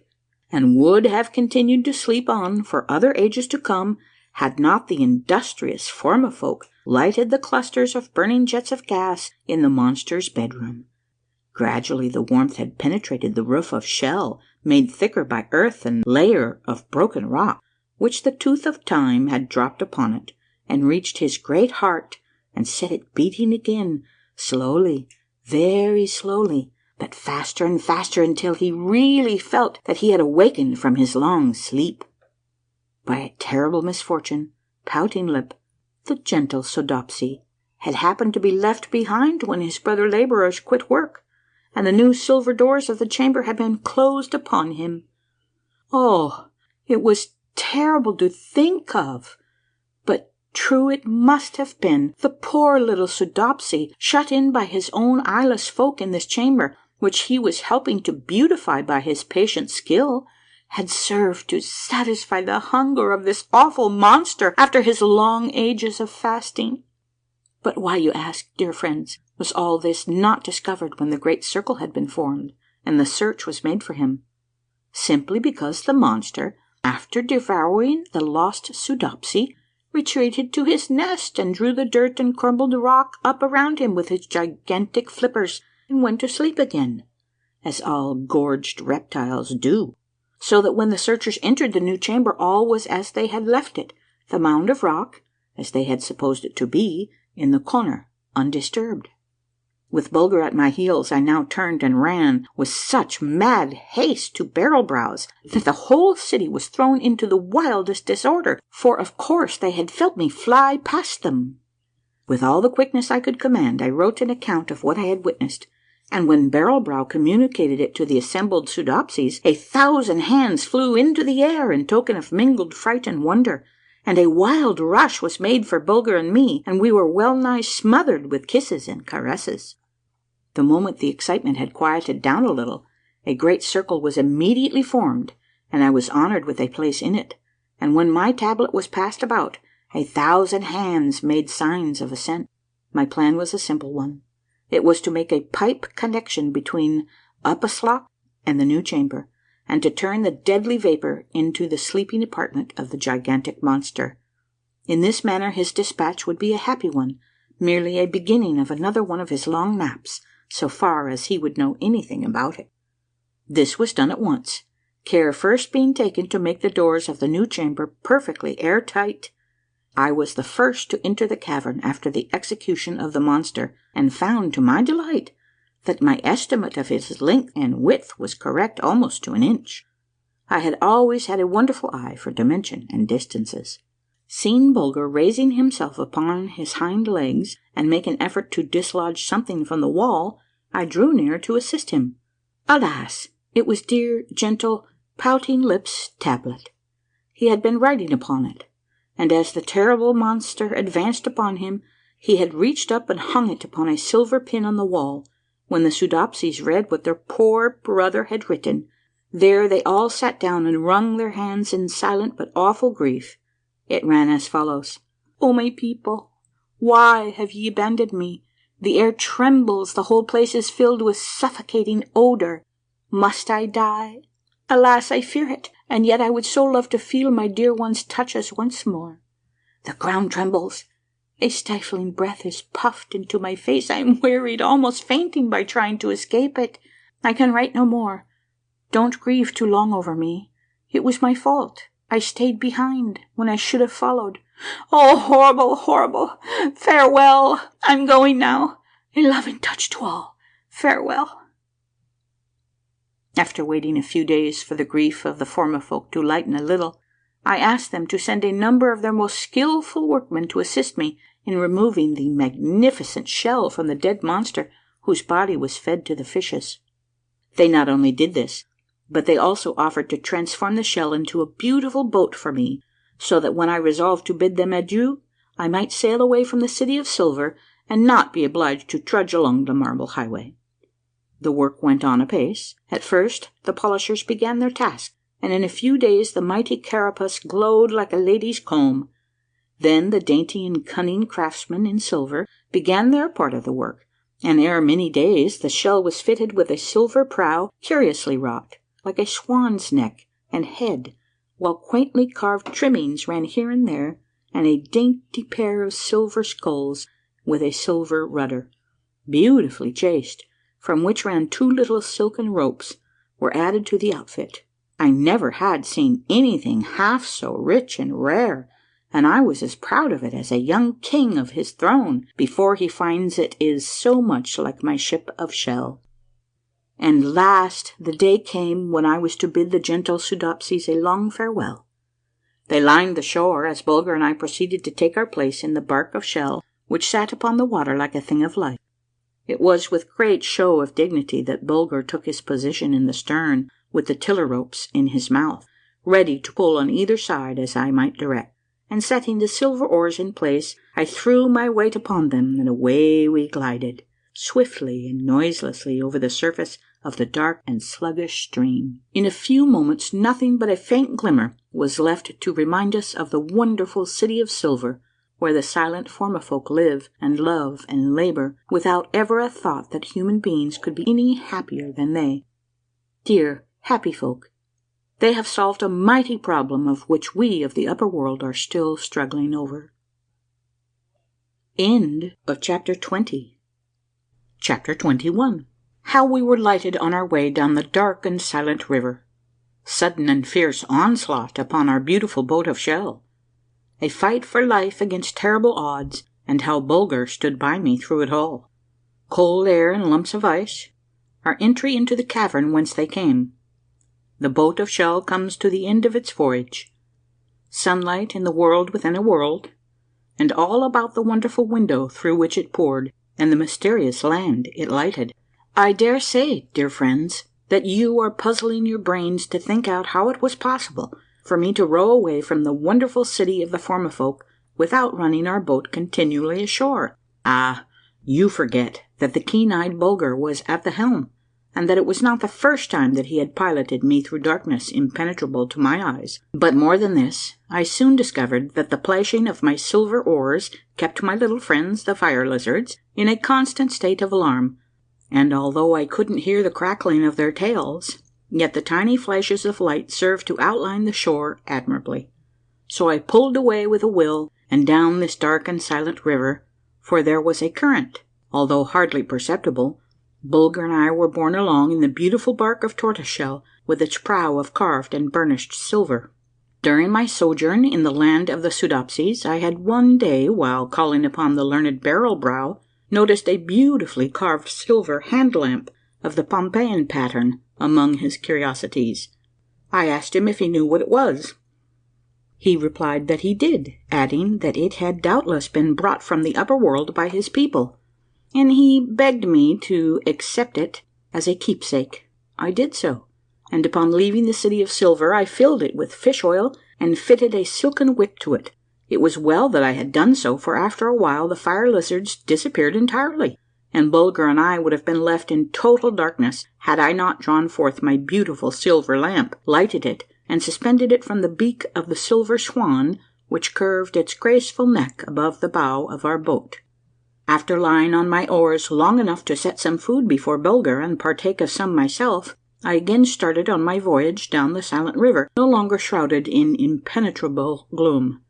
B: and would have continued to sleep on for other ages to come, had not the industrious Formifolk lighted the clusters of burning jets of gas in the monster's bedroom. Gradually the warmth had penetrated the roof of shell, made thicker by earth and layer of broken rock, which the tooth of time had dropped upon it, and reached his great heart, and set it beating again, slowly, very slowly, but faster and faster, until he really felt that he had awakened from his long sleep. By a terrible misfortune, Pouting Lip, the gentle Soodopsy, had happened to be left behind when his brother labourers quit work, and the new silver doors of the chamber had been closed upon him. Oh, it was terrible to think of, but true it must have been. The poor little Soodopsy, shut in by his own eyeless folk in this chamber, which he was helping to beautify by his patient skill, had served to satisfy the hunger of this awful monster after his long ages of fasting. But why, you ask, dear friends, was all this not discovered when the great circle had been formed, and the search was made for him? Simply because the monster, after devouring the lost Soodopsy, retreated to his nest and drew the dirt and crumbled rock up around him with his gigantic flippers and went to sleep again, as all gorged reptiles do, so that when the searchers entered the new chamber all was as they had left it, the mound of rock, as they had supposed it to be, in the corner, undisturbed. With Bulger at my heels, I now turned and ran with such mad haste to Barrel Brows that the whole city was thrown into the wildest disorder, for of course they had felt me fly past them. With all the quickness I could command, I wrote an account of what I had witnessed, and when Barrel Brow communicated it to the assembled Soodopsies, 1,000 hands flew into the air in token of mingled fright and wonder, and a wild rush was made for Bulger and me, and we were well nigh smothered with kisses and caresses. The moment the excitement had quieted down a little, a great circle was immediately formed, and I was honored with a place in it, and when my tablet was passed about, 1,000 hands made signs of assent. My plan was a simple one. It was to make a pipe connection between Uphaslok and the new chamber, and to turn the deadly vapor into the sleeping apartment of the gigantic monster. In this manner his dispatch would be a happy one, merely a beginning of another one of his long naps, so far as he would know anything about it. This was done at once, care first being taken to make the doors of the new chamber perfectly airtight. I was the first to enter the cavern after the execution of the monster, and found, to my delight, that my estimate of his length and width was correct almost to an inch. I had always had a wonderful eye for dimension and distances. Seeing Bulger raising himself upon his hind legs and make an effort to dislodge something from the wall, I drew near to assist him. Alas! It was dear, gentle, pouting lips' tablet. He had been writing upon it, and as the terrible monster advanced upon him, he had reached up and hung it upon a silver pin on the wall. When the Soodopsies read what their poor brother had written, there they all sat down and wrung their hands in silent but awful grief. It ran as follows: "O my people, why have ye abandoned me? The air trembles, the whole place is filled with suffocating odor. Must I die? Alas, I fear it, and yet I would so love to feel my dear ones touch us once more. The ground trembles. A stifling breath is puffed into my face. I am wearied, almost fainting by trying to escape it. I can write no more. Don't grieve too long over me. It was my fault. I stayed behind when I should have followed. Oh, horrible, horrible. Farewell. I'm going now. A loving touch to all. Farewell." After waiting a few days for the grief of the Formifolk to lighten a little, I asked them to send a number of their most skillful workmen to assist me in removing the magnificent shell from the dead monster whose body was fed to the fishes. They not only did this, but they also offered to transform the shell into a beautiful boat for me, so that when I resolved to bid them adieu, I might sail away from the City of Silver and not be obliged to trudge along the marble highway. The work went on apace. At first the polishers began their task, and in a few days the mighty carapace glowed like a lady's comb. Then the dainty and cunning craftsmen in silver began their part of the work, and ere many days the shell was fitted with a silver prow curiously wrought, like a swan's neck and head, while quaintly carved trimmings ran here and there, and a dainty pair of silver sculls with a silver rudder, beautifully chased, from which ran 2 little silken ropes, were added to the outfit. I never had seen anything half so rich and rare, and I was as proud of it as a young king of his throne before he finds it is so much like my ship of shell. And last the day came when I was to bid the gentle Soodopsies a long farewell. They lined the shore as Bulger and I proceeded to take our place in the bark of shell, which sat upon the water like a thing of life. It was with great show of dignity that Bulger took his position in the stern, with the tiller ropes in his mouth, ready to pull on either side as I might direct, and setting the silver oars in place, I threw my weight upon them, and away we glided, swiftly and noiselessly over the surface of the dark and sluggish stream. In a few moments nothing but a faint glimmer was left to remind us of the wonderful city of silver, where the silent Formifolk live and love and labor without ever a thought that human beings could be any happier than they. Dear, happy folk, they have solved a mighty problem of which we of the upper world are still struggling over. End of Chapter 20. Chapter 21. How we were lighted on our way down the dark and silent river. Sudden and fierce onslaught upon our beautiful boat of shell. A fight for life against terrible odds, and how Bulger stood by me through it all. Cold air and lumps of ice. Our entry into the cavern whence they came. The boat of shell comes to the end of its voyage. Sunlight in the world within a world, and all about the wonderful window through which it poured, and the mysterious land it lighted. I dare say, dear friends, that you are puzzling your brains to think out how it was possible for me to row away from the wonderful city of the Formifolk without running our boat continually ashore. Ah, you forget that the keen-eyed Bulger was at the helm, and that it was not the first time that he had piloted me through darkness impenetrable to my eyes. But more than this, I soon discovered that the plashing of my silver oars kept my little friends, the fire lizards, in a constant state of alarm, and although I couldn't hear the crackling of their tails, yet the tiny flashes of light served to outline the shore admirably. So I pulled away with a will, and down this dark and silent river, for there was a current, although hardly perceptible. Bulger and I were borne along in the beautiful bark of tortoiseshell, with its prow of carved and burnished silver. During my sojourn in the land of the Soodopsies, I had one day, while calling upon the learned Barrelbrow, noticed a beautifully carved silver hand lamp of the Pompeian pattern among his curiosities. I asked him if he knew what it was. He replied that he did, adding that it had doubtless been brought from the upper world by his people, and he begged me to accept it as a keepsake. I did so, and upon leaving the city of silver I filled it with fish oil and fitted a silken wick to it. It was well that I had done so, for after a while the fire lizards disappeared entirely, and Bulger and I would have been left in total darkness had I not drawn forth my beautiful silver lamp, lighted it, and suspended it from the beak of the silver swan which curved its graceful neck above the bow of our boat. After lying on my oars long enough to set some food before Bulger and partake of some myself, I again started on my voyage down the silent river, no longer shrouded in impenetrable gloom.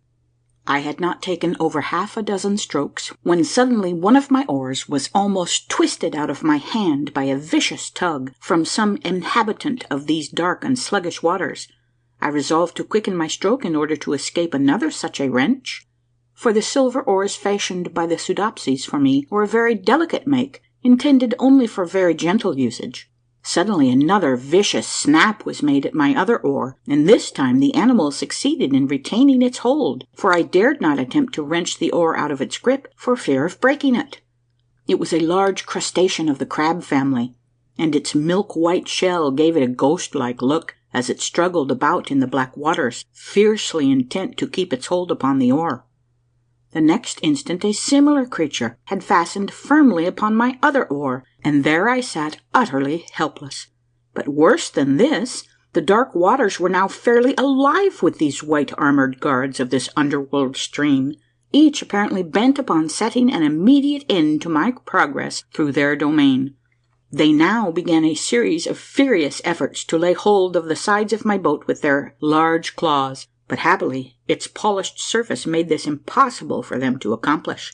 B: I had not taken over half a dozen strokes when suddenly one of my oars was almost twisted out of my hand by a vicious tug from some inhabitant of these dark and sluggish waters. I resolved to quicken my stroke in order to escape another such a wrench, for the silver oars fashioned by the Soodopsies for me were a very delicate make, intended only for very gentle usage. Suddenly another vicious snap was made at my other oar, and this time the animal succeeded in retaining its hold, for I dared not attempt to wrench the oar out of its grip for fear of breaking it. It was a large crustacean of the crab family, and its milk-white shell gave it a ghost-like look as it struggled about in the black waters, fiercely intent to keep its hold upon the oar. The next instant a similar creature had fastened firmly upon my other oar, and there I sat utterly helpless. But worse than this, the dark waters were now fairly alive with these white armored guards of this underworld stream, each apparently bent upon setting an immediate end to my progress through their domain. They now began a series of furious efforts to lay hold of the sides of my boat with their large claws, but happily its polished surface made this impossible for them to accomplish.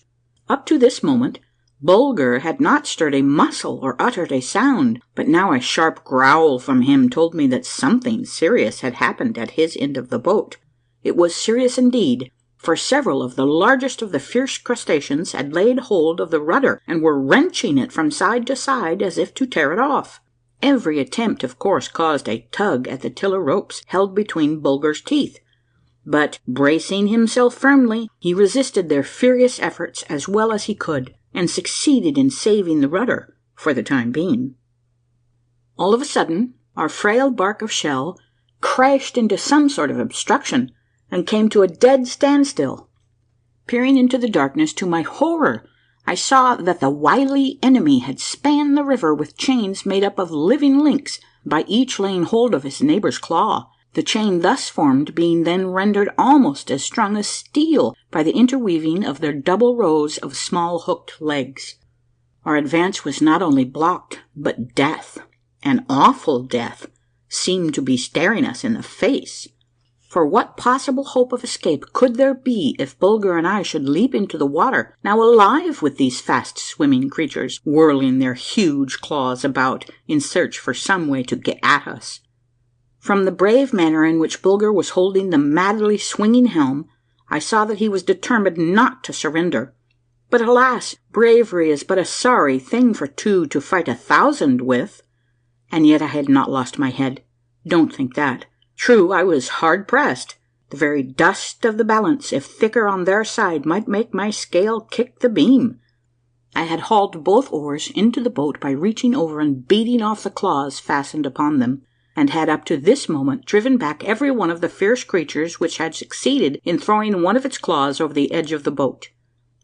B: Up to this moment Bulger had not stirred a muscle or uttered a sound, but now a sharp growl from him told me that something serious had happened at his end of the boat. It was serious indeed, for several of the largest of the fierce crustaceans had laid hold of the rudder and were wrenching it from side to side as if to tear it off. Every attempt, of course, caused a tug at the tiller ropes held between Bulger's teeth, but bracing himself firmly, he resisted their furious efforts as well as he could, and succeeded in saving the rudder for the time being. All of a sudden, our frail bark of shell crashed into some sort of obstruction and came to a dead standstill. Peering into the darkness, to my horror, I saw that the wily enemy had spanned the river with chains made up of living links, by each laying hold of his neighbour's claw, the chain thus formed being then rendered almost as strong as steel by the interweaving of their double rows of small hooked legs. Our advance was not only blocked, but death, an awful death, seemed to be staring us in the face. For what possible hope of escape could there be if Bulger and I should leap into the water, now alive with these fast swimming creatures, whirling their huge claws about in search for some way to get at us? From the brave manner in which Bulger was holding the madly swinging helm, I saw that he was determined not to surrender. But alas, bravery is but a sorry thing for two to fight 1,000 with. And yet I had not lost my head. Don't think that. True, I was hard pressed. The very dust of the balance, if thicker on their side, might make my scale kick the beam. I had hauled both oars into the boat by reaching over and beating off the claws fastened upon them, and had up to this moment driven back every one of the fierce creatures which had succeeded in throwing one of its claws over the edge of the boat.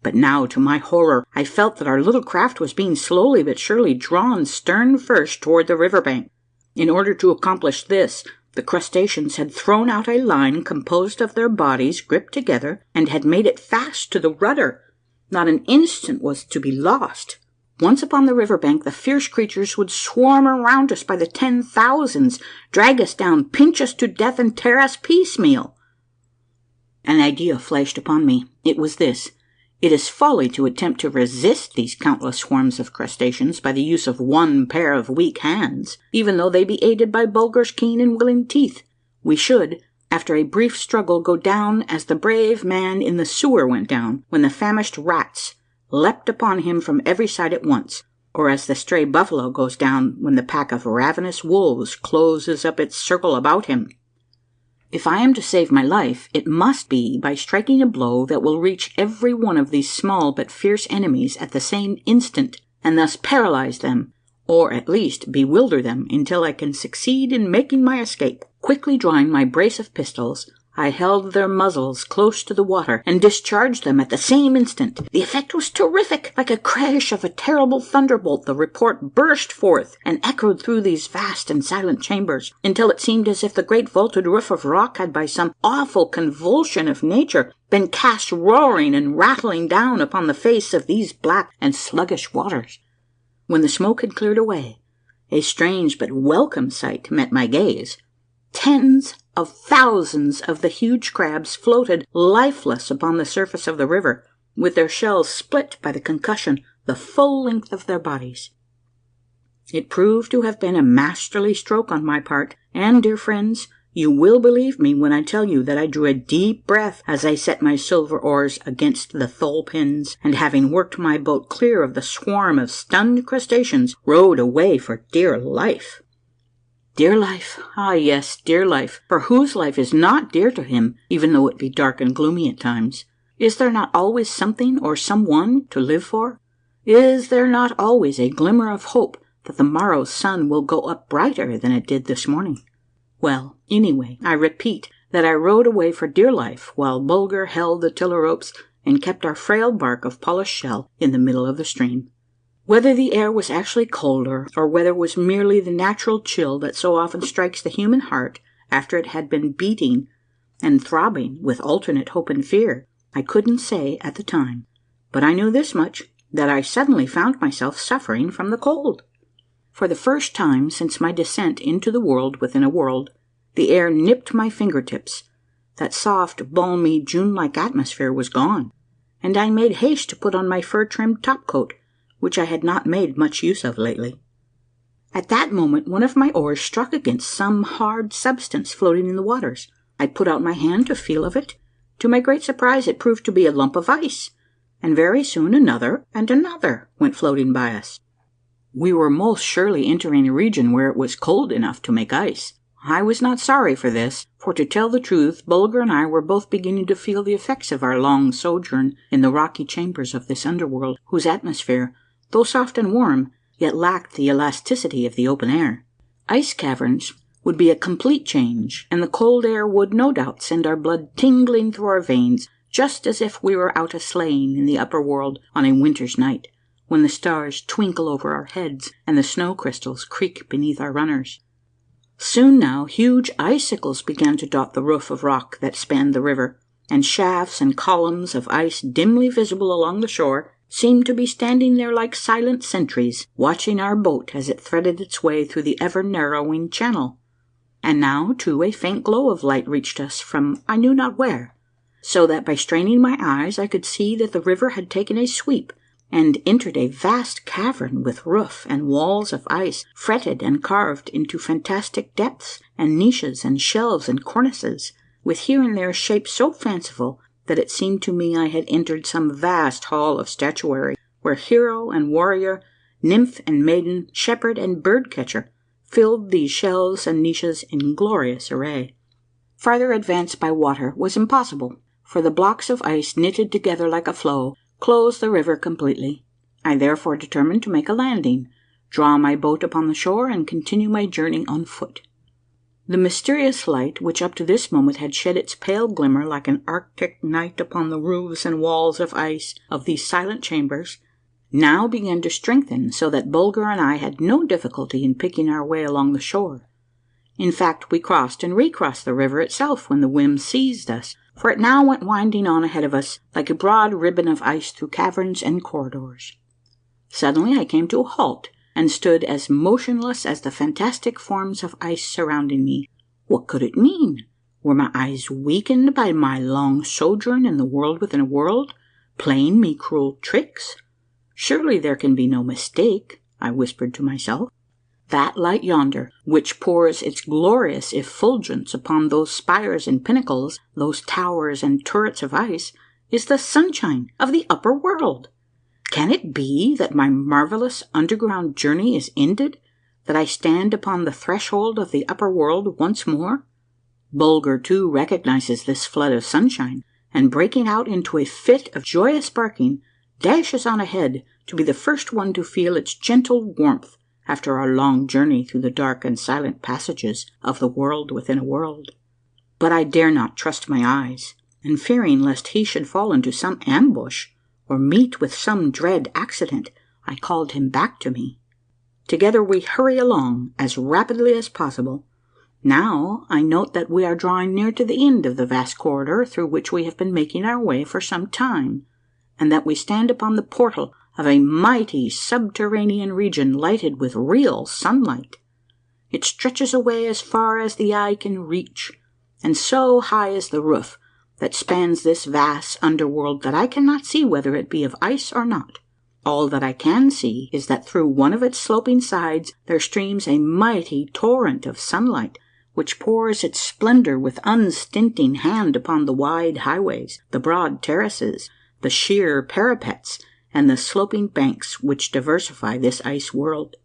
B: But now, to my horror, I felt that our little craft was being slowly but surely drawn stern first toward the river bank. In order to accomplish this, the crustaceans had thrown out a line composed of their bodies gripped together, and had made it fast to the rudder. Not an instant was to be lost. Once upon the river bank, the fierce creatures would swarm around us by the 10,000s, drag us down, pinch us to death, and tear us piecemeal. An idea flashed upon me. It was this. It is folly to attempt to resist these countless swarms of crustaceans by the use of one pair of weak hands, even though they be aided by Bulger's keen and willing teeth. We should, after a brief struggle, go down as the brave man in the sewer went down, when the famished rats leapt upon him from every side at once, or as the stray buffalo goes down when the pack of ravenous wolves closes up its circle about him. If I am to save my life, it must be by striking a blow that will reach every one of these small but fierce enemies at the same instant, and thus paralyze them, or at least bewilder them until I can succeed in making my escape. Quickly drawing my brace of pistols, I held their muzzles close to the water and discharged them at the same instant. The effect was terrific. Like a crash of a terrible thunderbolt, the report burst forth and echoed through these vast and silent chambers, until it seemed as if the great vaulted roof of rock had, by some awful convulsion of nature, been cast roaring and rattling down upon the face of these black and sluggish waters. When the smoke had cleared away, a strange but welcome sight met my gaze. Tens of thousands of the huge crabs floated lifeless upon the surface of the river, with their shells split by the concussion the full length of their bodies. It proved to have been a masterly stroke on my part, and, dear friends, you will believe me when I tell you that I drew a deep breath as I set my silver oars against the thole pins, and, having worked my boat clear of the swarm of stunned crustaceans, rowed away for dear life. Dear life, ah yes, dear life, for whose life is not dear to him, even though it be dark and gloomy at times? Is there not always something or someone to live for? Is there not always a glimmer of hope that the morrow's sun will go up brighter than it did this morning? Well, anyway, I repeat that I rowed away for dear life, while Bulger held the tiller ropes and kept our frail bark of polished shell in the middle of the stream. Whether the air was actually colder, or whether it was merely the natural chill that so often strikes the human heart after it had been beating and throbbing with alternate hope and fear, I couldn't say at the time, but I knew this much, that I suddenly found myself suffering from the cold. For the first time since my descent into the world within a world, the air nipped my fingertips. That soft, balmy, June-like atmosphere was gone, and I made haste to put on my fur-trimmed topcoat, which I had not made much use of lately. At that moment one of my oars struck against some hard substance floating in the waters. I put out my hand to feel of it. To my great surprise it proved to be a lump of ice, and very soon another and another went floating by us. We were most surely entering a region where it was cold enough to make ice. I was not sorry for this, for to tell the truth, Bulger and I were both beginning to feel the effects of our long sojourn in the rocky chambers of this underworld, whose atmosphere, though soft and warm, yet lacked the elasticity of the open air. Ice caverns would be a complete change, and the cold air would no doubt send our blood tingling through our veins, just as if we were out a-sleighing in the upper world on a winter's night, when the stars twinkle over our heads and the snow crystals creak beneath our runners. Soon now huge icicles began to dot the roof of rock that spanned the river, and shafts and columns of ice dimly visible along the shore seemed to be standing there like silent sentries, watching our boat as it threaded its way through the ever-narrowing channel. And now, too, a faint glow of light reached us from I knew not where, so that by straining my eyes I could see that the river had taken a sweep and entered a vast cavern with roof and walls of ice fretted and carved into fantastic depths, and niches and shelves and cornices, with here and there shapes so fanciful that it seemed to me I had entered some vast hall of statuary, where hero and warrior, nymph and maiden, shepherd and bird-catcher filled these shelves and niches in glorious array. Farther advance by water was impossible, for the blocks of ice, knitted together like a floe, closed the river completely. I therefore determined to make a landing, draw my boat upon the shore, and continue my journey on foot. The mysterious light, which up to this moment had shed its pale glimmer like an arctic night upon the roofs and walls of ice of these silent chambers, now began to strengthen, so that Bulger and I had no difficulty in picking our way along the shore. In fact, we crossed and recrossed the river itself when the whim seized us, for it now went winding on ahead of us like a broad ribbon of ice through caverns and corridors. Suddenly I came to a halt, and stood as motionless as the fantastic forms of ice surrounding me. What could it mean? Were my eyes weakened by my long sojourn in the world within a world, playing me cruel tricks? Surely there can be no mistake, I whispered to myself. That light yonder, which pours its glorious effulgence upon those spires and pinnacles, those towers and turrets of ice, is the sunshine of the upper world. Can it be that my marvelous underground journey is ended, that I stand upon the threshold of the upper world once more? Bulger, too, recognizes this flood of sunshine, and breaking out into a fit of joyous barking, dashes on ahead to be the first one to feel its gentle warmth after our long journey through the dark and silent passages of the world within a world. But I dare not trust my eyes, and fearing lest he should fall into some ambush, or meet with some dread accident, I called him back to me. Together we hurry along as rapidly as possible. Now I note that we are drawing near to the end of the vast corridor through which we have been making our way for some time, and that we stand upon the portal of a mighty subterranean region lighted with real sunlight. It stretches away as far as the eye can reach, and so high is the roof that spans this vast underworld that I cannot see whether it be of ice or not. All that I can see is that through one of its sloping sides there streams a mighty torrent of sunlight, which pours its splendor with unstinting hand upon the wide highways, the broad terraces, the sheer parapets, and the sloping banks which diversify this ice world.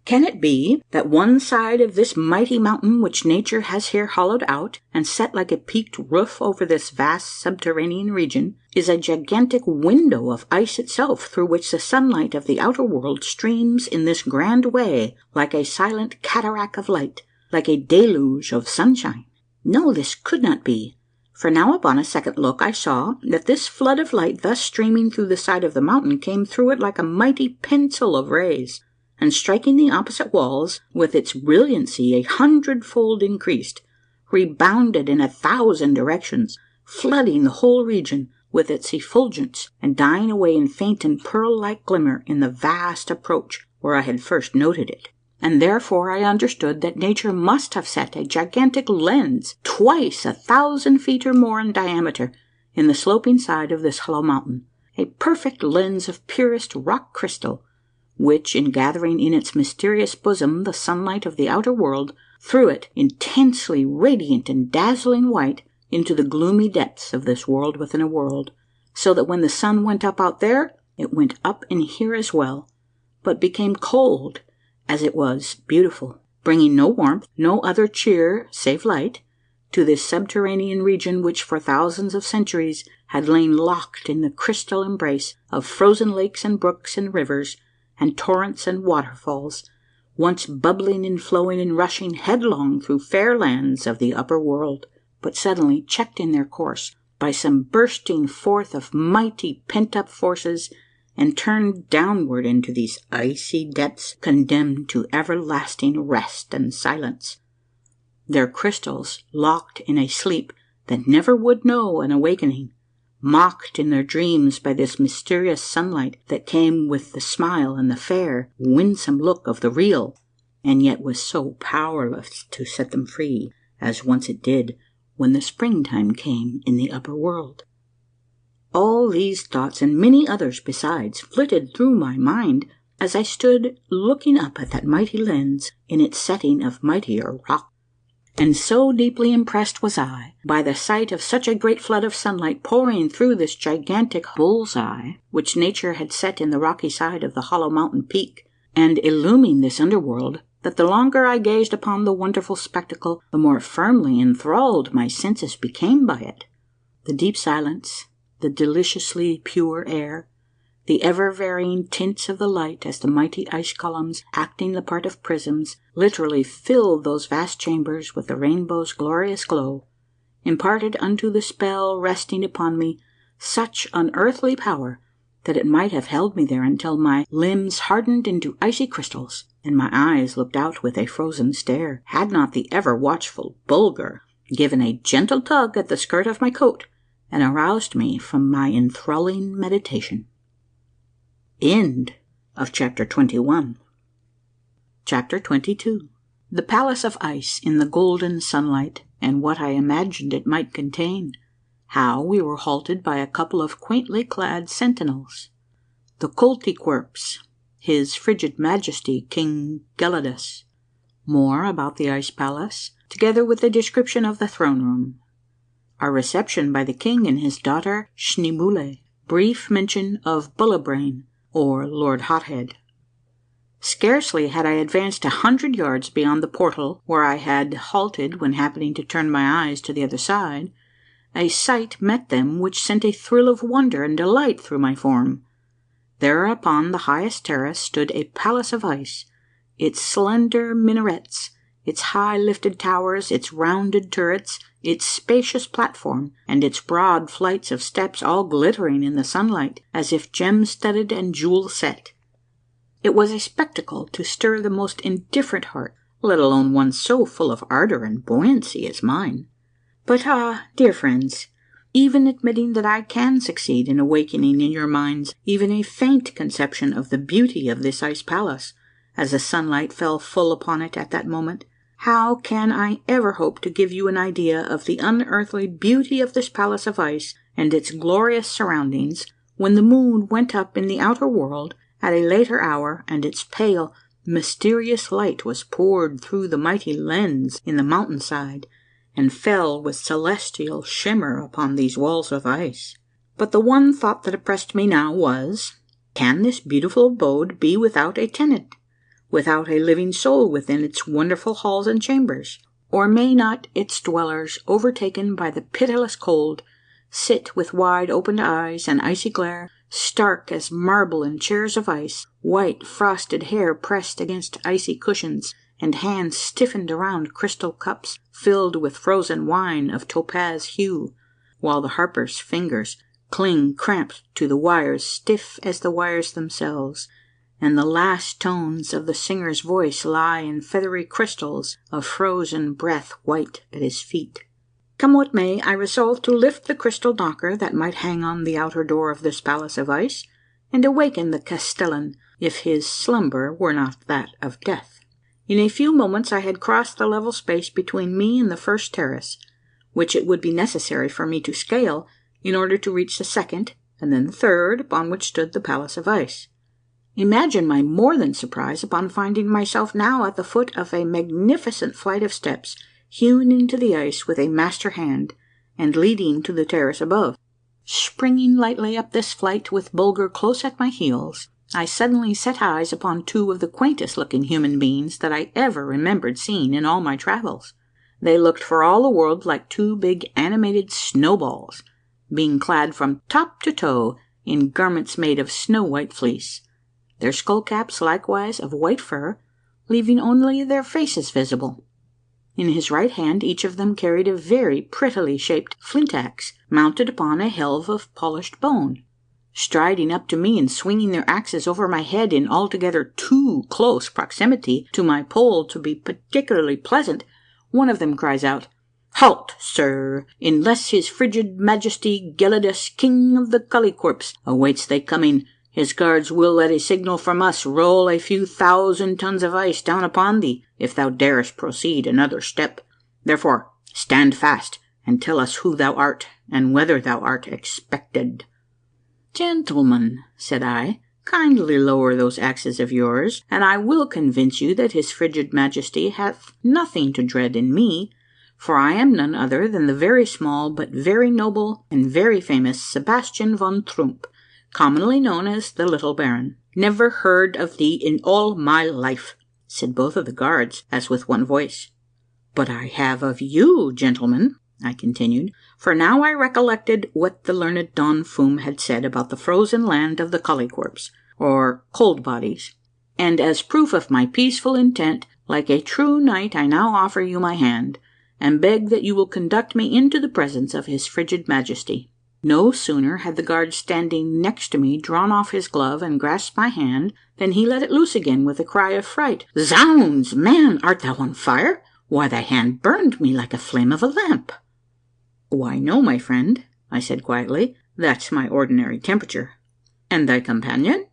B: Can it be that one side of this mighty mountain which nature has here hollowed out and set like a peaked roof over this vast subterranean region is a gigantic window of ice itself, through which the sunlight of the outer world streams in this grand way like a silent cataract of light, like a deluge of sunshine? No, this could not be, for now upon a second look I saw that this flood of light thus streaming through the side of the mountain came through it like a mighty pencil of rays, and striking the opposite walls with its brilliancy 100-fold increased, rebounded in 1,000 directions, flooding the whole region with its effulgence, and dying away in faint and pearl-like glimmer in the vast approach where I had first noted it. And therefore I understood that nature must have set a gigantic lens twice 1,000 feet or more in diameter in the sloping side of this hollow mountain, a perfect lens of purest rock crystal, which, in gathering in its mysterious bosom the sunlight of the outer world, threw it, intensely radiant and dazzling white, into the gloomy depths of this world within a world, so that when the sun went up out there, it went up in here as well, but became cold, as it was beautiful, bringing no warmth, no other cheer save light, to this subterranean region which for thousands of centuries had lain locked in the crystal embrace of frozen lakes and brooks and rivers, and torrents and waterfalls, once bubbling and flowing and rushing headlong through fair lands of the upper world, but suddenly checked in their course by by some bursting forth of mighty pent-up forces, and turned downward into these icy depths, condemned to everlasting rest and silence. Their crystals, locked in a sleep that never would know an awakening, mocked in their dreams by this mysterious sunlight that came with the smile and the fair, winsome look of the real, and yet was so powerless to set them free, as once it did when the springtime came in the upper world. All these thoughts and many others besides flitted through my mind as I stood looking up at that mighty lens in its setting of mightier rock. And so deeply impressed was I by the sight of such a great flood of sunlight pouring through this gigantic bull's eye, which nature had set in the rocky side of the hollow mountain peak, and illumining this underworld, that the longer I gazed upon the wonderful spectacle, the more firmly enthralled my senses became by it. The deep silence, the deliciously pure air, the ever-varying tints of the light as the mighty ice columns, acting the part of prisms, literally filled those vast chambers with the rainbow's glorious glow, imparted unto the spell resting upon me such unearthly power that it might have held me there until my limbs hardened into icy crystals, and my eyes looked out with a frozen stare, had not the ever-watchful Bulger given a gentle tug at the skirt of my coat, and aroused me from my enthralling meditation. End of Chapter 21. Chapter 22. The Palace of Ice in the golden sunlight, and what I imagined it might contain. How we were halted by a couple of quaintly clad sentinels. The Koltykwerps, his frigid majesty King Gelidus. More about the Ice Palace, together with a description of the throne room. Our reception by the king and his daughter Schneeboule. Brief mention of Bullebrain, or Lord Hothead. Scarcely had I advanced 100 yards beyond the portal where I had halted when happening to turn my eyes to the other side, a sight met them which sent a thrill of wonder and delight through my form. There upon the highest terrace stood a palace of ice, its slender minarets, its high lifted towers, its rounded turrets, its spacious platform, and its broad flights of steps all glittering in the sunlight, as if gem-studded and jewel-set. It was a spectacle to stir the most indifferent heart, let alone one so full of ardor and buoyancy as mine. But dear friends, even admitting that I can succeed in awakening in your minds even a faint conception of the beauty of this ice palace, as the sunlight fell full upon it at that moment, how can I ever hope to give you an idea of the unearthly beauty of this palace of ice and its glorious surroundings when the moon went up in the outer world at a later hour, and its pale, mysterious light was poured through the mighty lens in the mountainside, and fell with celestial shimmer upon these walls of ice? But the one thought that oppressed me now was, can this beautiful abode be without a tenant, without a living soul within its wonderful halls and chambers? Or may not its dwellers, overtaken by the pitiless cold, sit with wide opened eyes and icy glare, stark as marble in chairs of ice, white frosted hair pressed against icy cushions, and hands stiffened around crystal cups filled with frozen wine of topaz hue, while the harper's fingers cling cramped to the wires stiff as the wires themselves, and the last tones of the singer's voice lie in feathery crystals of frozen breath white at his feet. Come what may, I resolved to lift the crystal knocker that might hang on the outer door of this palace of ice, and awaken the castellan, if his slumber were not that of death. In a few moments I had crossed the level space between me and the first terrace, which it would be necessary for me to scale in order to reach the second, and then the third, upon which stood the palace of ice. Imagine my more than surprise upon finding myself now at the foot of a magnificent flight of steps, hewn into the ice with a master hand, and leading to the terrace above. Springing lightly up this flight with Bulger close at my heels, I suddenly set eyes upon two of the quaintest looking human beings that I ever remembered seeing in all my travels. They looked for all the world like two big animated snowballs, being clad from top to toe in garments made of snow-white fleece, their skull caps likewise of white fur, leaving only their faces visible. In his right hand each of them carried a very prettily shaped flint axe, mounted upon a helve of polished bone. Striding up to me and swinging their axes over my head in altogether too close proximity to my pole to be particularly pleasant, one of them cries out, "Halt, sir, unless his frigid majesty Gelidus, king of the Collicorps, awaits thy coming. His guards will, at a signal from us, roll a few 1,000 tons of ice down upon thee, if thou darest proceed another step. Therefore, stand fast, and tell us who thou art, and whether thou art expected." "Gentlemen," said I, "kindly lower those axes of yours, and I will convince you that his frigid majesty hath nothing to dread in me, for I am none other than the very small, but very noble and very famous Sebastian von Trump, commonly known as the Little Baron." "Never heard of thee in all my life," said both of the guards, as with one voice. "But I have of you, gentlemen," I continued, for now I recollected what the learned Don Fum had said about the frozen land of the Collicorps, or cold bodies, "and as proof of my peaceful intent, like a true knight, I now offer you my hand, and beg that you will conduct me into the presence of his frigid majesty." No sooner had the guard standing next to me drawn off his glove and grasped my hand than he let it loose again with a cry of fright. "Zounds, man, art thou on fire? Why, thy hand burned me like a flame of a lamp." "Why, no, my friend," I said quietly, "that's my ordinary temperature." "And thy companion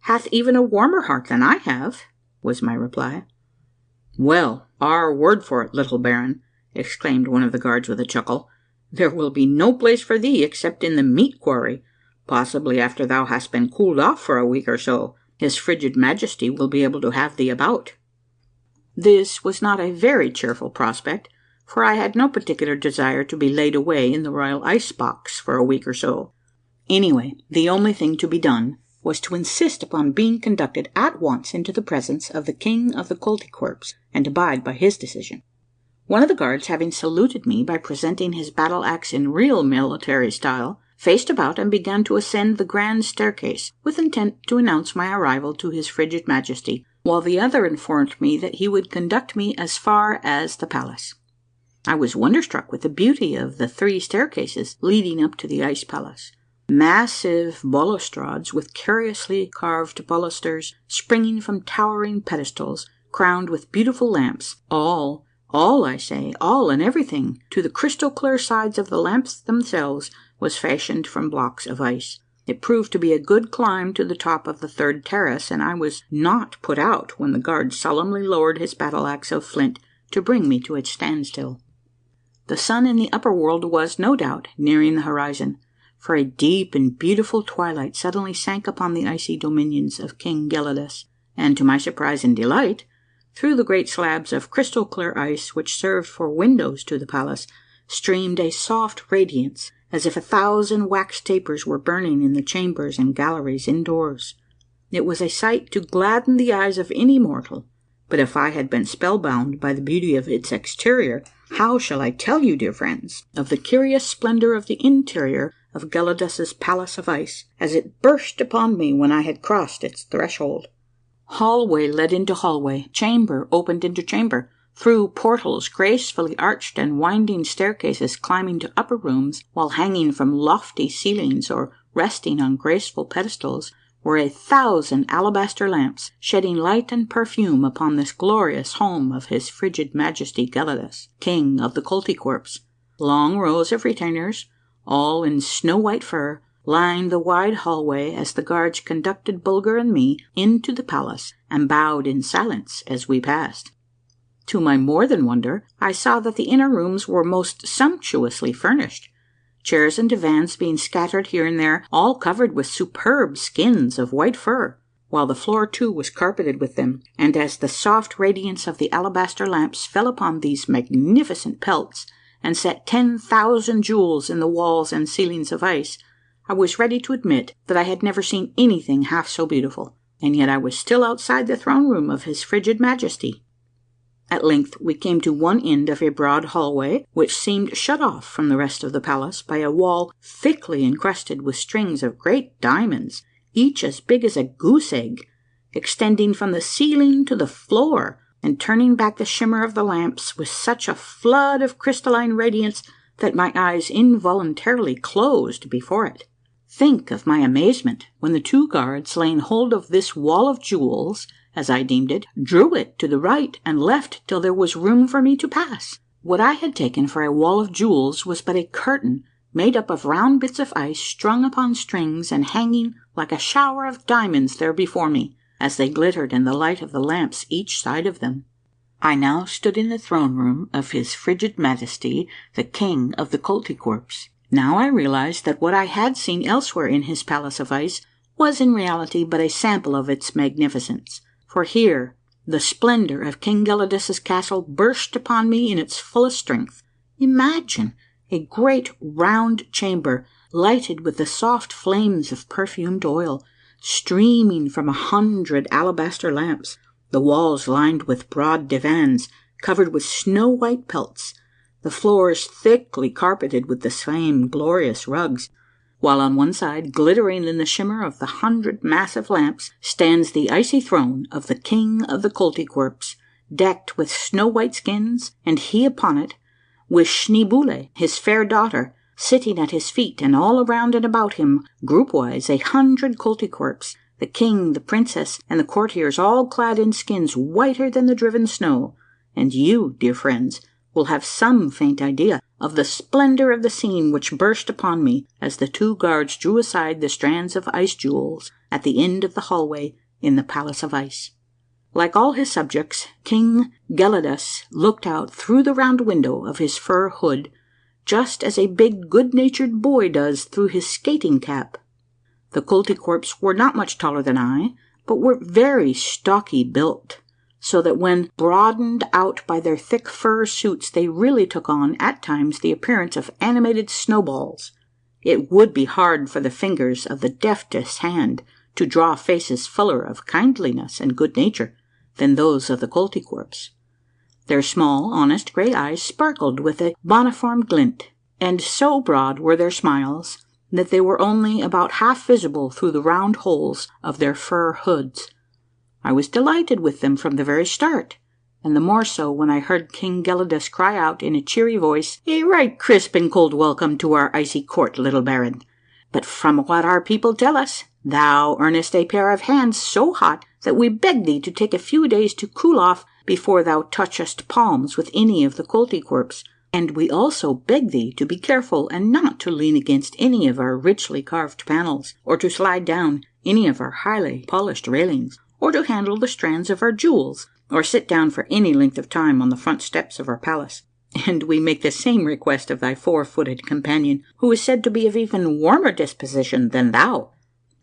B: hath even a warmer heart than I have," was my reply. "Well, our word for it, little baron," exclaimed one of the guards with a chuckle, "there will be no place for thee except in the meat quarry. Possibly after thou hast been cooled off for a week or so, his frigid majesty will be able to have thee about." This was not a very cheerful prospect, for I had no particular desire to be laid away in the royal ice box for a week or so. Anyway, the only thing to be done was to insist upon being conducted at once into the presence of the king of the Collicorps, and abide by his decision. One of the guards, having saluted me by presenting his battle axe in real military style, faced about and began to ascend the grand staircase, with intent to announce my arrival to his frigid majesty, while the other informed me that he would conduct me as far as the palace. I was wonderstruck with the beauty of the 3 staircases leading up to the ice palace. Massive balustrades with curiously carved balusters springing from towering pedestals, crowned with beautiful lamps, all I say, all and everything, to the crystal clear sides of the lamps themselves, was fashioned from blocks of ice. It proved to be a good climb to the top of the 3rd terrace, and I was not put out when the guard solemnly lowered his battle axe of flint to bring me to a standstill. The sun in the upper world was, no doubt, nearing the horizon, for a deep and beautiful twilight suddenly sank upon the icy dominions of King Gelidus, and to my surprise and delight, through the great slabs of crystal clear ice which served for windows to the palace, streamed a soft radiance, as if 1,000 wax tapers were burning in the chambers and galleries indoors. It was a sight to gladden the eyes of any mortal, but if I had been spellbound by the beauty of its exterior, how shall I tell you, dear friends, of the curious splendor of the interior of Gelidus's palace of ice, as it burst upon me when I had crossed its threshold? Hallway led into hallway, chamber opened into chamber, through portals gracefully arched and winding staircases climbing to upper rooms, while hanging from lofty ceilings or resting on graceful pedestals were 1,000 alabaster lamps, shedding light and perfume upon this glorious home of his frigid majesty Gelidus, king of the Collicorps. Long rows of retainers, all in snow white fur, lined the wide hallway as the guards conducted Bulger and me into the palace, and bowed in silence as we passed. To my more than wonder, I saw that the inner rooms were most sumptuously furnished, chairs and divans being scattered here and there, all covered with superb skins of white fur, while the floor too was carpeted with them, and as the soft radiance of the alabaster lamps fell upon these magnificent pelts, and set 10,000 jewels in the walls and ceilings of ice, I was ready to admit that I had never seen anything half so beautiful, and yet I was still outside the throne room of his frigid majesty. At length we came to one end of a broad hallway, which seemed shut off from the rest of the palace by a wall thickly encrusted with strings of great diamonds, each as big as a goose egg, extending from the ceiling to the floor, and turning back the shimmer of the lamps with such a flood of crystalline radiance that my eyes involuntarily closed before it. Think of my amazement when the 2 guards, laying hold of this wall of jewels, as I deemed it, drew it to the right and left till there was room for me to pass. What I had taken for a wall of jewels was but a curtain made up of round bits of ice strung upon strings and hanging like a shower of diamonds there before me, as they glittered in the light of the lamps each side of them. I now stood in the throne room of His Frigid Majesty, the King of the Koltykwerps. Now I realized that what I had seen elsewhere in his palace of ice was in reality but a sample of its magnificence, for here the splendor of King Gelidus's castle burst upon me in its fullest strength. Imagine a great round chamber lighted with the soft flames of perfumed oil, streaming from 100 alabaster lamps, the walls lined with broad divans covered with snow-white pelts, the floors thickly carpeted with the same glorious rugs, while on one side, glittering in the shimmer of the 100 massive lamps, stands the icy throne of the King of the Koltykwerps, decked with snow-white skins, and he upon it, with Schneeboule, his fair daughter, sitting at his feet, and all around and about him, group-wise, 100 Koltykwerps, the king, the princess, and the courtiers, all clad in skins whiter than the driven snow, and you, dear friends, will have some faint idea of the splendor of the scene which burst upon me as the 2 guards drew aside the strands of ice jewels at the end of the hallway in the palace of ice. Like all his subjects, King Gelidus looked out through the round window of his fur hood, just as a big good-natured boy does through his skating cap. The Koltykwerps were not much taller than I, but were very stocky built, so that when broadened out by their thick fur suits they really took on, at times, the appearance of animated snowballs. It would be hard for the fingers of the deftest hand to draw faces fuller of kindliness and good nature than those of the Koltykwerps. Their small, honest grey eyes sparkled with a boniform glint, and so broad were their smiles that they were only about half visible through the round holes of their fur hoods. I was delighted with them from the very start, and the more so when I heard King Gelidus cry out in a cheery voice, "A right crisp and cold welcome to our icy court, little baron. But from what our people tell us, thou earnest a pair of hands so hot that we beg thee to take a few days to cool off before thou touchest palms with any of the Koltykwerps, and we also beg thee to be careful and not to lean against any of our richly carved panels, or to slide down any of our highly polished railings, or to handle the strands of our jewels, or sit down for any length of time on the front steps of our palace. And we make the same request of thy 4-footed companion, who is said to be of even warmer disposition than thou."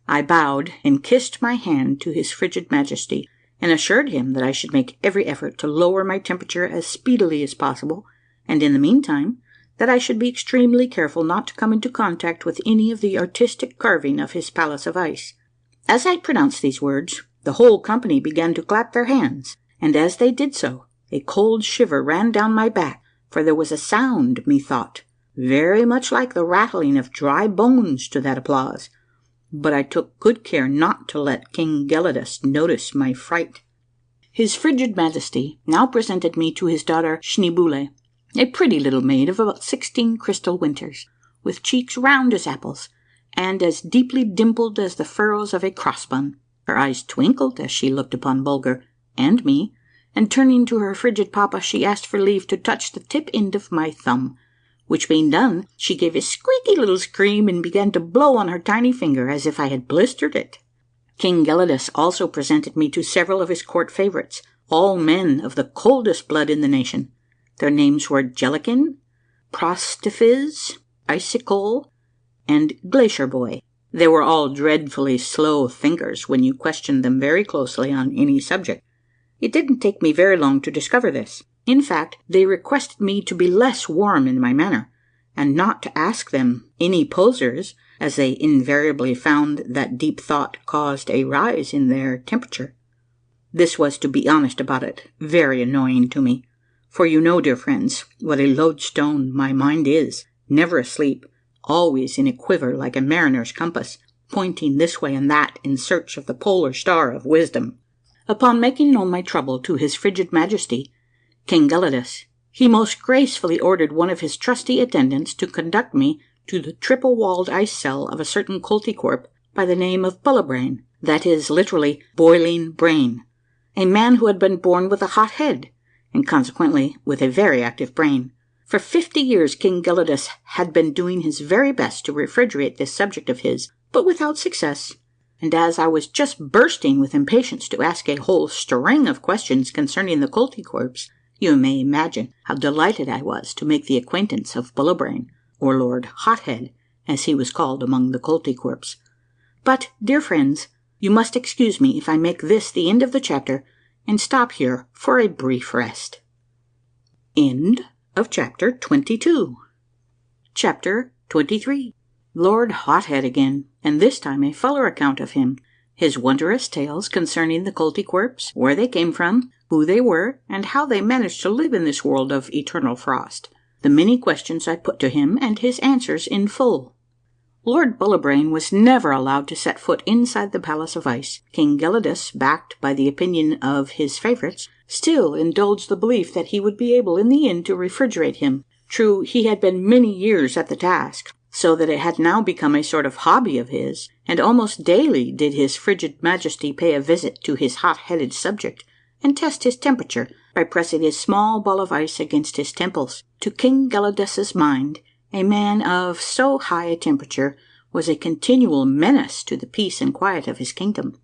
B: I bowed and kissed my hand to His Frigid Majesty, and assured him that I should make every effort to lower my temperature as speedily as possible, and in the meantime that I should be extremely careful not to come into contact with any of the artistic carving of his palace of ice. As I pronounced these words, the whole company began to clap their hands, and as they did so, a cold shiver ran down my back, for there was a sound, methought, very much like the rattling of dry bones to that applause, but I took good care not to let King Gelidus notice my fright. His Frigid Majesty now presented me to his daughter Schneeboule, a pretty little maid of about 16 crystal winters, with cheeks round as apples, and as deeply dimpled as the furrows of a crossbun. Her eyes twinkled as she looked upon Bulger and me, and turning to her frigid papa, she asked for leave to touch the tip end of my thumb, which being done, she gave a squeaky little scream and began to blow on her tiny finger as if I had blistered it. King Gelidus also presented me to several of his court favourites, all men of the coldest blood in the nation. Their names were Jellikin, Prostiphiz, Icicle, and Glacier Boy. They were all dreadfully slow thinkers when you questioned them very closely on any subject. It didn't take me very long to discover this. In fact, they requested me to be less warm in my manner, and not to ask them any posers, as they invariably found that deep thought caused a rise in their temperature. This was, to be honest about it, very annoying to me, for you know, dear friends, what a lodestone my mind is, never asleep, always in a quiver like a mariner's compass, pointing this way and that in search of the polar star of wisdom. Upon making known my trouble to his frigid majesty, King Gelidus, he most gracefully ordered one of his trusty attendants to conduct me to the triple-walled ice cell of a certain Koltykwerp by the name of Bullibrain, that is, literally, boiling brain, a man who had been born with a hot head, and consequently with a very active brain. For 50 years King Gelidus had been doing his very best to refrigerate this subject of his, but without success, and as I was just bursting with impatience to ask a whole string of questions concerning the Koltykwerps, you may imagine how delighted I was to make the acquaintance of Bullibrain, or Lord Hothead, as he was called among the Koltykwerps. But, dear friends, you must excuse me if I make this the end of the chapter, and stop here for a brief rest. End of chapter 22. Chapter 23. Lord Hothead again, and this time a fuller account of him, his wondrous tales concerning the Koltykwerps, where they came from, who they were, and how they managed to live in this world of eternal frost, the many questions I put to him, and his answers in full. Lord Bullibrain was never allowed to set foot inside the palace of ice. King Gelidus, backed by the opinion of his favourites, still indulged the belief that he would be able in the end to refrigerate him. True, he had been many years at the task, so that it had now become a sort of hobby of his, and almost daily did his frigid majesty pay a visit to his hot-headed subject, and test his temperature by pressing his small ball of ice against his temples. To King Gelidus's mind, a man of so high a temperature was a continual menace to the peace and quiet of his kingdom.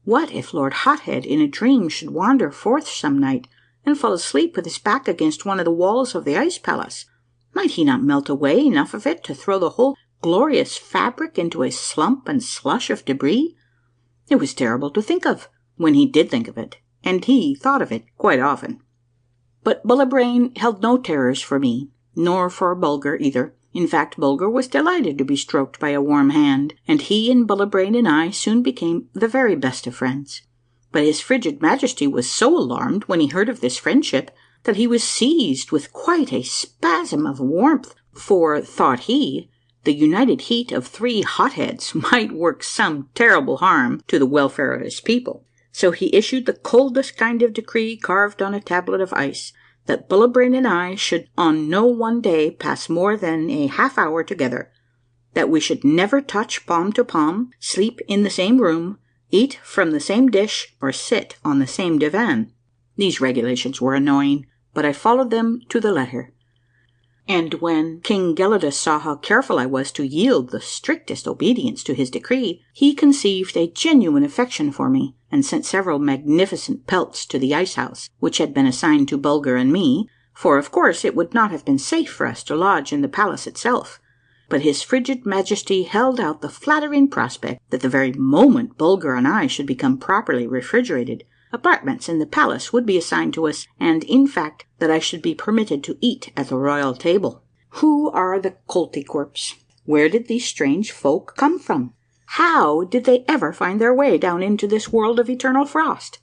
B: What if Lord Hothead in a dream should wander forth some night and fall asleep with his back against one of the walls of the ice palace? Might he not melt away enough of it to throw the whole glorious fabric into a slump and slush of debris? It was terrible to think of, when he did think of it, and he thought of it quite often. But Bullibrain held no terrors for me, nor for Bulger either. In fact, Bulger was delighted to be stroked by a warm hand, and he and Bullibrain and I soon became the very best of friends. But his frigid majesty was so alarmed when he heard of this friendship that he was seized with quite a spasm of warmth, for, thought he, the united heat of 3 hotheads might work some terrible harm to the welfare of his people. So he issued the coldest kind of decree carved on a tablet of ice, that Bullibrain and I should on no one day pass more than a half hour together, that we should never touch palm to palm, sleep in the same room, eat from the same dish, or sit on the same divan. These regulations were annoying, but I followed them to the letter. And when King Gelidus saw how careful I was to yield the strictest obedience to his decree, he conceived a genuine affection for me, and sent several magnificent pelts to the ice house, which had been assigned to Bulger and me, for of course it would not have been safe for us to lodge in the palace itself. But his frigid majesty held out the flattering prospect that the very moment Bulger and I should become properly refrigerated, apartments in the palace would be assigned to us, and in fact that I should be permitted to eat at the royal table. Who are the Koltykwerps? Where did these strange folk come from? How did they ever find their way down into this world of eternal frost?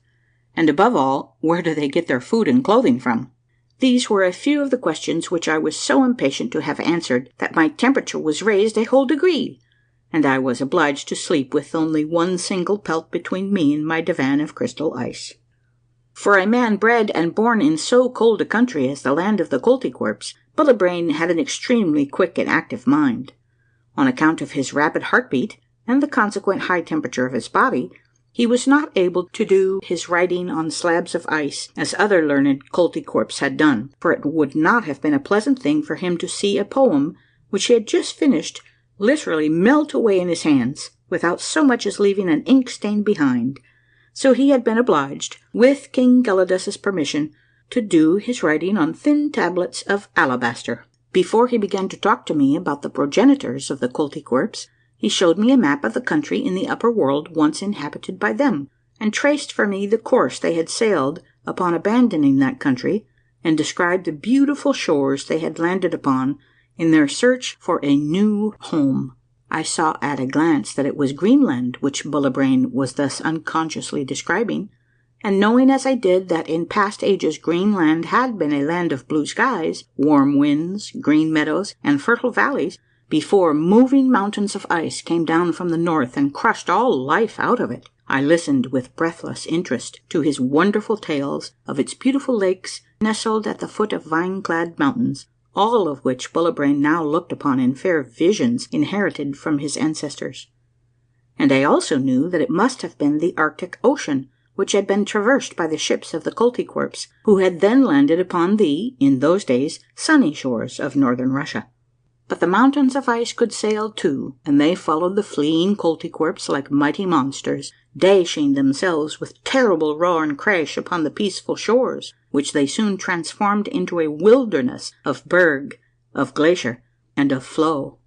B: And above all, where do they get their food and clothing from? These were a few of the questions which I was so impatient to have answered that my temperature was raised a whole degree, and I was obliged to sleep with only one single pelt between me and my divan of crystal ice. For a man bred and born in so cold a country as the land of the Koltykwerps, Bullibrain had an extremely quick and active mind. On account of his rapid heartbeat, and the consequent high temperature of his body, he was not able to do his writing on slabs of ice as other learned Koltykwerps had done, for it would not have been a pleasant thing for him to see a poem which he had just finished literally melt away in his hands, without so much as leaving an ink stain behind. So he had been obliged, with King Gelidus's permission, to do his writing on thin tablets of alabaster. Before he began to talk to me about the progenitors of the Koltykwerps, he showed me a map of the country in the upper world once inhabited by them, and traced for me the course they had sailed upon abandoning that country, and described the beautiful shores they had landed upon in their search for a new home. I saw at a glance that it was Greenland which Bullibrain was thus unconsciously describing, and knowing as I did that in past ages Greenland had been a land of blue skies, warm winds, green meadows, and fertile valleys, before moving mountains of ice came down from the north and crushed all life out of it, I listened with breathless interest to his wonderful tales of its beautiful lakes nestled at the foot of vine-clad mountains, all of which Bullibrain now looked upon in fair visions inherited from his ancestors. And I also knew that it must have been the Arctic Ocean, which had been traversed by the ships of the Koltykwerps, who had then landed upon the, in those days, sunny shores of northern Russia. But the mountains of ice could sail too, and they followed the fleeing Koltykwerps like mighty monsters, dashing themselves with terrible roar and crash upon the peaceful shores, which they soon transformed into a wilderness of berg, of glacier, and of floe.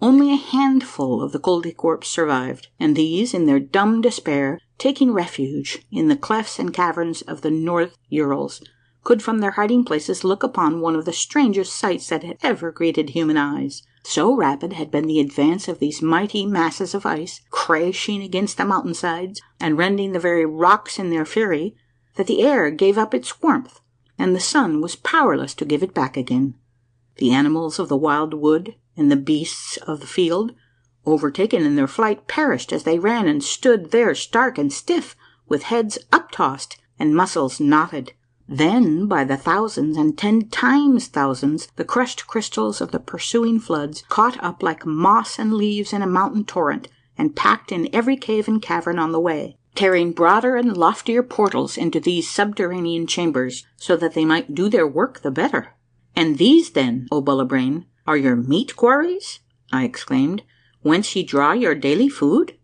B: Only a handful of the Koltykwerps survived, and these, in their dumb despair, taking refuge in the clefts and caverns of the North Urals, could from their hiding places look upon one of the strangest sights that had ever greeted human eyes. So rapid had been the advance of these mighty masses of ice, crashing against the mountainsides and rending the very rocks in their fury, that the air gave up its warmth, and the sun was powerless to give it back again. The animals of the wild wood and the beasts of the field, overtaken in their flight, perished as they ran and stood there stark and stiff, with heads uptossed and muscles knotted. Then, by the thousands and 10 times thousands, the crushed crystals of the pursuing floods caught up like moss and leaves in a mountain torrent, and packed in every cave and cavern on the way, tearing broader and loftier portals into these subterranean chambers, so that they might do their work the better. And these then, O Bullibrain, are your meat quarries? I exclaimed, whence ye draw your daily food?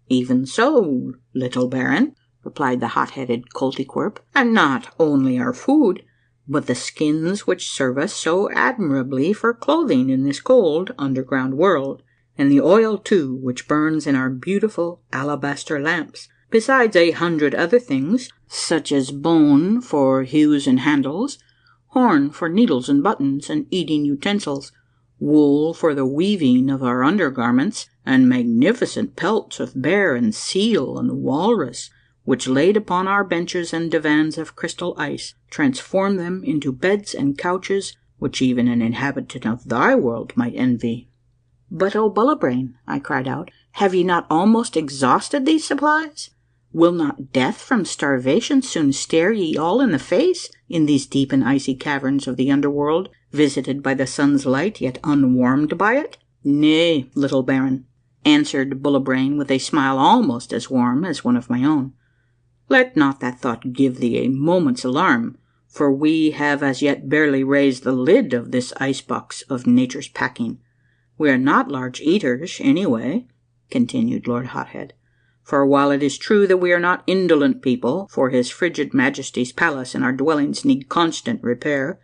B: Even so, little Baron, replied the hot-headed Koltykwerp, and not only our food, but the skins which serve us so admirably for clothing in this cold underground world, and the oil too which burns in our beautiful alabaster lamps, besides 100 other things, such as bone for hews and handles, horn for needles and buttons and eating utensils, wool for the weaving of our undergarments, and magnificent pelts of bear and seal and walrus, which laid upon our benches and divans of crystal ice, transform them into beds and couches which even an inhabitant of thy world might envy. But, O Bullibrain, I cried out, have ye not almost exhausted these supplies? Will not death from starvation soon stare ye all in the face in these deep and icy caverns of the underworld, visited by the sun's light, yet unwarmed by it? Nay, little Baron, answered Bullibrain with a smile almost as warm as one of my own. Let not that thought give thee a moment's alarm, for we have as yet barely raised the lid of this icebox of nature's packing. We are not large eaters, anyway, continued Lord Hothead, for while it is true that we are not indolent people, for his frigid majesty's palace and our dwellings need constant repair,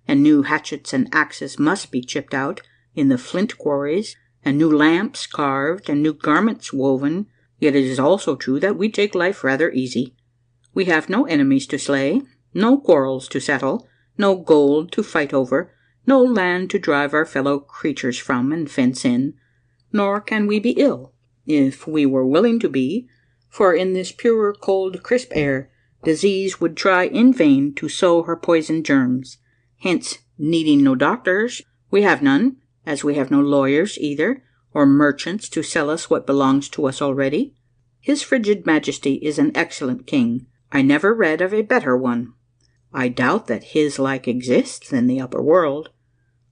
B: and new hatchets and axes must be chipped out in the flint quarries, and new lamps carved, and new garments woven, yet it is also true that we take life rather easy. We have no enemies to slay, no quarrels to settle, no gold to fight over, no land to drive our fellow creatures from and fence in, nor can we be ill, if we were willing to be, for in this pure, cold, crisp air, disease would try in vain to sow her poisoned germs. Hence, needing no doctors, we have none, as we have no lawyers either, or merchants to sell us what belongs to us already. His frigid majesty is an excellent king. I never read of a better one. I doubt that his like exists in the upper world.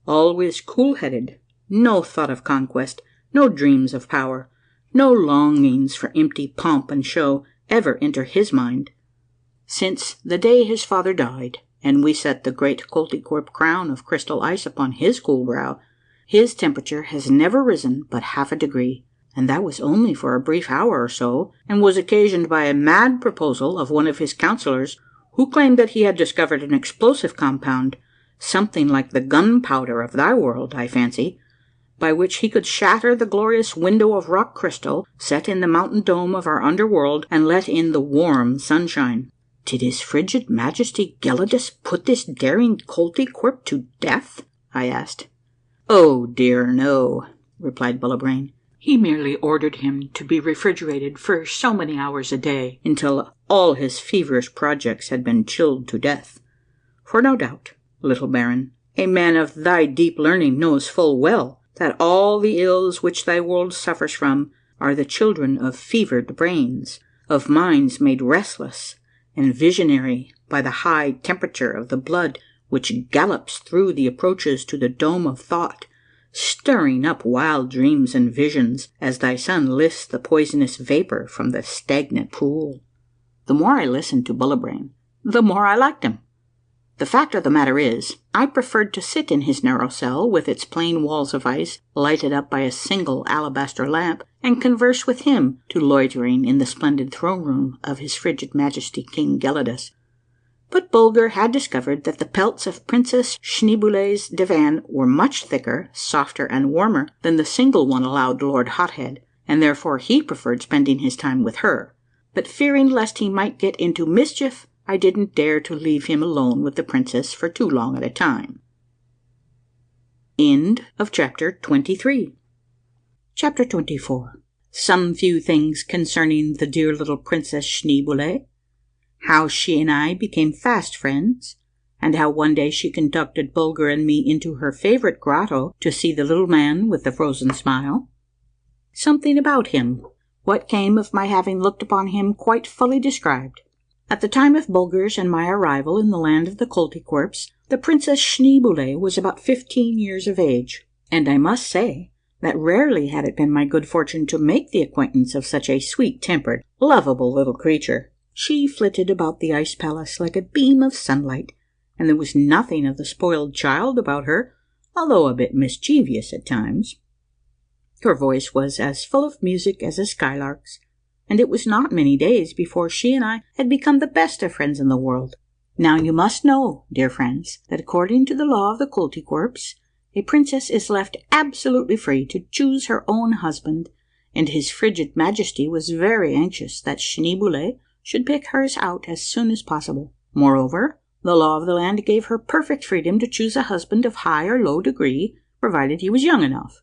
B: Always cool-headed, no thought of conquest, no dreams of power, no longings for empty pomp and show ever enter his mind. Since the day his father died, and we set the great Koltykwerp crown of crystal ice upon his cool brow, his temperature has never risen but half a degree, and that was only for a brief hour or so, and was occasioned by a mad proposal of one of his counsellors, who claimed that he had discovered an explosive compound, something like the gunpowder of thy world, I fancy, by which he could shatter the glorious window of rock crystal set in the mountain dome of our underworld and let in the warm sunshine. Did his frigid majesty Gelidus put this daring Koltykwerp to death? I asked. Oh dear, no, replied Bullibrain. He merely ordered him to be refrigerated for so many hours a day, until all his feverish projects had been chilled to death. For no doubt, little Baron, a man of thy deep learning knows full well that all the ills which thy world suffers from are the children of fevered brains, of minds made restless and visionary by the high temperature of the blood which gallops through the approaches to the dome of thought, stirring up wild dreams and visions as thy sun lifts the poisonous vapour from the stagnant pool. The more I listened to Bullibrain, the more I liked him. The fact of the matter is, I preferred to sit in his narrow cell, with its plain walls of ice, lighted up by a single alabaster lamp, and converse with him, to loitering in the splendid throne room of his frigid majesty King Gelidus. But Bulger had discovered that the pelts of Princess Schneeboule's divan were much thicker, softer, and warmer than the single one allowed Lord Hothead, and therefore he preferred spending his time with her. But fearing lest he might get into mischief, I didn't dare to leave him alone with the princess for too long at a time. End of chapter 23. Chapter 24. Some few things concerning the dear little Princess Schneeboule, how she and I became fast friends, and how one day she conducted Bulger and me into her favorite grotto to see the little man with the frozen smile. Something about him, what came of my having looked upon him quite fully described. At the time of Bulger's and my arrival in the land of the Koltykwerps, the Princess Schneeboule was about 15 years of age, and I must say that rarely had it been my good fortune to make the acquaintance of such a sweet-tempered, lovable little creature. She flitted about the ice palace like a beam of sunlight, and there was nothing of the spoiled child about her, although a bit mischievous at times. Her voice was as full of music as a skylark's, and it was not many days before she and I had become the best of friends in the world. Now you must know, dear friends, that according to the law of the Koltykwerps, a princess is left absolutely free to choose her own husband, and his frigid majesty was very anxious that Schneeboule should pick hers out as soon as possible. Moreover, the law of the land gave her perfect freedom to choose a husband of high or low degree, provided he was young enough.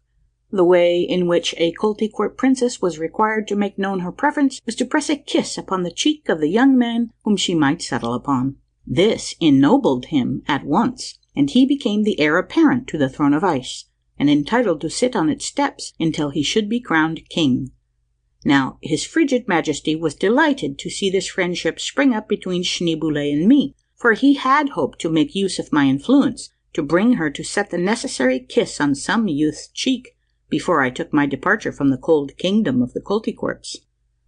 B: The way in which a Koltykwerp princess was required to make known her preference was to press a kiss upon the cheek of the young man whom she might settle upon. This ennobled him at once, and he became the heir apparent to the throne of ice, and entitled to sit on its steps until he should be crowned king. Now, his frigid majesty was delighted to see this friendship spring up between Schneeboule and me, for he had hoped to make use of my influence to bring her to set the necessary kiss on some youth's cheek before I took my departure from the cold kingdom of the Koltykwerps.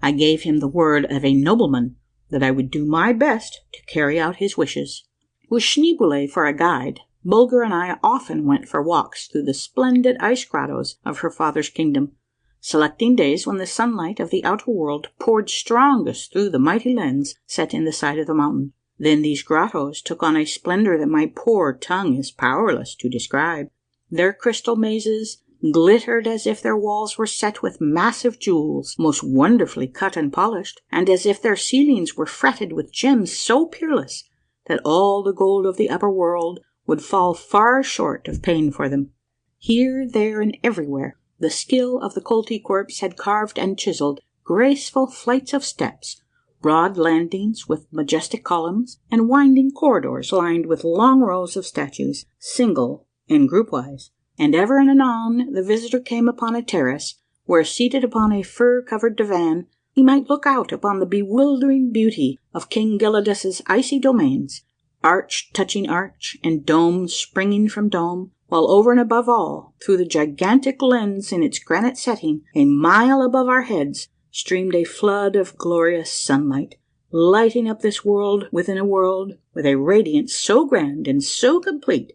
B: I gave him the word of a nobleman that I would do my best to carry out his wishes. With Schneeboule for a guide, Bulger and I often went for walks through the splendid ice grottos of her father's kingdom, selecting days when the sunlight of the outer world poured strongest through the mighty lens set in the side of the mountain. Then these grottos took on a splendor that my poor tongue is powerless to describe. Their crystal mazes glittered as if their walls were set with massive jewels, most wonderfully cut and polished, and as if their ceilings were fretted with gems so peerless that all the gold of the upper world would fall far short of paying for them. Here, there, and everywhere, the skill of the Koltykwerps had carved and chiseled graceful flights of steps, broad landings with majestic columns, and winding corridors lined with long rows of statues, single and groupwise. And ever and anon the visitor came upon a terrace where, seated upon a fur-covered divan, he might look out upon the bewildering beauty of King Gelidus's icy domains, arch touching arch, and dome springing from dome, while over and above all, through the gigantic lens in its granite setting, a mile above our heads, streamed a flood of glorious sunlight, lighting up this world within a world with a radiance so grand and so complete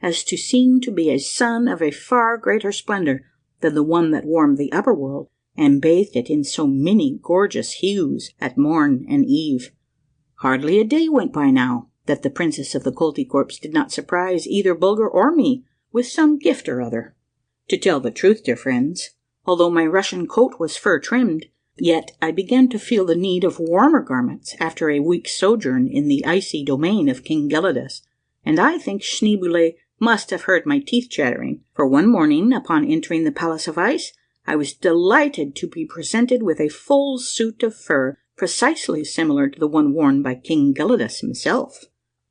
B: as to seem to be a sun of a far greater splendor than the one that warmed the upper world and bathed it in so many gorgeous hues at morn and eve. Hardly a day went by now that the princess of the Koltykwerps did not surprise either Bulger or me with some gift or other. To tell the truth, dear friends, although my Russian coat was fur-trimmed, yet I began to feel the need of warmer garments after a week's sojourn in the icy domain of King Gelidus, and I think Schneeboule must have heard my teeth chattering, for one morning, upon entering the palace of ice, I was delighted to be presented with a full suit of fur precisely similar to the one worn by King Gelidus himself.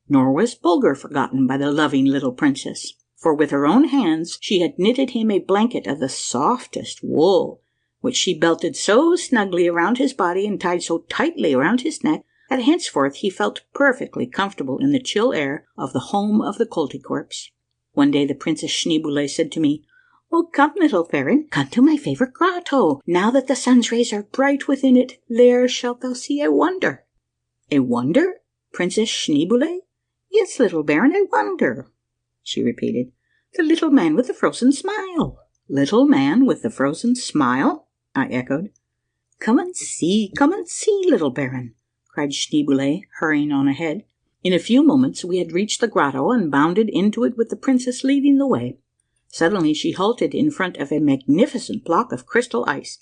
B: Nor was Bulger forgotten by the loving little princess, for with her own hands she had knitted him a blanket of the softest wool, which she belted so snugly around his body and tied so tightly around his neck that henceforth he felt perfectly comfortable in the chill air of the home of the Koltykwerps. One day the Princess Schneeboule said to me, "Oh, come, little Baron, come to my favourite grotto. Now that the sun's rays are bright within it, there shalt thou see a wonder." "A wonder, Princess Schneeboule?" "Yes, little Baron, a wonder," she repeated. "The little man with the frozen smile." "Little man with the frozen smile?" I echoed. Come and see, little Baron," cried Schneeboule, hurrying on ahead. In a few moments we had reached the grotto and bounded into it with the princess leading the way. Suddenly she halted in front of a magnificent block of crystal ice,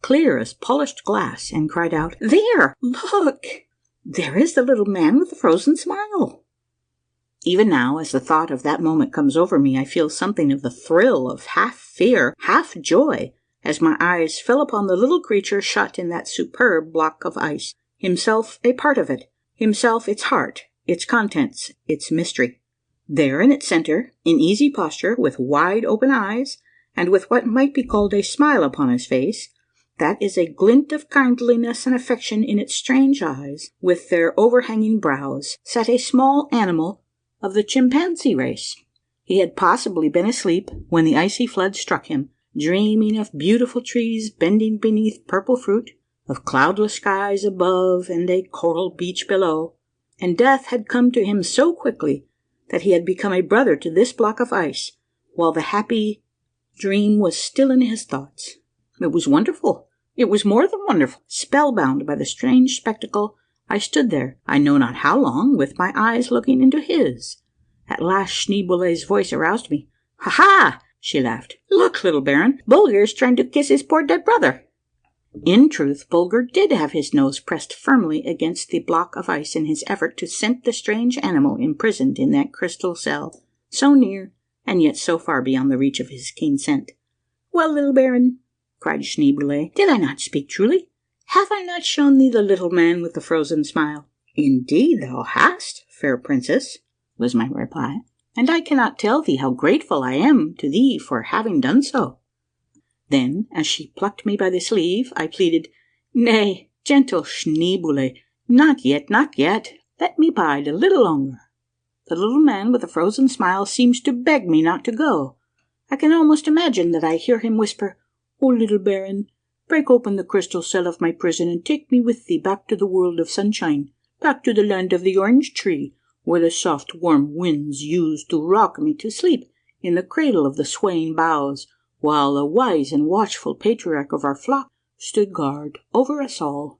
B: clear as polished glass, and cried out, "There, look! There is the little man with the frozen smile." Even now, as the thought of that moment comes over me, I feel something of the thrill of half fear, half joy, as my eyes fell upon the little creature shut in that superb block of ice, himself a part of it, himself its heart, its contents, its mystery. There in its centre, in easy posture, with wide open eyes, and with what might be called a smile upon his face, that is a glint of kindliness and affection in its strange eyes, with their overhanging brows, sat a small animal of the chimpanzee race. He had possibly been asleep when the icy flood struck him, dreaming of beautiful trees bending beneath purple fruit, of cloudless skies above and a coral beach below, and death had come to him so quickly that he had become a brother to this block of ice, while the happy dream was still in his thoughts. It was wonderful. It was more than wonderful. Spellbound by the strange spectacle, I stood there, I know not how long, with my eyes looking into his. At last Schneeboule's voice aroused me. "Ha ha!" she laughed. "Look, little Baron, Bulger is trying to kiss his poor dead brother." In truth, Bulger did have his nose pressed firmly against the block of ice in his effort to scent the strange animal imprisoned in that crystal cell, so near and yet so far beyond the reach of his keen scent. "Well, little Baron," cried Schneeboule, "did I not speak truly? Have I not shown thee the little man with the frozen smile?" "Indeed thou hast, fair princess," was my reply, "and I cannot tell thee how grateful I am to thee for having done so." Then, as she plucked me by the sleeve, I pleaded, "Nay, gentle Schneeboule, not yet, not yet. Let me bide a little longer." The little man with the frozen smile seems to beg me not to go. I can almost imagine that I hear him whisper, "Oh, little Baron, break open the crystal cell of my prison and take me with thee back to the world of sunshine, back to the land of the orange tree, where the soft warm winds used to rock me to sleep in the cradle of the swaying boughs, while the wise and watchful patriarch of our flock stood guard over us all."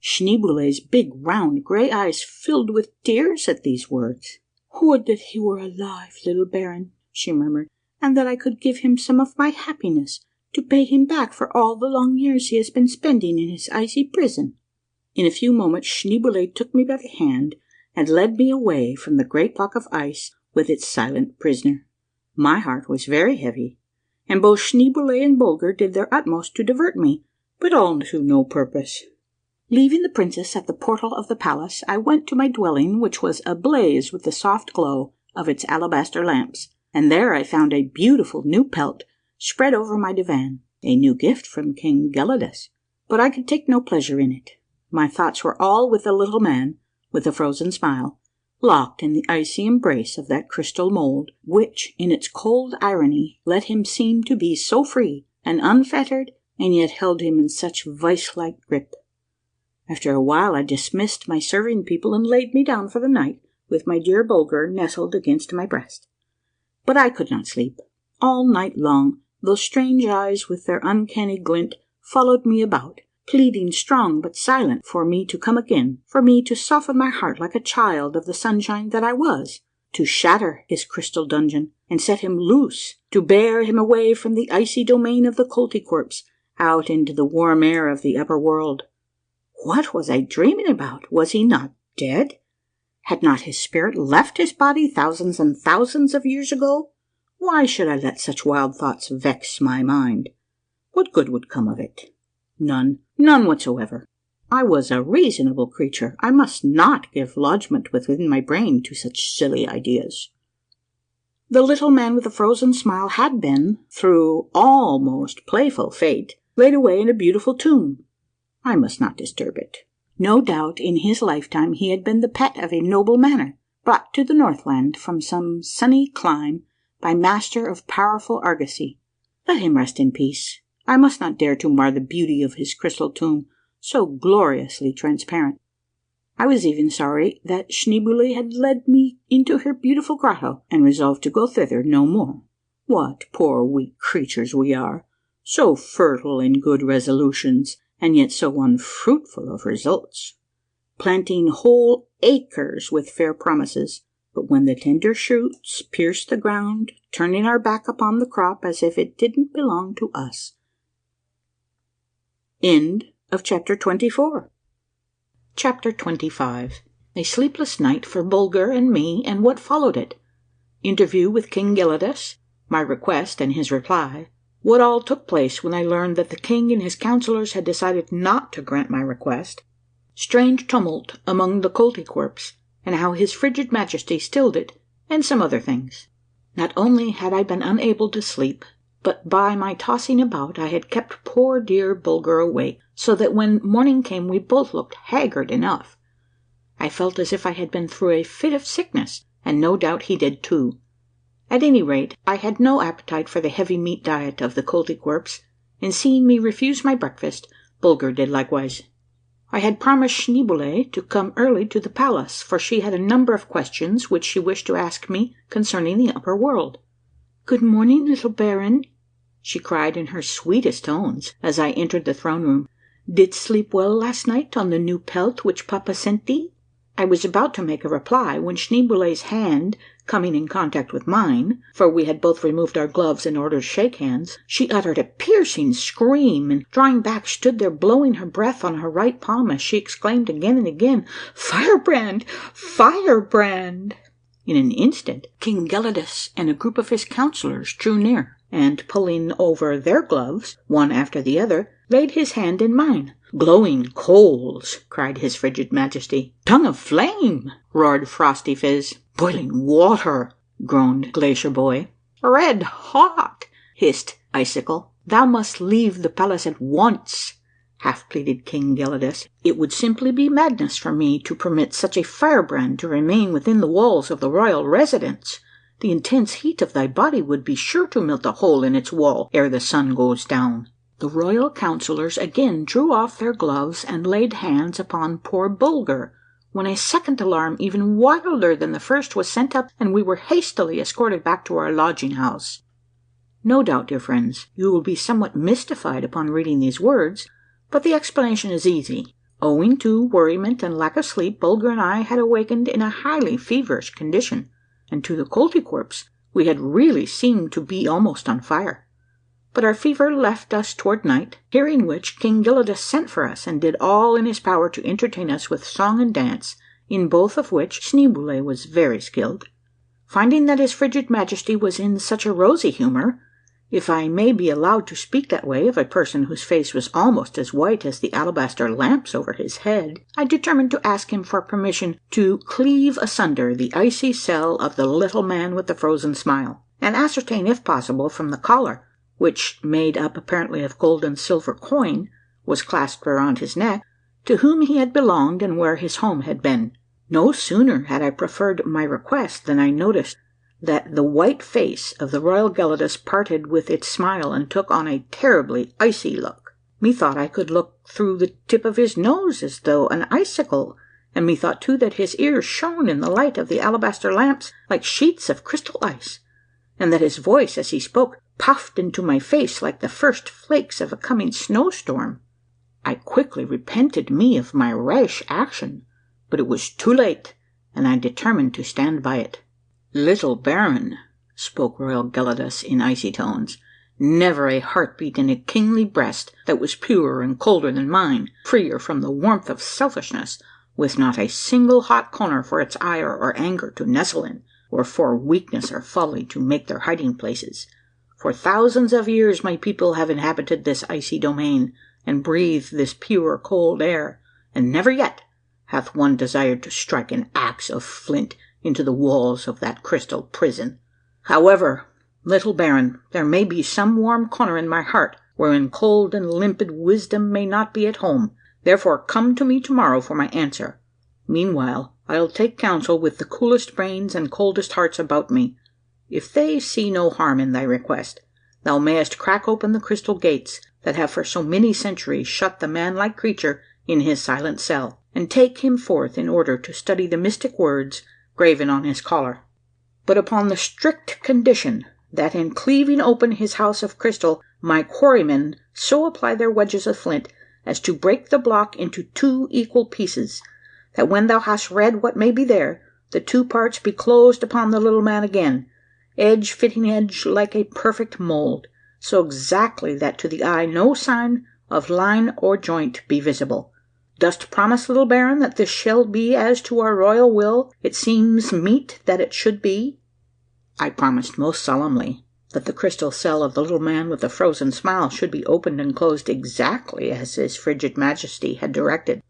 B: Schneeboule's big round grey eyes filled with tears at these words. "Would that he were alive, little Baron," she murmured, "and that I could give him some of my happiness to pay him back for all the long years he has been spending in his icy prison." In a few moments Schneeboule took me by the hand and led me away from the great block of ice with its silent prisoner. My heart was very heavy, and both Schneeboule and Bulger did their utmost to divert me, but all to no purpose. Leaving the princess at the portal of the palace, I went to my dwelling, which was ablaze with the soft glow of its alabaster lamps, and there I found a beautiful new pelt spread over my divan, a new gift from King Gelidus, but I could take no pleasure in it. My thoughts were all with the little man with the frozen smile, locked in the icy embrace of that crystal mould, which in its cold irony let him seem to be so free and unfettered, and yet held him in such vice-like grip. After a while I dismissed my serving people and laid me down for the night with my dear Bulger nestled against my breast. But I could not sleep. All night long those strange eyes with their uncanny glint followed me about, pleading strong but silent for me to come again, for me to soften my heart like a child of the sunshine that I was, to shatter his crystal dungeon and set him loose, to bear him away from the icy domain of the Koltykwerps out into the warm air of the upper world. What was I dreaming about? Was he not dead? Had not his spirit left his body thousands and thousands of years ago? Why should I let such wild thoughts vex my mind? What good would come of it? None whatsoever. I was a reasonable creature. I must not give lodgment within my brain to such silly ideas. The little man with the frozen smile had been, through almost playful fate, laid away in a beautiful tomb. I must not disturb it. No doubt in his lifetime he had been the pet of a noble manor, brought to the Northland from some sunny clime by master of powerful argosy. Let him rest in peace. I must not dare to mar the beauty of his crystal tomb, so gloriously transparent. I was even sorry that Schneeboule had led me into her beautiful grotto, and resolved to go thither no more. What poor weak creatures we are, so fertile in good resolutions, and yet so unfruitful of results, planting whole acres with fair promises, but when the tender shoots pierce the ground, turning our back upon the crop as if it didn't belong to us. End of chapter 24. Chapter 25. A sleepless night for Bulger and me, and what followed it. Interview with King Gelidus. My request and his reply. What all took place when I learned that the king and his councillors had decided not to grant my request. Strange tumult among the Koltykwerps, and how his frigid majesty stilled it, and some other things. Not only had I been unable to sleep, but by my tossing about I had kept poor dear Bulger awake, so that when morning came we both looked haggard enough. I felt as if I had been through a fit of sickness, and no doubt he did too. At any rate, I had no appetite for the heavy meat diet of the Koltykwerps, and seeing me refuse my breakfast, Bulger did likewise. I had promised Schneeboule to come early to the palace, for she had a number of questions which she wished to ask me concerning the upper world. "Good morning, little Baron," she cried in her sweetest tones as I entered the throne room. "Didst sleep well last night on the new pelt which Papa sent thee?" I was about to make a reply when Schneeboule's hand coming in contact with mine, for we had both removed our gloves in order to shake hands, she uttered a piercing scream, and drawing back stood there blowing her breath on her right palm as she exclaimed again and again, "Firebrand! Firebrand!" In an instant King Gelidus and a group of his councillors drew near, and pulling over their gloves, one after the other, laid his hand in mine. "Glowing coals!" cried his frigid majesty. "Tongue of flame!" roared Frosty Fizz. "Boiling water!" groaned Glacier Boy. "Red hot!" hissed Icicle. "Thou must leave the palace at once," half pleaded King Gelidus. "It would simply be madness for me to permit such a firebrand to remain within the walls of the royal residence. The intense heat of thy body would be sure to melt a hole in its wall ere the sun goes down." The royal councillors again drew off their gloves and laid hands upon poor Bulger, when a second alarm even wilder than the first was sent up, and we were hastily escorted back to our lodging house. No doubt, dear friends, you will be somewhat mystified upon reading these words, but the explanation is easy. Owing to worriment and lack of sleep, Bulger and I had awakened in a highly feverish condition, and to the Koltykwerps we had really seemed to be almost on fire. But our fever left us toward night, hearing which King Gelidus sent for us and did all in his power to entertain us with song and dance, in both of which Schneeboule was very skilled. Finding that his frigid majesty was in such a rosy humour, if I may be allowed to speak that way of a person whose face was almost as white as the alabaster lamps over his head, I determined to ask him for permission to cleave asunder the icy cell of the little man with the frozen smile, and ascertain, if possible, from the collar, which, made up apparently of gold and silver coin, was clasped around his neck, to whom he had belonged and where his home had been. No sooner had I preferred my request than I noticed that the white face of the royal Gelidus parted with its smile and took on a terribly icy look. Methought I could look through the tip of his nose as though an icicle, and methought too that his ears shone in the light of the alabaster lamps like sheets of crystal ice, and that his voice as he spoke puffed into my face like the first flakes of a coming snowstorm. I quickly repented me of my rash action, but it was too late, and I determined to stand by it. "Little Baron," spoke royal Gelidus in icy tones, "never a heartbeat in a kingly breast that was purer and colder than mine, freer from the warmth of selfishness, with not a single hot corner for its ire or anger to nestle in, or for weakness or folly to make their hiding places. For thousands of years my people have inhabited this icy domain, and breathed this pure cold air, and never yet hath one desired to strike an axe of flint into the walls of that crystal prison. However, little Baron, there may be some warm corner in my heart wherein cold and limpid wisdom may not be at home. Therefore come to me tomorrow for my answer. Meanwhile, I'll take counsel with the coolest brains and coldest hearts about me. If they see no harm in thy request, thou mayest crack open the crystal gates that have for so many centuries shut the man-like creature in his silent cell, and take him forth in order to study the mystic words graven on his collar. But upon the strict condition that in cleaving open his house of crystal my quarrymen so apply their wedges of flint as to break the block into 2 equal pieces, that when thou hast read what may be there, the 2 parts be closed upon the little man again, edge fitting edge like a perfect mould, so exactly that to the eye no sign of line or joint be visible. Dost promise, little baron, that this shall be as to our royal will it seems meet that it should be?" I promised most solemnly that the crystal cell of the little man with the frozen smile should be opened and closed exactly as his frigid majesty had directed.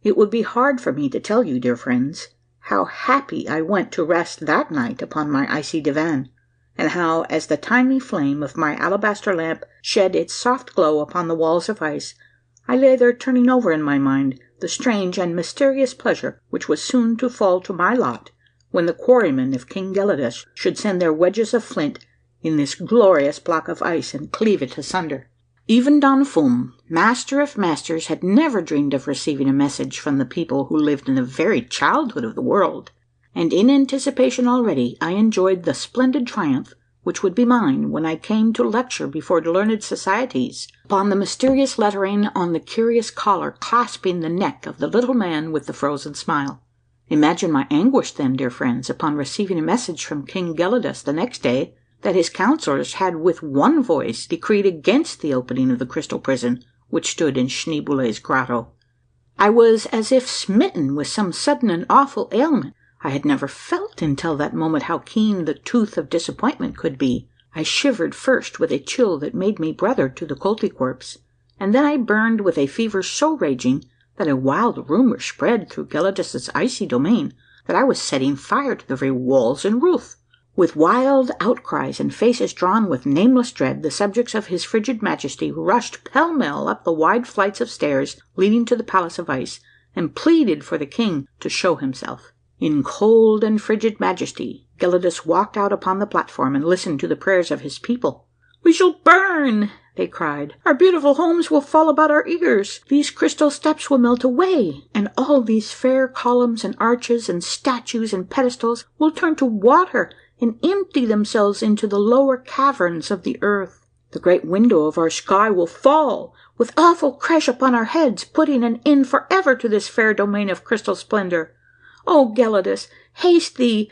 B: It would be hard for me to tell you, dear friends, how happy I went to rest that night upon my icy divan, and how, as the tiny flame of my alabaster lamp shed its soft glow upon the walls of ice, I lay there turning over in my mind the strange and mysterious pleasure which was soon to fall to my lot when the quarrymen of King Gelidus should send their wedges of flint in this glorious block of ice and cleave it asunder. Even Don Fum, master of masters, had never dreamed of receiving a message from the people who lived in the very childhood of the world, and in anticipation already I enjoyed the splendid triumph which would be mine when I came to lecture before learned societies upon the mysterious lettering on the curious collar clasping the neck of the little man with the frozen smile. Imagine my anguish then, dear friends, upon receiving a message from King Gelidus the next day that his councillors had with one voice decreed against the opening of the crystal prison which stood in Schneeboule's grotto. I was as if smitten with some sudden and awful ailment. I had never felt until that moment how keen the tooth of disappointment could be. I shivered first with a chill that made me brother to the Koltykwerps, and then I burned with a fever so raging that a wild rumour spread through Gelidus's icy domain that I was setting fire to the very walls and roof. With wild outcries and faces drawn with nameless dread, the subjects of his frigid majesty rushed pell-mell up the wide flights of stairs leading to the palace of ice, and pleaded for the king to show himself. In cold and frigid majesty, Gelidus walked out upon the platform and listened to the prayers of his people. "We shall burn," they cried. "Our beautiful homes will fall about our ears. These crystal steps will melt away, and all these fair columns and arches and statues and pedestals will turn to water and empty themselves into the lower caverns of the earth. The great window of our sky will fall with awful crash upon our heads, putting an end forever to this fair domain of crystal splendor. Oh, Gelidus, haste thee,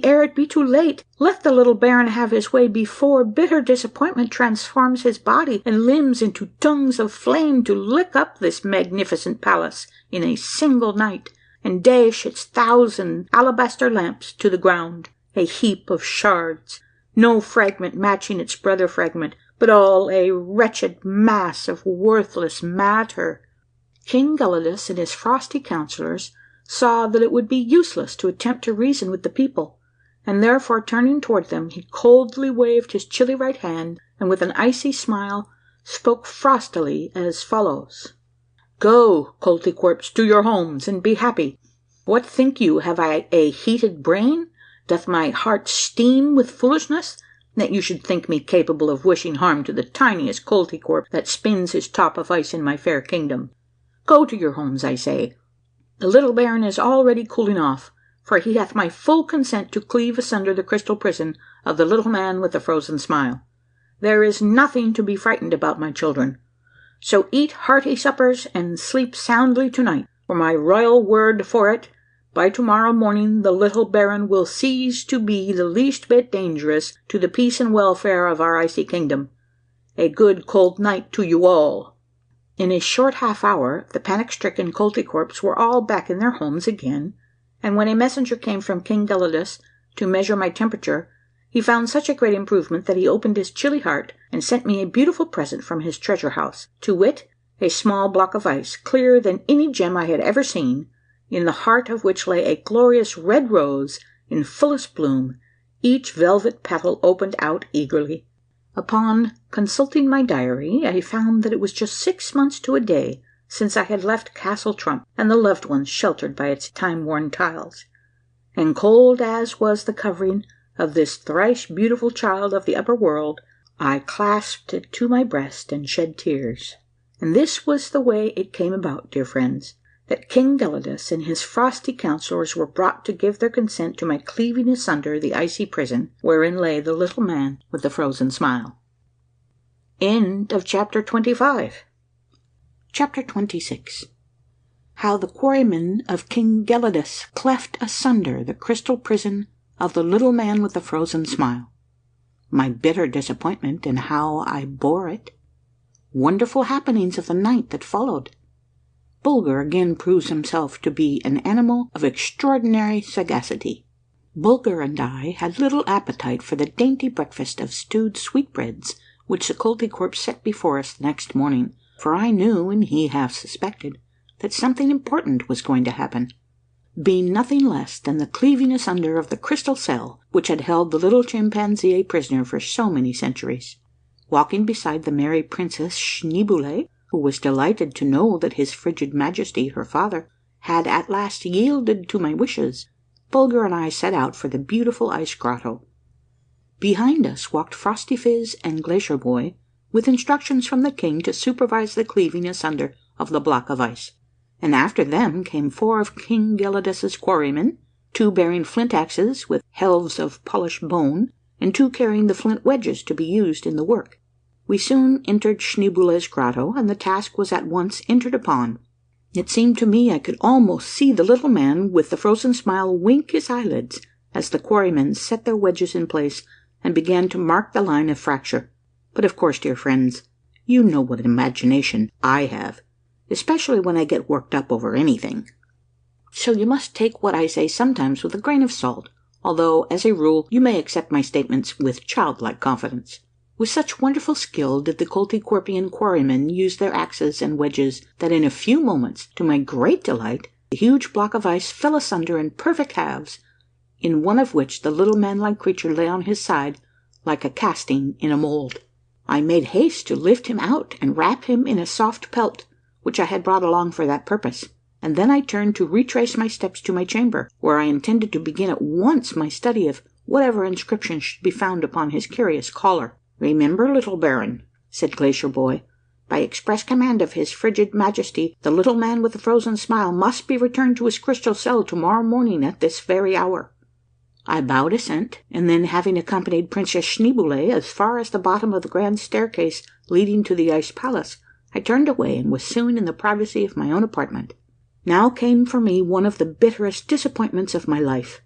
B: ere it be too late. Let the little baron have his way before bitter disappointment transforms his body and limbs into tongues of flame to lick up this magnificent palace in a single night, and dash its 1,000 alabaster lamps to the ground, a heap of shards, no fragment matching its brother fragment, but all a wretched mass of worthless matter." King Gelidus and his frosty councillors saw that it would be useless to attempt to reason with the people, and therefore turning toward them, he coldly waved his chilly right hand, and with an icy smile spoke frostily as follows: "Go, Koltykwerps, to your homes, and be happy. What think you, have I a heated brain? Doth my heart steam with foolishness, that you should think me capable of wishing harm to the tiniest Koltykwerp that spins his top of ice in my fair kingdom? Go to your homes, I say. The little baron is already cooling off, for he hath my full consent to cleave asunder the crystal prison of the little man with the frozen smile. There is nothing to be frightened about, my children. So eat hearty suppers and sleep soundly tonight, for my royal word for it, by tomorrow morning the little baron will cease to be the least bit dangerous to the peace and welfare of our icy kingdom. A good cold night to you all." In a short half hour the panic-stricken Koltykwerps were all back in their homes again, and when a messenger came from King Gelidus to measure my temperature, he found such a great improvement that he opened his chilly heart and sent me a beautiful present from his treasure house, to wit, a small block of ice, clearer than any gem I had ever seen, in the heart of which lay a glorious red rose in fullest bloom, each velvet petal opened out eagerly. Upon consulting my diary, I found that it was just 6 months to a day since I had left Castle Trump and the loved ones sheltered by its time-worn tiles, and cold as was the covering of this thrice beautiful child of the upper world, I clasped it to my breast and shed tears. And this was the way it came about, dear friends, that King Gelidus and his frosty counsellors were brought to give their consent to my cleaving asunder the icy prison wherein lay the little man with the frozen smile. End of chapter 25. Chapter 26. How the quarrymen of King Gelidus cleft asunder the crystal prison of the little man with the frozen smile. My bitter disappointment, and how I bore it. Wonderful happenings of the night that followed. Bulger again proves himself to be an animal of extraordinary sagacity. Bulger and I had little appetite for the dainty breakfast of stewed sweetbreads which the Koltykwerp set before us the next morning, for I knew, and he half suspected, that something important was going to happen, being nothing less than the cleaving asunder of the crystal cell which had held the little chimpanzee a prisoner for so many centuries. Walking beside the merry Princess Schneeboule, who was delighted to know that his frigid majesty, her father, had at last yielded to my wishes, Bulger and I set out for the beautiful ice grotto. Behind us walked Frosty Fizz and Glacier Boy, with instructions from the king to supervise the cleaving asunder of the block of ice, and after them came 4 of King Gelidus's quarrymen, 2 bearing flint axes with helves of polished bone, and 2 carrying the flint wedges to be used in the work. We soon entered Schneeboule's grotto, and the task was at once entered upon. It seemed to me I could almost see the little man with the frozen smile wink his eyelids as the quarrymen set their wedges in place and began to mark the line of fracture. But of course, dear friends, you know what imagination I have, especially when I get worked up over anything. So you must take what I say sometimes with a grain of salt, although, as a rule, you may accept my statements with childlike confidence. With such wonderful skill did the Koltykwerpian quarrymen use their axes and wedges that in a few moments, to my great delight, the huge block of ice fell asunder in perfect halves, in one of which the little man-like creature lay on his side like a casting in a mould. I made haste to lift him out and wrap him in a soft pelt, which I had brought along for that purpose, and then I turned to retrace my steps to my chamber, where I intended to begin at once my study of whatever inscription should be found upon his curious collar. "Remember, little baron," said Glacier Boy, "by express command of his frigid majesty, the little man with the frozen smile must be returned to his crystal cell tomorrow morning at this very hour." I bowed assent, and then, having accompanied Princess Schneeboule as far as the bottom of the grand staircase leading to the ice palace, I turned away and was soon in the privacy of my own apartment. Now came for me one of the bitterest disappointments of my life,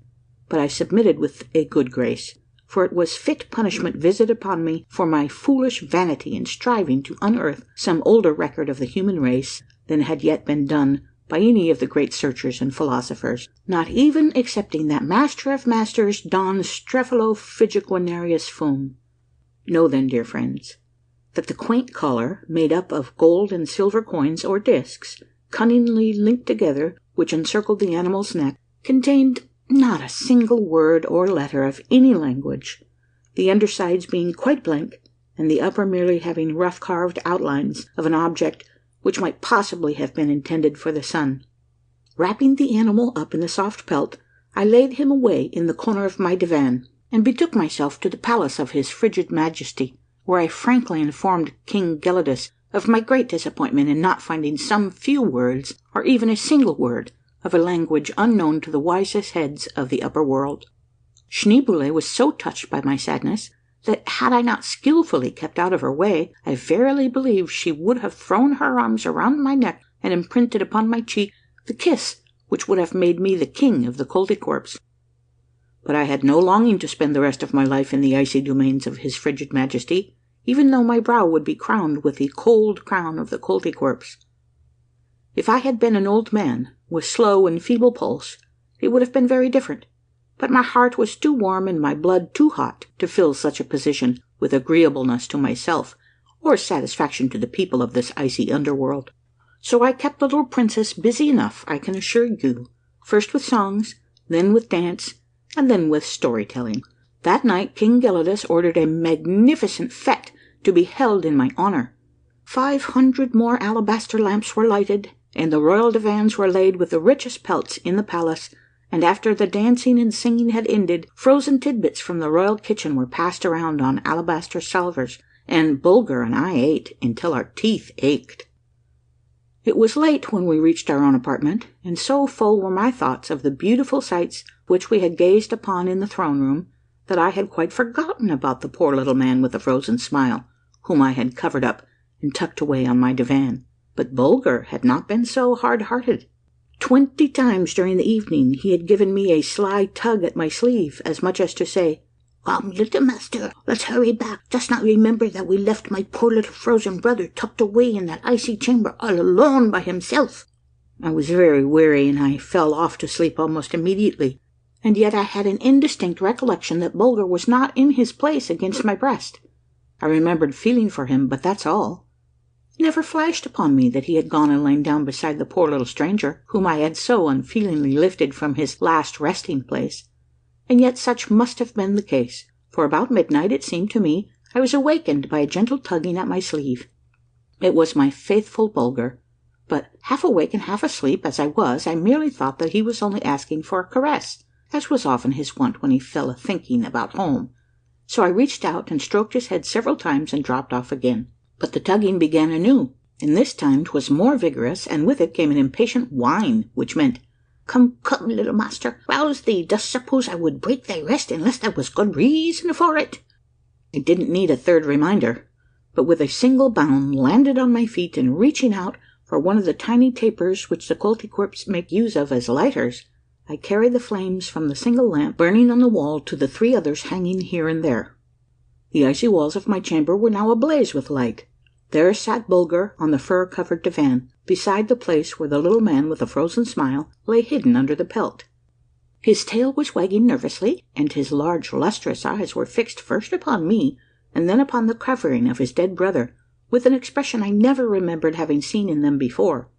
B: but I submitted with a good grace, for it was fit punishment visited upon me for my foolish vanity in striving to unearth some older record of the human race than had yet been done by any of the great searchers and philosophers, not even excepting that master of masters, Don Strepholofidgeguaneriusfum. Know then, dear friends, that the quaint collar, made up of gold and silver coins or discs, cunningly linked together, which encircled the animal's neck, contained not a single word or letter of any language, the undersides being quite blank, and the upper merely having rough carved outlines of an object which might possibly have been intended for the sun. Wrapping the animal up in the soft pelt, I laid him away in the corner of my divan, and betook myself to the palace of his frigid majesty, where I frankly informed King Gelidus of my great disappointment in not finding some few words, or even a single word, of a language unknown to the wisest heads of the upper world. Schneeboule was so touched by my sadness, that had I not skilfully kept out of her way, I verily believe she would have thrown her arms around my neck and imprinted upon my cheek the kiss which would have made me the king of the Koltykwerps. But I had no longing to spend the rest of my life in the icy domains of his frigid majesty, even though my brow would be crowned with the cold crown of the Koltykwerps. If I had been an old man, with slow and feeble pulse, it would have been very different, but my heart was too warm and my blood too hot to fill such a position with agreeableness to myself or satisfaction to the people of this icy underworld. So I kept the little princess busy enough, I can assure you, first with songs, then with dance, and then with storytelling. That night King Gelidus ordered a magnificent fete to be held in my honour. 500 more alabaster lamps were lighted, and the royal divans were laid with the richest pelts in the palace, and after the dancing and singing had ended, frozen tidbits from the royal kitchen were passed around on alabaster salvers, and Bulger and I ate until our teeth ached. It was late when we reached our own apartment, and so full were my thoughts of the beautiful sights which we had gazed upon in the throne room, that I had quite forgotten about the poor little man with the frozen smile, whom I had covered up and tucked away on my divan. But Bulger had not been so hard-hearted. 20 times during the evening he had given me a sly tug at my sleeve, as much as to say, "Come, little master, let's hurry back. Dost not remember that we left my poor little frozen brother tucked away in that icy chamber all alone by himself?" I was very weary, and I fell off to sleep almost immediately, and yet I had an indistinct recollection that Bulger was not in his place against my breast. I remembered feeling for him, but that's all. It never flashed upon me that he had gone and lain down beside the poor little stranger, whom I had so unfeelingly lifted from his last resting place. And yet such must have been the case, for about midnight, it seemed to me, I was awakened by a gentle tugging at my sleeve. It was my faithful Bulger, but half awake and half asleep as I was, I merely thought that he was only asking for a caress, as was often his wont when he fell a-thinking about home. So I reached out and stroked his head several times and dropped off again. But the tugging began anew, and this time 'twas more vigorous, and with it came an impatient whine, which meant, "Come, come, little master, rouse thee. Dost suppose I would break thy rest unless there was good reason for it?" I didn't need a third reminder, but with a single bound landed on my feet, and reaching out for one of the tiny tapers which the Koltykwerps make use of as lighters, I carried the flames from the single lamp burning on the wall to the 3 others hanging here and there. The icy walls of my chamber were now ablaze with light. There sat Bulger on the fur-covered divan, beside the place where the little man with the frozen smile lay hidden under the pelt. His tail was wagging nervously, and his large lustrous eyes were fixed first upon me, and then upon the covering of his dead brother, with an expression I never remembered having seen in them before.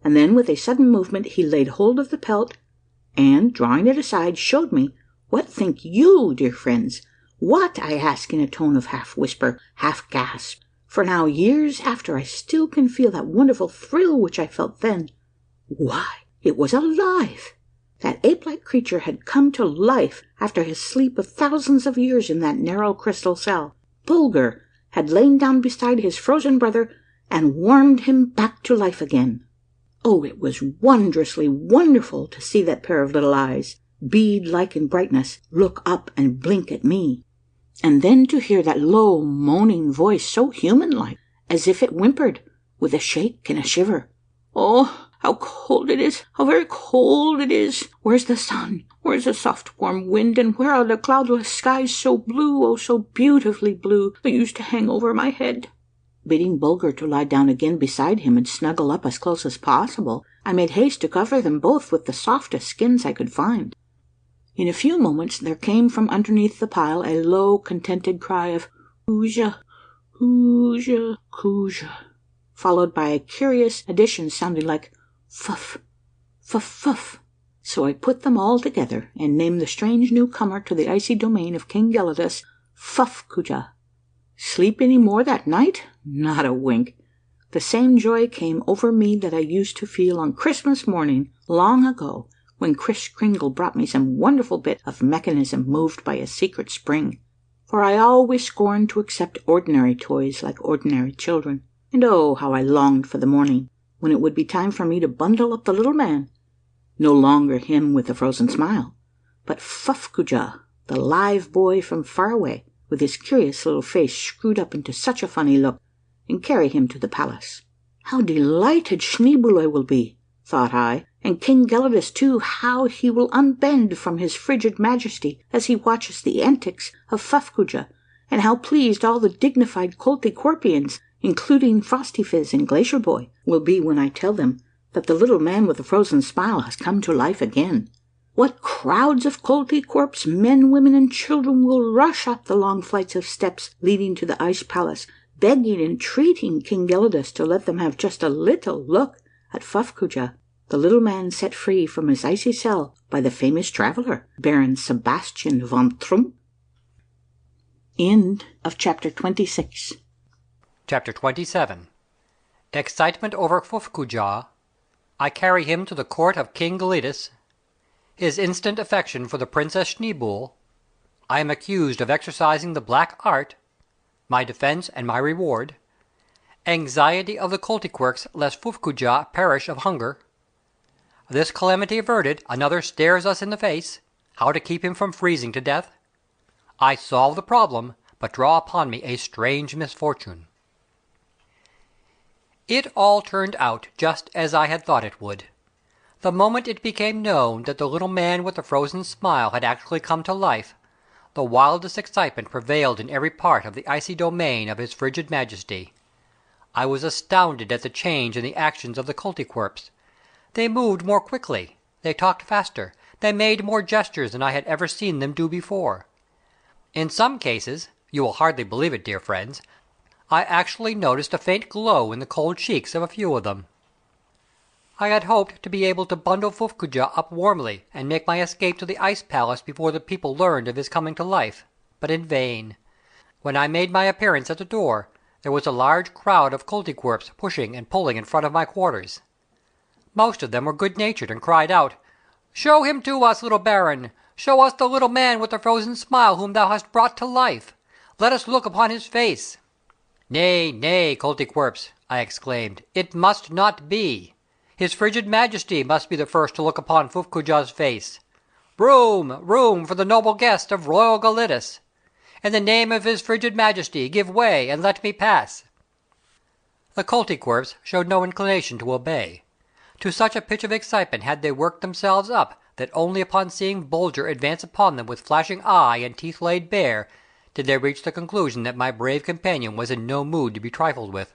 B: And then with a sudden movement he laid hold of the pelt, and, drawing it aside, showed me, what think you, dear friends? What, I ask in a tone of half-whisper, half-gasp, for now, years after, I still can feel that wonderful thrill which I felt then. Why, it was alive! That ape-like creature had come to life after his sleep of thousands of years in that narrow crystal cell. Bulger had lain down beside his frozen brother and warmed him back to life again. Oh, it was wondrously wonderful to see that pair of little eyes, bead-like in brightness, look up and blink at me. And then to hear that low, moaning voice, so human-like, as if it whimpered, with a shake and a shiver. "Oh, how cold it is! How very cold it is! Where's the sun? Where's the soft, warm wind? And where are the cloudless skies so blue, oh, so beautifully blue, that used to hang over my head?" Bidding Bulger to lie down again beside him and snuggle up as close as possible, I made haste to cover them both with the softest skins I could find. In a few moments there came from underneath the pile a low, contented cry of "Hooja, hooja, hooja," followed by a curious addition sounding like "fuff, fuff, fuff." So I put them all together and named the strange newcomer to the icy domain of King Gelidus Fuffcoojah. Sleep any more that night? Not a wink. The same joy came over me that I used to feel on Christmas morning long ago, when Kris Kringle brought me some wonderful bit of mechanism moved by a secret spring. For I always scorned to accept ordinary toys like ordinary children, and oh, how I longed for the morning when it would be time for me to bundle up the little man, no longer him with the frozen smile, but Fuffcoojah, the live boy from far away, with his curious little face screwed up into such a funny look, and carry him to the palace. How delighted Schneeboule will be, thought I, and King Gelidus too, how he will unbend from his frigid majesty as he watches the antics of Fuffcoojah, and how pleased all the dignified Koltykwerpians, including Frostyphiz and Glacier Boy, will be when I tell them that the little man with the frozen smile has come to life again. What crowds of Koltykwerps, men, women, and children will rush up the long flights of steps leading to the ice palace, begging, entreating King Gelidus to let them have just a little look at Fuffcoojah, the little man set free from his icy cell by the famous traveller, Baron Sebastian von Trump. End of chapter 26.
C: Chapter 27. Excitement over Fuffcoojah. I carry him to the court of King Gelidus. His instant affection for the Princess Schneeboule. I am accused of exercising the black art. My defence and my reward. Anxiety of the Koltykwerps lest Fuffcoojah perish of hunger. This calamity averted, another stares us in the face. How to keep him from freezing to death. I solve the problem, but draw upon me a strange misfortune. It all turned out just as I had thought it would. The moment it became known that the little man with the frozen smile had actually come to life, the wildest excitement prevailed in every part of the icy domain of his frigid majesty. I was astounded at the change in the actions of the Koltykwerps. They moved more quickly, they talked faster, they made more gestures than I had ever seen them do before. In some cases, you will hardly believe it, dear friends, I actually noticed a faint glow in the cold cheeks of a few of them. I had hoped to be able to bundle Fuffcoojah up warmly and make my escape to the ice palace before the people learned of his coming to life, but in vain. When I made my appearance at the door, there was a large crowd of Koltykwerps pushing and pulling in front of my quarters. Most of them were good-natured and cried out, "Show him to us, little baron! Show us the little man with the frozen smile whom thou hast brought to life! Let us look upon his face!" "Nay, nay, Koltykwerps," I exclaimed, "it must not be. His frigid majesty must be the first to look upon Fuffcoojah's face. Room, room for the noble guest of royal Gelidus! In the name of his frigid majesty, give way and let me pass." The Koltykwerps showed no inclination to obey. To such a pitch of excitement had they worked themselves up that only upon seeing Bulger advance upon them with flashing eye and teeth laid bare did they reach the conclusion that my brave companion was in no mood to be trifled with.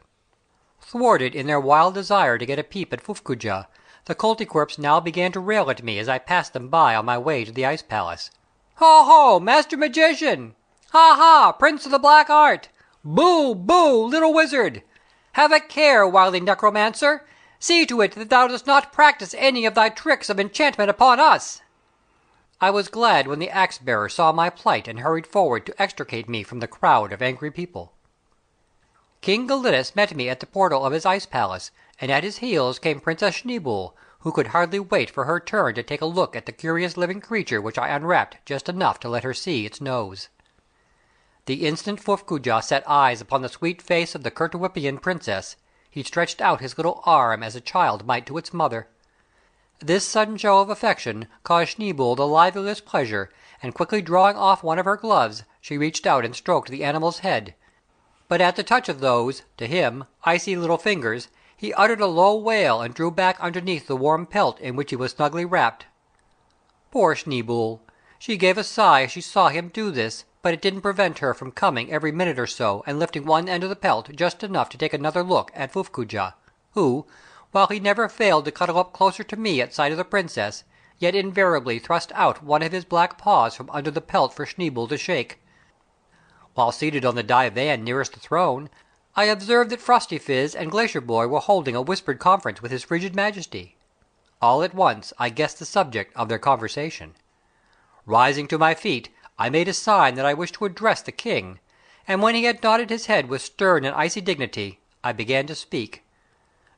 C: Thwarted in their wild desire to get a peep at Fuffcoojah, the Koltykwerps now began to rail at me as I passed them by on my way to the ice palace. "Ho, ho, master magician! Ha, ha, prince of the black art! Boo, boo, little wizard! Have a care, wily necromancer! See to it that thou dost not practise any of thy tricks of enchantment upon us!" I was glad when the axe-bearer saw my plight and hurried forward to extricate me from the crowd of angry people. King Gelidus met me at the portal of his ice palace, and at his heels came Princess Schneeboule, who could hardly wait for her turn to take a look at the curious living creature which I unwrapped just enough to let her see its nose. The instant Fuffcoojah set eyes upon the sweet face of the Kurtawippian princess, he stretched out his little arm as a child might to its mother. This sudden show of affection caused Schneeboule the liveliest pleasure, and quickly drawing off one of her gloves, she reached out and stroked the animal's head. But at the touch of those, to him, icy little fingers, he uttered a low wail and drew back underneath the warm pelt in which he was snugly wrapped. Poor Schneeboule! She gave a sigh as she saw him do this, but it didn't prevent her from coming every minute or so and lifting one end of the pelt just enough to take another look at Fuffcoojah, who, while he never failed to cuddle up closer to me at sight of the princess, yet invariably thrust out one of his black paws from under the pelt for Schneeboule to shake. While seated on the divan nearest the throne, I observed that Frostyphiz and Glacier Boy were holding a whispered conference with his frigid majesty. All at once I guessed the subject of their conversation. Rising to my feet, I made a sign that I wished to address the king, and when he had nodded his head with stern and icy dignity, I began to speak.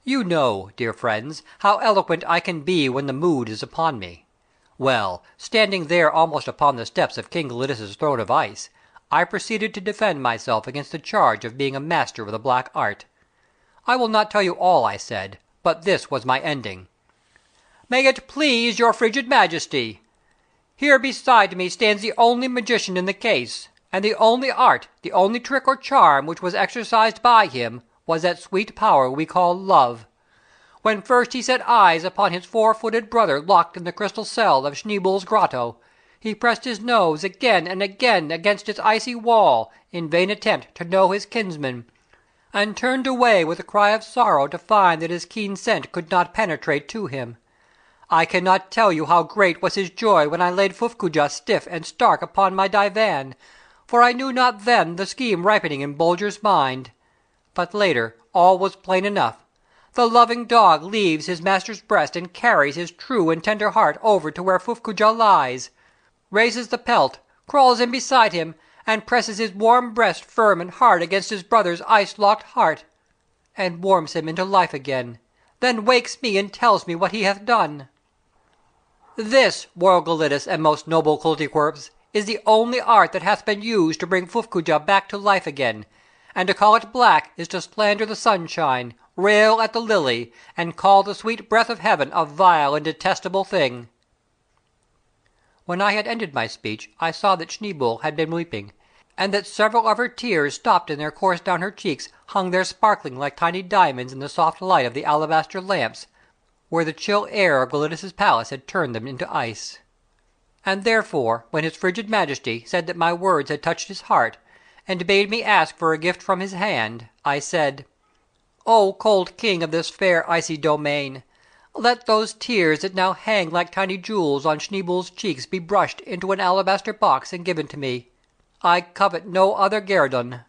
C: You know, dear friends, how eloquent I can be when the mood is upon me. Well, standing there almost upon the steps of King Gelidus' throne of ice, I proceeded to defend myself against the charge of being a master of the black art. I will not tell you all I said, but this was my ending. "May it please your frigid majesty! Here beside me stands the only magician in the case, and the only art, the only trick or charm which was exercised by him was that sweet power we call love. When first he set eyes upon his four-footed brother locked in the crystal cell of Schneeboule's grotto, he pressed his nose again and again against its icy wall, in vain attempt to know his kinsman, and turned away with a cry of sorrow to find that his keen scent could not penetrate to him. I cannot tell you how great was his joy when I laid Fuffcoojah stiff and stark upon my divan, for I knew not then the scheme ripening in Bulger's mind. But later all was plain enough. The loving dog leaves his master's breast and carries his true and tender heart over to where Fuffcoojah lies, raises the pelt, crawls in beside him, and presses his warm breast firm and hard against his brother's ice-locked heart, and warms him into life again, then wakes me and tells me what he hath done. This, royal Gelidus and most noble Koltykwerps, is the only art that hath been used to bring Fuffcoojah back to life again, and to call it black is to slander the sunshine, rail at the lily, and call the sweet breath of heaven a vile and detestable thing." When I had ended my speech, I saw that Schneeboule had been weeping, and that several of her tears, stopped in their course down her cheeks, hung there sparkling like tiny diamonds in the soft light of the alabaster lamps, where the chill air of Gelidus' palace had turned them into ice. And therefore, when his frigid Majesty said that my words had touched his heart, and bade me ask for a gift from his hand, I said, "O cold king of this fair icy domain, let those tears that now hang like tiny jewels on Schneeboule's cheeks be brushed into an alabaster box and given to me. I covet no other guerdon."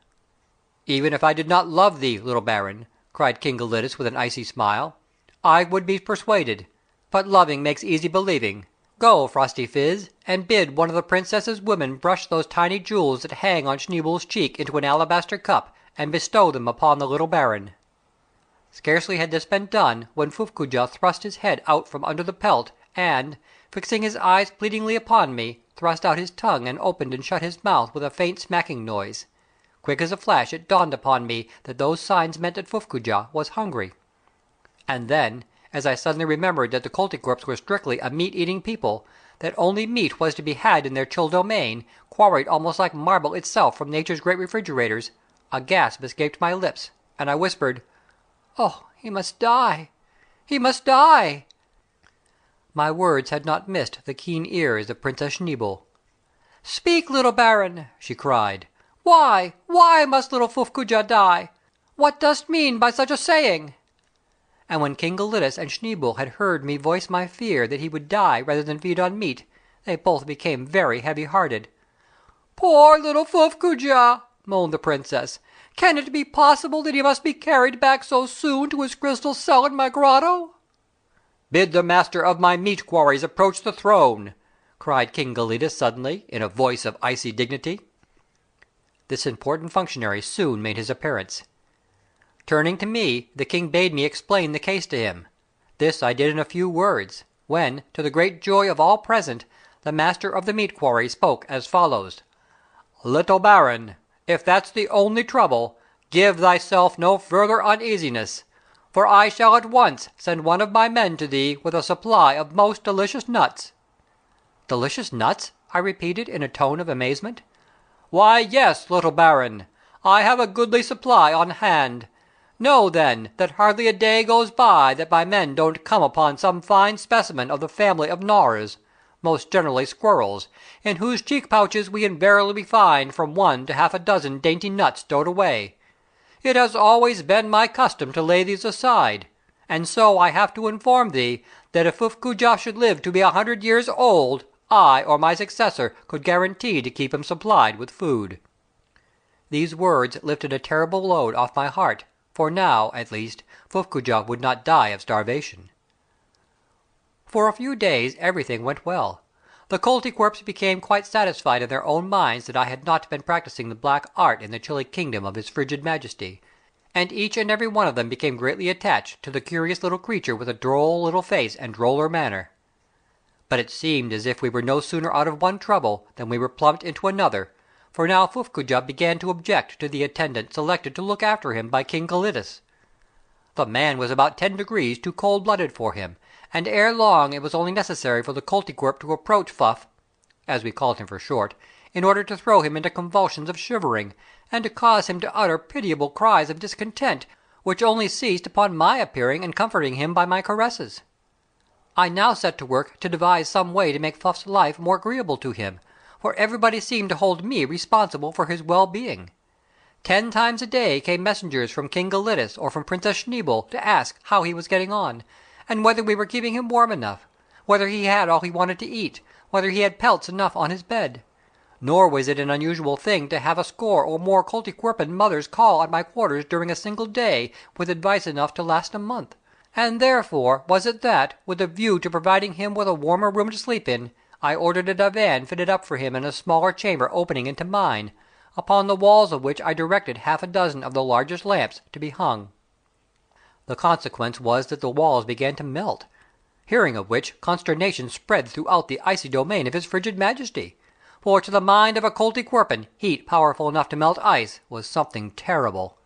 C: "Even if I did not love thee, little Baron," cried King Gelidus with an icy smile, "I would be persuaded. But loving makes easy believing. Go, Frosty Phiz, and bid one of the Princess's women brush those tiny jewels that hang on Schneeboule's cheek into an alabaster cup, and bestow them upon the little Baron." Scarcely had this been done when Fuffcoojah thrust his head out from under the pelt, and, fixing his eyes pleadingly upon me, thrust out his tongue and opened and shut his mouth with a faint smacking noise. Quick as a flash it dawned upon me that those signs meant that Fuffcoojah was hungry. And then, as I suddenly remembered that the Koltykwerps were strictly a meat-eating people, that only meat was to be had in their chill domain, quarried almost like marble itself from nature's great refrigerators, a gasp escaped my lips, and I whispered, "Oh, he must die! He must die!" My words had not missed the keen ears of Princess Schneeboule. "Speak, little Baron!" she cried. "Why must little Fuffcoojah die? What dost mean by such a saying?" And when King Gelidus and Schneeboule had heard me voice my fear that he would die rather than feed on meat, they both became very heavy-hearted. "Poor little Fuffcoojah!" moaned the Princess. "Can it be possible that he must be carried back so soon to his crystal cell in my grotto?" "Bid the master of my meat quarries approach the throne!" cried King Gelidus suddenly, in a voice of icy dignity. This important functionary soon made his appearance. Turning to me, the king bade me explain the case to him. This I did in a few words, when, to the great joy of all present, the master of the meat quarry spoke as follows: "Little Baron, if that's the only trouble, give thyself no further uneasiness, for I shall at once send one of my men to thee with a supply of most delicious nuts." "Delicious nuts?" I repeated in a tone of amazement. "Why, yes, little Baron, I have a goodly supply on hand. Know, then, that hardly a day goes by that my men don't come upon some fine specimen of the family of gnawers, most generally squirrels, in whose cheek-pouches we invariably find from 1 to half a dozen dainty nuts stowed away. It has always been my custom to lay these aside, and so I have to inform thee that if Fuffcoojah should live to be 100 years old, I or my successor could guarantee to keep him supplied with food." These words lifted a terrible load off my heart, for now, at least, Fuffcoojah would not die of starvation. For a few days everything went well. The Koltykwerps became quite satisfied in their own minds that I had not been practising the black art in the chilly kingdom of his frigid Majesty, and each and every one of them became greatly attached to the curious little creature with the droll little face and droller manner. But it seemed as if we were no sooner out of one trouble than we were plumped into another, for now Fuffcoojah began to object to the attendant selected to look after him by King Gelidus. The man was about 10 degrees too cold-blooded for him, and ere long it was only necessary for the Koltykwerp to approach Fuff, as we called him for short, in order to throw him into convulsions of shivering, and to cause him to utter pitiable cries of discontent, which only ceased upon my appearing and comforting him by my caresses. I now set to work to devise some way to make Fuff's life more agreeable to him, for everybody seemed to hold me responsible for his well-being. 10 times a day came messengers from King Gelidus or from Princess Schneeboule to ask how he was getting on, and whether we were keeping him warm enough, whether he had all he wanted to eat, whether he had pelts enough on his bed. Nor was it an unusual thing to have a score or more Koltykwerpen mothers call at my quarters during a single day with advice enough to last a month, and therefore was it that, with a view to providing him with a warmer room to sleep in, I ordered a divan fitted up for him in a smaller chamber opening into mine, upon the walls of which I directed half a dozen of the largest lamps to be hung. The consequence was that the walls began to melt, hearing of which consternation spread throughout the icy domain of his frigid Majesty, for to the mind of a Koltykwerpan heat powerful enough to melt ice was something terrible.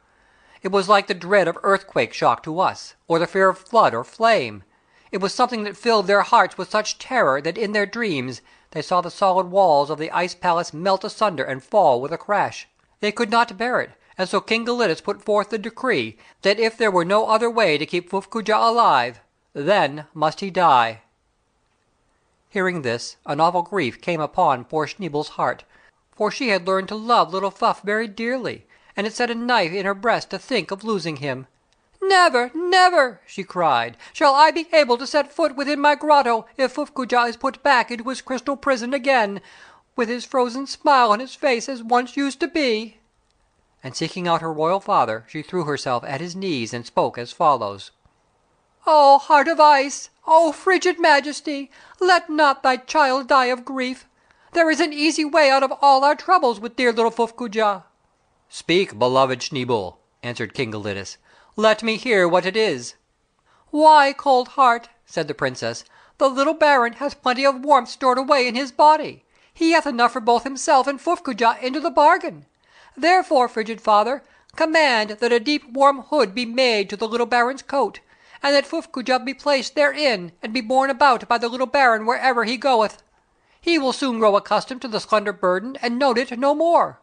C: It was like the dread of earthquake shock to us, or the fear of flood or flame. It was something that filled their hearts with such terror that in their dreams they saw the solid walls of the ice palace melt asunder and fall with a crash. They could not bear it, and so King Gelidus put forth the decree that if there were no other way to keep Fuffcoojah alive, then must he die. Hearing this, an awful grief came upon poor Schneebel's heart, for she had learned to love little Fuff very dearly, and it set a knife in her breast to think of losing him. "Never, never," she cried, "shall I be able to set foot within my grotto if Fuffcoojah is put back into his crystal prison again, with his frozen smile on his face as once used to be." And seeking out her royal father, she threw herself at his knees and spoke as follows: "O heart of ice! O frigid Majesty! Let not thy child die of grief. There is an easy way out of all our troubles with dear little Fuffcoojah." "Speak, beloved Schneebel," answered King Gelidus. "Let me hear what it is." "Why, cold heart," said the princess, "the little baron hath plenty of warmth stored away in his body. He hath enough for both himself and Fuffcoojah into the bargain. Therefore, frigid father, command that a deep warm hood be made to the little baron's coat, and that Fuffcoojah be placed therein, and be borne about by the little baron wherever he goeth. He will soon grow accustomed to the slender burden, and note it no more."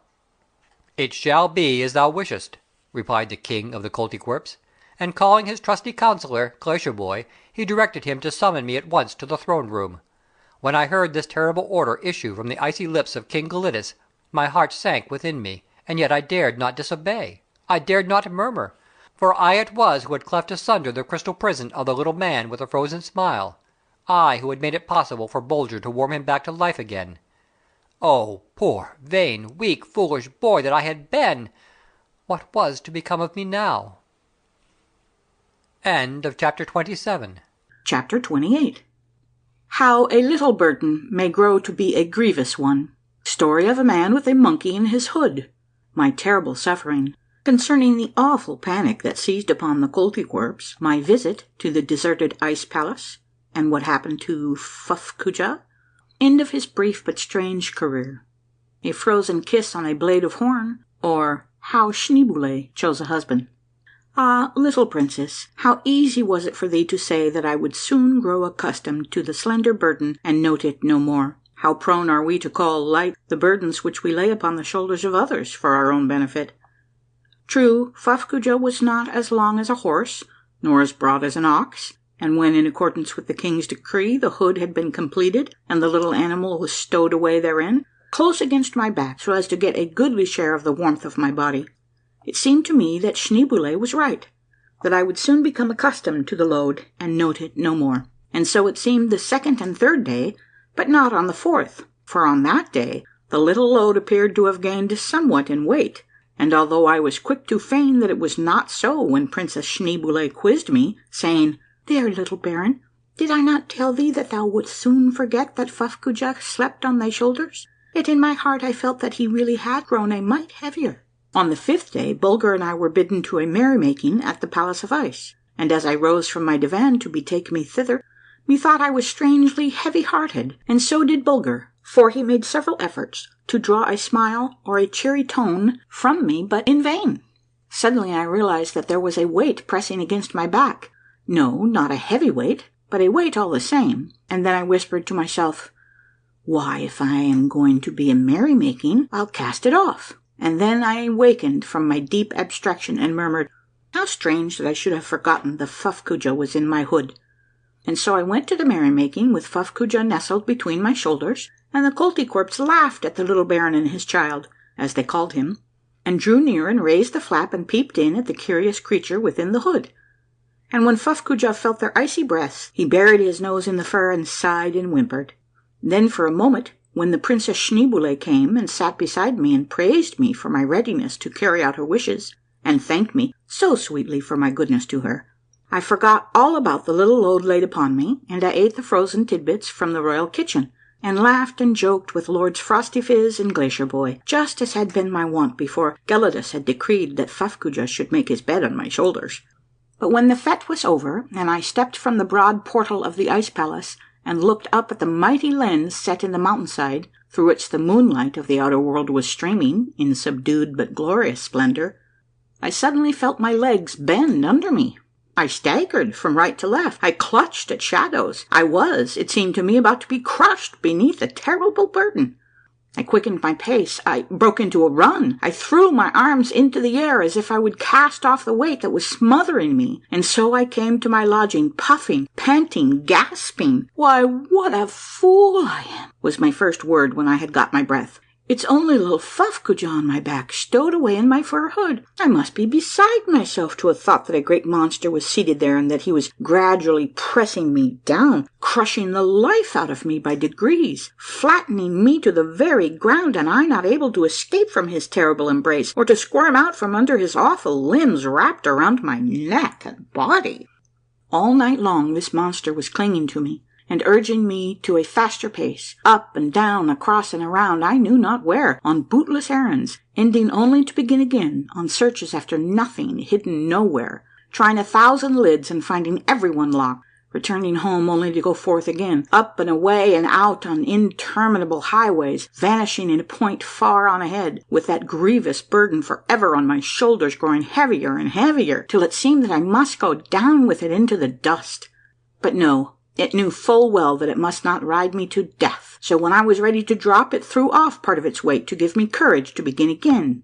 C: "It shall be as thou wishest," replied the king of the Koltykwerps, and calling his trusty counsellor, Glacierbhoy, he directed him to summon me at once to the throne room. When I heard this terrible order issue from the icy lips of King Gelidus, my heart sank within me, and yet I dared not disobey. I dared not murmur, for I it was who had cleft asunder the crystal prison of the little man with the frozen smile, I who had made it possible for Bulger to warm him back to life again. Oh, poor, vain, weak, foolish boy that I had been! What was to become of me now? Chapter 27.
B: Chapter 28. How a little burden may grow to be a grievous one. Story of a man with a monkey in his hood. My terrible suffering. Concerning the awful panic that seized upon the Koltykwerps. My visit to the deserted ice palace, and what happened to Fuffcoojah. End of his brief but strange career. A frozen kiss on a blade of horn, or how Schneeboule chose a husband. Ah, little princess, how easy was it for thee to say that I would soon grow accustomed to the slender burden and note it no more. How prone are we to call light the burdens which we lay upon the shoulders of others for our own benefit. True, Fuffcoojah was not as long as a horse, nor as broad as an ox, and when, in accordance with the king's decree, the hood had been completed, and the little animal was stowed away therein, close against my back, so as to get a goodly share of the warmth of my body, it seemed to me that Schneeboule was right, that I would soon become accustomed to the load and note it no more. And so it seemed the second and third day, but not on the fourth, for on that day the little load appeared to have gained somewhat in weight, and although I was quick to feign that it was not so when Princess Schneeboule quizzed me, saying, "There, little baron, did I not tell thee that thou wouldst soon forget that Fuffcoojah slept on thy shoulders?" Yet in my heart I felt that he really had grown a mite heavier. On the fifth day, Bulger and I were bidden to a merrymaking at the Palace of Ice, and as I rose from my divan to betake me thither, methought I was strangely heavy-hearted, and so did Bulger, for he made several efforts to draw a smile or a cheery tone from me, but in vain. Suddenly I realized that there was a weight pressing against my back. No, not a heavy weight, but a weight all the same, and then I whispered to myself, "Why, if I am going to be a merrymaking, I'll cast it off." And then I awakened from my deep abstraction and murmured, "How strange that I should have forgotten the Fuffcoojah was in my hood." And so I went to the merrymaking with Fuffcoojah nestled between my shoulders, and the Koltykwerps laughed at the little baron and his child, as they called him, and drew near and raised the flap and peeped in at the curious creature within the hood. And when Fuffcoojah felt their icy breaths, he buried his nose in the fur and sighed and whimpered. Then for a moment, when the Princess Schneeboule came and sat beside me and praised me for my readiness to carry out her wishes, and thanked me so sweetly for my goodness to her, I forgot all about the little load laid upon me, and I ate the frozen tidbits from the royal kitchen, and laughed and joked with Lords Frostyphiz and Glacierboy, just as had been my wont before Gelidus had decreed that Fuffcoojah should make his bed on my shoulders. But when the fete was over, and I stepped from the broad portal of the ice palace, and looked up at the mighty lens set in the mountainside, through which the moonlight of the outer world was streaming in subdued but glorious splendor, I suddenly felt my legs bend under me. I staggered from right to left. I clutched at shadows. I was, it seemed to me, about to be crushed beneath a terrible burden. I quickened my pace. I broke into a run. I threw my arms into the air as if I would cast off the weight that was smothering me, and so I came to my lodging, puffing, panting, gasping. "Why, what a fool I am," was my first word when I had got my breath. "It's only little Fuffcoojah on my back, stowed away in my fur hood. I must be beside myself to have thought that a great monster was seated there, and that he was gradually pressing me down, crushing the life out of me by degrees, flattening me to the very ground, and I not able to escape from his terrible embrace, or to squirm out from under his awful limbs wrapped around my neck and body." All night long this monster was clinging to me, and urging me to a faster pace, up and down, across and around, I knew not where, on bootless errands, ending only to begin again on searches after nothing hidden nowhere, trying 1,000 lids and finding every one locked, returning home only to go forth again, up and away and out on interminable highways, vanishing in a point far on ahead, with that grievous burden for ever on my shoulders, growing heavier and heavier, till it seemed that I must go down with it into the dust. But no, it knew full well that it must not ride me to death, so when I was ready to drop, it threw off part of its weight to give me courage to begin again.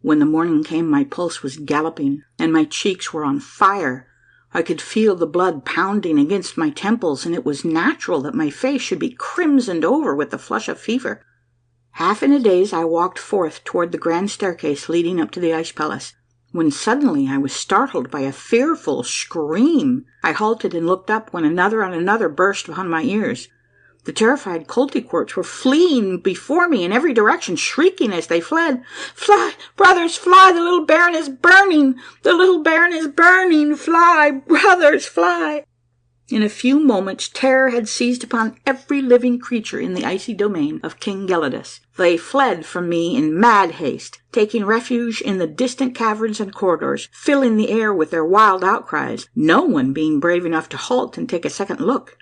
B: When the morning came, my pulse was galloping, and my cheeks were on fire. I could feel the blood pounding against my temples, and it was natural that my face should be crimsoned over with the flush of fever. Half in a daze I walked forth toward the grand staircase leading up to the ice palace, when suddenly I was startled by a fearful scream. I halted and looked up, when another and another burst upon my ears. The terrified Koltykwerps were fleeing before me in every direction, shrieking as they fled. "Fly, brothers, fly! The little baron is burning! The little baron is burning! Fly, brothers, fly!" In a few moments terror had seized upon every living creature in the icy domain of King Gelidus. They fled from me in mad haste, taking refuge in the distant caverns and corridors, filling the air with their wild outcries, no one being brave enough to halt and take a second look.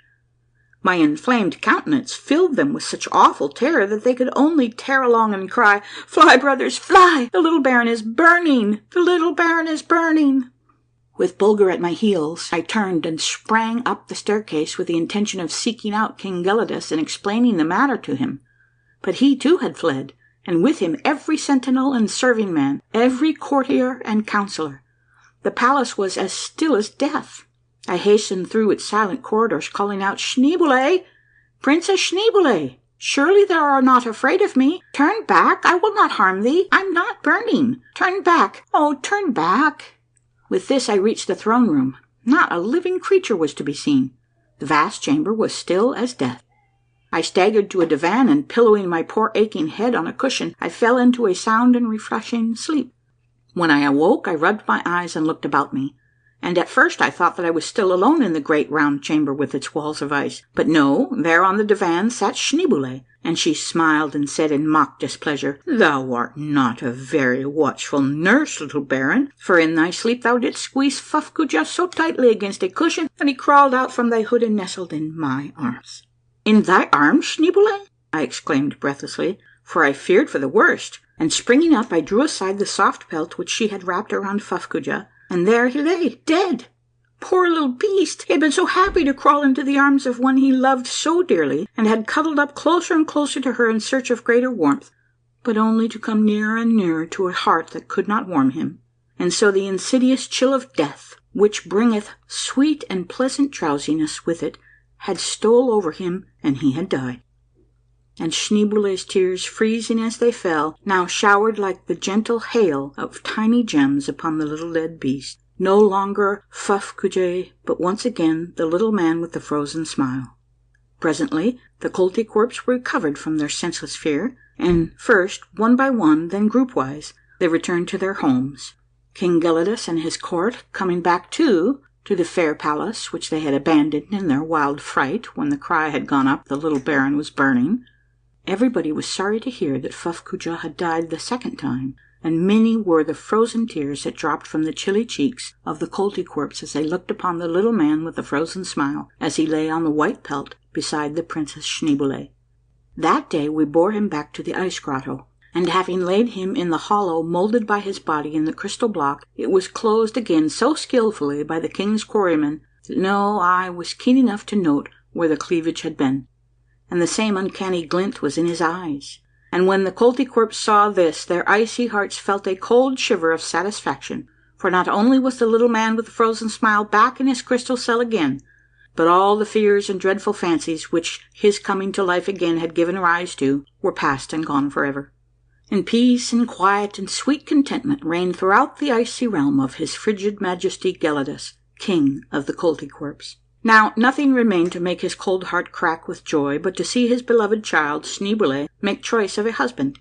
B: My inflamed countenance filled them with such awful terror that they could only tear along and cry, "Fly, brothers, fly! The little baron is burning! The little baron is burning!" With Bulger at my heels, I turned and sprang up the staircase with the intention of seeking out King Gelidus and explaining the matter to him. But he too had fled, and with him every sentinel and serving man, every courtier and counsellor. The palace was as still as death. I hastened through its silent corridors, calling out, "Schneeboule! Princess Schneeboule! Surely thou art not afraid of me? Turn back! I will not harm thee! I'm not burning! Turn back! Oh, turn back!" With this I reached the throne room. Not a living creature was to be seen. The vast chamber was still as death. I staggered to a divan, and pillowing my poor aching head on a cushion, I fell into a sound and refreshing sleep. When I awoke, I rubbed my eyes and looked about me, and at first I thought that I was still alone in the great round chamber with its walls of ice. But no, there on the divan sat Schneeboule, and she smiled and said in mock displeasure, "Thou art not a very watchful nurse, little baron, for in thy sleep thou didst squeeze Fuffcoojah so tightly against a cushion, and he crawled out from thy hood and nestled in my arms." "In thy arms, Schneeboule?" I exclaimed breathlessly, for I feared for the worst, and springing up, I drew aside the soft pelt which she had wrapped around Fuffcoojah, and there he lay, dead. Poor little beast! He had been so happy to crawl into the arms of one he loved so dearly, and had cuddled up closer and closer to her in search of greater warmth, but only to come nearer and nearer to a heart that could not warm him. And so the insidious chill of death, which bringeth sweet and pleasant drowsiness with it, had stole over him, and he had died. And Schneeboule's tears, freezing as they fell, now showered like the gentle hail of tiny gems upon the little dead beast. No longer Fuffcoojah, but once again the little man with the frozen smile. Presently the Koltykwerps recovered from their senseless fear, and first one by one, then groupwise, they returned to their homes. King Gelidus and his court coming back too, to the fair palace which they had abandoned in their wild fright when the cry had gone up the little baron was burning. Everybody was sorry to hear that Fuffcoojah had died the second time, and many were the frozen tears that dropped from the chilly cheeks of the Koltykwerps as they looked upon the little man with the frozen smile as he lay on the white pelt beside the Princess Schneeboule. That day we bore him back to the ice grotto, and having laid him in the hollow moulded by his body in the crystal block, it was closed again so skilfully by the king's quarryman that no eye was keen enough to note where the cleavage had been, and the same uncanny glint was in his eyes. And when the Koltykwerps saw this, their icy hearts felt a cold shiver of satisfaction, for not only was the little man with the frozen smile back in his crystal cell again, but all the fears and dreadful fancies which his coming to life again had given rise to were past and gone forever. And peace and quiet and sweet contentment reigned throughout the icy realm of his frigid majesty Gelidus, king of the Koltykwerps. Now nothing remained to make his cold heart crack with joy but to see his beloved child Schneeboule make choice of a husband,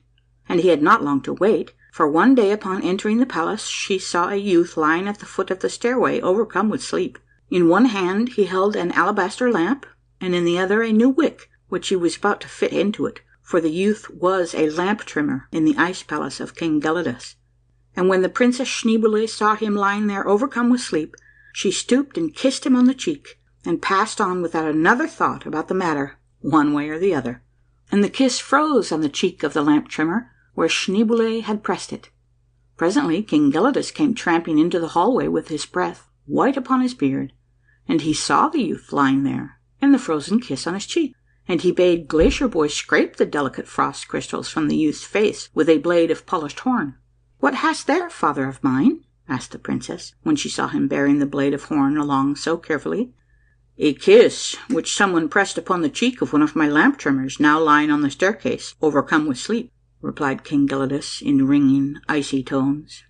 B: and he had not long to wait, for one day upon entering the palace she saw a youth lying at the foot of the stairway overcome with sleep. In one hand he held an alabaster lamp, and in the other a new wick which he was about to fit into it, for the youth was a lamp trimmer in the ice palace of King Gelidus. And when the Princess Schneeboule saw him lying there overcome with sleep, she stooped and kissed him on the cheek, and passed on without another thought about the matter, one way or the other. And the kiss froze on the cheek of the lamp trimmer, where Schneeboule had pressed it. Presently King Gelidus came tramping into the hallway with his breath white upon his beard, and he saw the youth lying there, and the frozen kiss on his cheek, and he bade Glacier Boy scrape the delicate frost crystals from the youth's face with a blade of polished horn. "What hast there, father of mine?" asked the princess, when she saw him bearing the blade of horn along so carefully. "A kiss which someone pressed upon the cheek of one of my lamp trimmers now lying on the staircase, overcome with sleep," replied King Gelidus in ringing, icy tones.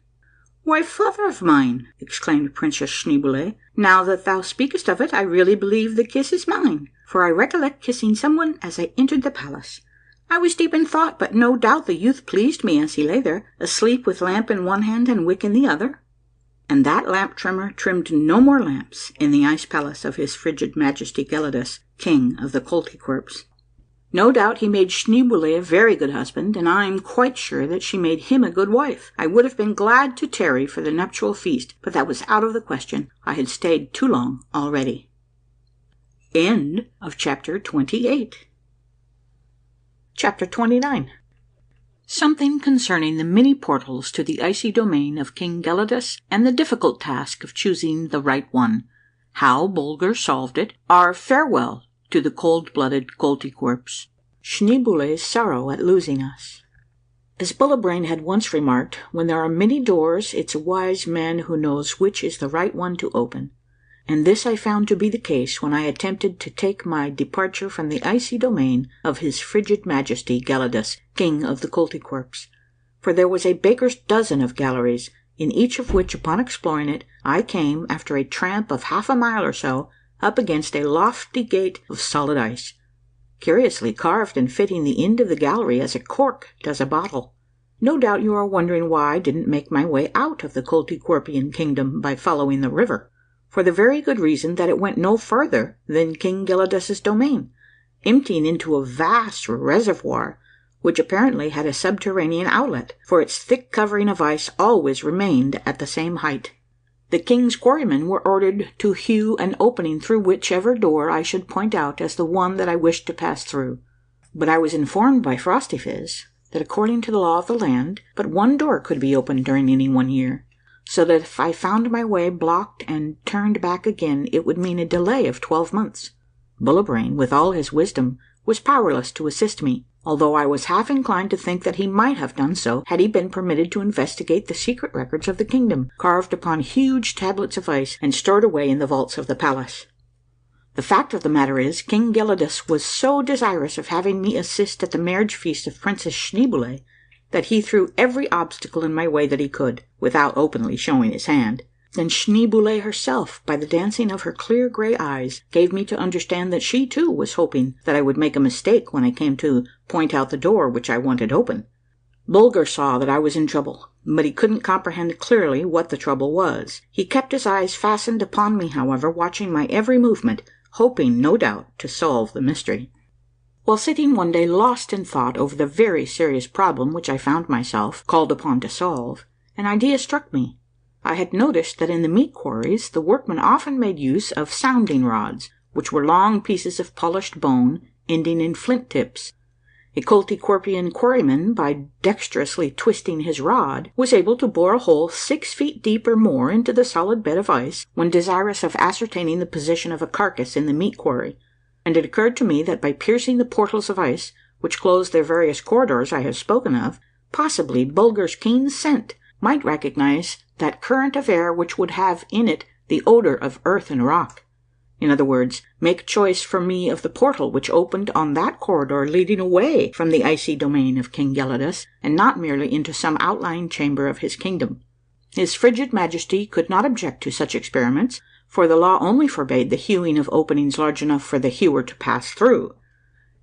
B: "Why, father of mine," exclaimed Princess Schneeboule, "now that thou speakest of it, I really believe the kiss is mine, for I recollect kissing someone as I entered the palace. I was deep in thought, but no doubt the youth pleased me as he lay there, asleep with lamp in one hand and wick in the other." And that lamp trimmer trimmed no more lamps in the ice palace of his frigid majesty Gelidus, king of the Koltykwerps. No doubt he made Schneeboule a very good husband, and I am quite sure that she made him a good wife. I would have been glad to tarry for the nuptial feast, but that was out of the question. I had stayed too long already. End of chapter 28. Chapter 29. Something concerning the many portals to the icy domain of King Gelidus, and the difficult task of choosing the right one. How Bulger solved it. Our farewell to the cold-blooded Koltykwerps. Schneeboule's sorrow at losing us. As Bullebrain had once remarked, when there are many doors, it's a wise man who knows which is the right one to open. And this I found to be the case when I attempted to take my departure from the icy domain of his frigid majesty Gelidus, king of the Koltykwerps. For there was a baker's dozen of galleries, in each of which, upon exploring it, I came, after a tramp of half a mile or so, up against a lofty gate of solid ice, curiously carved and fitting the end of the gallery as a cork does a bottle. No doubt you are wondering why I didn't make my way out of the Koltykwerpian kingdom by following the river, for the very good reason that it went no further than King Gelidus's domain, emptying into a vast reservoir, which apparently had a subterranean outlet, for its thick covering of ice always remained at the same height. The king's quarrymen were ordered to hew an opening through whichever door I should point out as the one that I wished to pass through, but I was informed by Frostyphiz that according to the law of the land, but one door could be opened during any 1 year, so that if I found my way blocked and turned back again, it would mean a delay of 12 months. Bullebrain, with all his wisdom, was powerless to assist me, although I was half inclined to think that he might have done so had he been permitted to investigate the secret records of the kingdom, carved upon huge tablets of ice and stored away in the vaults of the palace. The fact of the matter is, King Gelidus was so desirous of having me assist at the marriage feast of Princess Schneeboule that he threw every obstacle in my way that he could, without openly showing his hand. Then Schneeboule herself, by the dancing of her clear grey eyes, gave me to understand that she too was hoping that I would make a mistake when I came to point out the door which I wanted open. Bulger saw that I was in trouble, but he couldn't comprehend clearly what the trouble was. He kept his eyes fastened upon me, however, watching my every movement, hoping, no doubt, to solve the mystery. While sitting one day lost in thought over the very serious problem which I found myself called upon to solve, an idea struck me. I had noticed that in the meat quarries the workmen often made use of sounding rods, which were long pieces of polished bone, ending in flint tips. A Koltykwerpian quarryman, by dexterously twisting his rod, was able to bore a hole 6 feet deep or more into the solid bed of ice when desirous of ascertaining the position of a carcass in the meat quarry, and it occurred to me that by piercing the portals of ice, which closed their various corridors I have spoken of, possibly Bulger's keen scent might recognize that current of air which would have in it the odour of earth and rock. In other words, make choice for me of the portal which opened on that corridor leading away from the icy domain of King Gelidus, and not merely into some outlying chamber of his kingdom. His frigid majesty could not object to such experiments, for the law only forbade the hewing of openings large enough for the hewer to pass through.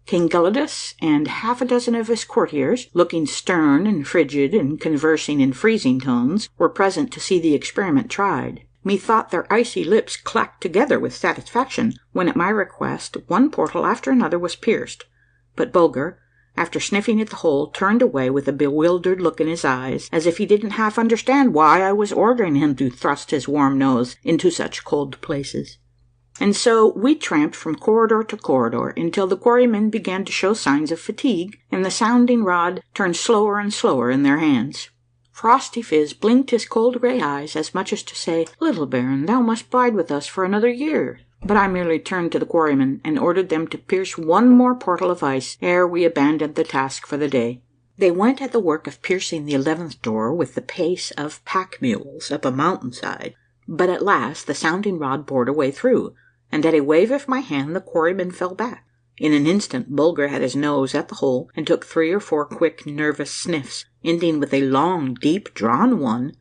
B: King Gelidus and half a dozen of his courtiers, looking stern and frigid and conversing in freezing tones, were present to see the experiment tried. Methought their icy lips clacked together with satisfaction when, at my request, one portal after another was pierced, but Bulger, after sniffing at the hole, turned away with a bewildered look in his eyes, as if he didn't half understand why I was ordering him to thrust his warm nose into such cold places. And so we tramped from corridor to corridor until the quarrymen began to show signs of fatigue, and the sounding rod turned slower and slower in their hands. Phrostyphiz blinked his cold grey eyes, as much as to say, "Little baron, thou must bide with us for another year." But I merely turned to the quarrymen and ordered them to pierce one more portal of ice ere we abandoned the task for the day. They went at the work of piercing the 11th door with the pace of pack mules up a mountainside, but at last the sounding rod bored a way through, and at a wave of my hand the quarrymen fell back. In an instant Bulger had his nose at the hole and took 3 or 4 quick, nervous sniffs, ending with a long, deep-drawn one,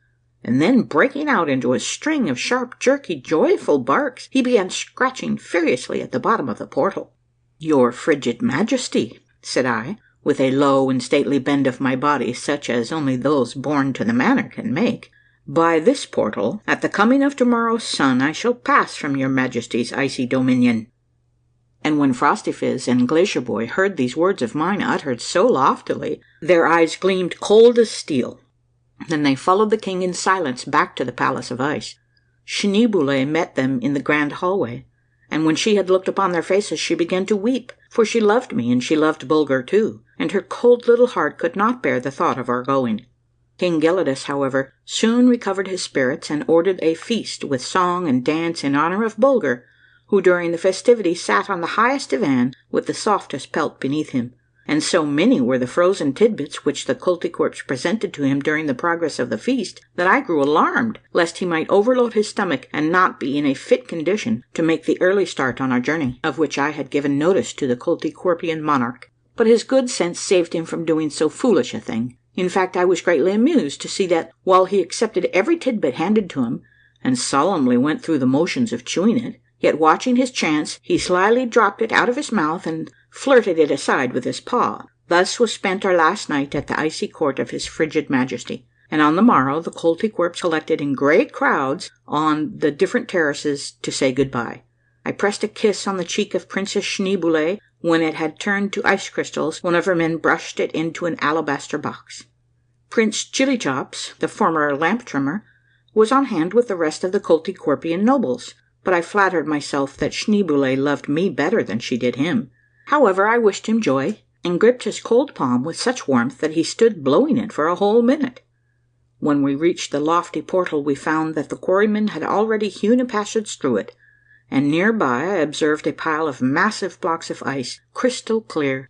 B: and then breaking out into a string of sharp, jerky, joyful barks, he began scratching furiously at the bottom of the portal. "Your frigid majesty," said I, with a low and stately bend of my body such as only those born to the manor can make, "by this portal, at the coming of tomorrow's sun, I shall pass from your majesty's icy dominion." And when Phrostyphiz and Glacier Boy heard these words of mine uttered so loftily, their eyes gleamed cold as steel. Then they followed the king in silence back to the palace of ice. Schneeboule met them in the grand hallway, and when she had looked upon their faces she began to weep, for she loved me and she loved Bulger too, and her cold little heart could not bear the thought of our going. King Gelidus, however, soon recovered his spirits and ordered a feast with song and dance in honour of Bulger, who during the festivities sat on the highest divan with the softest pelt beneath him, and so many were the frozen tidbits which the Koltykwerps presented to him during the progress of the feast that I grew alarmed lest he might overload his stomach and not be in a fit condition to make the early start on our journey, of which I had given notice to the Koltykwerpian monarch. But his good sense saved him from doing so foolish a thing. In fact, I was greatly amused to see that, while he accepted every tidbit handed to him, and solemnly went through the motions of chewing it, yet watching his chance, he slyly dropped it out of his mouth and flirted it aside with his paw. Thus was spent our last night at the icy court of his frigid majesty, and on the morrow the Koltykwerps collected in great crowds on the different terraces to say good-bye. I pressed a kiss on the cheek of Princess Schneeboule. When it had turned to ice crystals, one of her men brushed it into an alabaster box. Prince Chillychops, the former lamp trimmer, was on hand with the rest of the Koltykwerpian nobles, but I flattered myself that Schneeboule loved me better than she did him. However, I wished him joy, and gripped his cold palm with such warmth that he stood blowing it for a whole minute. When we reached the lofty portal, we found that the quarrymen had already hewn a passage through it, and near by I observed a pile of massive blocks of ice, crystal clear.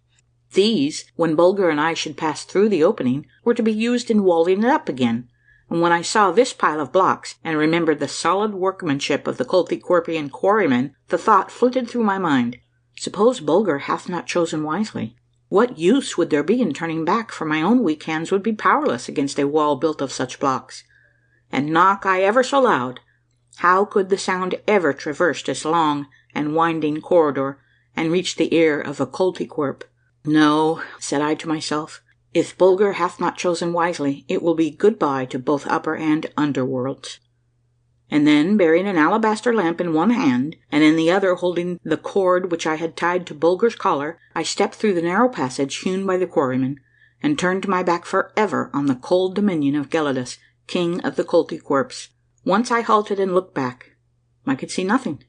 B: These, when Bulger and I should pass through the opening, were to be used in walling it up again, and when I saw this pile of blocks, and remembered the solid workmanship of the Koltykwerpian quarrymen, the thought flitted through my mind, suppose Bulger hath not chosen wisely. What use would there be in turning back, for my own weak hands would be powerless against a wall built of such blocks, and knock I ever so loud, how could the sound ever traverse this long and winding corridor and reach the ear of a Koltykwerp? No, said I to myself, If Bulger hath not chosen wisely, it will be goodbye to both upper and under worlds. And then, bearing an alabaster lamp in one hand, and in the other holding the cord which I had tied to Bulger's collar, I stepped through the narrow passage hewn by the quarryman, and turned my back for ever on the cold dominion of Gelidus, king of the Koltykwerps. Once I halted and looked back. I could see nothing,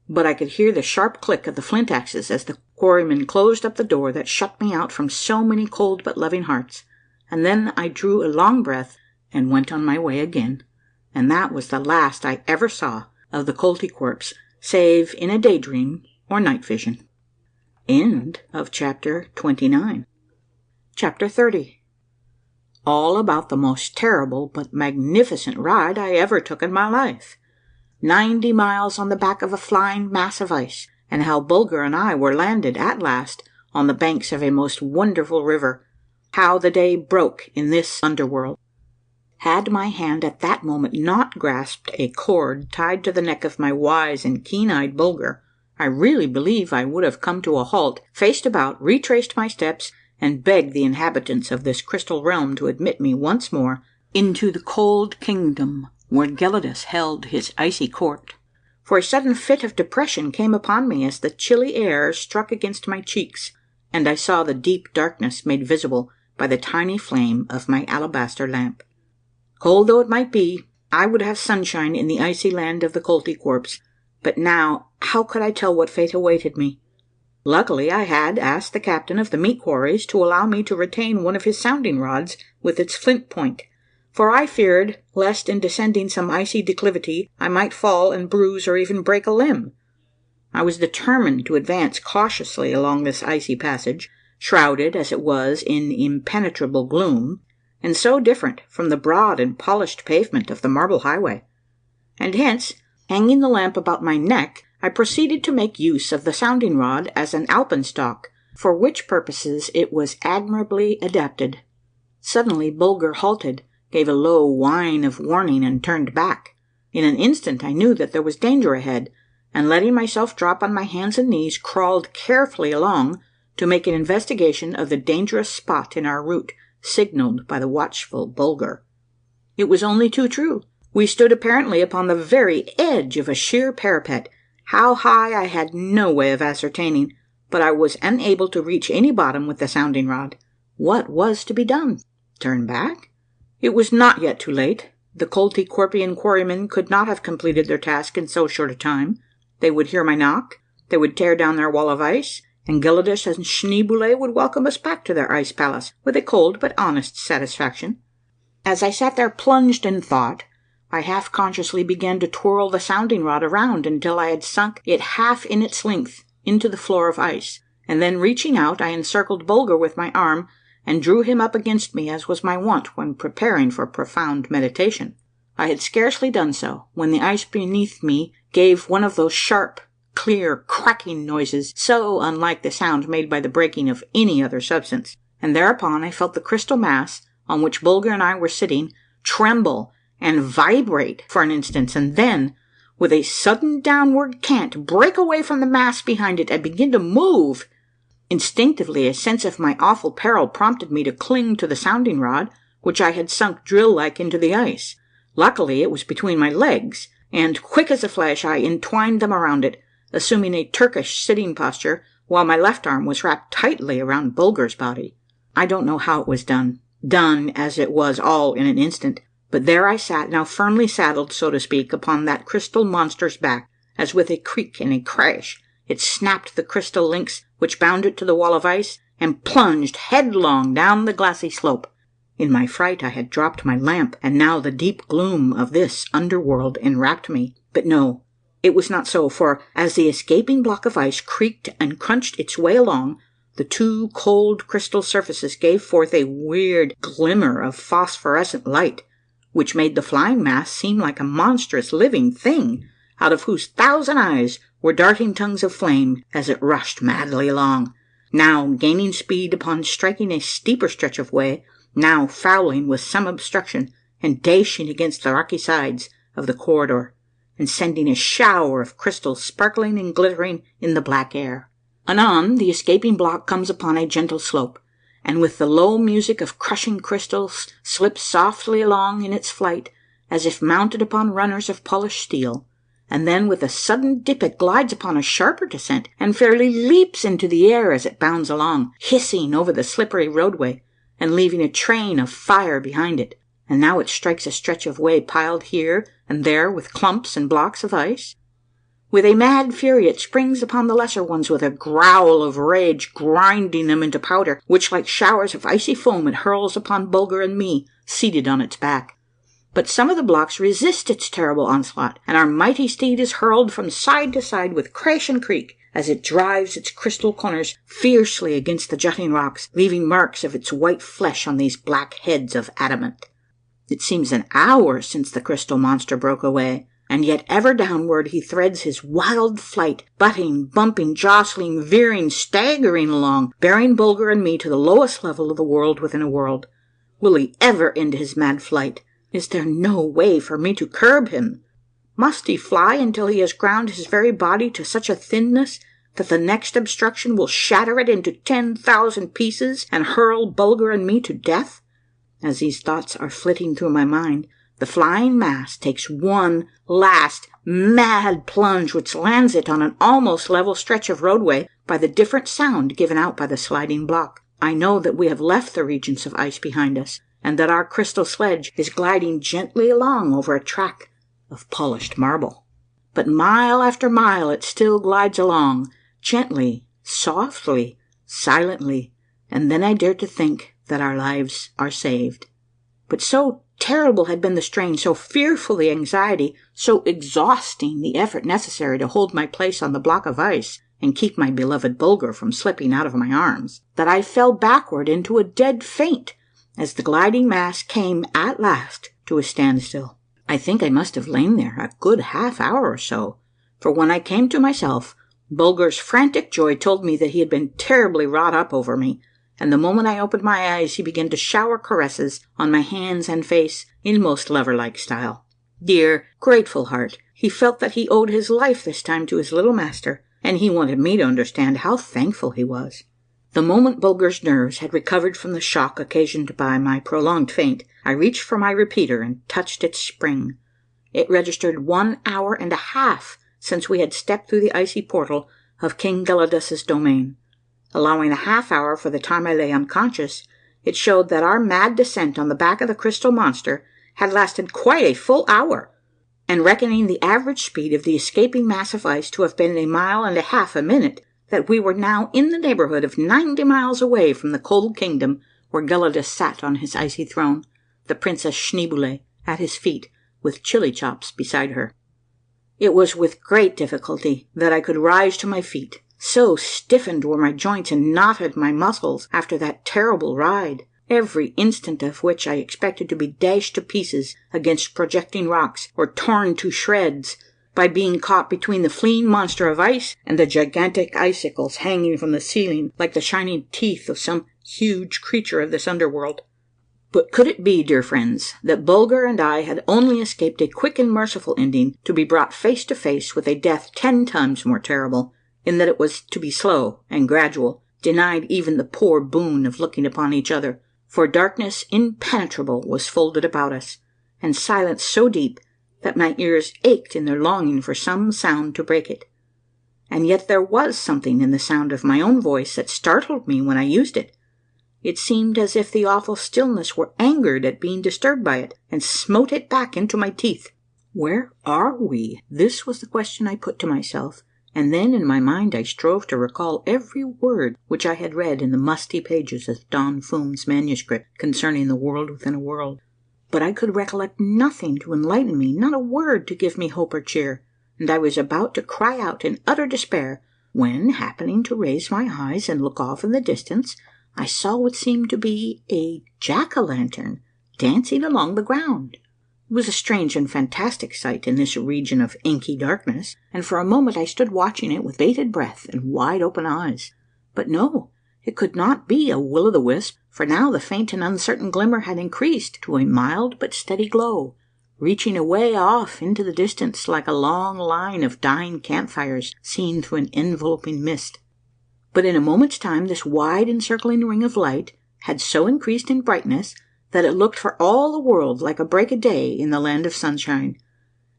B: but I could hear the sharp click of the flint axes as the quarryman closed up the door that shut me out from so many cold but loving hearts, and then I drew a long breath and went on my way again. And that was the last I ever saw of the Koltykwerps, save in a daydream or night vision. End of chapter 29. Chapter 30. All about the most terrible but magnificent ride I ever took in my life. 90 miles on the back of a flying mass of ice, and how Bulger and I were landed at last on the banks of a most wonderful river. How the day broke in this underworld. Had my hand at that moment not grasped a cord tied to the neck of my wise and keen-eyed Bulger, I really believe I would have come to a halt, faced about, retraced my steps, and begged the inhabitants of this crystal realm to admit me once more into the cold kingdom where Gelidus held his icy court. For a sudden fit of depression came upon me as the chilly air struck against my cheeks, and I saw the deep darkness made visible by the tiny flame of my alabaster lamp. Cold though it might be, I would have sunshine in the icy land of the Koltykwerps, but now how could I tell what fate awaited me? Luckily I had asked the captain of the meat quarries to allow me to retain one of his sounding rods with its flint point, for I feared lest in descending some icy declivity I might fall and bruise or even break a limb. I was determined to advance cautiously along this icy passage, shrouded as it was in impenetrable gloom, and so different from the broad and polished pavement of the marble highway. And hence, hanging the lamp about my neck, I proceeded to make use of the sounding rod as an alpenstock, for which purposes it was admirably adapted. Suddenly Bulger halted, gave a low whine of warning, and turned back. In an instant I knew that there was danger ahead, and letting myself drop on my hands and knees, crawled carefully along to make an investigation of the dangerous spot in our route, signalled by the watchful Bulger. It was only too true. We stood apparently upon the very edge of a sheer parapet. How high I had no way of ascertaining, but I was unable to reach any bottom with the sounding rod. What was to be done? Turn back? It was not yet too late. The Koltykwerpian quarrymen could not have completed their task in so short a time. They would hear my knock, they would tear down their wall of ice, and Gelidus and Schneeboule would welcome us back to their ice palace with a cold but honest satisfaction. As I sat there plunged in thought, I half consciously began to twirl the sounding rod around until I had sunk it half in its length into the floor of ice, and then reaching out I encircled Bulger with my arm and drew him up against me as was my wont when preparing for profound meditation. I had scarcely done so when the ice beneath me gave one of those sharp, clear, cracking noises so unlike the sound made by the breaking of any other substance, and thereupon I felt the crystal mass on which Bulger and I were sitting tremble and vibrate for an instant, and then, with a sudden downward cant, break away from the mass behind it and begin to move. Instinctively, a sense of my awful peril prompted me to cling to the sounding rod, which I had sunk drill-like into the ice. Luckily, it was between my legs, and, quick as a flash, I entwined them around it, assuming a Turkish sitting posture, while my left arm was wrapped tightly around Bulger's body. I don't know how it was done as it was all in an instant, but there I sat, now firmly saddled, so to speak, upon that crystal monster's back, as with a creak and a crash it snapped the crystal links which bound it to the wall of ice, and plunged headlong down the glassy slope. In my fright I had dropped my lamp, and now the deep gloom of this underworld enwrapped me. But no, it was not so, for as the escaping block of ice creaked and crunched its way along, the two cold crystal surfaces gave forth a weird glimmer of phosphorescent light, which made the flying mass seem like a monstrous living thing, out of whose 1,000 eyes were darting tongues of flame as it rushed madly along, now gaining speed upon striking a steeper stretch of way, now fouling with some obstruction and dashing against the rocky sides of the corridor, and sending a shower of crystals sparkling and glittering in the black air. Anon the escaping block comes upon a gentle slope, and with the low music of crushing crystals slips softly along in its flight, as if mounted upon runners of polished steel, and then with a sudden dip it glides upon a sharper descent, and fairly leaps into the air as it bounds along, hissing over the slippery roadway, and leaving a train of fire behind it. And now it strikes a stretch of way piled here and there with clumps and blocks of ice. With a mad fury it springs upon the lesser ones with a growl of rage, grinding them into powder, which like showers of icy foam it hurls upon Bulger and me, seated on its back. But some of the blocks resist its terrible onslaught, and our mighty steed is hurled from side to side with crash and creak, as it drives its crystal corners fiercely against the jutting rocks, leaving marks of its white flesh on these black heads of adamant. It seems an hour since the crystal monster broke away, and yet ever downward he threads his wild flight, butting, bumping, jostling, veering, staggering along, bearing Bulger and me to the lowest level of the world within a world. Will he ever end his mad flight? Is there no way for me to curb him? Must he fly until he has ground his very body to such a thinness that the next obstruction will shatter it into 10,000 pieces and hurl Bulger and me to death? As these thoughts are flitting through my mind, the flying mass takes one last mad plunge which lands it on an almost level stretch of roadway by the different sound given out by the sliding block. I know that we have left the regions of ice behind us, and that our crystal sledge is gliding gently along over a track of polished marble. But mile after mile it still glides along, gently, softly, silently, and then I dare to think that our lives are saved. But so terrible had been the strain, so fearful the anxiety, so exhausting the effort necessary to hold my place on the block of ice and keep my beloved Bulger from slipping out of my arms, that I fell backward into a dead faint as the gliding mass came at last to a standstill. I think I must have lain there a good half hour or so, for when I came to myself, Bulger's frantic joy told me that he had been terribly wrought up over me, and the moment I opened my eyes he began to shower caresses on my hands and face in most lover-like style. Dear, grateful heart, he felt that he owed his life this time to his little master, and he wanted me to understand how thankful he was. The moment Bulger's nerves had recovered from the shock occasioned by my prolonged faint, I reached for my repeater and touched its spring. It registered 1 hour and a half since we had stepped through the icy portal of King Gelidus's domain. Allowing a half hour for the time I lay unconscious, it showed that our mad descent on the back of the crystal monster had lasted quite a full hour, and reckoning the average speed of the escaping mass of ice to have been 1.5 miles a minute, that we were now in the neighborhood of 90 miles away from the cold kingdom where Gelidus sat on his icy throne, the Princess Schneeboule at his feet, with chili chops beside her. It was with great difficulty that I could rise to my feet. So stiffened were my joints and knotted my muscles after that terrible ride, every instant of which I expected to be dashed to pieces against projecting rocks, or torn to shreds by being caught between the fleeing monster of ice and the gigantic icicles hanging from the ceiling like the shining teeth of some huge creature of this underworld. But could it be, dear friends, that Bulger and I had only escaped a quick and merciful ending to be brought face to face with a death 10 times more terrible, in that it was to be slow and gradual, denied even the poor boon of looking upon each other, for darkness impenetrable was folded about us, and silence so deep that my ears ached in their longing for some sound to break it. And yet there was something in the sound of my own voice that startled me when I used it. It seemed as if the awful stillness were angered at being disturbed by it, and smote it back into my teeth. Where are we? This was the question I put to myself, and then in my mind I strove to recall every word which I had read in the musty pages of Don Fum's manuscript concerning the world within a world. But I could recollect nothing to enlighten me, not a word to give me hope or cheer, and I was about to cry out in utter despair, when, happening to raise my eyes and look off in the distance, I saw what seemed to be a jack-o'-lantern dancing along the ground. It was a strange and fantastic sight in this region of inky darkness, and for a moment I stood watching it with bated breath and wide open eyes. But no, it could not be a will-o'-the-wisp, for now the faint and uncertain glimmer had increased to a mild but steady glow, reaching away off into the distance like a long line of dying campfires seen through an enveloping mist. But in a moment's time this wide encircling ring of light had so increased in brightness that it looked for all the world like a break of day in the land of sunshine,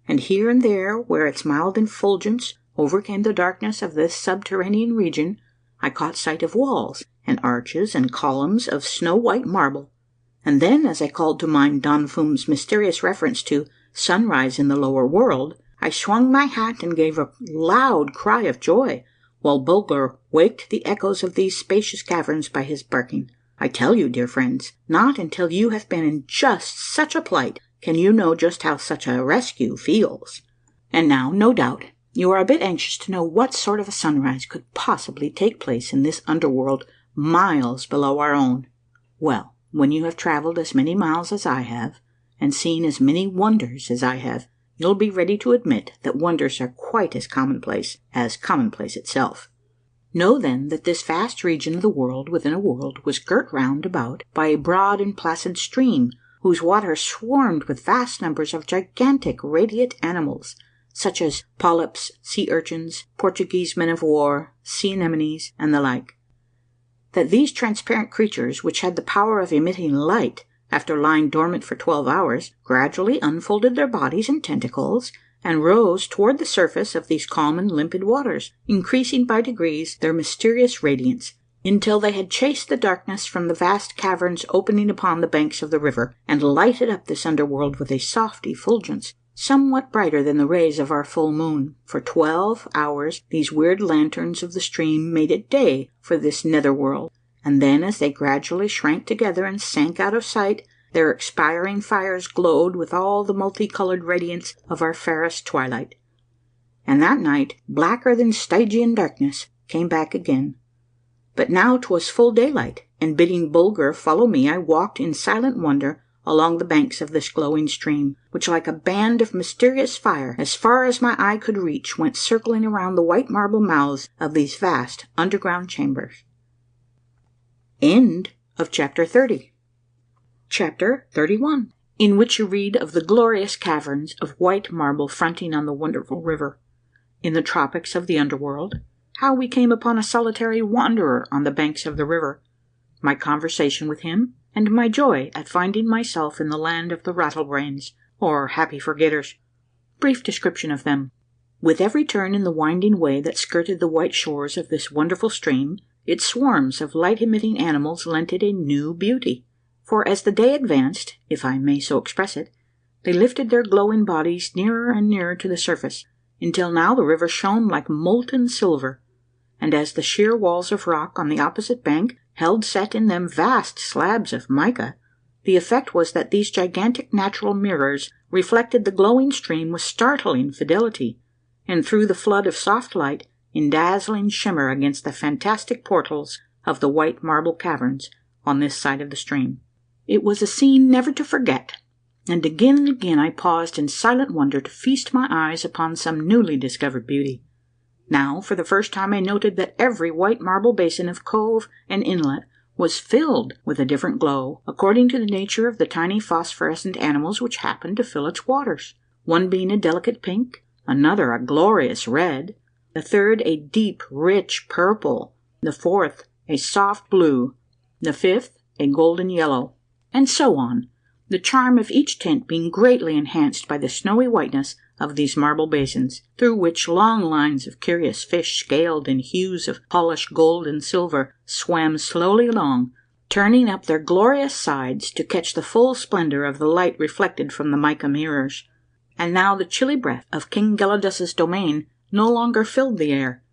B: and here and there, where its mild effulgence overcame the darkness of this subterranean region, I caught sight of walls and arches and columns of snow-white marble, and then, as I called to mind Don Fum's mysterious reference to sunrise in the lower world, I swung my hat and gave a loud cry of joy, while Bulger waked the echoes of these spacious caverns by his barking. I tell you, dear friends, not until you have been in just such a plight can you know just how such a rescue feels. And now, no doubt, you are a bit anxious to know what sort of a sunrise could possibly take place in this underworld miles below our own. Well, when you have traveled as many miles as I have, and seen as many wonders as I have, you'll be ready to admit that wonders are quite as commonplace itself. Know then that this vast region of the world within a world was girt round about by a broad and placid stream, whose waters swarmed with vast numbers of gigantic radiate animals, such as polyps, sea urchins, Portuguese men of war, sea anemones, and the like. That these transparent creatures, which had the power of emitting light, after lying dormant for 12 hours, gradually unfolded their bodies and tentacles, and rose toward the surface of these calm and limpid waters, increasing by degrees their mysterious radiance, until they had chased the darkness from the vast caverns opening upon the banks of the river, and lighted up this underworld with a soft effulgence, somewhat brighter than the rays of our full moon. For 12 hours these weird lanterns of the stream made it day for this nether world, and then, as they gradually shrank together and sank out of sight, their expiring fires glowed with all the multicolored radiance of our fairest twilight. And that night, blacker than Stygian darkness, came back again. But now 'twas full daylight, and bidding Bulger follow me, I walked in silent wonder along the banks of this glowing stream, which, like a band of mysterious fire, as far as my eye could reach, went circling around the white marble mouths of these vast underground chambers. End of chapter 30. Chapter 31, in which you read of the glorious caverns of white marble fronting on the wonderful river, in the tropics of the underworld, how we came upon a solitary wanderer on the banks of the river, my conversation with him, and my joy at finding myself in the land of the Rattlebrains, or Happy Forgetters. Brief description of them. With every turn in the winding way that skirted the white shores of this wonderful stream, its swarms of light-emitting animals lent it a new beauty. For as the day advanced, if I may so express it, they lifted their glowing bodies nearer and nearer to the surface, until now the river shone like molten silver, and as the sheer walls of rock on the opposite bank held set in them vast slabs of mica, the effect was that these gigantic natural mirrors reflected the glowing stream with startling fidelity, and threw the flood of soft light in dazzling shimmer against the fantastic portals of the white marble caverns on this side of the stream. It was a scene never to forget, and again I paused in silent wonder to feast my eyes upon some newly discovered beauty. Now, for the first time, I noted that every white marble basin of cove and inlet was filled with a different glow, according to the nature of the tiny phosphorescent animals which happened to fill its waters, one being a delicate pink, another a glorious red, the third a deep, rich purple, the fourth a soft blue, the fifth a golden yellow, and so on, the charm of each tint being greatly enhanced by the snowy whiteness of these marble basins, through which long lines of curious fish, scaled in hues of polished gold and silver, swam slowly along, turning up their glorious sides to catch the full splendor of the light reflected from the mica mirrors. And now the chilly breath of King Gelidus's domain no longer filled the air.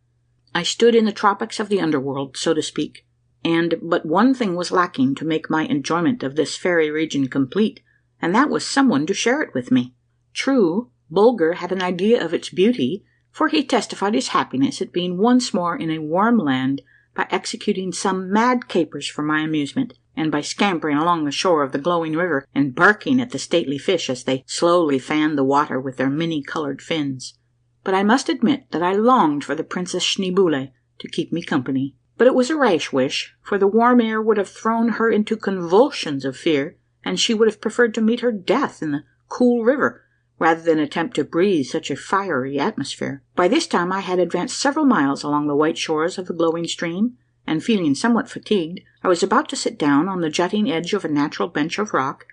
B: I stood in the tropics of the underworld, so to speak, and but one thing was lacking to make my enjoyment of this fairy region complete, and that was someone to share it with me. True, Bulger had an idea of its beauty, for he testified his happiness at being once more in a warm land by executing some mad capers for my amusement, and by scampering along the shore of the glowing river and barking at the stately fish as they slowly fanned the water with their many-coloured fins. But I must admit that I longed for the Princess Schneeboule to keep me company. But it was a rash wish, for the warm air would have thrown her into convulsions of fear, and she would have preferred to meet her death in the cool river, rather than attempt to breathe such a fiery atmosphere. By this time I had advanced several miles along the white shores of the glowing stream, and feeling somewhat fatigued, I was about to sit down on the jutting edge of a natural bench of rock,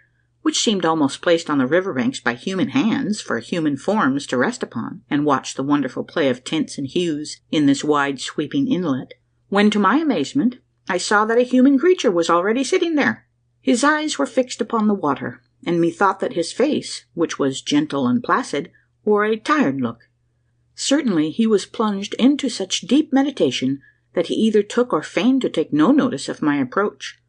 B: which seemed almost placed on the river banks by human hands for human forms to rest upon, and watch the wonderful play of tints and hues in this wide sweeping inlet, when, to my amazement, I saw that a human creature was already sitting there. His eyes were fixed upon the water, and methought that his face, which was gentle and placid, wore a tired look. Certainly he was plunged into such deep meditation that he either took or feigned to take no notice of my approach.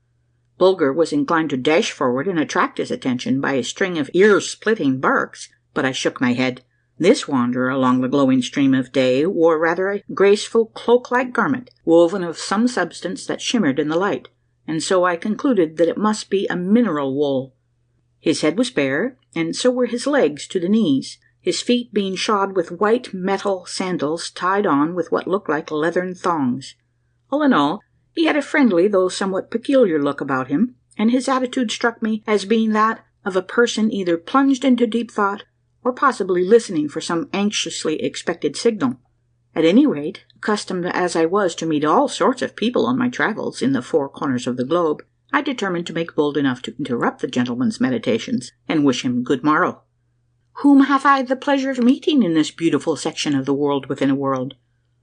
B: Bulger was inclined to dash forward and attract his attention by a string of ear-splitting barks, but I shook my head. This wanderer along the glowing stream of day wore rather a graceful cloak-like garment, woven of some substance that shimmered in the light, and so I concluded that it must be a mineral wool. His head was bare, and so were his legs to the knees, his feet being shod with white metal sandals tied on with what looked like leathern thongs. All in all, he had a friendly though somewhat peculiar look about him, and his attitude struck me as being that of a person either plunged into deep thought, or possibly listening for some anxiously expected signal. At any rate, accustomed as I was to meet all sorts of people on my travels in the four corners of the globe, I determined to make bold enough to interrupt the gentleman's meditations, and wish him good morrow. "Whom have I the pleasure of meeting in this beautiful section of the world within a world?"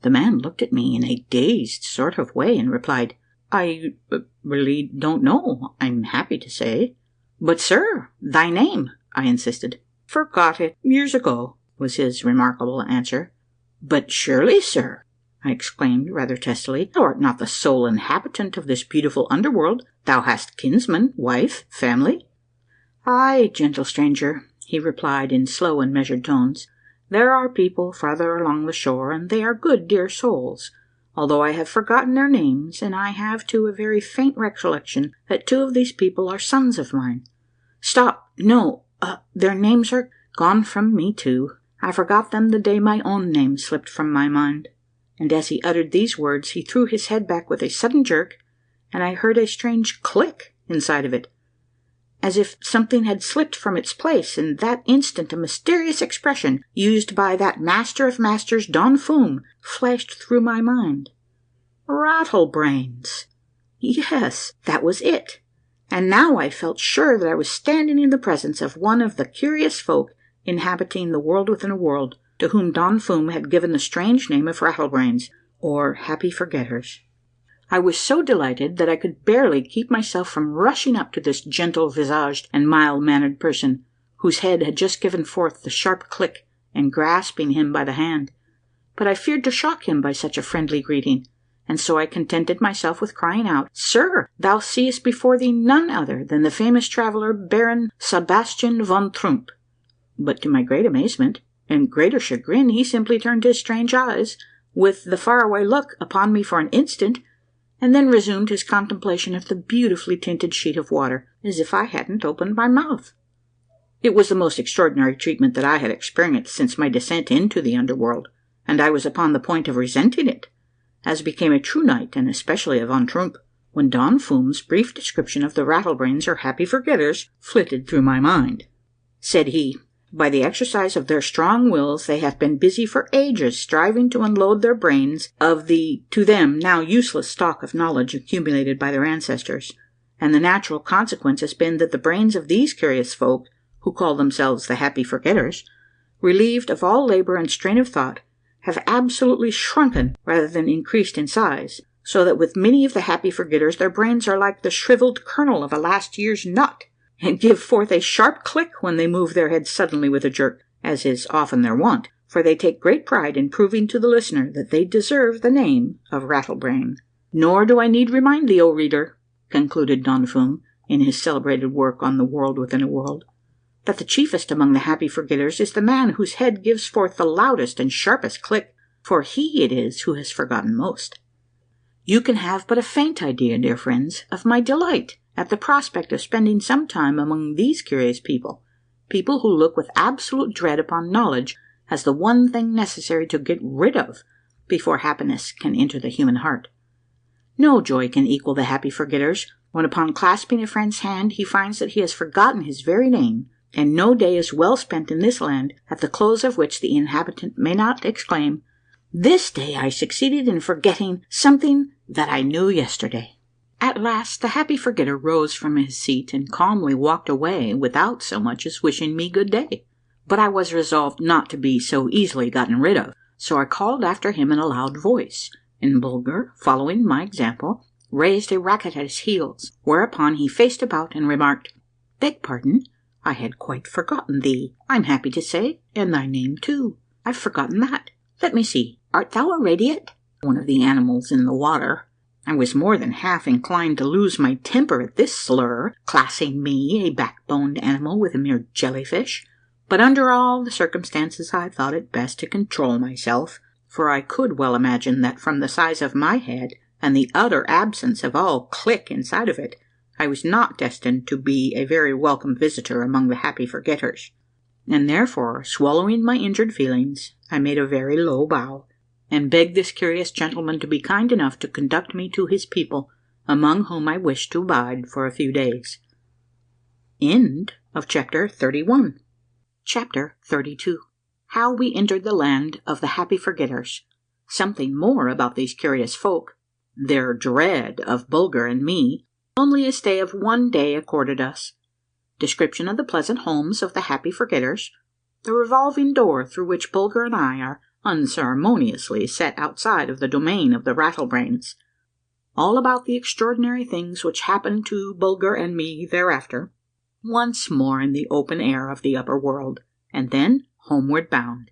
B: The man looked at me in a dazed sort of way, and replied, "I really don't know, I'm happy to say." "But, sir, thy name?" I insisted. "Forgot it years ago," was his remarkable answer. "But surely, sir," I exclaimed rather testily, "thou art not the sole inhabitant of this beautiful underworld. Thou hast kinsmen, wife, family?" "Ay, gentle stranger," he replied in slow and measured tones, "there are people farther along the shore, and they are good dear souls, although I have forgotten their names, and I have too a very faint recollection that two of these people are sons of mine. Stop, no, their names are gone from me too. I forgot them the day my own name slipped from my mind." And as he uttered these words, he threw his head back with a sudden jerk, and I heard a strange click inside of it, as if something had slipped from its place. In that instant a mysterious expression, used by that master of masters, Don Fum, flashed through my mind. Rattlebrains! Yes, that was it. And now I felt sure that I was standing in the presence of one of the curious folk inhabiting the world within a world, to whom Don Fum had given the strange name of Rattlebrains, or Happy Forgetters. I was so delighted that I could barely keep myself from rushing up to this gentle-visaged and mild-mannered person, whose head had just given forth the sharp click, and grasping him by the hand. But I feared to shock him by such a friendly greeting, and so I contented myself with crying out, "Sir, thou seest before thee none other than the famous traveller Baron Sebastian von Trump." But to my great amazement and greater chagrin, he simply turned his strange eyes, with the faraway look, upon me for an instant, and then resumed his contemplation of the beautifully tinted sheet of water, as if I hadn't opened my mouth. It was the most extraordinary treatment that I had experienced since my descent into the underworld, and I was upon the point of resenting it, as became a true knight, and especially a Von Trump, when Don Fum's brief description of the Rattlebrains, or Happy Forgetters, flitted through my mind. Said he, "By the exercise of their strong wills they have been busy for ages striving to unload their brains of the, to them, now useless stock of knowledge accumulated by their ancestors, and the natural consequence has been that the brains of these curious folk, who call themselves the Happy Forgetters, relieved of all labour and strain of thought, have absolutely shrunken rather than increased in size, so that with many of the Happy Forgetters their brains are like the shriveled kernel of a last year's nut, and give forth a sharp click when they move their heads suddenly with a jerk, as is often their wont, for they take great pride in proving to the listener that they deserve the name of Rattlebrain. Nor do I need remind thee, O reader," concluded Don Fum, in his celebrated work on the world within a world, "that the chiefest among the Happy Forgetters is the man whose head gives forth the loudest and sharpest click, for he it is who has forgotten most. You can have but a faint idea, dear friends, of my delight at the prospect of spending some time among these curious people who look with absolute dread upon knowledge as the one thing necessary to get rid of before happiness can enter the human heart. No joy can equal the Happy Forgetters when, upon clasping a friend's hand, he finds that he has forgotten his very name, and no day is well spent in this land at the close of which the inhabitant may not exclaim, This day I succeeded in forgetting something that I knew yesterday. At last the happy forgetter rose from his seat and calmly walked away without so much as wishing me good day. But I was resolved not to be so easily gotten rid of, so I called after him in a loud voice, and Bulger, following my example, raised a racket at his heels, whereupon he faced about and remarked, "Beg pardon, I had quite forgotten thee, I'm happy to say, and thy name too. I've forgotten that. Let me see, art thou a radiate?" One of the animals in the water. I was more than half inclined to lose my temper at this slur, classing me, a backboned animal, with a mere jellyfish. But under all the circumstances I thought it best to control myself, for I could well imagine that from the size of my head and the utter absence of all click inside of it, I was not destined to be a very welcome visitor among the happy forgetters, and therefore, swallowing my injured feelings, I made a very low bow, and begged this curious gentleman to be kind enough to conduct me to his people, among whom I wished to abide for a few days. End of chapter 31. Chapter 32. How we entered the land of the happy forgetters. Something more about these curious folk. Their dread of Bulger and me. Only a stay of one day accorded us. Description of the pleasant homes of the happy forgetters. The revolving door through which Bulger and I are unceremoniously set outside of the domain of the Rattlebrains. All about the extraordinary things which happened to Bulger and me thereafter. Once more in the open air of the upper world, and then homeward bound.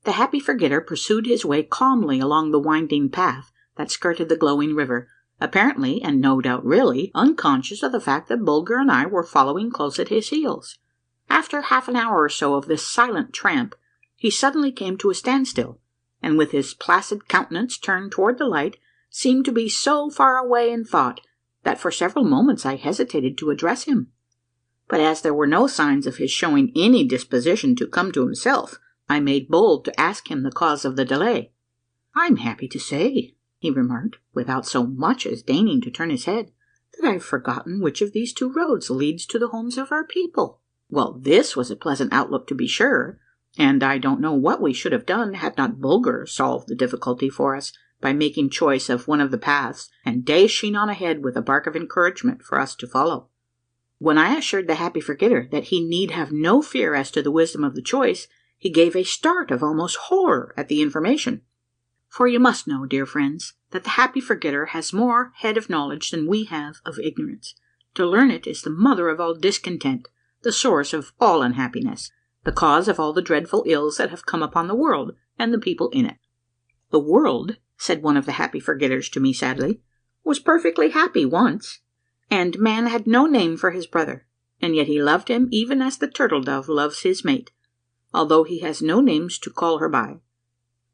B: The happy forgetter pursued his way calmly along the winding path that skirted the glowing river, apparently, and no doubt really, unconscious of the fact that Bulger and I were following close at his heels. After half an hour or so of this silent tramp, he suddenly came to a standstill, and with his placid countenance turned toward the light, seemed to be so far away in thought that for several moments I hesitated to address him. But as there were no signs of his showing any disposition to come to himself, I made bold to ask him the cause of the delay. "I'm happy to say," he remarked, without so much as deigning to turn his head, "that I've forgotten which of these two roads leads to the homes of our people." Well, this was a pleasant outlook to be sure, and I don't know what we should have done had not Bulger solved the difficulty for us by making choice of one of the paths and dashing on ahead with a bark of encouragement for us to follow. When I assured the happy forgetter that he need have no fear as to the wisdom of the choice, he gave a start of almost horror at the information. For you must know, dear friends, that the happy forgetter has more head of knowledge than we have of ignorance. To learn it is the mother of all discontent, the source of all unhappiness, the cause of all the dreadful ills that have come upon the world and the people in it. The world, said one of the happy forgetters to me sadly, was perfectly happy once, and man had no name for his brother, and yet he loved him even as the turtle dove loves his mate, although he has no names to call her by.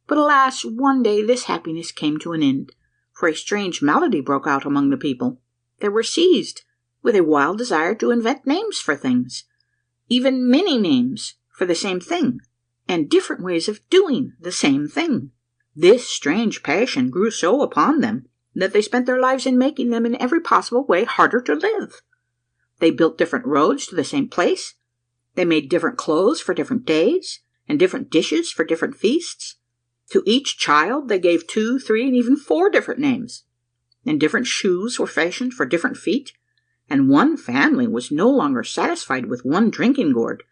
B: But alas, one day this happiness came to an end, for a strange malady broke out among the people. They were seized with a wild desire to invent names for things, even many names for the same thing, and different ways of doing the same thing. This strange passion grew so upon them that they spent their lives in making them in every possible way harder to live. They built different roads to the same place. They made different clothes for different days, and different dishes for different feasts. To each child they gave 2, 3, and even 4 different names, and different shoes were fashioned for different feet, and one family was no longer satisfied with one drinking gourd.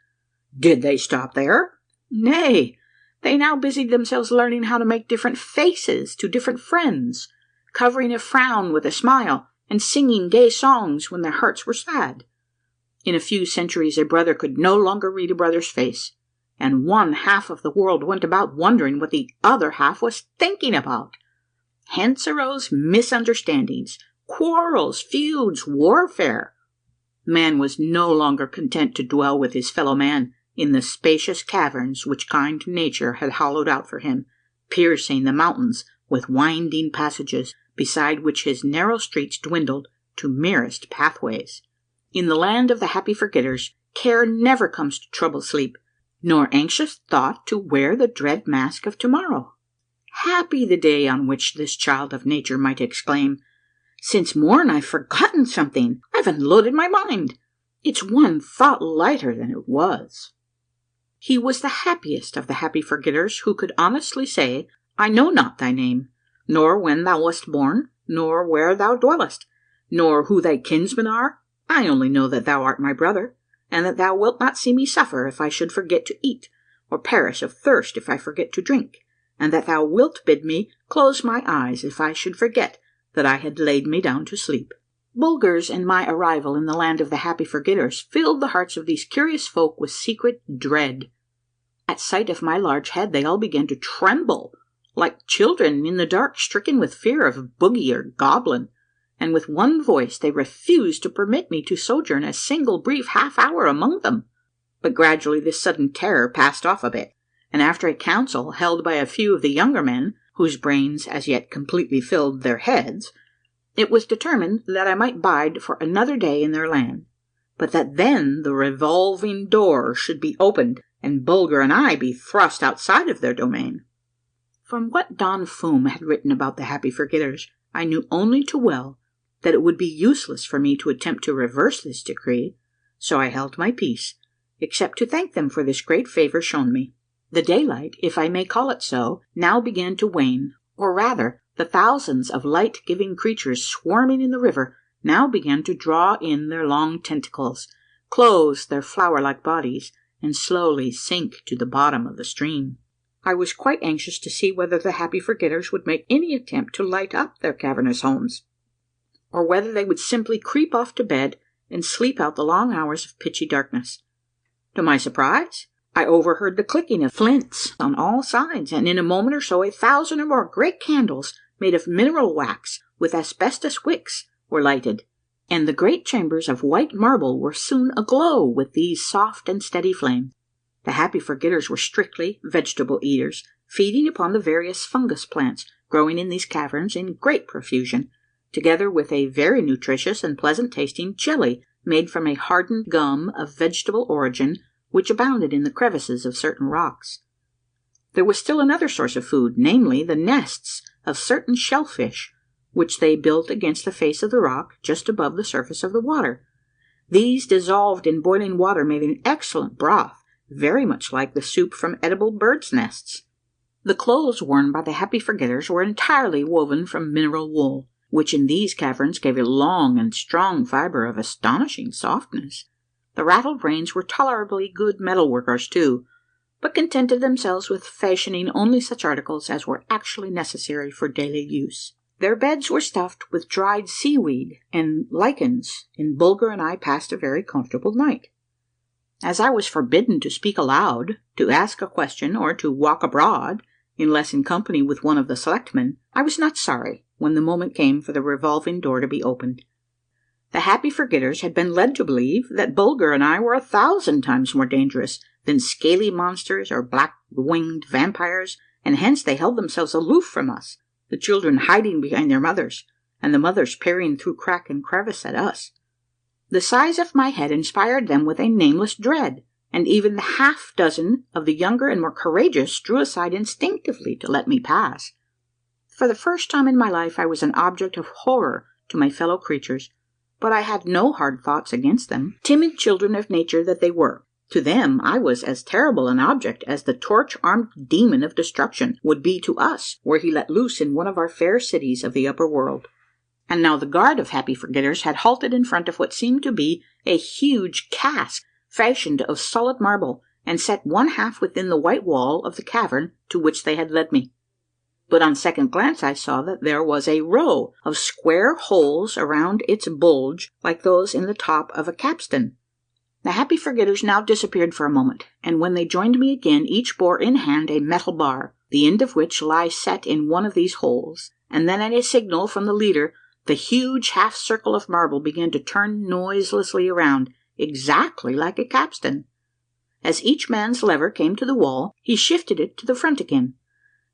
B: Did they stop there? Nay, they now busied themselves learning how to make different faces to different friends, covering a frown with a smile, and singing gay songs when their hearts were sad. In a few centuries a brother could no longer read a brother's face, and one half of the world went about wondering what the other half was thinking about. Hence arose misunderstandings, quarrels, feuds, warfare. Man was no longer content to dwell with his fellow man in the spacious caverns which kind nature had hollowed out for him, piercing the mountains with winding passages, beside which his narrow streets dwindled to merest pathways. In the land of the happy forgetters, care never comes to trouble sleep, nor anxious thought to wear the dread mask of tomorrow. Happy the day on which this child of nature might exclaim, "Since morn I've forgotten something. I've unloaded my mind. It's one thought lighter than it was." He was the happiest of the happy forgetters who could honestly say, I know not thy name, nor when thou wast born, nor where thou dwellest, nor who thy kinsmen are. I only know that thou art my brother, and that thou wilt not see me suffer if I should forget to eat, or perish of thirst if I forget to drink, and that thou wilt bid me close my eyes if I should forget that I had laid me down to sleep. Bulger's and my arrival in the land of the happy forgetters filled the hearts of these curious folk with secret dread. At sight of my large head they all began to tremble, like children in the dark stricken with fear of bogey or goblin, and with one voice they refused to permit me to sojourn a single brief half-hour among them. But gradually this sudden terror passed off a bit, and after a council held by a few of the younger men, whose brains as yet completely filled their heads, it was determined that I might bide for another day in their land, but that then the revolving door should be opened, and Bulger and I be thrust outside of their domain. From what Don Fum had written about the happy forgetters, I knew only too well that it would be useless for me to attempt to reverse this decree, so I held my peace, except to thank them for this great favour shown me. The daylight, if I may call it so, now began to wane, or rather, the thousands of light-giving creatures swarming in the river now began to draw in their long tentacles, close their flower-like bodies, and slowly sink to the bottom of the stream. I was quite anxious to see whether the happy forgetters would make any attempt to light up their cavernous homes, or whether they would simply creep off to bed and sleep out the long hours of pitchy darkness. To my surprise, I overheard the clicking of flints on all sides, and in a moment or so 1,000 or more great candles made of mineral wax with asbestos wicks were lighted, and the great chambers of white marble were soon aglow with these soft and steady flames. The happy forgetters were strictly vegetable eaters, feeding upon the various fungus plants growing in these caverns in great profusion, together with a very nutritious and pleasant tasting jelly made from a hardened gum of vegetable origin which abounded in the crevices of certain rocks. There was still another source of food, namely the nests of certain shellfish, which they built against the face of the rock just above the surface of the water. These dissolved in boiling water made an excellent broth, very much like the soup from edible birds' nests. The clothes worn by the happy forgetters were entirely woven from mineral wool, which in these caverns gave a long and strong fibre of astonishing softness. The Rattlebrains were tolerably good metal workers too, but contented themselves with fashioning only such articles as were actually necessary for daily use. Their beds were stuffed with dried seaweed and lichens, and Bulger and I passed a very comfortable night. As I was forbidden to speak aloud, to ask a question, or to walk abroad, unless in company with one of the selectmen, I was not sorry when the moment came for the revolving door to be opened. The happy forgetters had been led to believe that Bulger and I were 1,000 times more dangerous than scaly monsters or black-winged vampires, and hence they held themselves aloof from us, the children hiding behind their mothers, and the mothers peering through crack and crevice at us. The size of my head inspired them with a nameless dread, and even the half-dozen of the younger and more courageous drew aside instinctively to let me pass. For the first time in my life I was an object of horror to my fellow creatures, but I had no hard thoughts against them, timid children of nature that they were. To them I was as terrible an object as the torch-armed demon of destruction would be to us were he let loose in one of our fair cities of the upper world. And now the guard of happy forgetters had halted in front of what seemed to be a huge cask fashioned of solid marble, and set one half within the white wall of the cavern to which they had led me. But on second glance I saw that there was a row of square holes around its bulge like those in the top of a capstan. The happy forgetters now disappeared for a moment, and when they joined me again each bore in hand a metal bar, the end of which lay set in one of these holes, and then at a signal from the leader the huge half-circle of marble began to turn noiselessly around, exactly like a capstan. As each man's lever came to the wall, he shifted it to the front again.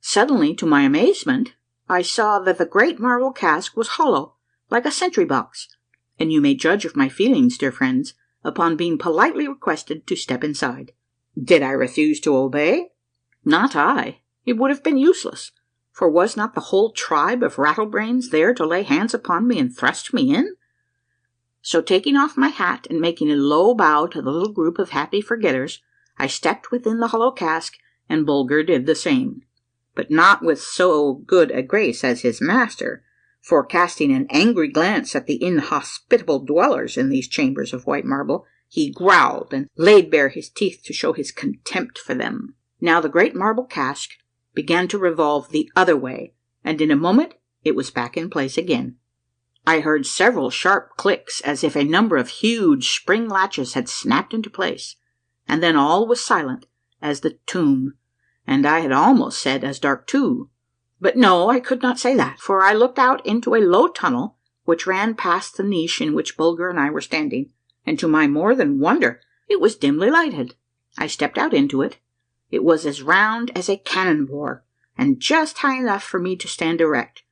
B: Suddenly, to my amazement, I saw that the great marble cask was hollow, like a sentry box, and you may judge of my feelings, dear friends, upon being politely requested to step inside. Did I refuse to obey? Not I. It would have been useless, for was not the whole tribe of Rattlebrains there to lay hands upon me and thrust me in? So taking off my hat and making a low bow to the little group of happy forgetters, I stepped within the hollow cask, and Bulger did the same. but not with so good a grace as his master, for casting an angry glance at the inhospitable dwellers in these chambers of white marble, he growled and laid bare his teeth to show his contempt for them. Now the great marble cask began to revolve the other way, and in a moment it was back in place again. I heard several sharp clicks, as if a number of huge spring latches had snapped into place, and then all was silent as the tomb, and I had almost said as dark too. But no, I could not say that, for I looked out into a low tunnel which ran past the niche in which Bulger and I were standing, and to my more than wonder it was dimly lighted. I stepped out into it. It was as round as a cannon bore, and just high enough for me to stand erect.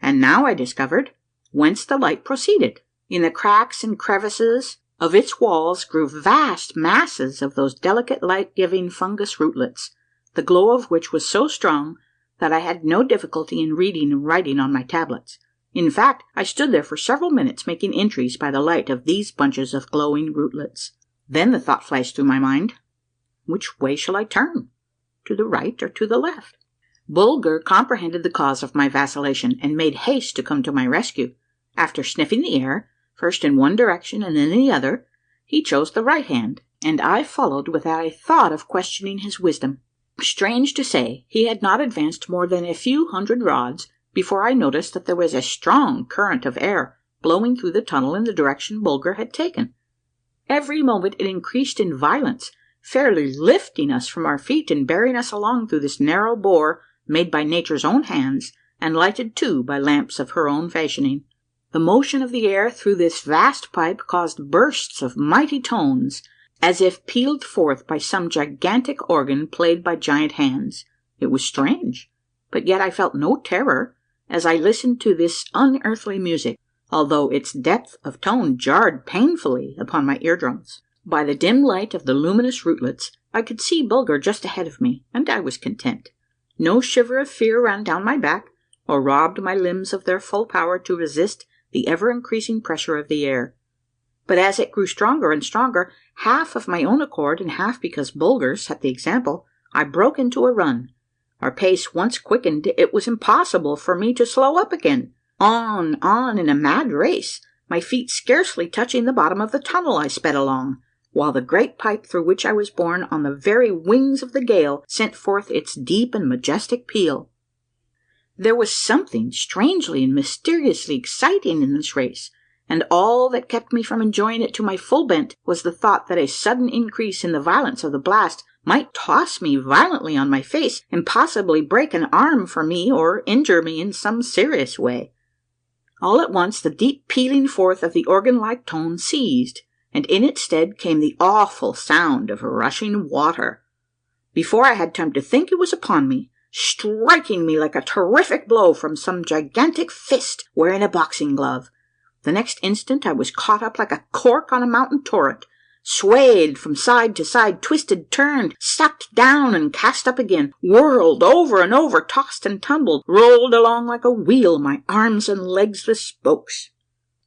B: And now I discovered whence the light proceeded. In the cracks and crevices of its walls grew vast masses of those delicate light-giving fungus rootlets, the glow of which was so strong that I had no difficulty in reading and writing on my tablets. In fact, I stood there for several minutes making entries by the light of these bunches of glowing rootlets. Then the thought flashed through my mind, which way shall I turn? To the right or to the left? Bulger comprehended the cause of my vacillation, and made haste to come to my rescue. After sniffing the air, first in one direction and then in the other, he chose the right hand, and I followed without a thought of questioning his wisdom. Strange to say, he had not advanced more than a few hundred rods before I noticed that there was a strong current of air blowing through the tunnel in the direction Bulger had taken. Every moment it increased in violence, fairly lifting us from our feet and bearing us along through this narrow bore made by nature's own hands, and lighted too by lamps of her own fashioning. The motion of the air through this vast pipe caused bursts of mighty tones, as if pealed forth by some gigantic organ played by giant hands. It was strange, but yet I felt no terror as I listened to this unearthly music, although its depth of tone jarred painfully upon my eardrums. By the dim light of the luminous rootlets I could see Bulger just ahead of me, and I was content. No shiver of fear ran down my back, or robbed my limbs of their full power to resist the ever-increasing pressure of the air. But as it grew stronger and stronger, half of my own accord and half because Bulger set the example, I broke into a run. Our pace once quickened, it was impossible for me to slow up again. On in a mad race, my feet scarcely touching the bottom of the tunnel, I sped along, while the great pipe through which I was borne on the very wings of the gale sent forth its deep and majestic peal. There was something strangely and mysteriously exciting in this race, and all that kept me from enjoying it to my full bent was the thought that a sudden increase in the violence of the blast might toss me violently on my face and possibly break an arm for me or injure me in some serious way. All at once the deep pealing forth of the organ-like tone ceased, and in its stead came the awful sound of rushing water. Before I had time to think, it was upon me, striking me like a terrific blow from some gigantic fist wearing a boxing glove. The next instant I was caught up like a cork on a mountain torrent, swayed from side to side, twisted, turned, sucked down and cast up again, whirled over and over, tossed and tumbled, rolled along like a wheel, my arms and legs the spokes.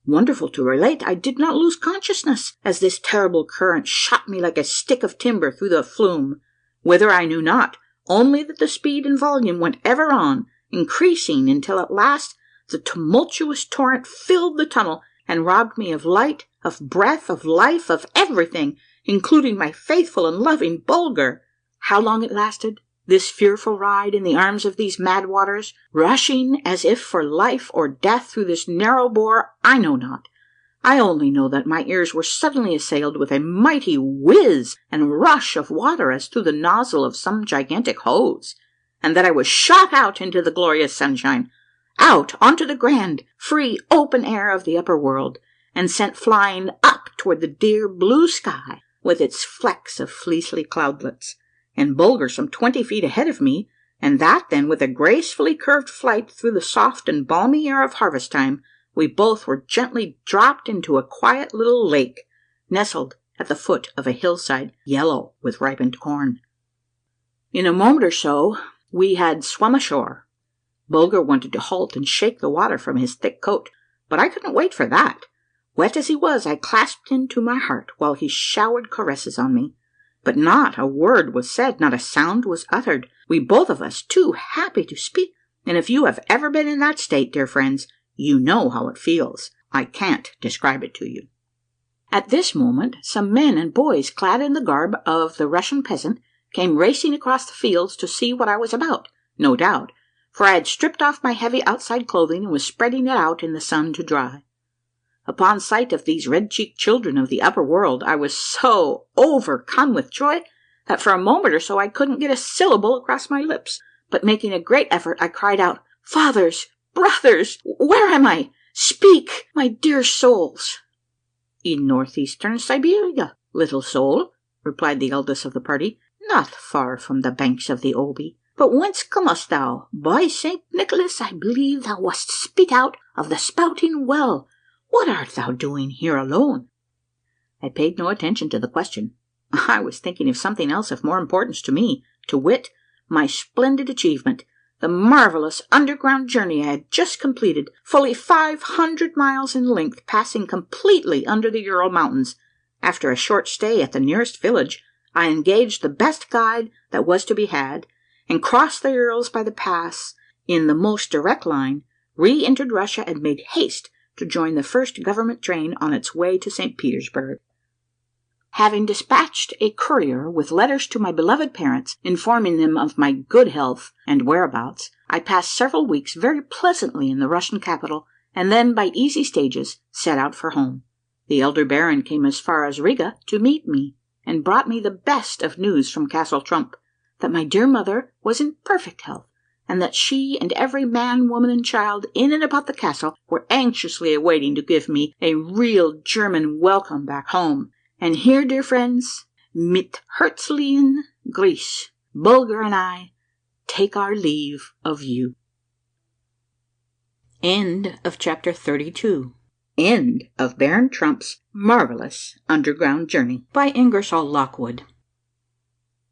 B: Wonderful to relate, I did not lose consciousness as this terrible current shot me like a stick of timber through the flume, whither I knew not, only that the speed and volume went ever on, increasing until at last the tumultuous torrent filled the tunnel and robbed me of light, of breath, of life, of everything, including my faithful and loving Bulger. How long it lasted, this fearful ride in the arms of these mad waters, rushing as if for life or death through this narrow bore, I know not. I only know that my ears were suddenly assailed with a mighty whiz and rush of water as through the nozzle of some gigantic hose, and that I was shot out into the glorious sunshine, out onto the grand, free, open air of the upper world, and sent flying up toward the dear blue sky with its flecks of fleecy cloudlets, and Bulger some 20 feet ahead of me, and that then with a gracefully curved flight through the soft and balmy air of harvest time, we both were gently dropped into a quiet little lake, nestled at the foot of a hillside yellow with ripened corn. In a moment or so we had swum ashore. Bulger wanted to halt and shake the water from his thick coat, but I couldn't wait for that. Wet as he was, I clasped him to my heart while he showered caresses on me. But not a word was said, not a sound was uttered, we both of us too happy to speak, and if you have ever been in that state, dear friends, you know how it feels. I can't describe it to you. At this moment, some men and boys clad in the garb of the Russian peasant came racing across the fields to see what I was about, no doubt, for I had stripped off my heavy outside clothing and was spreading it out in the sun to dry. Upon sight of these red-cheeked children of the upper world, I was so overcome with joy that for a moment or so I couldn't get a syllable across my lips, but making a great effort, I cried out, "Fathers, brothers, where am I? Speak, my dear souls." "In northeastern Siberia, little soul," replied the eldest of the party, "not far from the banks of the Obi. But whence comest thou? By Saint Nicholas, I believe thou wast spit out of the spouting well. What art thou doing here alone?" I paid no attention to the question. I was thinking of something else of more importance to me, to wit, my splendid achievement, the marvellous underground journey I had just completed, fully 500 miles in length, passing completely under the Ural Mountains. After a short stay at the nearest village, I engaged the best guide that was to be had, and crossed the Urals by the pass in the most direct line, re-entered Russia, and made haste to join the first government train on its way to St. Petersburg. Having dispatched a courier with letters to my beloved parents, informing them of my good health and whereabouts, I passed several weeks very pleasantly in the Russian capital, and then by easy stages set out for home. The elder baron came as far as Riga to meet me, and brought me the best of news from Castle Trump, that my dear mother was in perfect health, and that she and every man, woman, and child in and about the castle were anxiously awaiting to give me a real German welcome back home. And here, dear friends, mit herzlichen Grüß, Bulger and I take our leave of you. End of chapter 32. End of Baron Trump's marvelous underground journey by Ingersoll Lockwood.